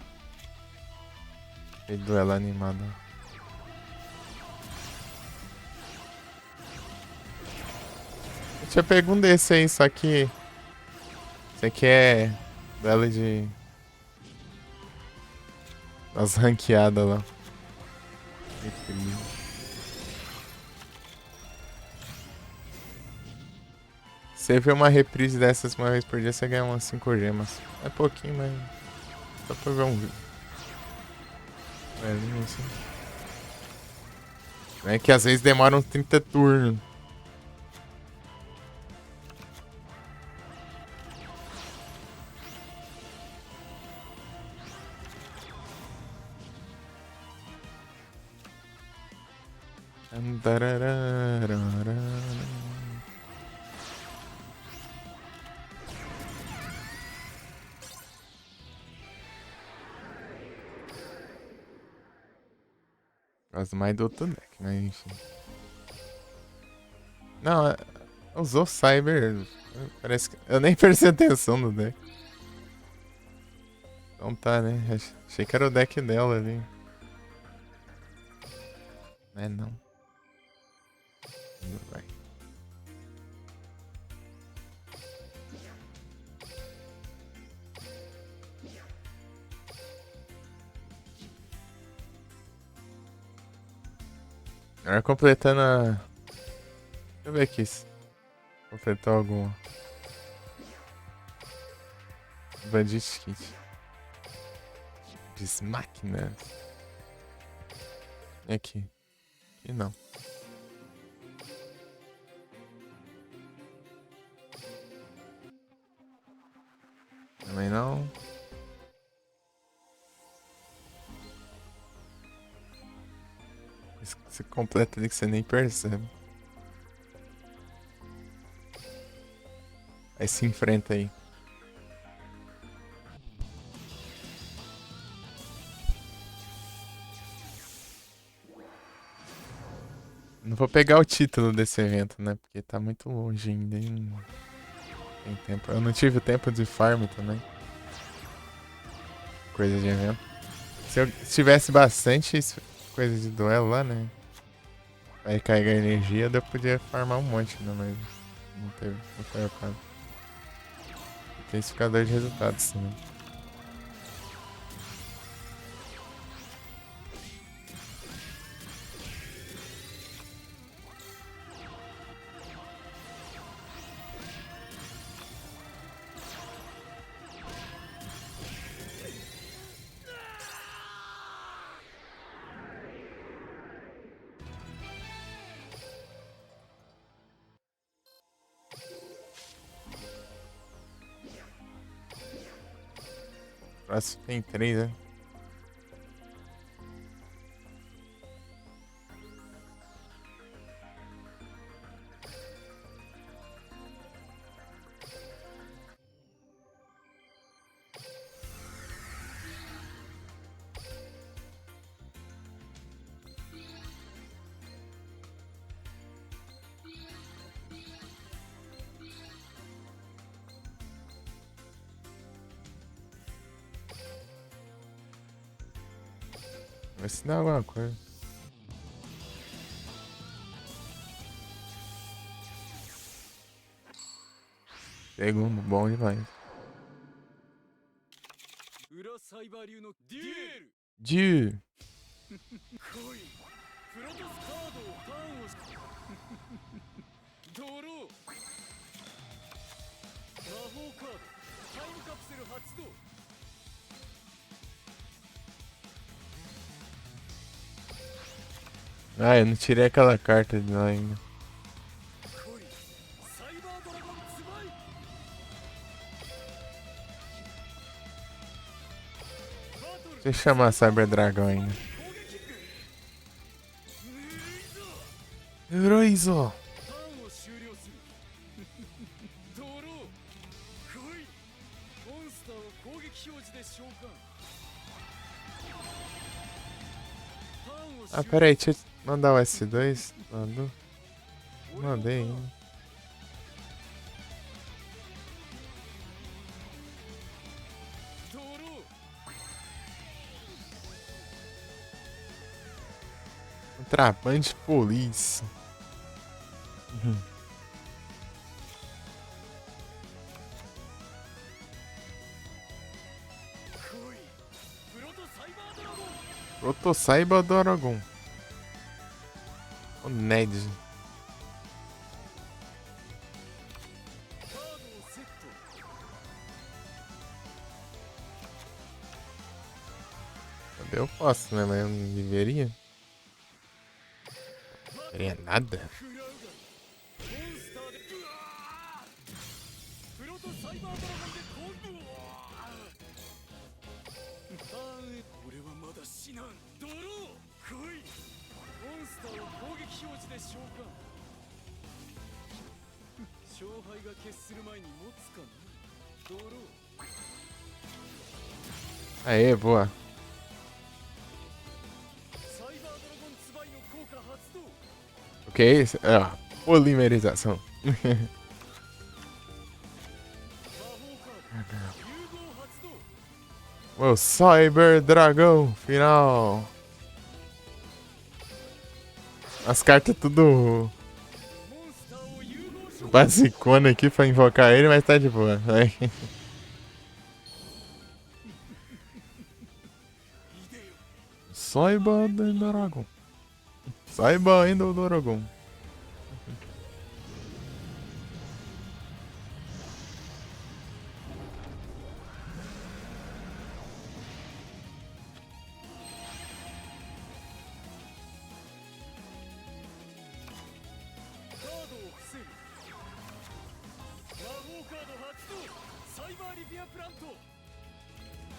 Aquele duelo animado. Eu tinha pego um desse aí, só que. Esse aqui é. Duelo de. Das ranqueadas lá. Que triste. Você vê uma reprise dessas uma vez por dia, você ganha umas 5 gemas. É pouquinho, mas. Só pra ver um vídeo. Velhinho assim. É que às vezes demora uns 30 turnos. Gosto mais do outro deck, mas enfim. Não, usou Cyber. Parece que. Eu nem prestei atenção no deck. Então tá, né? Achei que era o deck dela ali. É não. Tudo bem. Agora completando a. Deixa eu ver aqui se completou alguma. Bandit Kit. Desmáquina. E aqui. Aqui não. Também não. Esse completo ali que você nem percebe. Aí se enfrenta aí. Não vou pegar o título desse evento, né? Porque tá muito longe ainda. E não tem tempo. Eu não tive o tempo de farm também. Coisa de evento. Se eu tivesse bastante coisa de duelo lá, né? Vai carregar energia, eu podia farmar um monte, né? Mas não teve. Não foi a parte. Intensificador de resultados também. Próximo tem 3, né? Vai se dar alguma coisa. Segundo, bom demais. 裏サイバー流のデュエル De 来いプロトスカードをターンをしドロー魔法カードタイムカプセル発動 Ah, eu não tirei aquela carta de lá ainda. 来いサイバードラゴンツバイバトル Deixa eu chamar Cyber Dragão ainda. 攻撃 Heroizo. ターンを終了するドロー来いモンスターを攻撃表示で召喚ターンを Ah, 終 pera aí, deixa eu mandar o S2. Mandou. Mandei, hein? Contraband Police. Proto Saiba do Aragon. O Ned. Eu posso, né? Mas eu não deveria. Deveria nada. プロトサイバードラゴンで攻撃俺はまだ死なんドロー来いモンスターを攻撃表示で召喚勝敗が決する前に持つかなドロー Aê, boa. サイバードラゴンツバイの効果発動 O que é isso? Ah, polimerização. 魔法カード融合発動 O Cyber Dragão final. As cartas tudo モンスターを融合召喚 basicona aqui pra invocar ele, mas tá de boa. Vai. Cyber Dragão. Cyber Dragão.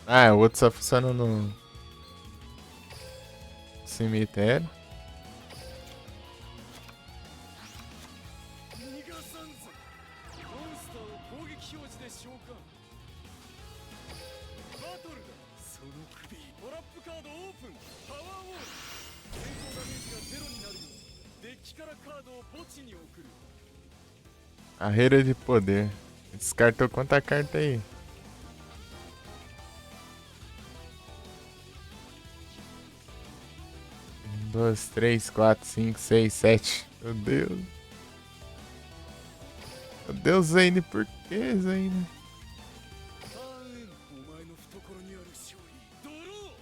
Ah, o outro só funciona no cemitério. 逃がさんぞモンスターを攻撃表示で召喚バトルだその首トラップカードオープンパワーウォール戦闘ダメージがゼロになるようデッキからカードを墓地に送る Carreira de poder. Descartou quanta carta aí? Um, dois, três, quatro, cinco, seis, sete. Meu Deus. Meu Deus, Zane, por que, Zane? ターンエンドお前の懐にある勝利ドロー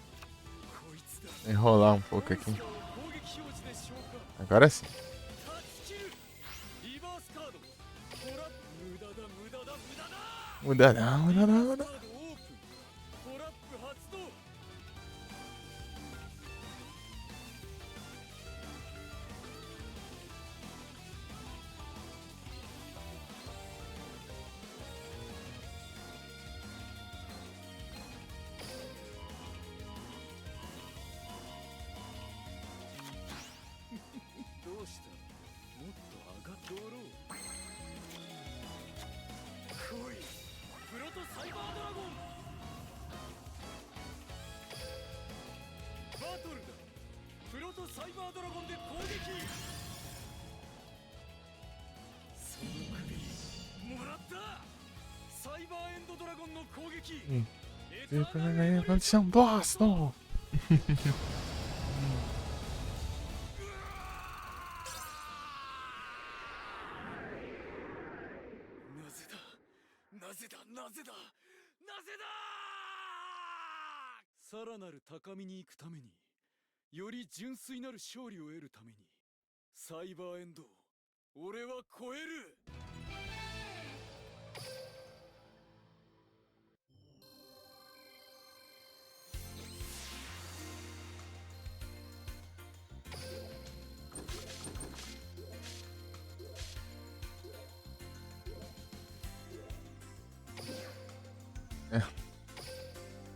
こいつだ Vou enrolar um pouco aqui. モンスターを攻撃表示で召喚 Agora sim. タッチキルリバースカードトラップ無駄だ無駄だ無駄だ Muda não, muda não, muda カードオープントラップ発動 どうしたもっと上がっとろう来いプロトサイバードラゴンバトルだプロトサイバードラゴンで攻撃その首もらったサイバーエンドドラゴンの攻撃エターナル Condição bosta. なぜだなぜだなぜだなぜださらなる高みに行くためにより純粋なる勝利を得るためにサイバーエンドを俺は超える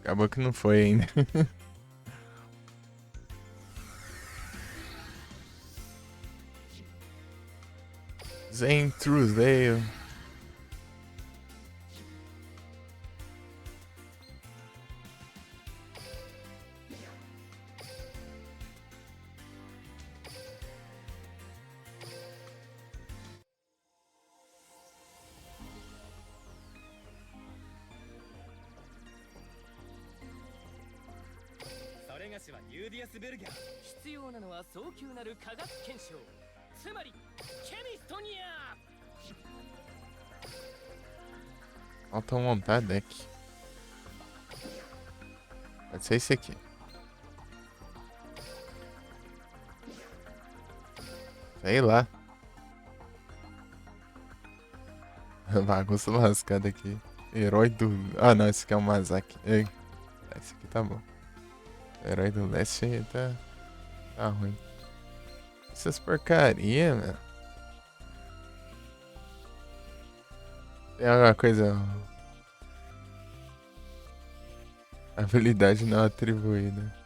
Acabou que não foi ainda. Zen Truesdale.必要なのは早急なる科学検証、つまりケミストニア。 Falta montar deck. Pode ser esse aqui. Sei lá. Bagunça lascada aqui. Herói do... Ah, não. Esse aqui é o Masaki. Ei. Esse aqui tá bom. Herói do leste tá ruim. Essas porcaria, meu. Tem alguma coisa... Habilidade não atribuída.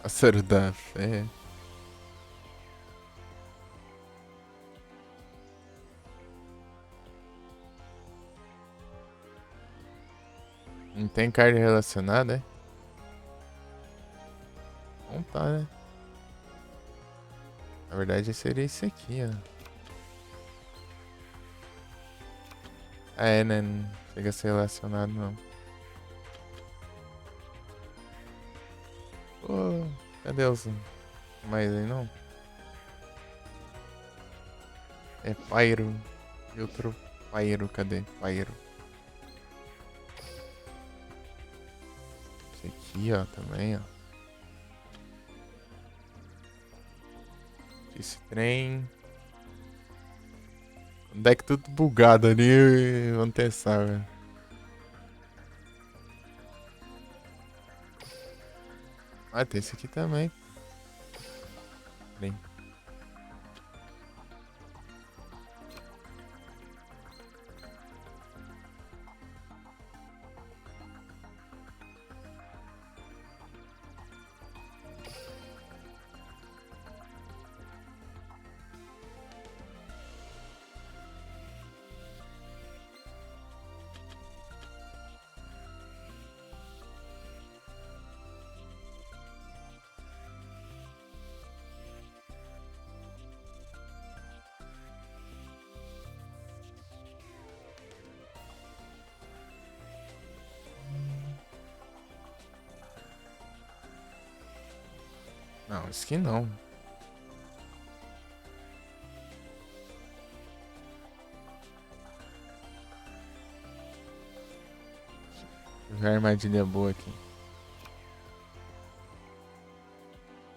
Pássaro da fé. Não tem card relacionada, é? Não tá, né? Na verdade seria esse aqui, ó. Ah, é, né? Não chega a ser relacionado, não. Pô, cadê os mais aí, não? É Pyro. E outro Pyro, cadê? Pyro. Esse aqui, ó, também, ó. Esse trem. O deck tudo bugado ali. Vamos testar, velho. Ah, tem esse aqui também. Bem. Não, isso aqui não. Deixa eu ver a armadilha boa aqui.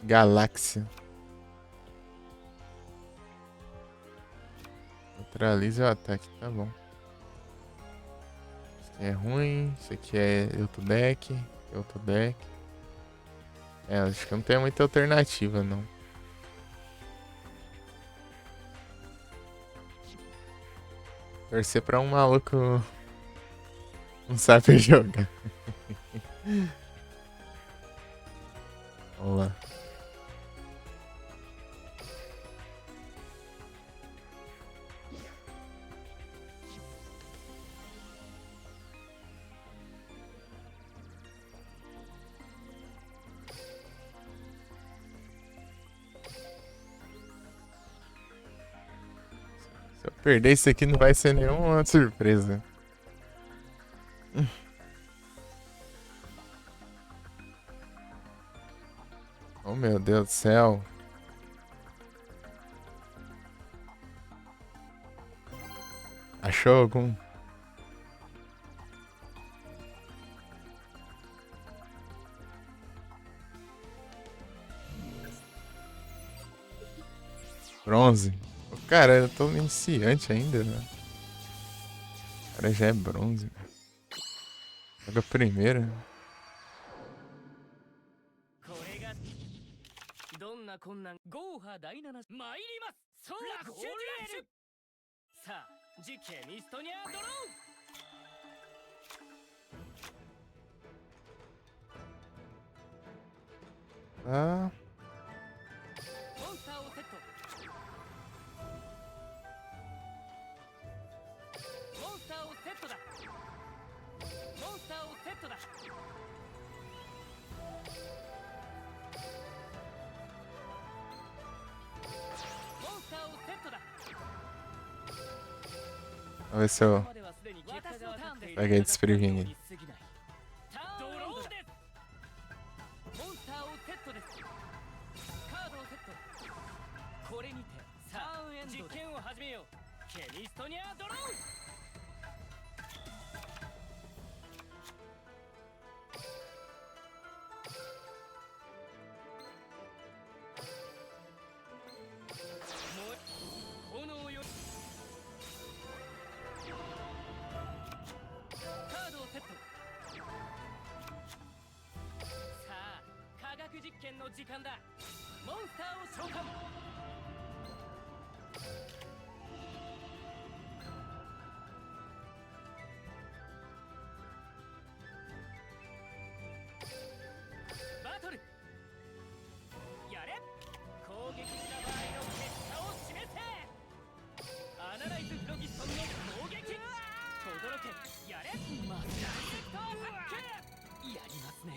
Galáxia. Neutraliza o ataque, tá bom. Isso aqui é ruim. Isso aqui é outro deck. Outro deck. É, acho que não tem muita alternativa, não. Torcer pra um maluco não sabe jogar. Vamos lá. Se eu perder isso aqui não vai ser nenhuma surpresa. Oh, meu Deus do céu. Achou algum? Bronze. Cara, eu tô iniciante ainda, né? O cara já é bronze. Joga primeiro. どんな困難ゴーハ第7参りますそうラッシュデュエルさあ実ケミストニャドロー Ah, モンスターをセットモンスターをセットだモンスターをセットだモンスターをセットだ vamos ver se eu ここまではすでに結果が分かっている peguei desprevenido. ドローですモンスターをセットですカードをセットこれにてさあ実験を始めようケミストニャドロー炎よカードをセットさあ科学実験の時間だモンスターを召喚バトルやれ攻撃した場合の結果を示せアナライズフロギストンの攻撃轟けやれマスターヒットアタックやりますね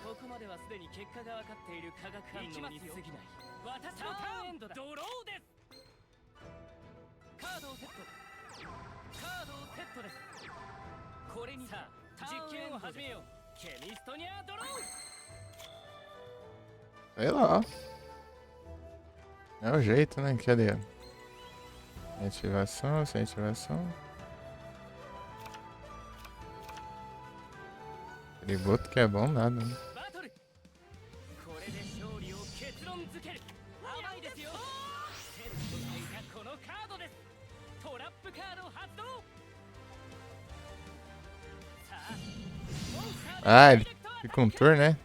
ここまではすでに結果が分かっている化学反応に過ぎない私のターンエンドだドローですカードをセットカードをセットですこれにさあ実験を始めようケミストニャドロー Sei lá. É o jeito, né? Cadê? Ativação, sem ativação. Tributo que é bom nada, né? バトルこれで勝利を結論づける甘いですよセットしていたこのカードですトラップカード発動さあモンスターで Ah, ele fica um tour, né?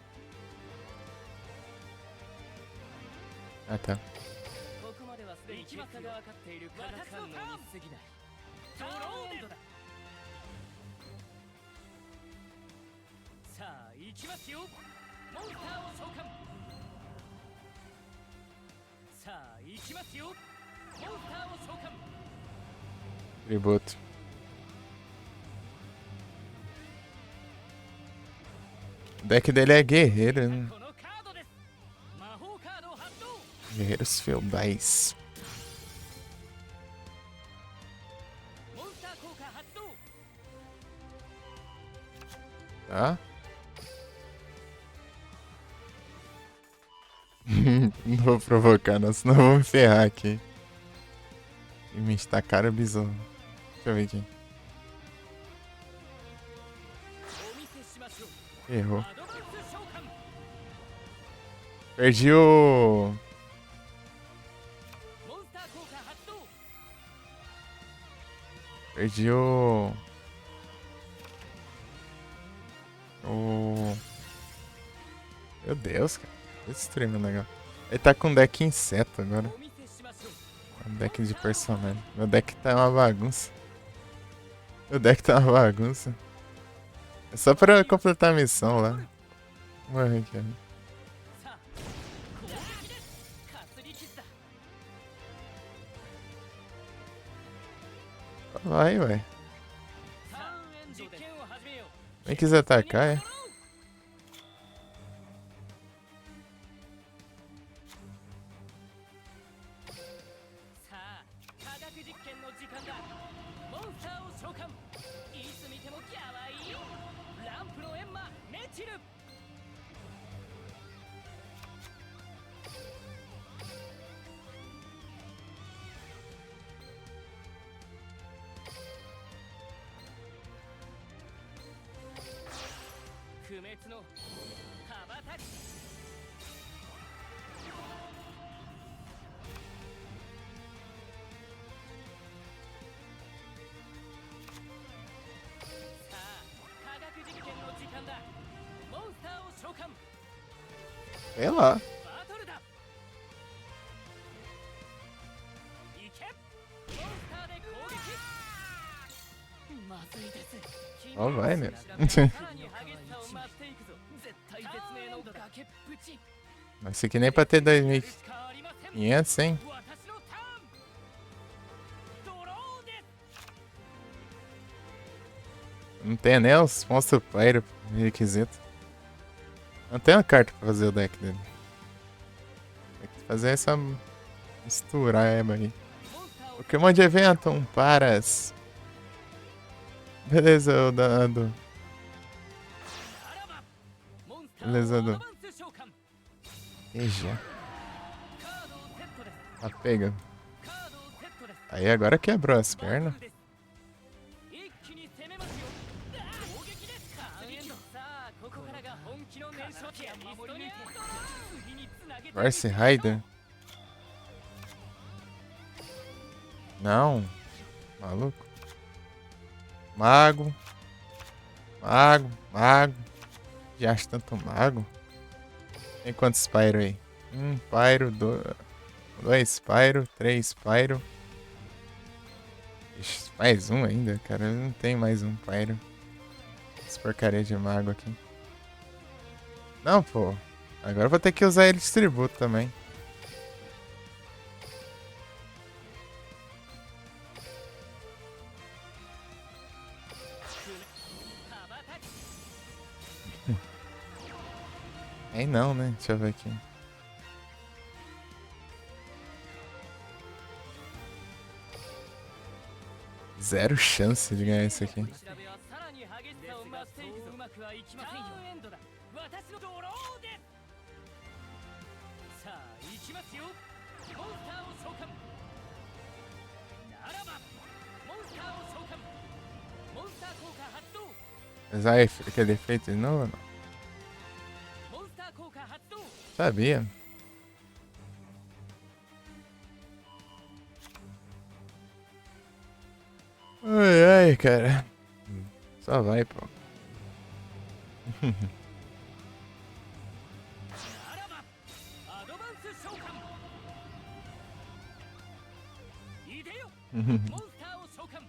Ah, tá. ここまではすでに結果が分かっている化学反応に過ぎないドローエンドださあ行きますよモンスターを召喚さあ行きますよモンスターを召喚 Tributo. O deck dele é guerreiro, né? このカードです魔法カードを発動 Guerreiros feudais. モンスター効果発動 Tá? Não vou provocar, não, senão eu vou me ferrar aqui. E me estacaram besouro. Deixa eu ver aqui. お見せしましょう Errou. アドバンス召喚 Perdi o. モンスター効果発動 Perdi o. O. Meu Deus, cara. Destruí meu negócio. Ele tá com deck inseto agora. お見せしましょう Um deck de personagem. Meu deck tá uma bagunça. Meu deck tá uma bagunça. É só pra completar a missão lá. Morre aqui. さあ攻撃ですかすり傷だ Vai, ué. さあ実験を始めよう Nem quis atacar, é? さあ科学実験の時間だモンスターを召喚いつ見てもキャワイイランプのエンマメチル不滅の羽ばたきさあ科学実験の時間だモンスターを召喚 Sei lá. Ó, vai, meu. さらに激しさを増していくぞ。絶対絶命の崖っぷち。 Mas isso aqui nem pra ter 2.500, hein? 私のターン。ドローです。 Não tem nem os monstros player requisito. Não tem uma carta pra fazer o deck dele. Tem que fazer essa mistureba aí. Pokémon de evento, um Paras. Beleza, o danado. Beleza, do. Eja. Tá pegando. Aí agora quebrou as pernas. 一気に攻めますよ。攻撃です。ターンエンド。さあ、ここからが本気の燃焼期や守り抜いて。次につなげて。 Varse Raider. Não. Maluco. Mago. Mago. Mago. Já acho tanto mago. Tem quantos Pyro aí? Pyro. Dois Pyro. 3 Pyro. Ixi, mais um ainda, cara. Eu não tenho mais um Pyro. Essa porcaria de mago aqui. Não, pô. Agora eu vou ter que usar ele de tributo também. Aí não, né? Deixa eu ver aqui. Zero chance de ganhar isso aqui. 調べはさらに激しさを増していくぞ。うまくはいきませんよ。ターンエンドだ。私のドローです。さあ、行きますよ。モンスターを召喚。ならば、モンスターを召喚。モンスター効果発動。 Usar aquele efeito de novo? Não. モンスター効果発動。 Sabia. Ai, ai, cara. Só vai, pô. ならば、アドバンス召喚。いでよ。モンスターを召喚。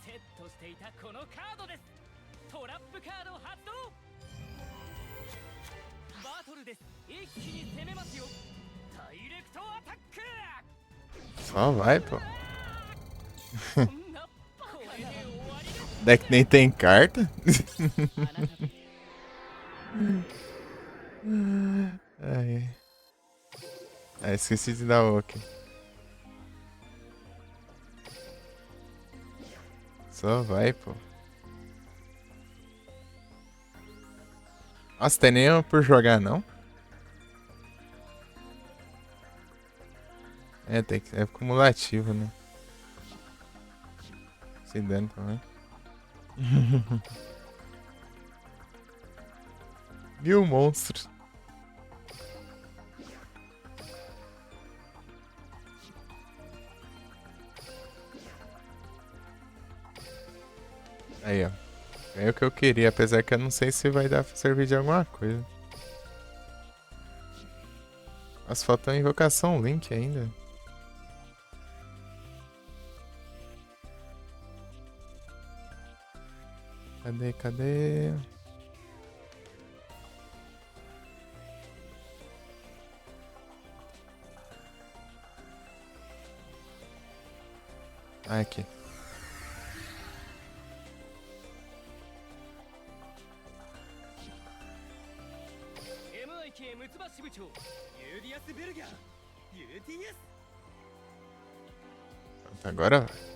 セットしていたこのカードです。トラップカード発動。バトルです。一気に攻めますよ。ダイレクトアタック。 Só vai, pô. そんなバカで終わりです。 Deck nem tem carta. あなた Ai. Ah, esqueci de dar o OK. Só vai, pô. Nossa, tem nenhuma por jogar, não? É, tem que é acumulativo, né? Se dando também. 1000 monstros. Aí, ó. É o que eu queria, apesar que eu não sei se vai dar pra servir de alguma coisa. Nossa, faltou a invocação Link ainda. Cadê, cadê? Ah, aqui. MIK ムツバ支部長。ユーディアス・ベルガー UTS Pronto, agora vai.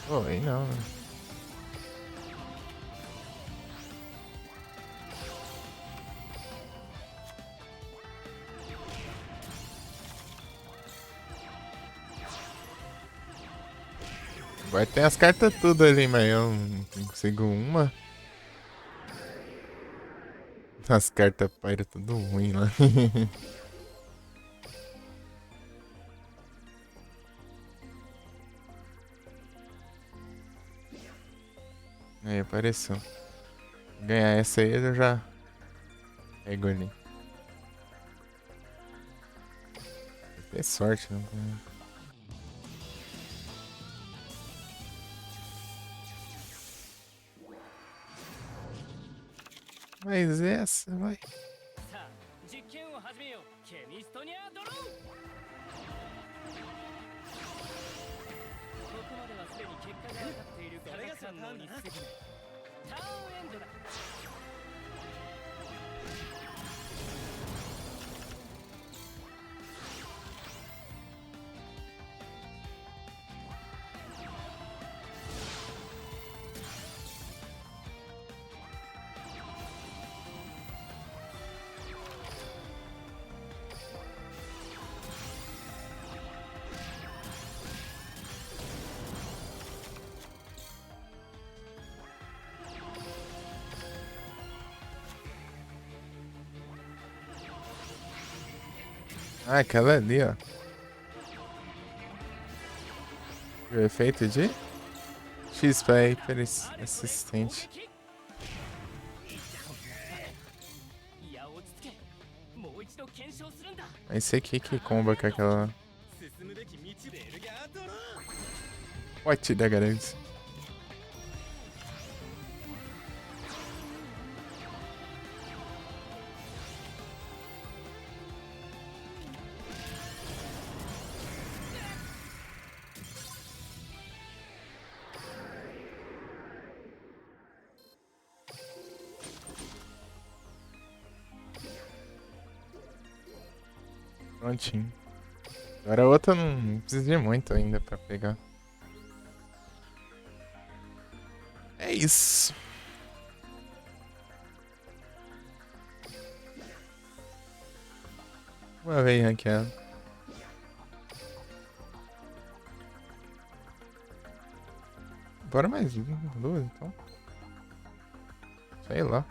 Pô, aí não, né? Vai ter as cartas tudo ali, mas eu não consigo uma. As cartas paira tudo ruim lá. Aí apareceu. Ganhar essa aí eu já pego ali. Tem que ter sorte, não tem. Mas essa vai. さあ実験を始めようケミストニアドローンここまではすでに結果が分かっている化学反応に過ぎないターンエンドだAh, aquela ali, ó. O efeito de X-Ray persistente. いや落ち着けもう一度検証するんだ Esse aqui que comba com aquela. 進むべき道でエルガードロー What da garante. Prontinho. Agora a outra não precisa de muito ainda pra pegar. É isso. Uma vez ranqueado. Bora mais duas então. Sei lá.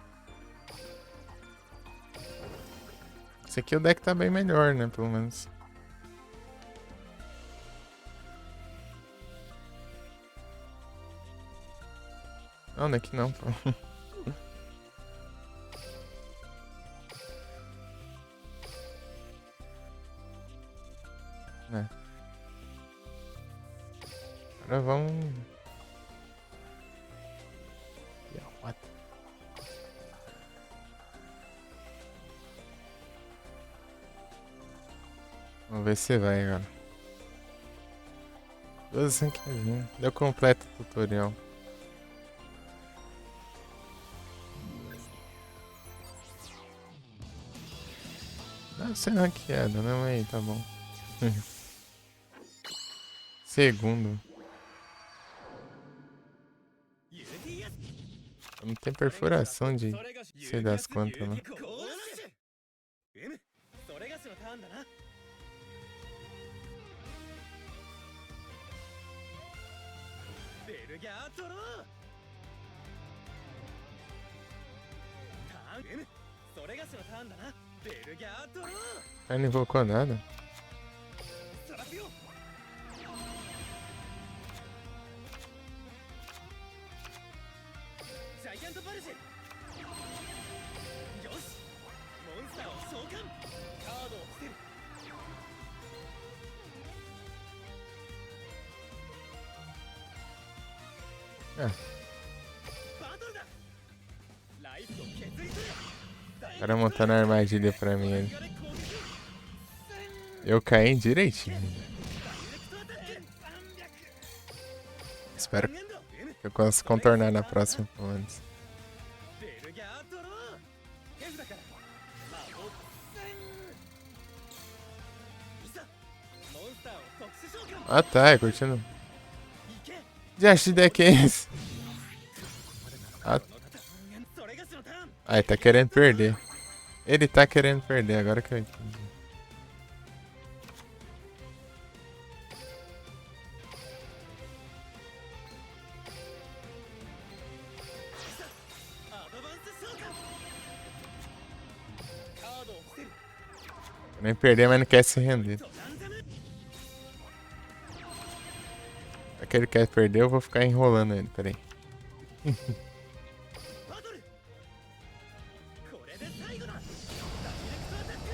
Esse aqui o deck tá bem melhor, né? Pelo menos. Não, daqui não, pô. É. Agora vamos... Yeah, what? Vamos ver se vai agora. 12 ranqueadinhas. Deu completo o tutorial. Deve ser ranqueada, não aí, tá bom. Segundo. Não tem perfuração de sei das quantas lá. こうなし M それがしのターンだなベルギャードローターン M それがしのターンだなベルギャードロー Aí não invocou nada. サラピオジャイアントパルジよしモンスターを召喚カードを捨てる É, バトルだライフを削り取れ o cara montando a armadilha pra mim ali. 攻撃 Eu caí direitinho. ダイレクトアタック Espero 300 M que eu consiga contornar na próxima, pelo menos. ベルギャードロー手札から魔法いざモンスターを特殊召喚 Ah tá, é curtindo. いけ De deck é esse? Ah, それがしのターン ele tá querendo perder. Ele tá querendo perder, agora que eu entendi. Nem perder, mas não quer se render. ドランザム Já que ele quer perder, eu vou ficar enrolando ele. Peraí. バトルこれで最後だダイレクトアタック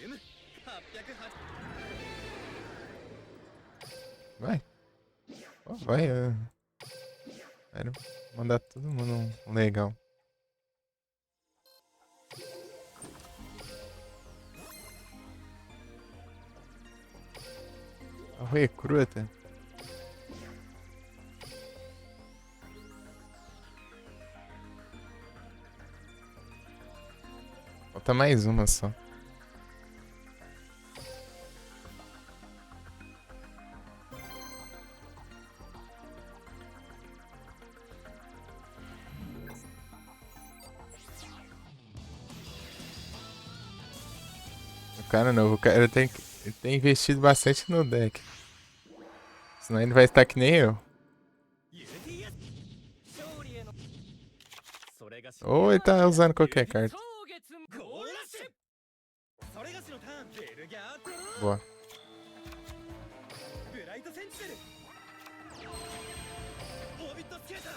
うむ808 Vai. Ó, vai. Quero mandar todo mundo um legal. Recruta. Falta mais uma só. O cara novo, o cara ele tem investido bastante no deck. Senão ele vai estar que nem eu. ユーティア勝利へのそれがし Ou ele tá usando qualquer carta. 蒼月ゴーラッシュそれがしのターンベルギャードロー Boa. ブライトセンチネルオービットスケーター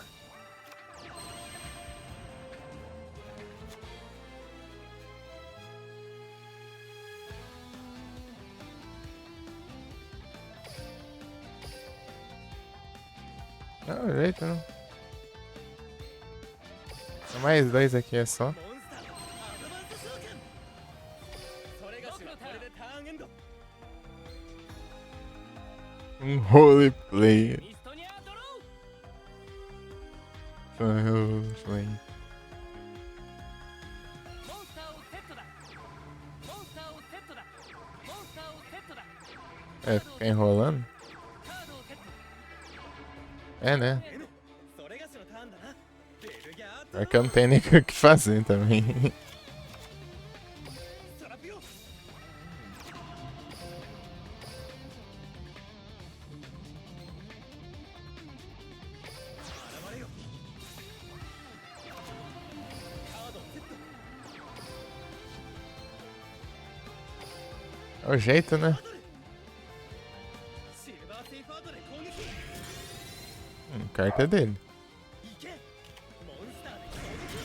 Não, jeito não. Só mais dois aqui é só. モンスターアドバンス召喚それがしはこれでターンエンド Roleplay. ミストニアドロ Foi. ーモンスターをセットだモンスターをセットだモンスターをセットだ É, ficar enrolando? カードをセット É, né? M それがしのターンだなベルギャード Pior que eu não tenho nem o que fazer também. ストラピオ 現れよカードをセット É o jeito, né? バトルシルバーセイファードで攻撃 Carta dele. 行けモンスターで攻撃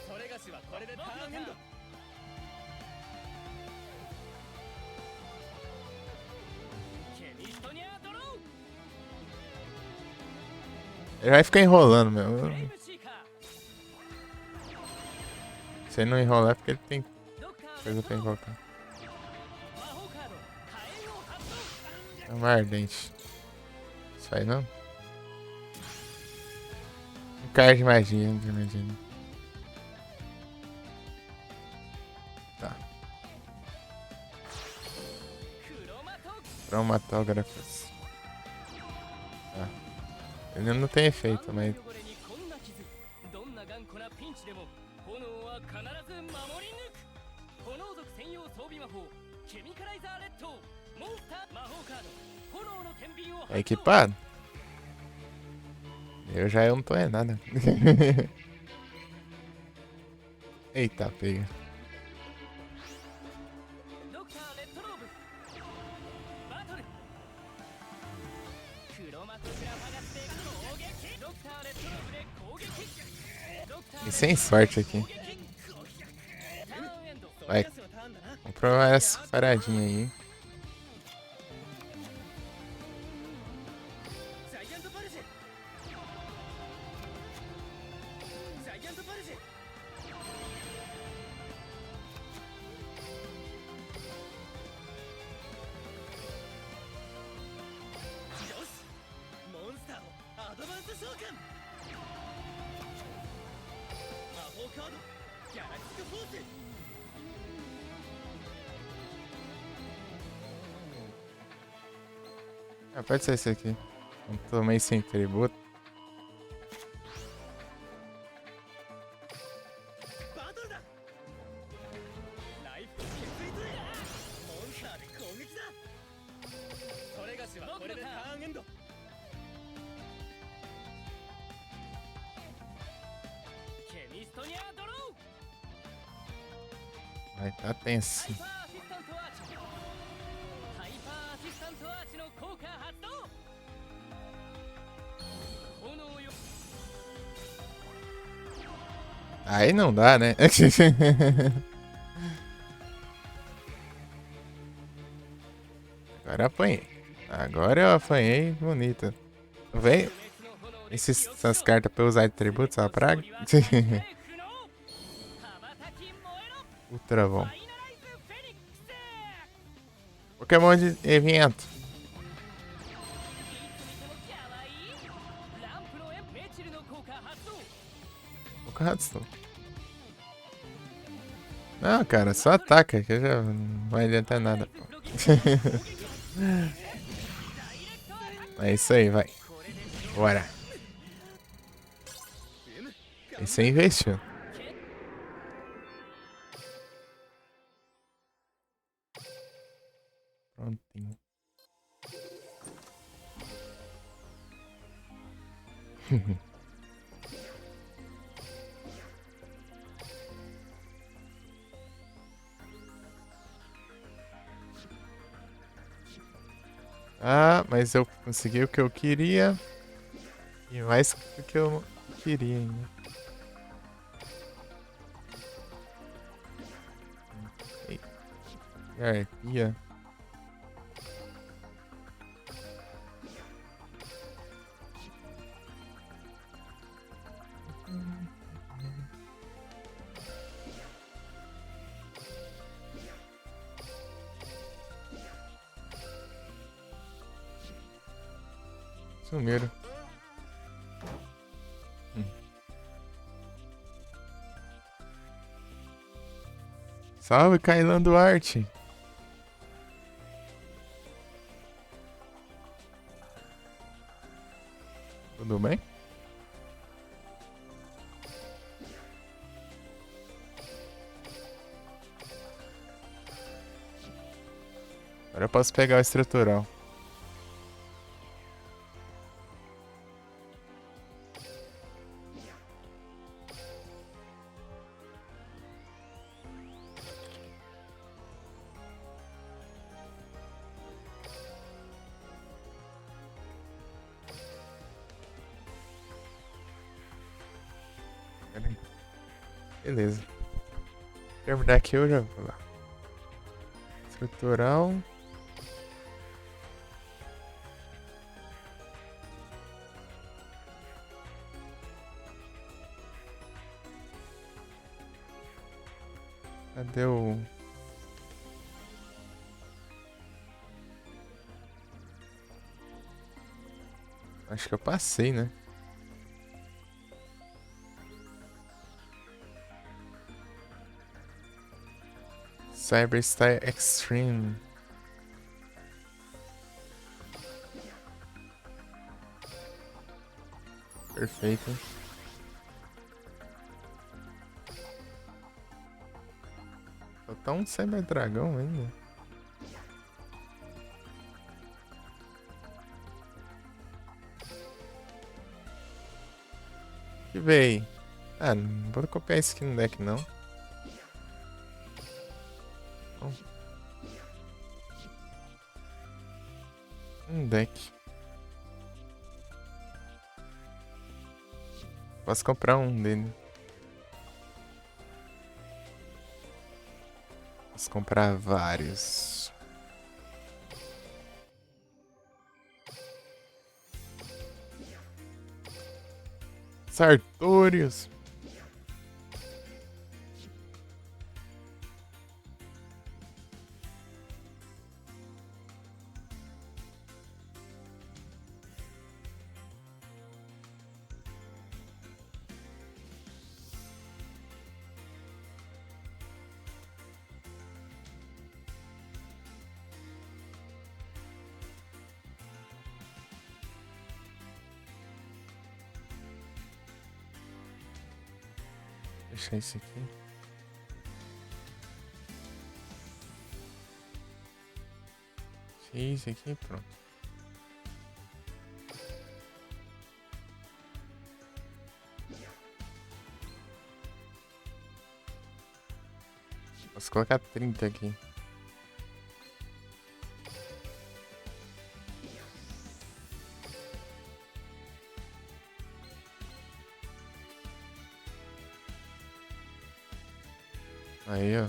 それがしはこれでターンエンド ケミストニアドロ Ele vai ficar enrolando, ー meu. フレイムシーカ Se ele não enrolar é porque ele tem ードクター coisa pra invocar. 魔法カード火炎を発動 É uma ardente. Isso aí não? Um card de magia, imagina. Tá. クロマト Cromatógrafos. Tá. Ele não tem efeito, mas 汚れにこんな傷どんな頑固なピンチでも炎は必ず守り抜く炎族専用装備魔法ケミカライザーレッドモンスター魔法カード炎の天秤を é equipado. Eu não tô é nada. Eita, pega. ドクターレッドローブバトルクロマトグラファガスで攻撃ドクターレッドローブで攻撃ドクター E sem sorte aqui. ターンエンド Vai. それがしのターンだな Vamos provar essa paradinha aí, hein? ジャイアントパルジェジャイアントパルジェよしモンスターをアドバンス召喚魔法カードギャラクティックフォース Ah, pode ser esse aqui. Não tô meio sem tributo. バトルだライフ決意ズレモンスターで攻撃だそれがしはこれでターンエンド ケミストニアドロ Vai tá tenso. ハイパーアシスタントアーチの効果発動炎よ Aí não dá, né? Agora apanhei. Agora eu apanhei bonita. Vem. Essas cartas pra eu usar de tributo, só pra. Ultra bom. Pokémon de evento. Pokémon. Não, cara, só ataca, que já não vai adiantar nada. Pô. É isso aí, vai. Bora. Isso aí investiu. Prontinho. Ah, mas eu consegui o que eu queria. E mais do que eu queria ainda. Hierarquia. Sumiram. Salve, Kailan Duarte. Tudo bem? Agora eu posso pegar o estrutural. Beleza. Terminar aqui eu já vou lá. Estrutural. Cadê o... Acho que eu passei, né? Cyber Style Extreme. Perfeito. Só tá um Cyber Dragão ainda. Que veio. Ah, não vou copiar esse aqui no deck não. Um deck. Posso comprar um dele. Posso comprar vários. Sartorius. Deixa esse aqui. Deixa esse aqui, pronto. Posso colocar 30 aqui. Aí, ó.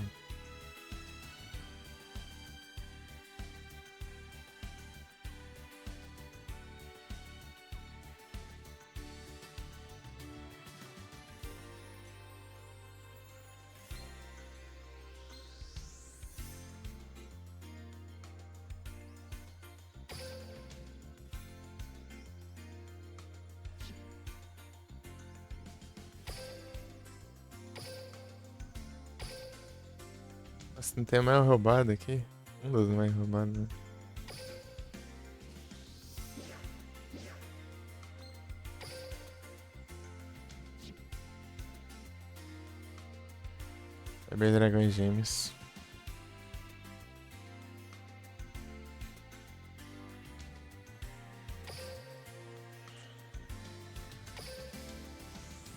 Nossa, não tem a mais roubada aqui? Um dos mais roubados, né? Cyber Dragões Gêmeos.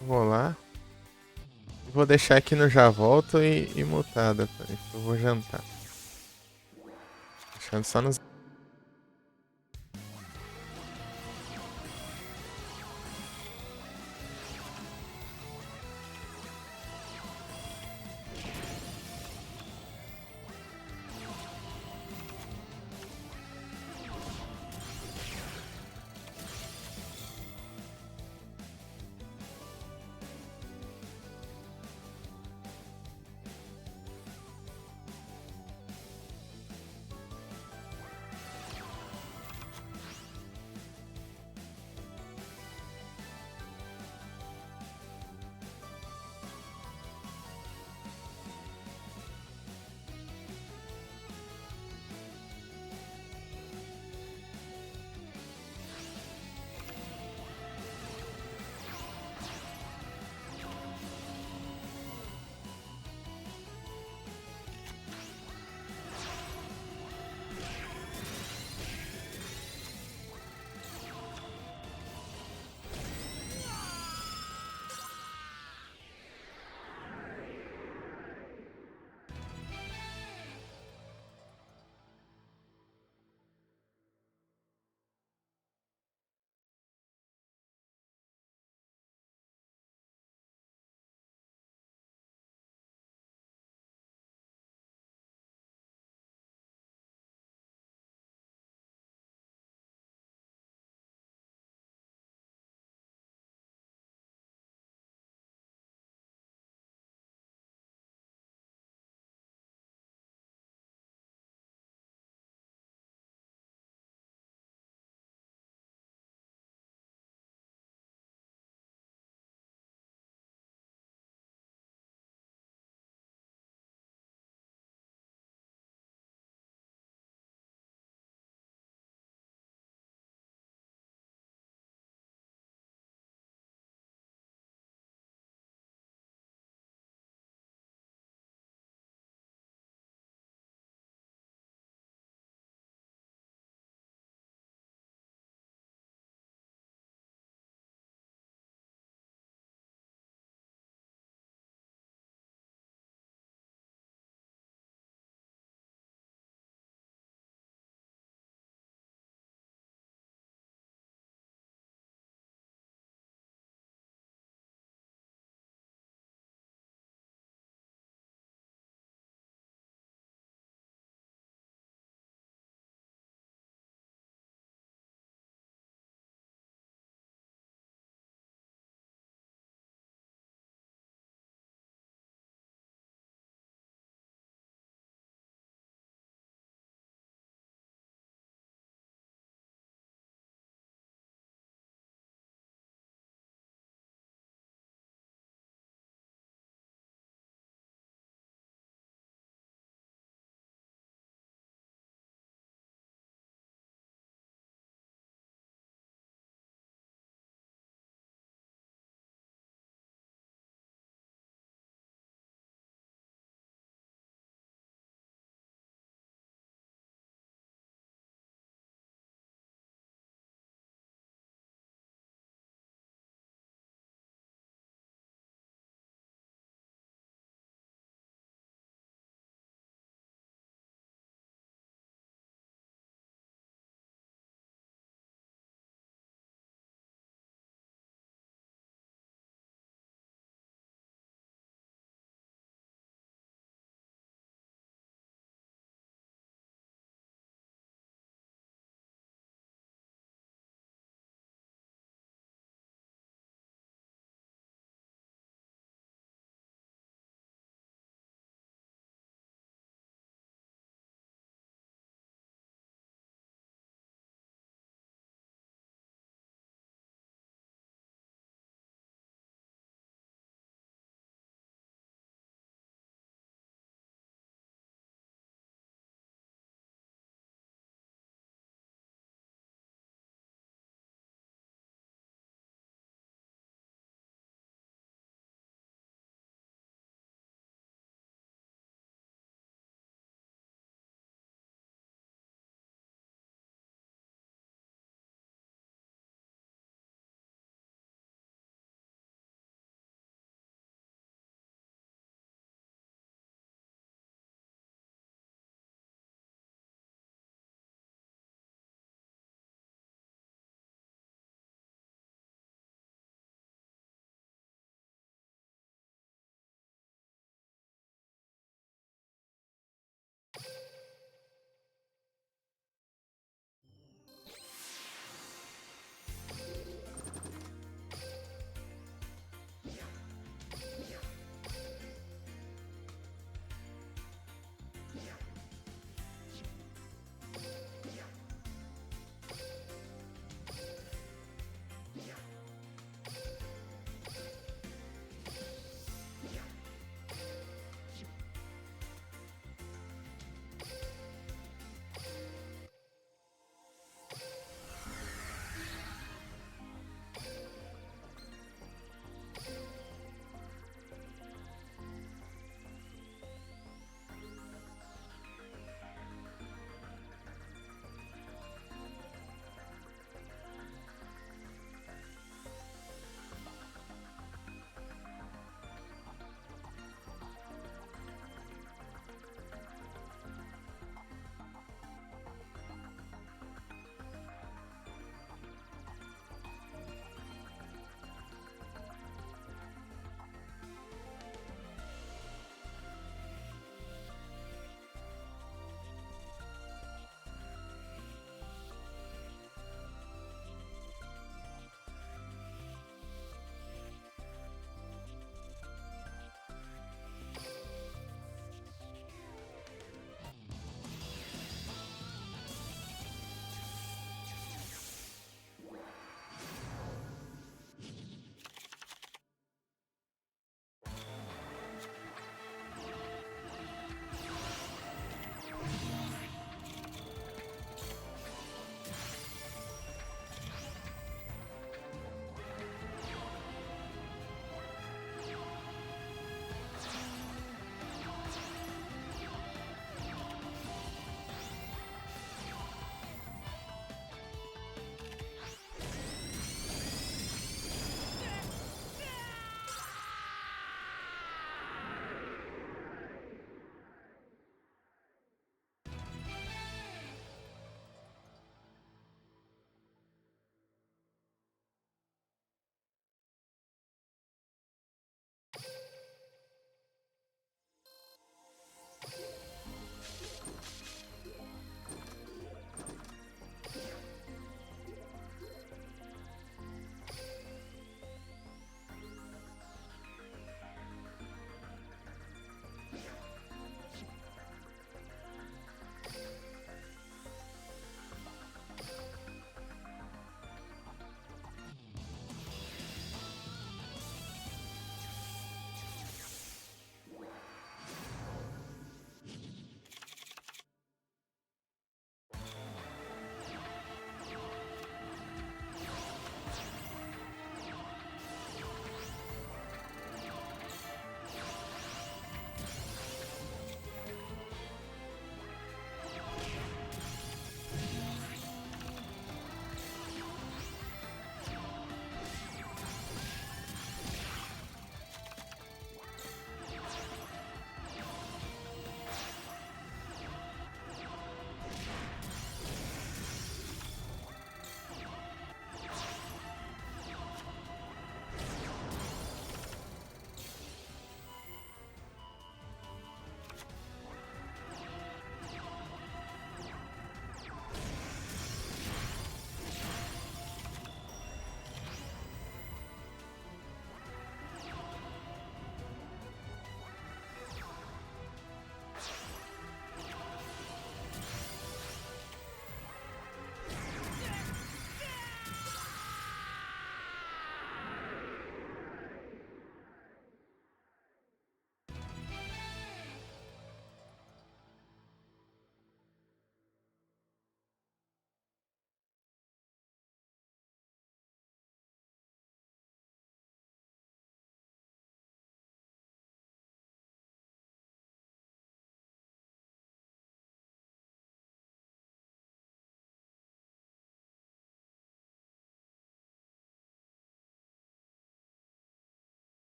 Vou lá. Vou deixar aqui no já volto e mutada, peraí, que eu vou jantar. Deixando só nos.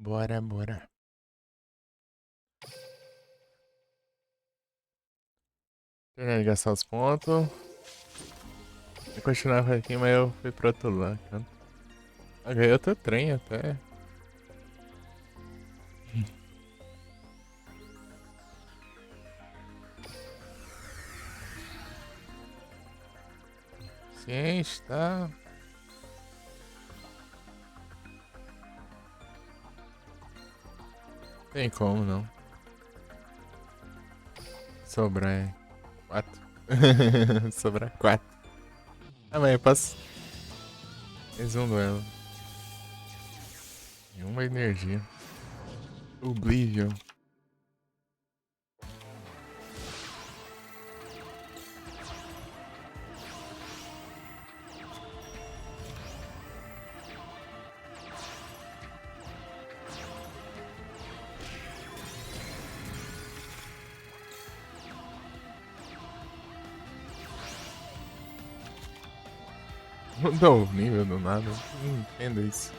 Bora, bora. Terminei de gastar os pontos. Eu continuava aqui, mas eu fui pro outro lado, cara. Eu ganhei outro trem até. Ciente, tá? Tem como não. Sobrar é 4. Sobrar 4. Ah, mas eu posso. Mais um duelo. E uma energia. Oblivion. Mudou o nível do nada. Não entendo isso.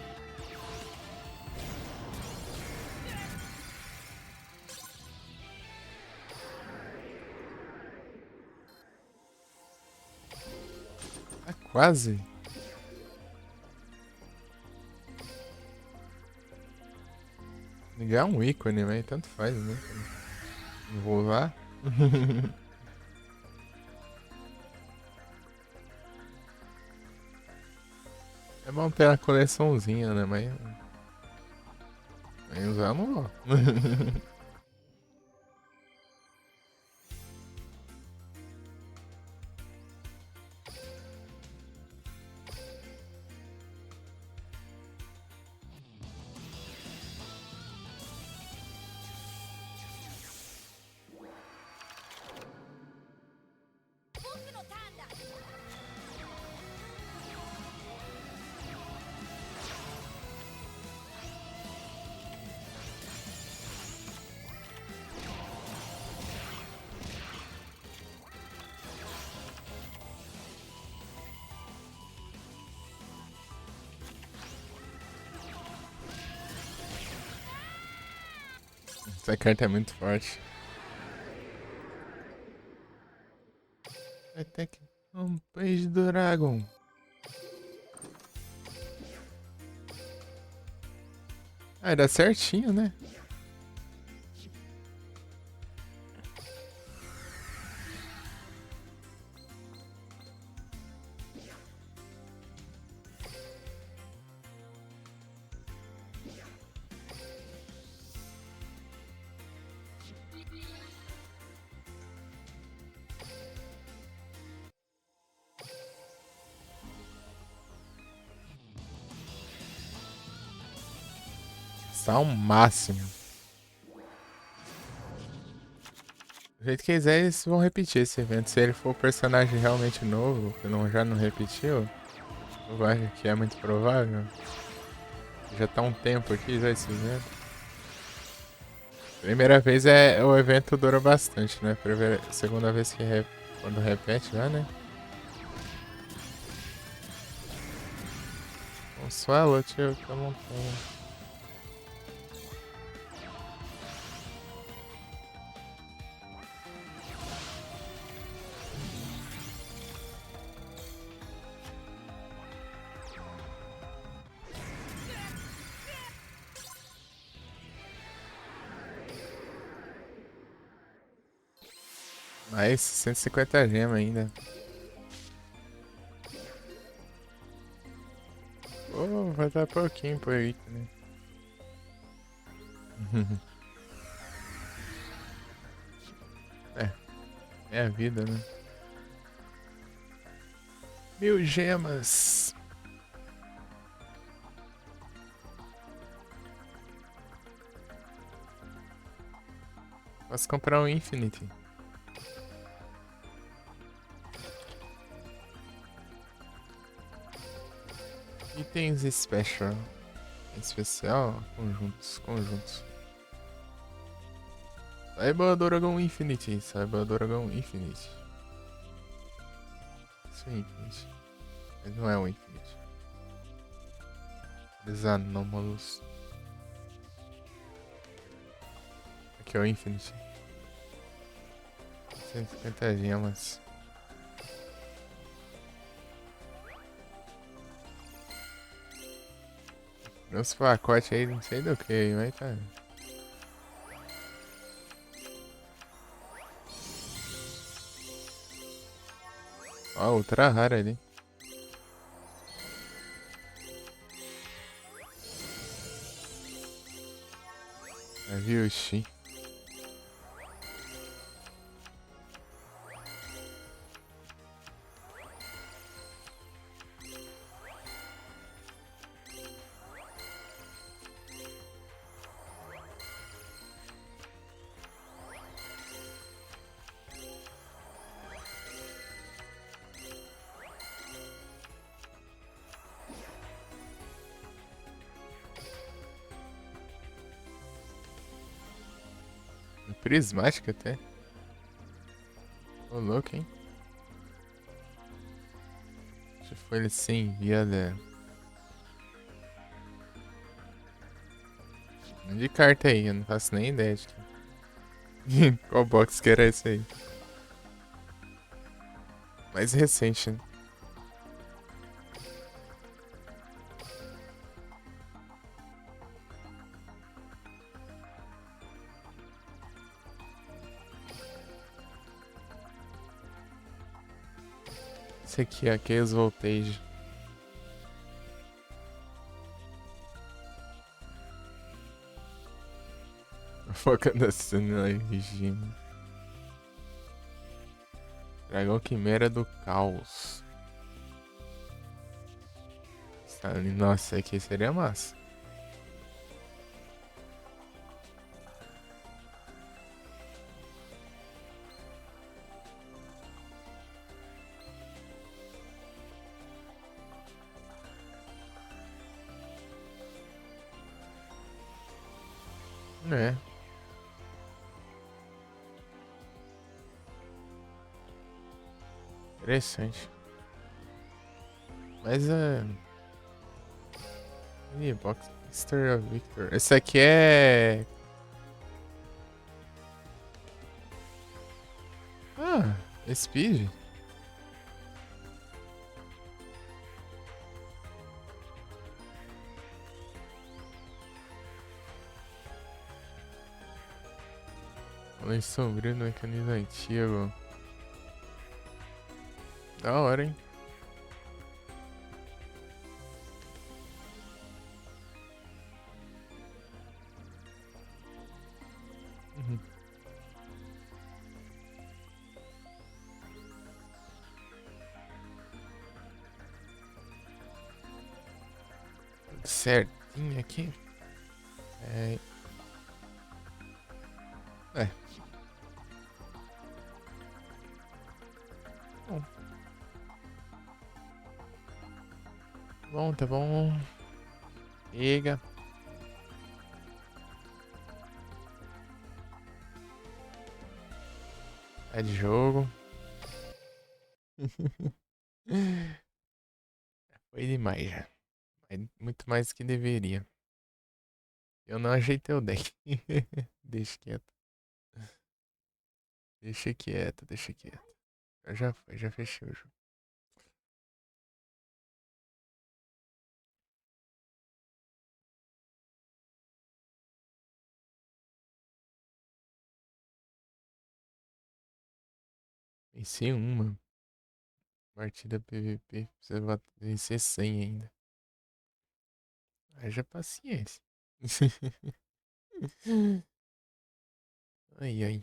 Ah, quase. Ligar é um ícone, mas tanto faz, né? Vou lá. É bom ter a coleçãozinha, né? Mas usar eu não vou. Essa carta é muito forte. Até que um peixe do Dragon. Ah, dá certinho, né? Está ao máximo. Do jeito que quiser, eles vão repetir esse evento. Se ele for um personagem realmente novo, que não, já não repetiu, eu acho que é muito provável. Já tá um tempo aqui já esse evento. Primeira vez o evento dura bastante, né? Segunda vez que quando repete já, né? Um swallow, tio, que eu não tenho. Mas 150 gemas ainda. Pô, vai dar pouquinho por aí, né? É a vida, né? 1000 gemas. Posso comprar um Infinity. Itens special. Especial? Conjuntos. Cyber Dragon Infinity. Cyber Dragon Infinity. Isso é Infinity. Mas não é um Infinity. Os anômalos. aqui, ó, Infinity. 150 gemas. Uns pacotes aí, não sei do que, mas tá. Ó, ultra rara ali. Viu, Xi? Prismática até. Ô, louco, hein? Se for ele sem enviada. De carta aí, eu não faço nem ideia de qual box que era esse aí. Mais recente, né? Esse aqui é Chaos Voltage. Focando assim no regime. Dragão Quimera do Caos. Nossa, aqui seria massa. É. Interessante. Mas é. Box History of Victor. Esse aqui é. Ah, Speed. Além sombrio no mecanismo antigo. Da hora, hein? Uhum. Tudo certinho aqui. É. É. Bom. Bom, tá bom. Chega. É de jogo. Foi demais já. Muito mais do que deveria. Eu não ajeitei o deck. Deixa quieto. Deixa quieto, deixa quieto. Já foi, já fechei o jogo. Venci uma. Partida PVP. Precisa vencer 100 ainda. Haja paciência. Ai, ai.